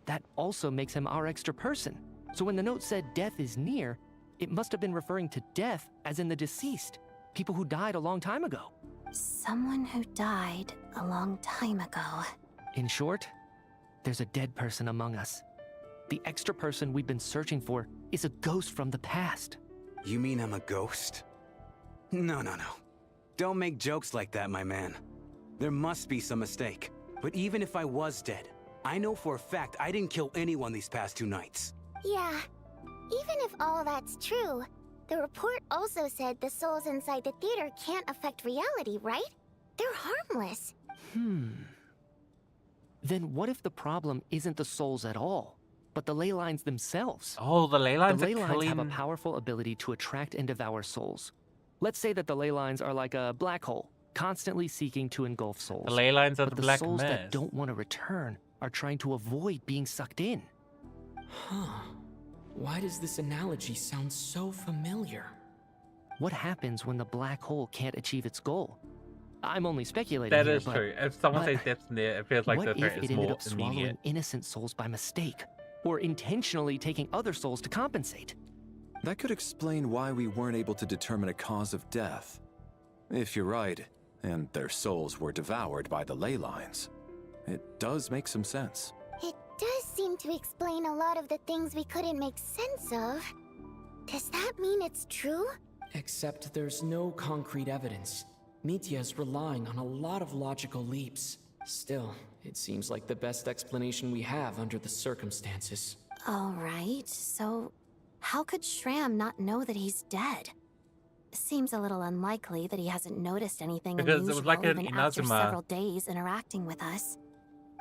that also makes him our extra person. So when the note said death is near, it must have been referring to death as in the deceased, people who died a long time ago. Someone who died a long time ago. In short, there's a dead person among us. The extra person we've been searching for is a ghost from the past. You mean I'm a ghost? No. Don't make jokes like that, my man. There must be some mistake. But even if I was dead, I know for a fact I didn't kill anyone these past 2 nights. Yeah. Even if all that's true, the report also said the souls inside the theater can't affect reality, right? They're harmless. Then what if the problem isn't the souls at all, but the ley lines themselves? Oh, the ley lines The ley are lines have a killing... powerful ability to attract and devour souls. Let's say that the ley lines are like a black hole, constantly seeking to engulf souls. The ley lines are but the black souls that mist. don't want to return are trying to avoid being sucked in. Huh. Why does this analogy sound so familiar? What happens when the black hole can't achieve its goal? I'm only speculating That here, is but true. If someone says death's near, it feels like what the if threat it is ended more up swallowing immediate. innocent souls by mistake? Or intentionally taking other souls to compensate? That could explain why we weren't able to determine a cause of death. If you're right, and their souls were devoured by the ley lines, it does make some sense. It does seem to explain a lot of the things we couldn't make sense of. Does that mean it's true? Except there's no concrete evidence. Mitya is relying on a lot of logical leaps. Still, it seems like the best explanation we have under the circumstances. All right, so how could Shram not know that he's dead? Seems a little unlikely that he hasn't noticed anything Because unusual it was like an even after inazuma. several days interacting with us.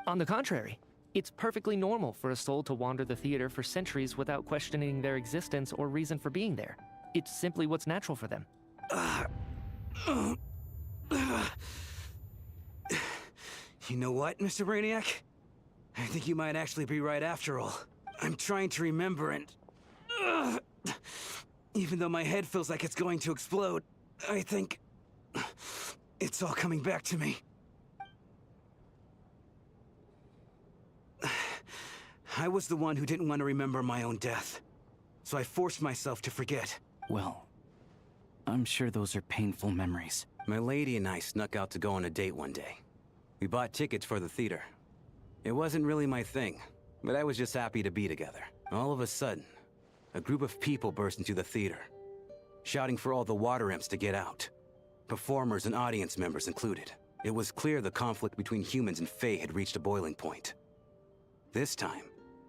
On the contrary, it's perfectly normal for a soul to wander the theater for centuries without questioning their existence or reason for being there. It's simply what's natural for them. You know what, Mr. Brainiac? I think you might actually be right after all. I'm trying to remember and... even though my head feels like it's going to explode, I think... it's all coming back to me. I was the one who didn't want to remember my own death, so I forced myself to forget. Well, I'm sure those are painful memories. My lady and I snuck out to go on a date one day. We bought tickets for the theater. It wasn't really my thing, but I was just happy to be together. All of a sudden, a group of people burst into the theater, shouting for all the water imps to get out. Performers and audience members included. It was clear the conflict between humans and Fae had reached a boiling point. This time,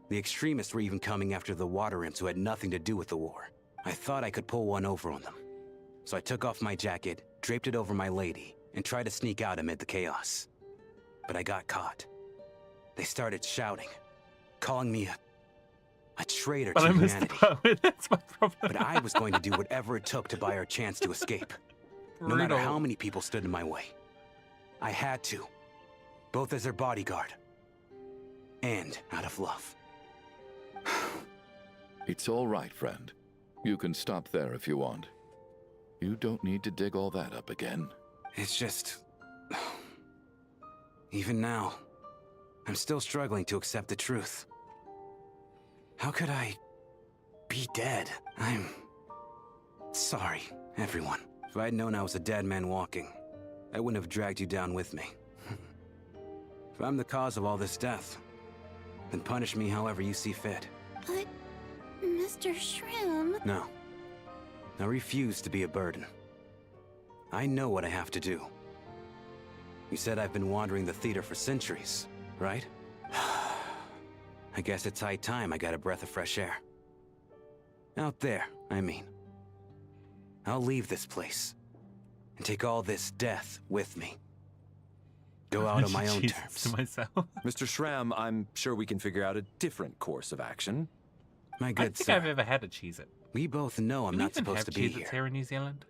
the extremists were even coming after the water imps who had nothing to do with the war. I thought I could pull one over on them. So I took off my jacket, draped it over my lady, and tried to sneak out amid the chaos. But I got caught. They started shouting, calling me a traitor to humanity. That's my problem. But I was going to do whatever it took to buy our chance to escape. No matter how many people stood in my way. I had to. Both as their bodyguard and out of love. It's all right, friend. You can stop there if you want. You don't need to dig all that up again. It's just... even now, I'm still struggling to accept the truth. How could I be dead? I'm sorry, everyone. If I'd known I was a dead man walking, I wouldn't have dragged you down with me. If I'm the cause of all this death, then punish me however you see fit. But, Mr. Shrim... No. I refuse to be a burden. I know what I have to do. You said I've been wandering the theater for centuries, right? I guess it's high time I got a breath of fresh air. Out there, I mean. I'll leave this place and take all this death with me. Go out on my own terms. Mr. Shram, I'm sure we can figure out a different course of action. My I good don't think sir, I've ever had a Cheez-It. we both know I'm Do we not even supposed have to be Cheez-Its here. here in New Zealand?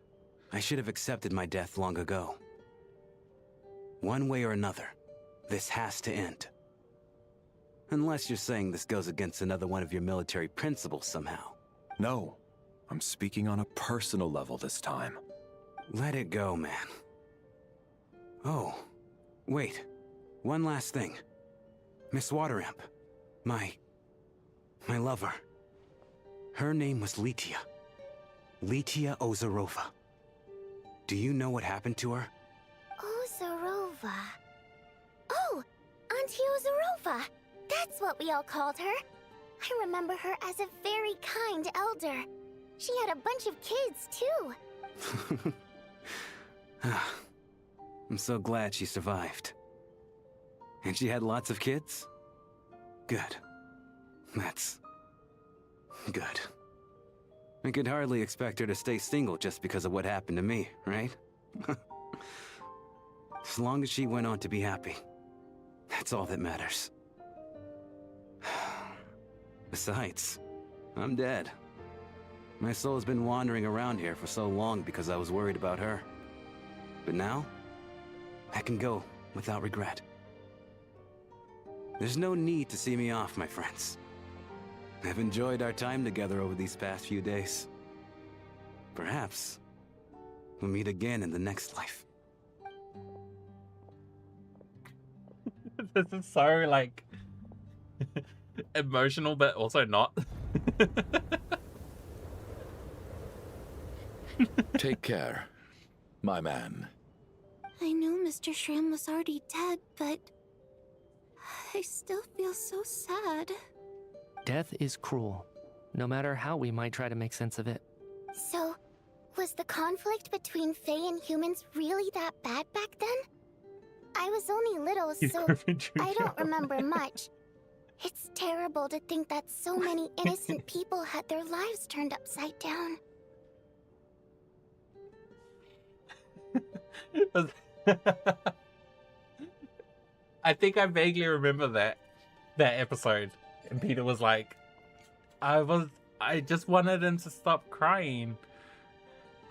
I should have accepted my death long ago. One way or another, this has to end. Unless you're saying this goes against another one of your military principles somehow. No, I'm speaking on a personal level this time. Let it go, man. Oh, wait. One last thing. Miss Water Imp. My lover. Her name was Litia. Litia Ozarova. Do you know what happened to her? Ozarova. Oh, Auntie Ozarova. That's what we all called her. I remember her as a very kind elder. She had a bunch of kids, too. I'm so glad she survived. And she had lots of kids? Good. That's... good. I could hardly expect her to stay single just because of what happened to me, right? As long as she went on to be happy. That's all that matters. Besides, I'm dead. My soul has been wandering around here for so long because I was worried about her. But now, I can go without regret. There's no need to see me off, my friends. I've enjoyed our time together over these past few days. Perhaps we'll meet again in the next life. This is so, like, emotional, but also not. Take care, my man. I know Mr. Shram was already dead, but... I still feel so sad. Death is cruel, no matter how we might try to make sense of it. So, Was the conflict between Fae and humans really that bad back then? I was only little, so I don't remember much. It's terrible to think that so many innocent people had their lives turned upside down. I think I vaguely remember that episode, and Peter was like, I just wanted him to stop crying.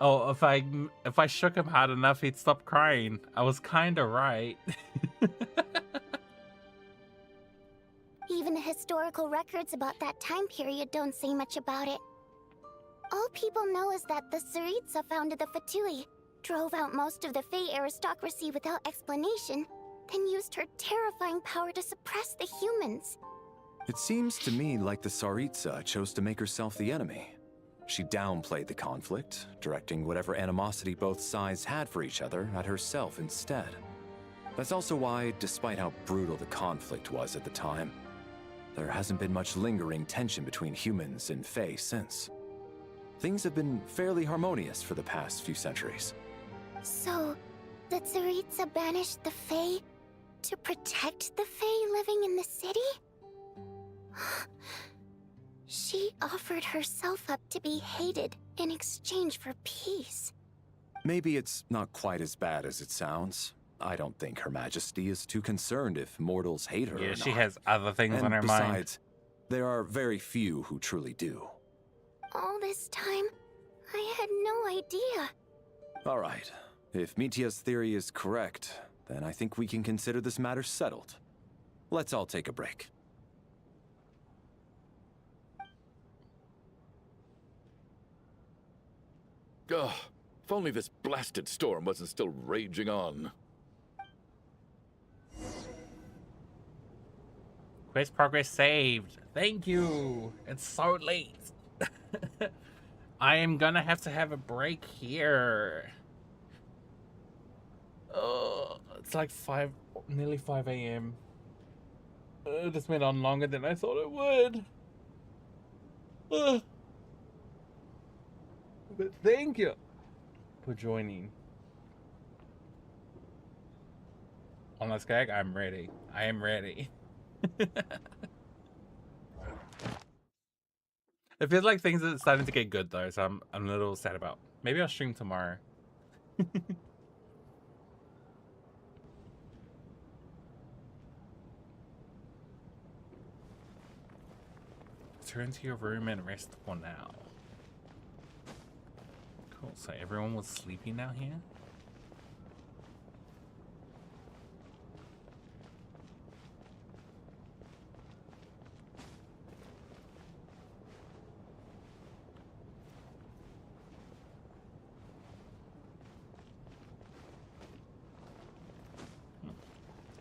Oh, if I shook him hard enough, he'd stop crying. I was kind of right. Even the historical records about that time period don't say much about it. All people know is that the Tsaritsa founded the Fatui, drove out most of the Fae aristocracy without explanation, then used her terrifying power to suppress the humans. It seems to me like the Tsaritsa chose to make herself the enemy. She downplayed the conflict, directing whatever animosity both sides had for each other at herself instead. That's also why, despite how brutal the conflict was at the time, there hasn't been much lingering tension between humans and Fae since. Things have been fairly harmonious for the past few centuries. So, the Tsaritsa banished the Fae to protect the Fae living in the city? She offered herself up to be hated in exchange for peace. Maybe it's not quite as bad as it sounds. I don't think Her Majesty is too concerned if mortals hate her or Yeah, not. she has other things on her mind. Besides, there are very few who truly do. All this time, I had no idea. All right. If Mitia's theory is correct, then I think we can consider this matter settled. Let's all take a break. Ugh, if only this blasted storm wasn't still raging on. Quest progress saved. Thank you. It's so late. I am gonna have to have a break here. It's like nearly 5 a.m. This went on longer than I thought it would. But thank you for joining. Honest gag, I'm ready. I am ready. It feels like things are starting to get good though, so I'm a little sad about. Maybe I'll stream tomorrow. Return to your room and rest for now. Cool, so everyone was sleeping now here?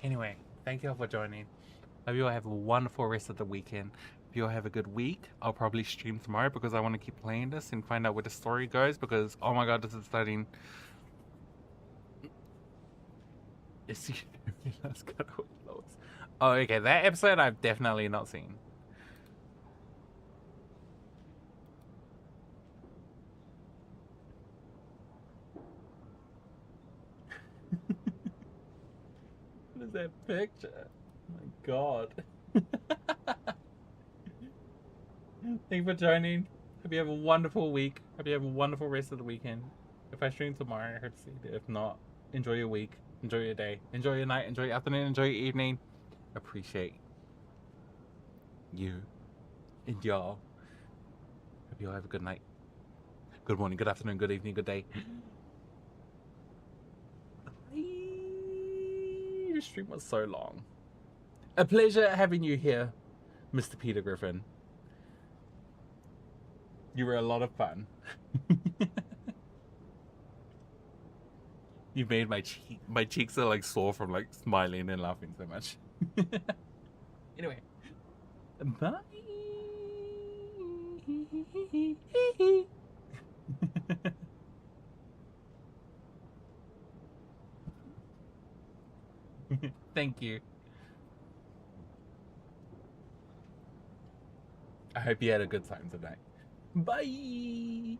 Anyway, thank you all for joining. Hope you all have a wonderful rest of the weekend. Hope you all have a good week. I'll probably stream tomorrow because I want to keep playing this and find out where the story goes because, oh my god, this is starting... Oh, okay, that episode I've definitely not seen. What is that picture? Oh my god. Thank you for joining. Hope you have a wonderful week. Hope you have a wonderful rest of the weekend. If I stream tomorrow, I hope to see you. If not, enjoy your week. Enjoy your day. Enjoy your night. Enjoy your afternoon. Enjoy your evening. Appreciate you and y'all. Hope you all have a good night. Good morning, good afternoon, good evening, good day. Your stream was so long. A pleasure having you here, Mr. Peter Griffin. You were a lot of fun. You made my cheeks are like sore from like smiling and laughing so much. Anyway, bye. Thank you. I hope you had a good time tonight. Bye.